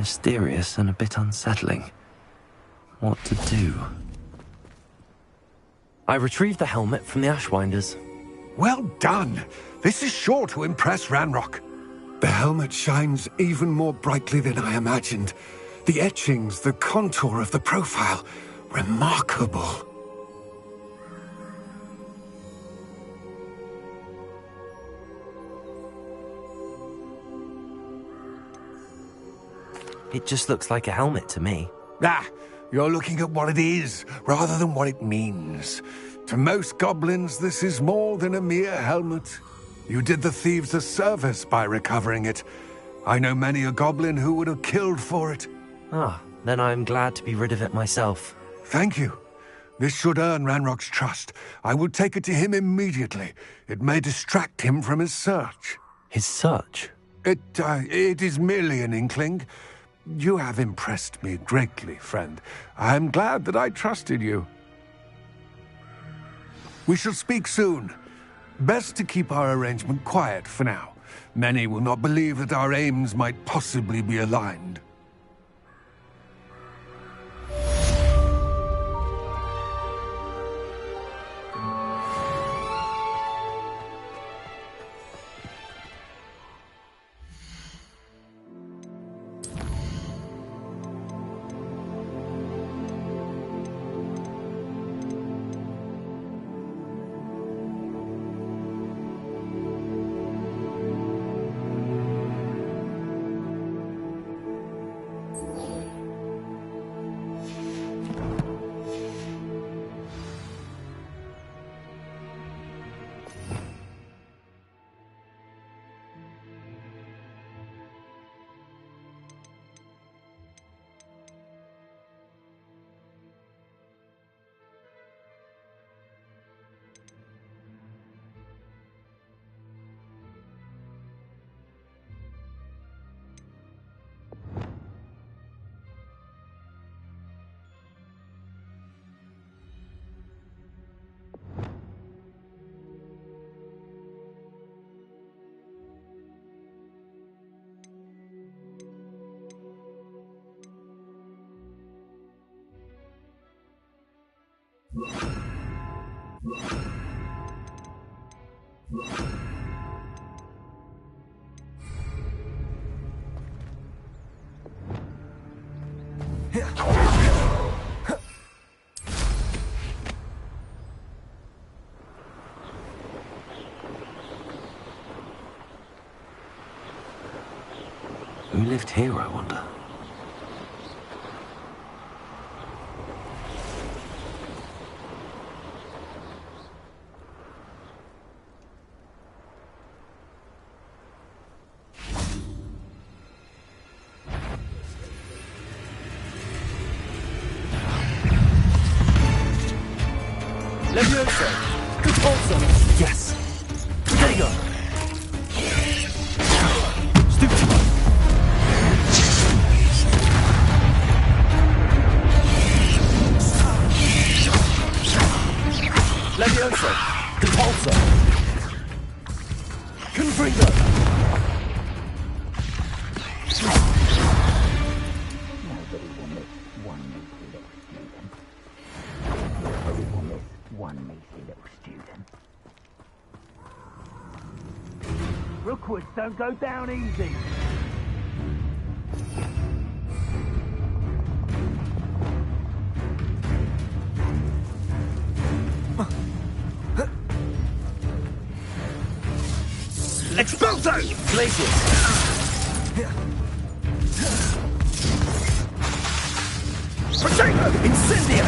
B: Mysterious and a bit unsettling. What to do? I retrieved the helmet from the Ashwinders.
J: Well done! This is sure to impress Ranrock. The helmet shines even more brightly than I imagined. The etchings, the contour of the profile, remarkable.
B: It just looks like a helmet to me.
J: Ah, you're looking at what it is, rather than what it means. To most goblins, this is more than a mere helmet. You did the thieves a service by recovering it. I know many a goblin who would have killed for it.
B: Ah, then I'm glad to be rid of it myself.
J: Thank you. This should earn Ranrock's trust. I will take it to him immediately. It may distract him from his search.
B: His search?
J: It is merely an inkling. You have impressed me greatly, friend. I am glad that I trusted you. We shall speak soon. Best to keep our arrangement quiet for now. Many will not believe that our aims might possibly be aligned.
B: Who lived here, I wonder? Levioso! Repulsor! Yes! Dagger! Stupid! Levioso! Repulsor! Confringo!
K: Nobody will miss one measly little student. Nobody will miss one measly little student. Rookwoods don't go down easy.
L: Expulso!
B: Glacius!
L: Potato!
B: Incendio!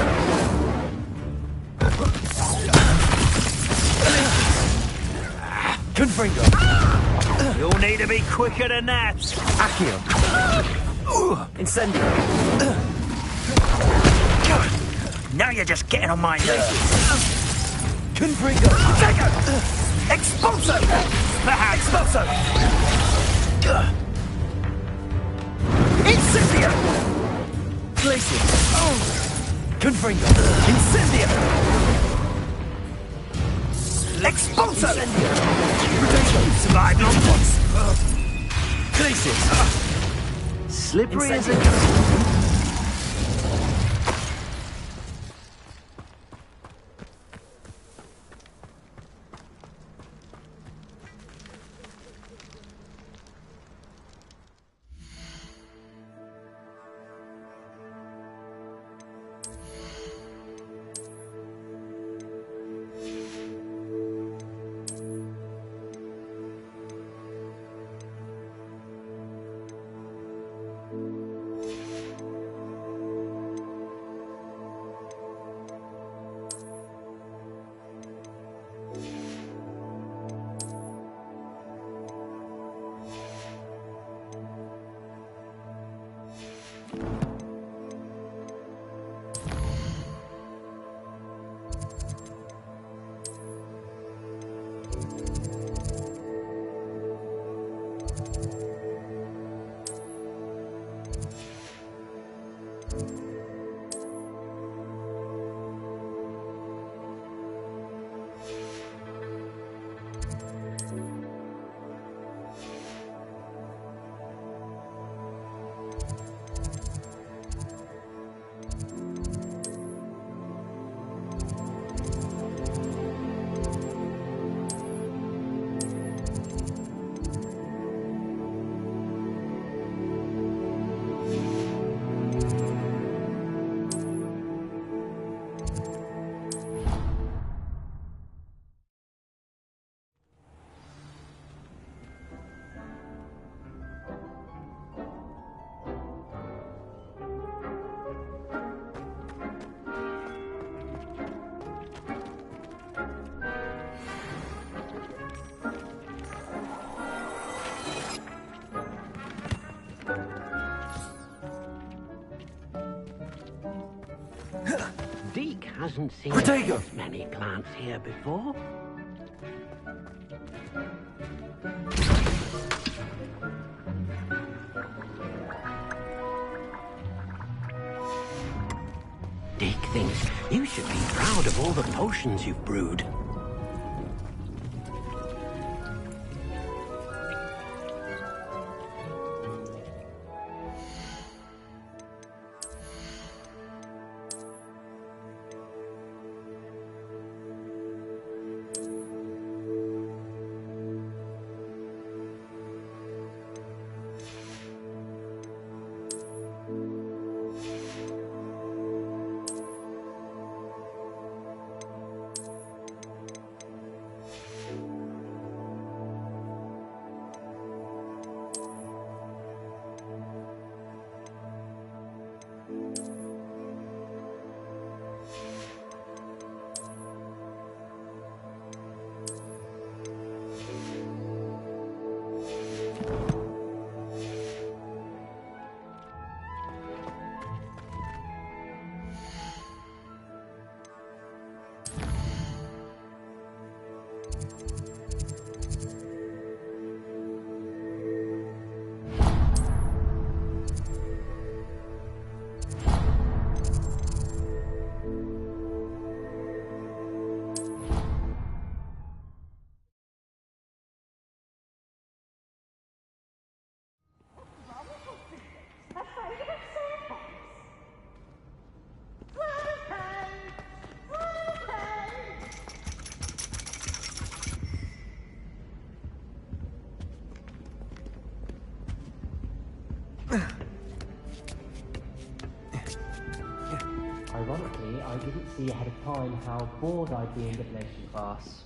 B: Confringo!
L: You'll need to be quicker than that.
B: Accio! Incendio!
L: Now you're just getting on my nerves.
B: Confringo!
L: Potato! Expulso! Expulso! Incendio!
B: Glacius! Confringo! Incendio!
L: Expulso!
B: Potato!
L: Survived long once.
B: Glacius!
C: slippery as a... Deke hasn't seen this many plants here before. Deke thinks you should be proud of all the potions you've brewed.
D: Ironically, I didn't see ahead of time how bored I'd be in divination class.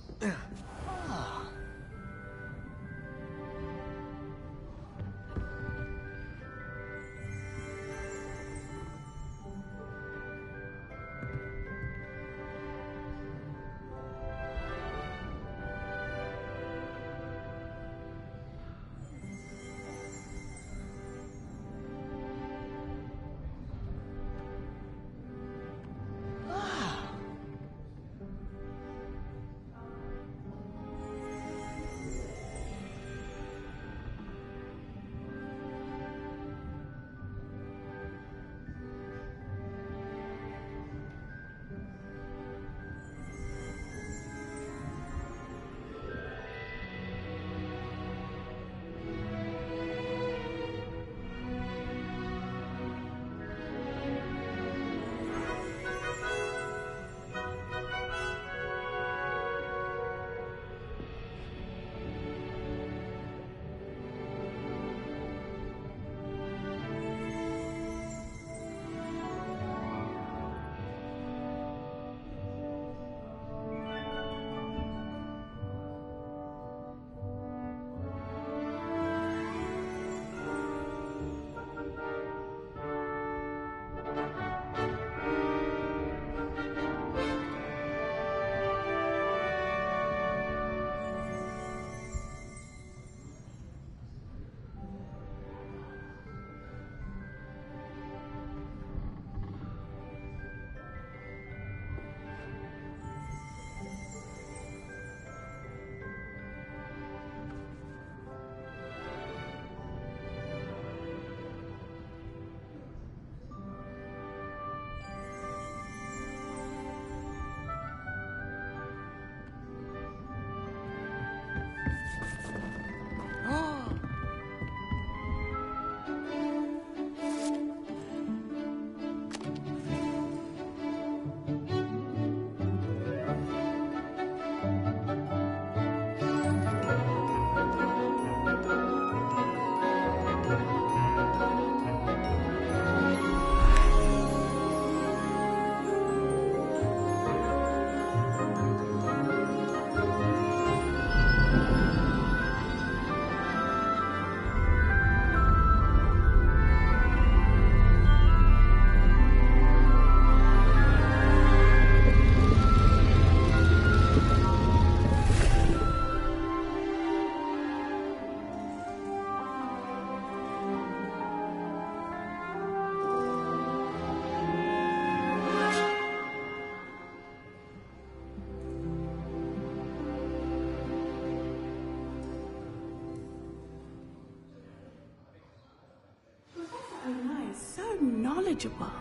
W: knowledgeable.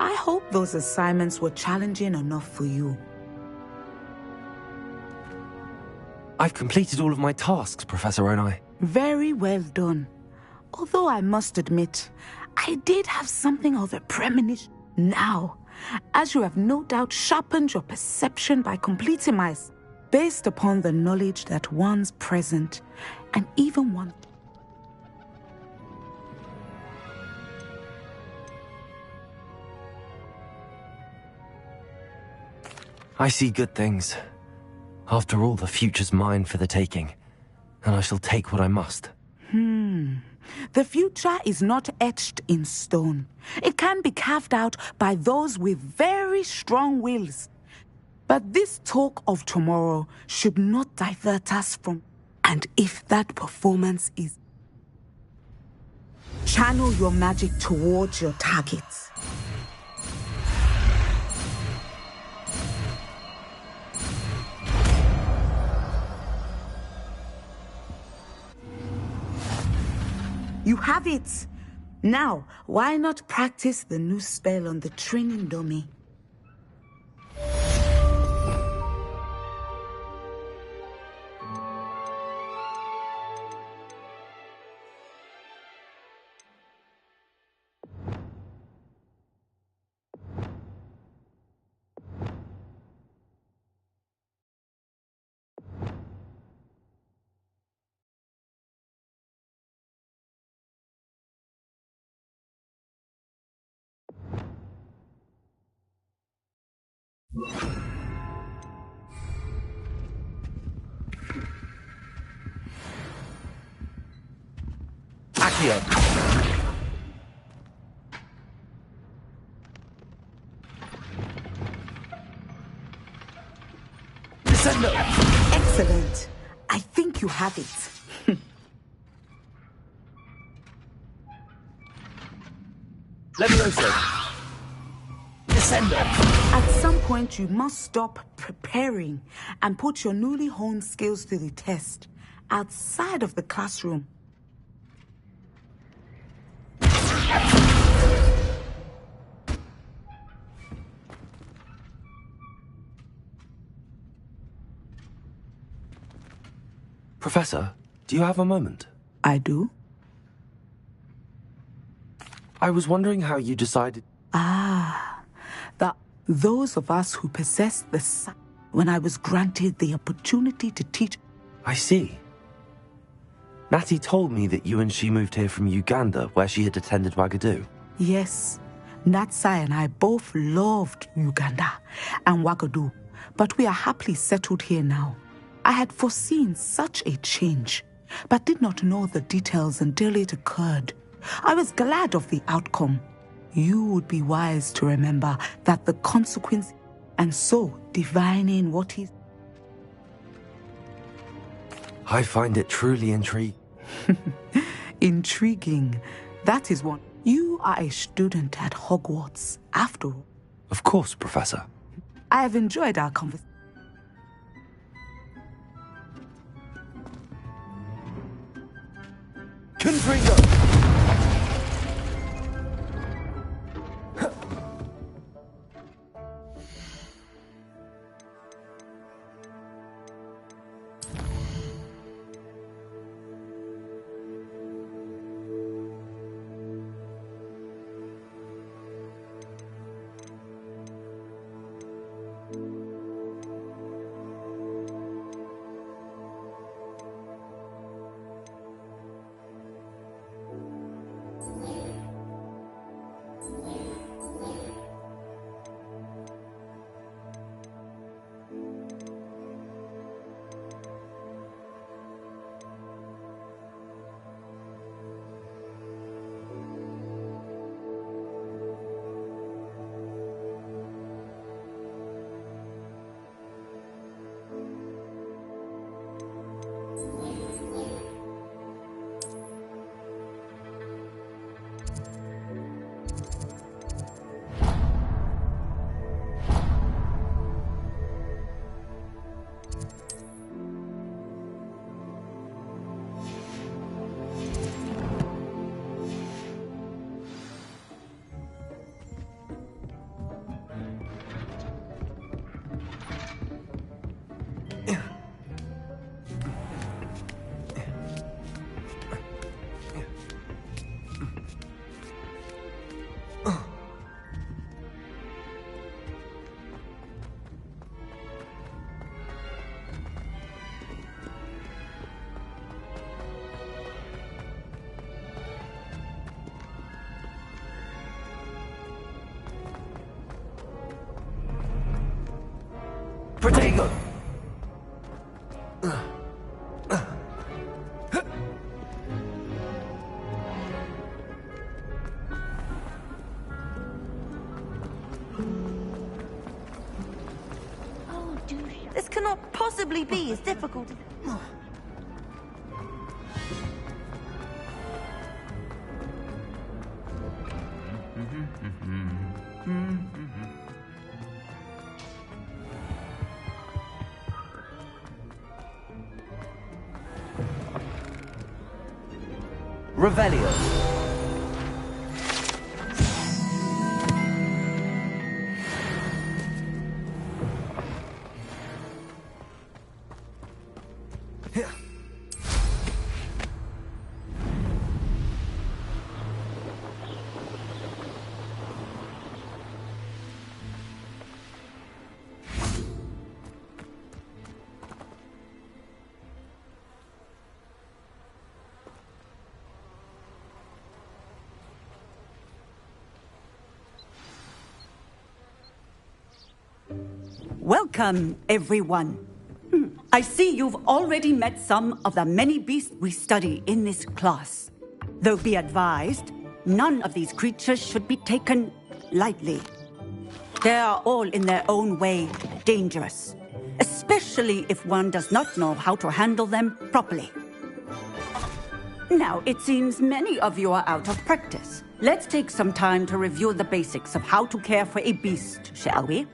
W: I hope those assignments were challenging enough for you.
B: I've completed all of my tasks, Professor Onai.
W: Very well done. Although I must admit, I did have something of a premonition now, as you have no doubt sharpened your perception by completing my... based upon the knowledge that one's present, and even one...
B: I see good things. After all, the future's mine for the taking, and I shall take what I must.
W: The future is not etched in stone. It can be carved out by those with very strong wills. But this talk of tomorrow should not divert us from... And if that performance is... channel your magic towards your targets. You have it! Now, why not practice the new spell on the training dummy?
B: Accio! Descendo!
W: Excellent. I think you have it.
B: Levioso! Descendo!
W: At some point, you must stop preparing and put your newly honed skills to the test outside of the classroom.
B: Professor, do you have a moment?
W: I do.
B: I was wondering how you decided...
W: Those of us who possess the sight when I was granted the opportunity to teach...
B: I see. Natty told me that you and she moved here from Uganda, where she had attended Wagadu.
W: Yes, Natsai and I both loved Uganda and Wagadu, but we are happily settled here now. I had foreseen such a change, but did not know the details until it occurred. I was glad of the outcome. You would be wise to remember that the consequence, and so divining what is...
B: I find it truly intriguing.
W: Intriguing. That is what... You are a student at Hogwarts, after all.
B: Of course, Professor.
W: I have enjoyed our conversation.
B: Confringo!
O: possibly be as difficult as...
S: Revelio.
T: Welcome, everyone. I see you've already met some of the many beasts we study in this class. Though be advised, none of these creatures should be taken lightly. They are all in their own way dangerous, especially if one does not know how to handle them properly. Now, it seems many of you are out of practice. Let's take some time to review the basics of how to care for a beast, shall we?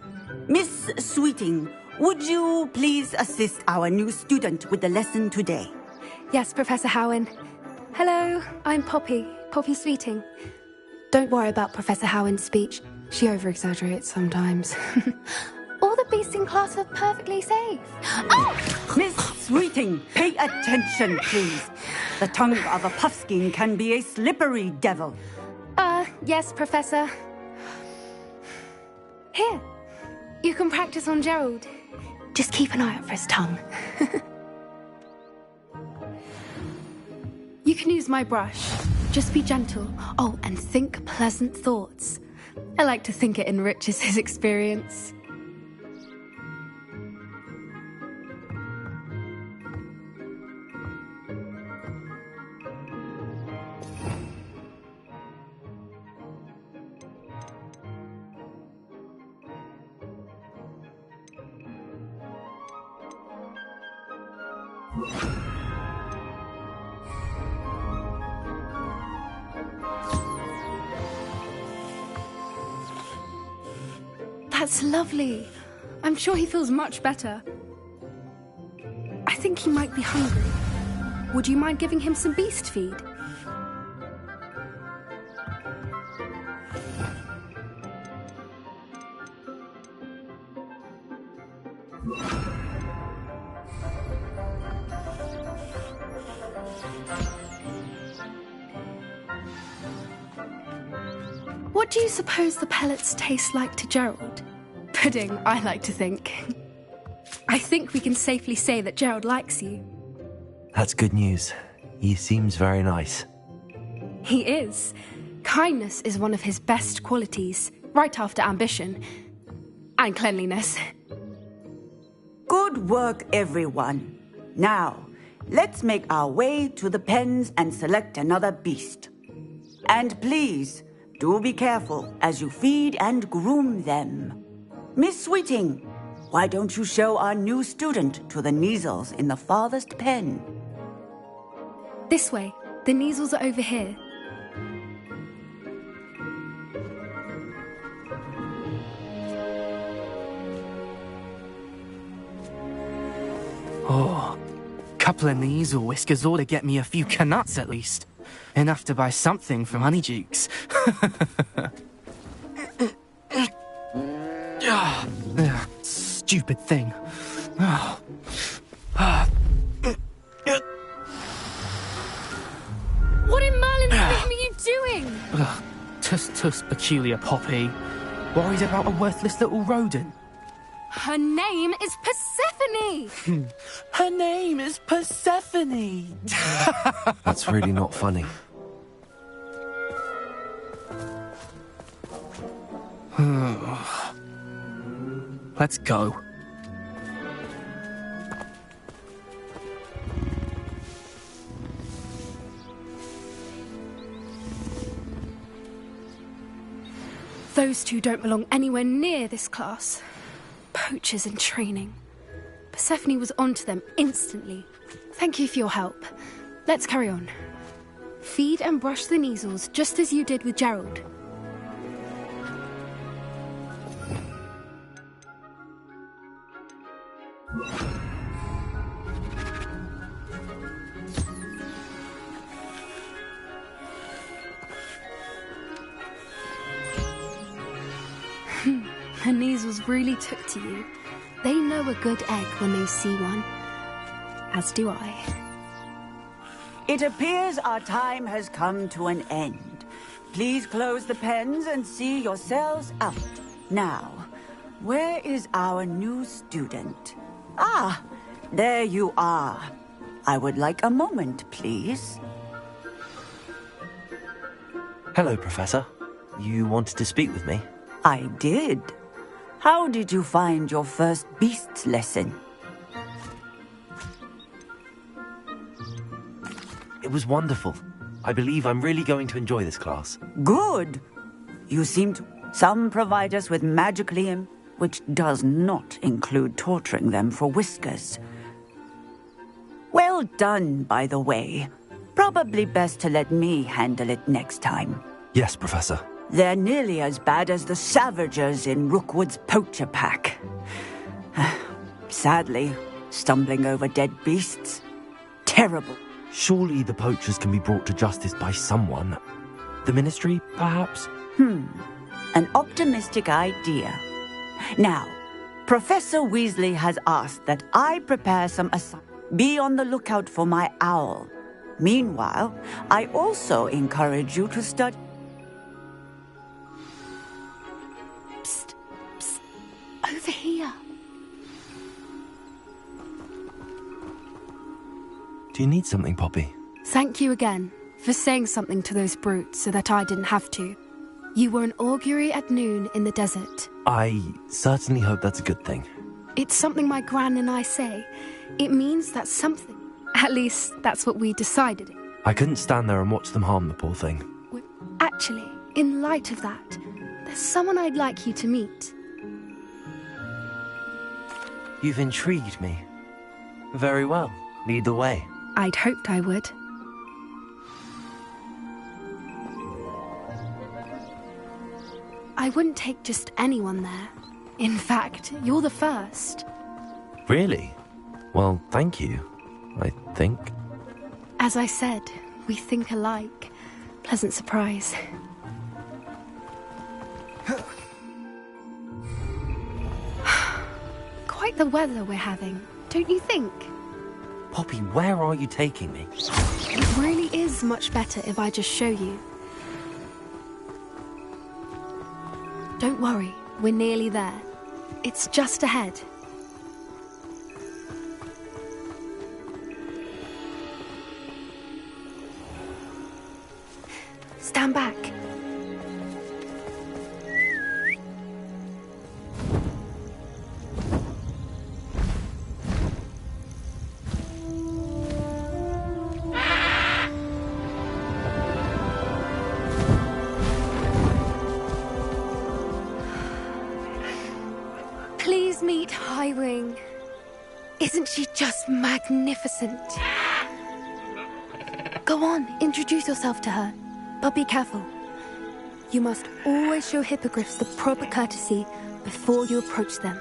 T: Miss Sweeting, would you please assist our new student with the lesson today?
X: Yes, Professor Howen. Hello, I'm Poppy Sweeting. Don't worry about Professor Howen's speech. She over-exaggerates sometimes. All the beasts in class are perfectly safe.
T: Oh! Miss Sweeting, pay attention, please. The tongue of a puffskein can be a slippery devil.
X: Yes, Professor. Here, you can practice on Gerald. Just keep an eye out for his tongue. You can use my brush. Just be gentle. Oh, and think pleasant thoughts. I like to think it enriches his experience. That's lovely. I'm sure he feels much better. I think he might be hungry. Would you mind giving him some beast feed? What do you suppose the pellets taste like to Gerald? Pudding, I like to think. I think we can safely say that Gerald likes you.
B: That's good news. He seems very nice.
X: He is. Kindness is one of his best qualities, right after ambition. And cleanliness.
T: Good work, everyone. Now, let's make our way to the pens and select another beast. And please, do be careful as you feed and groom them. Miss Sweeting, why don't you show our new student to the Neasels in the farthest pen?
X: This way. The Neasels are over here.
Y: Oh, couple of Neasel whiskers ought to get me a few canuts at least. Enough to buy something from Honeydukes. Stupid thing.
X: What in Merlin's name are you doing?
Y: Tuss, peculiar Poppy. Worried about a worthless little rodent.
X: Her name is Persephone!
Y: Her name is Persephone!
B: That's really not funny.
Y: Let's go.
X: Those two don't belong anywhere near this class. Poachers in training. Persephone was onto them instantly. Thank you for your help. Let's carry on. Feed and brush the measles just as you did with Gerald. The measles really took to you. They know a good egg when they see one. As do I.
T: It appears our time has come to an end. Please close the pens and see yourselves out. Now, where is our new student? Ah, there you are. I would like a moment, please.
B: Hello, Professor. You wanted to speak with me?
T: I did. How did you find your first beasts lesson?
B: It was wonderful. I believe I'm really going to enjoy this class.
T: Good. You seem to... Some provide us with magically... which does not include torturing them for whiskers. Well done, by the way. Probably best to let me handle it next time.
B: Yes, Professor.
T: They're nearly as bad as the Savagers in Rookwood's poacher pack. Sadly, stumbling over dead beasts. Terrible.
B: Surely the poachers can be brought to justice by someone. The Ministry, perhaps?
T: An optimistic idea. Now, Professor Weasley has asked that I prepare some Be on the lookout for my owl. Meanwhile, I also encourage you to study...
X: Psst, psst. Over here.
B: Do you need something, Poppy?
X: Thank you again for saying something to those brutes so that I didn't have to. You were an augury at noon in the desert.
B: I certainly hope that's a good thing.
X: It's something my gran and I say. It means that something. At least, that's what we decided.
B: I couldn't stand there and watch them harm the poor thing.
X: Actually, in light of that, there's someone I'd like you to meet.
B: You've intrigued me. Very well. Lead the way.
X: I'd hoped I would. I wouldn't take just anyone there. In fact, you're the first.
B: Really? Well, thank you, I think.
X: As I said, we think alike. Pleasant surprise. Quite the weather we're having, don't you think?
B: Poppy, where are you taking me?
X: It really is much better if I just show you. Don't worry, we're nearly there. It's just ahead. Stand back. Please meet Highwing. Isn't she just magnificent? Go on, introduce yourself to her. But be careful. You must always show hippogriffs the proper courtesy before you approach them.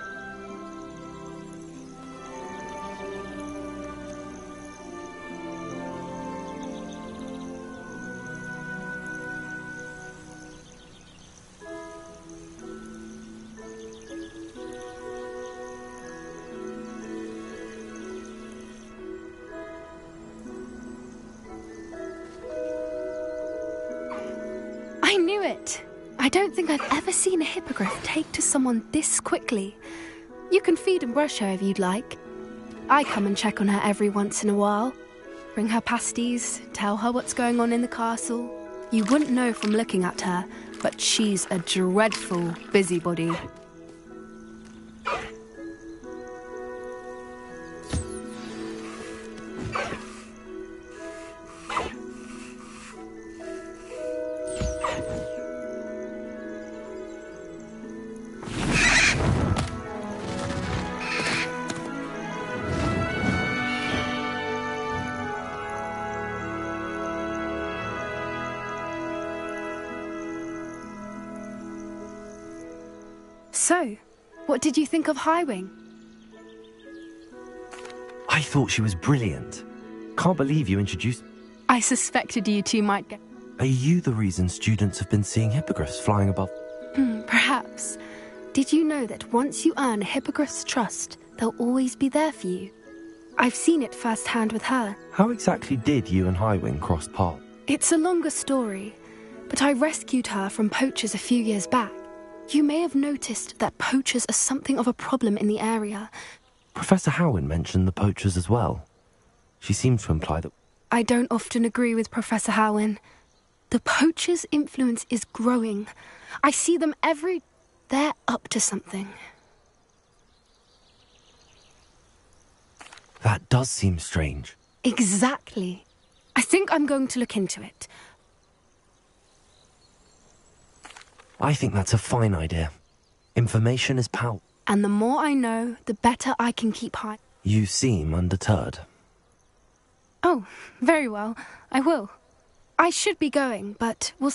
X: I knew it! I don't think I've ever seen a hippogriff take to someone this quickly. You can feed and brush her if you'd like. I come and check on her every once in a while. Bring her pasties, tell her what's going on in the castle. You wouldn't know from looking at her, but she's a dreadful busybody. So, what did you think of Highwing?
B: I thought she was brilliant. Can't believe you introduced...
X: I suspected you two might get...
B: Are you the reason students have been seeing hippogriffs flying above?
X: Perhaps. Did you know that once you earn a hippogriff's trust, they'll always be there for you? I've seen it firsthand with her.
B: How exactly did you and Highwing cross paths?
X: It's a longer story, but I rescued her from poachers a few years back. You may have noticed that poachers are something of a problem in the area.
B: Professor Howin mentioned the poachers as well. She seemed to imply that...
X: I don't often agree with Professor Howin. The poachers' influence is growing. I see them every... They're up to something.
B: That does seem strange.
X: Exactly. I think I'm going to look into it.
B: I think that's a fine idea. Information is power.
X: And the more I know, the better I can keep high.
B: You seem undeterred.
X: Oh, very well. I will. I should be going, but we'll...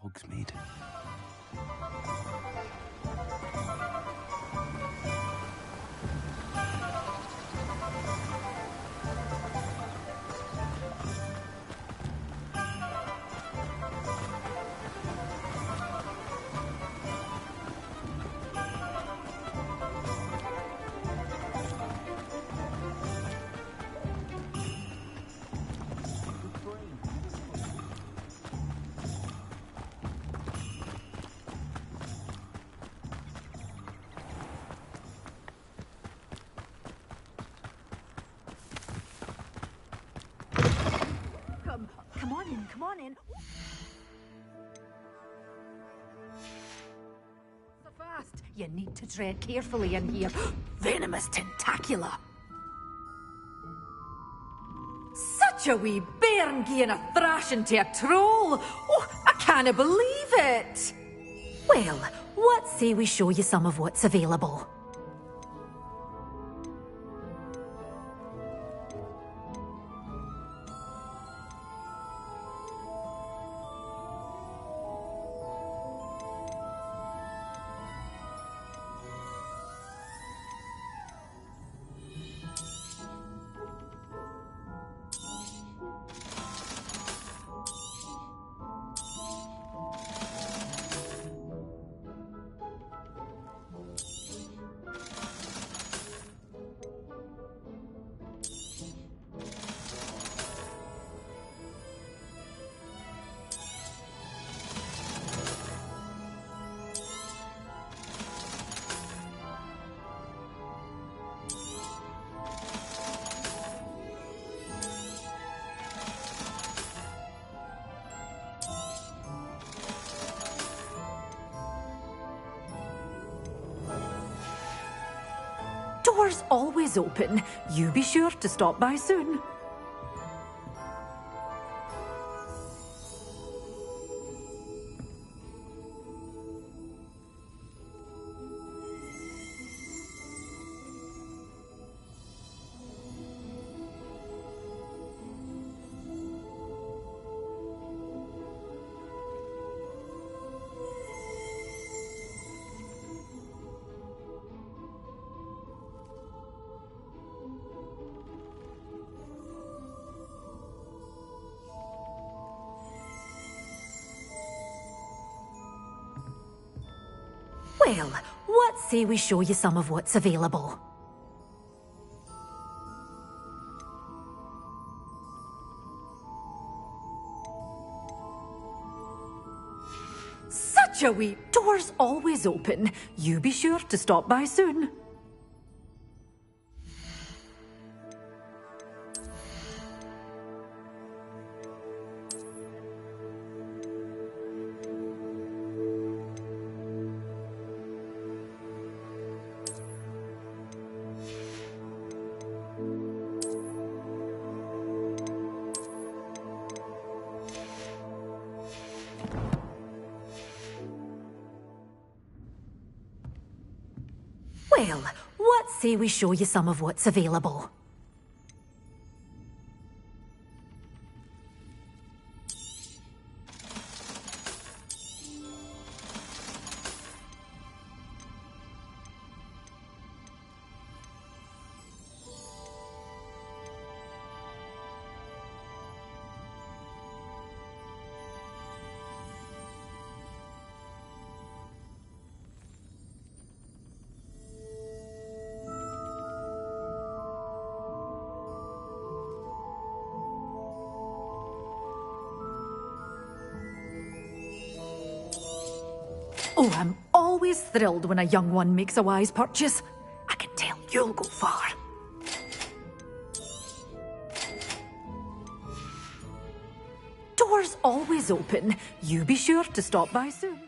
B: Hogsmeade.
P: Come on in.
G: So fast. You need to tread carefully in here. Venomous tentacula. Such a wee bairn gieing a thrashing to a troll. Oh, I can't believe it. Well, what say we show you some of what's available? Doors always open. You be sure to stop by soon. Well, what say we show you some of what's available? Such a wee... Doors always open. You be sure to stop by soon. Well, what say we show you some of what's available? Oh, I'm always thrilled when a young one makes a wise purchase. I can tell you'll go far. Doors always open. You be sure to stop by soon.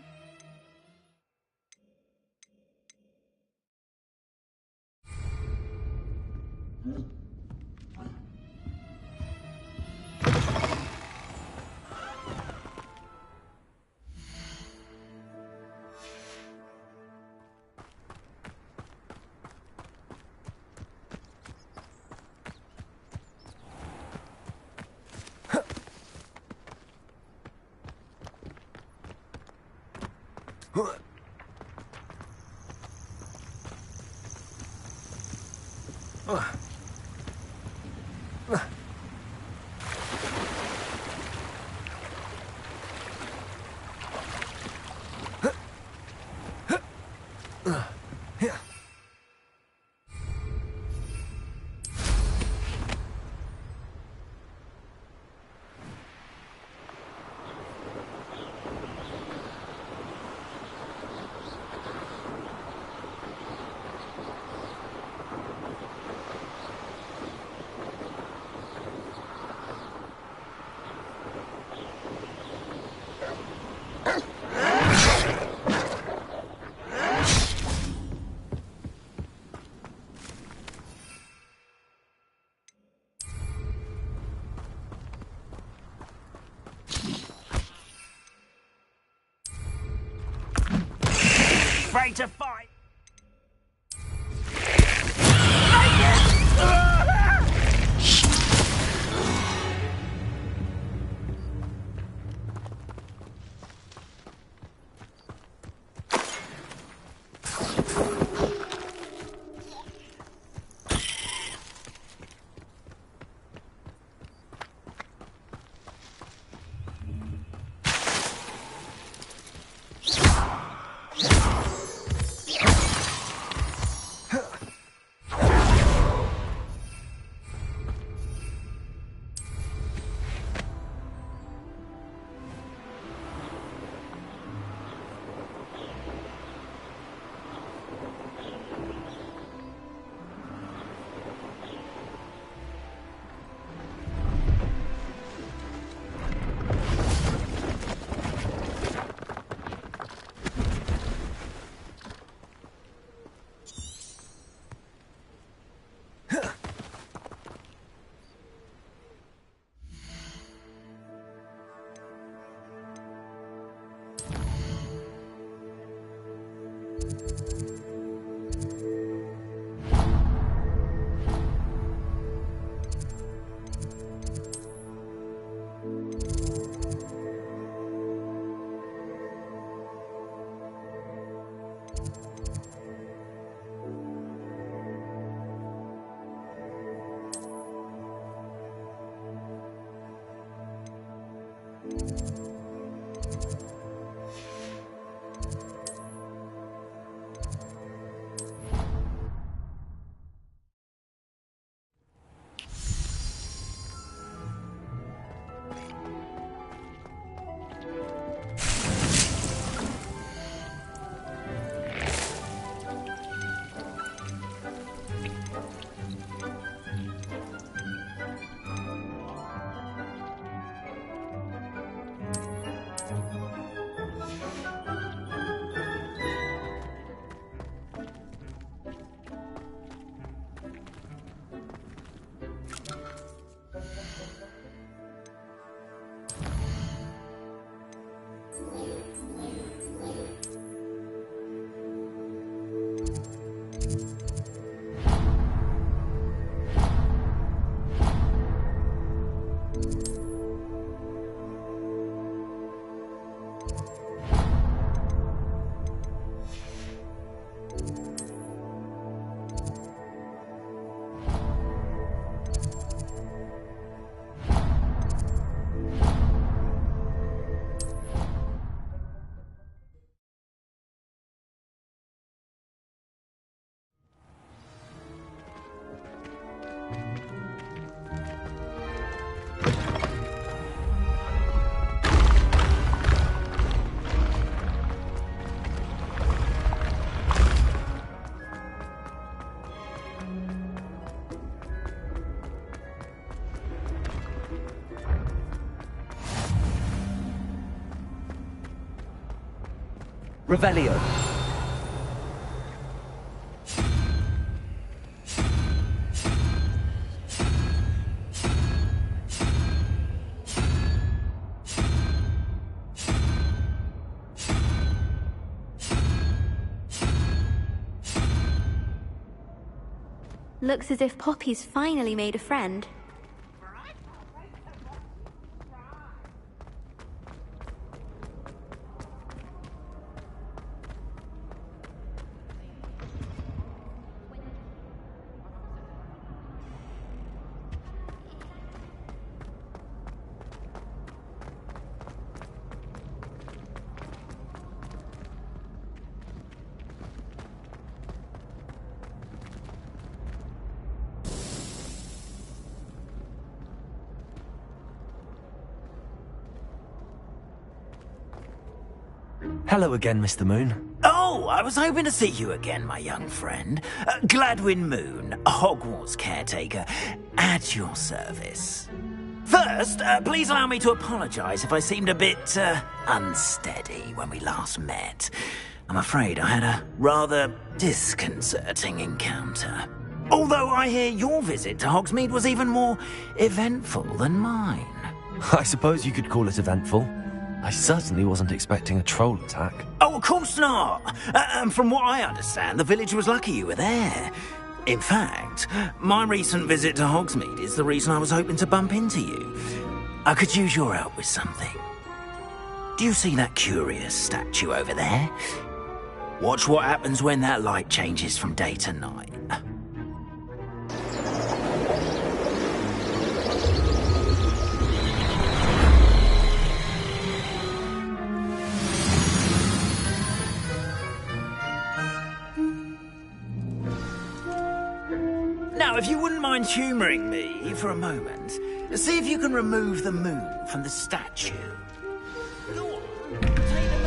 L: Afraid to fight. Revelio.
H: Looks as if Poppy's finally made a friend.
B: Hello again, Mr. Moon.
L: Oh, I was hoping to see you again, my young friend. Gladwin Moon, Hogwarts caretaker, at your service. First, please allow me to apologise if I seemed a bit, unsteady when we last met. I'm afraid I had a rather disconcerting encounter. Although I hear your visit to Hogsmeade was even more eventful than mine.
B: I suppose you could call it eventful. I certainly wasn't expecting a troll attack.
L: Oh, of course not. And from what I understand, the village was lucky you were there. In fact, my recent visit to Hogsmeade is the reason I was hoping to bump into you. I could use your help with something. Do you see that curious statue over there? Watch what happens when that light changes from day to night. Now, if you wouldn't mind humouring me for a moment, see if you can remove the moon from the statue. Go on, take the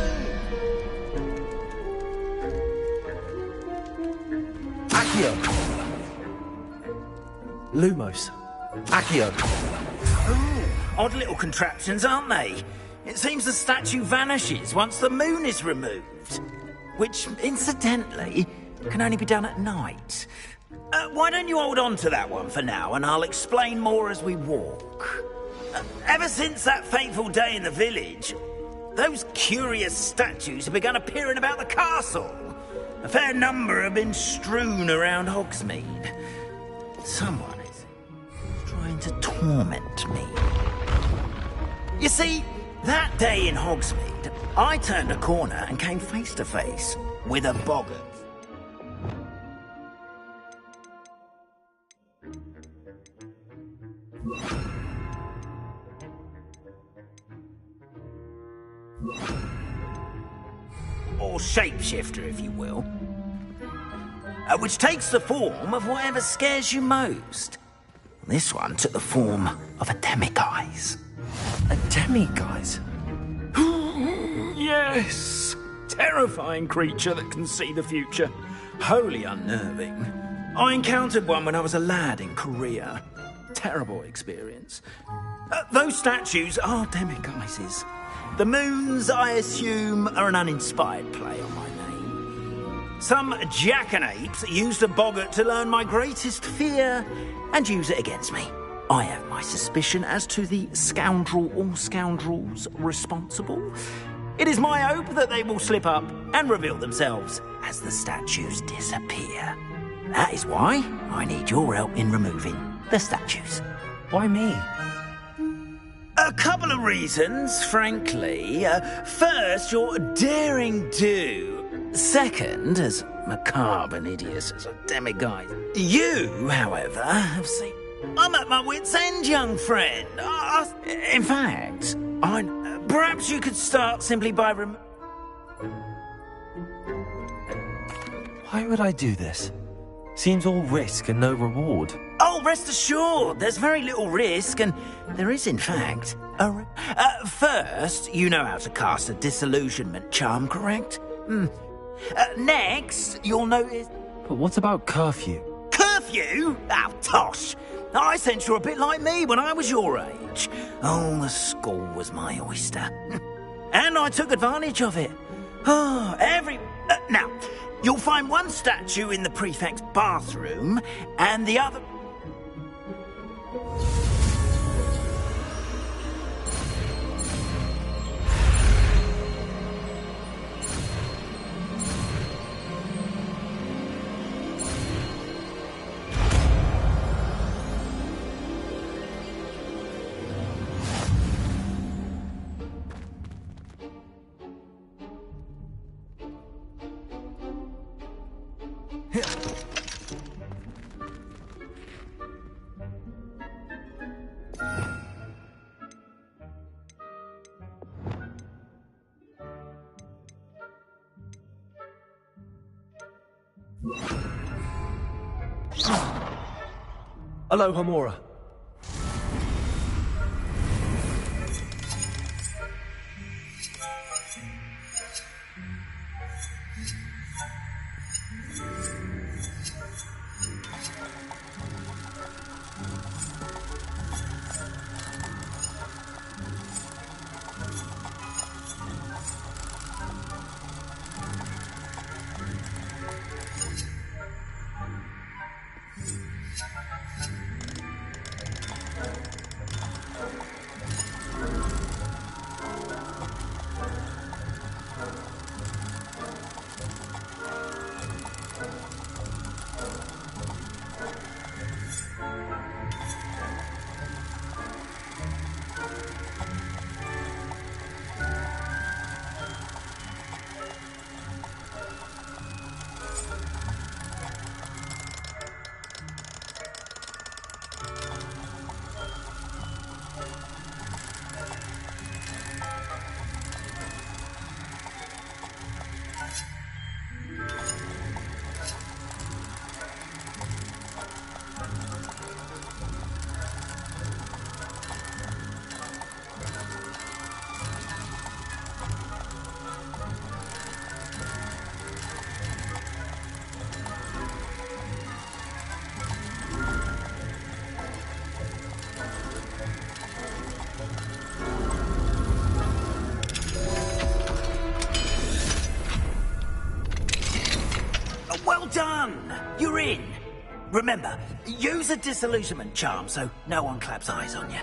L: moon.
B: Accio! Lumos. Accio!
L: Ooh, odd little contraptions, aren't they? It seems the statue vanishes once the moon is removed. Which, incidentally, can only be done at night. Why don't you hold on to that one for now, and I'll explain more as we walk. Ever since that fateful day in the village, those curious statues have begun appearing about the castle. A fair number have been strewn around Hogsmeade. Someone is trying to torment me. You see, that day in Hogsmeade, I turned a corner and came face to face with a boggart. Or shapeshifter, if you will. Which takes the form of whatever scares you most. This one took the form of a demiguise.
B: A demiguise?
L: Yes! Terrifying creature that can see the future. Wholly unnerving. I encountered one when I was a lad in Korea. Terrible experience. Those statues are demiguises. The moons, I assume, are an uninspired play on my name. Some jackanapes used a boggart to learn my greatest fear and use it against me. I have my suspicion as to the scoundrel or scoundrels responsible. It is my hope that they will slip up and reveal themselves as the statues disappear. That is why I need your help in removing the statues.
B: Why me?
L: A couple of reasons, frankly. First, your daring do. Second, as macabre and hideous as a demiguise. You, however, have seen... I'm at my wit's end, young friend. In fact, perhaps you could start simply by
B: Why would I do this? Seems all risk and no reward.
L: Oh, rest assured, there's very little risk, and there is, in fact, first, you know how to cast a disillusionment charm, correct? Next, you'll notice...
B: But what about curfew?
L: Curfew? Oh, tosh! I sense you're a bit like me when I was your age. Oh, the school was my oyster. And I took advantage of it. Now, you'll find one statue in the prefect's bathroom, and the other...
A: Hello, Hamura.
L: Well done! You're in. Remember, use a disillusionment charm so no one claps eyes on you.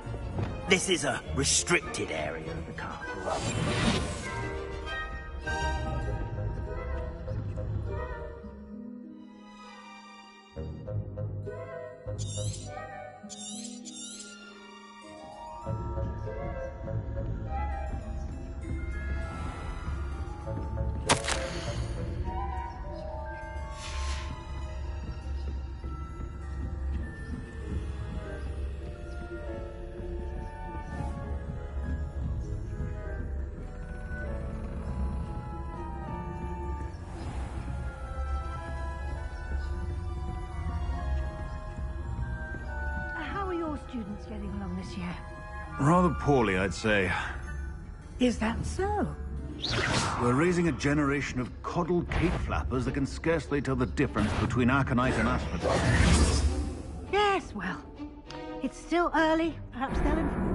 L: This is a restricted area of the castle.
O: How are your students getting along this year?
Q: Rather poorly, I'd say.
O: Is that so?
Q: We're raising a generation of coddled cape flappers that can scarcely tell the difference between aconite and aspen.
O: Yes, well, it's still early. Perhaps they'll improve.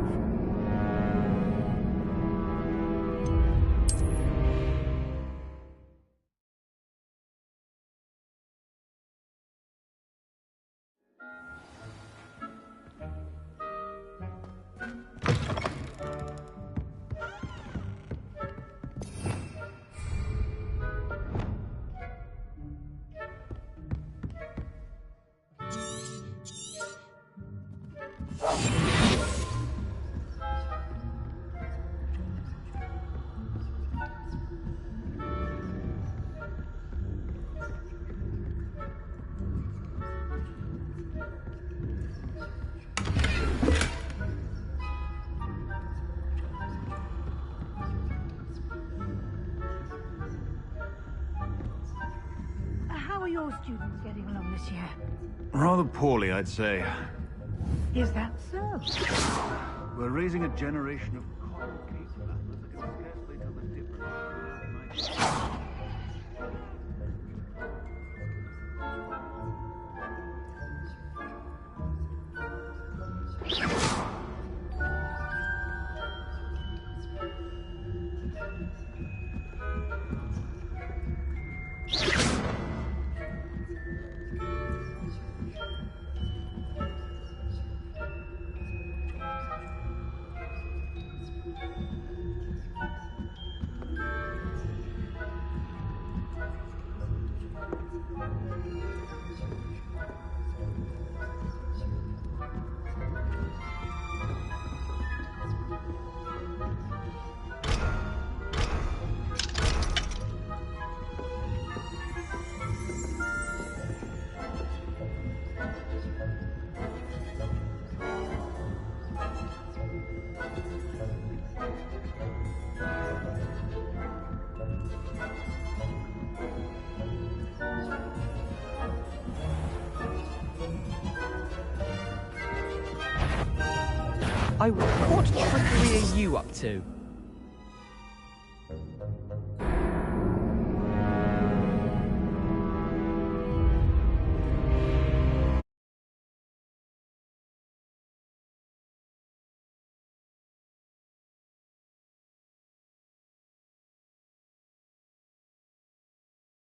O: How are your students getting along this year?
Q: Rather poorly, I'd say.
O: Is that so?
Q: We're raising a generation of coddled cape flappers that can scarcely tell the difference between aconite and
N: What trickery are you up to?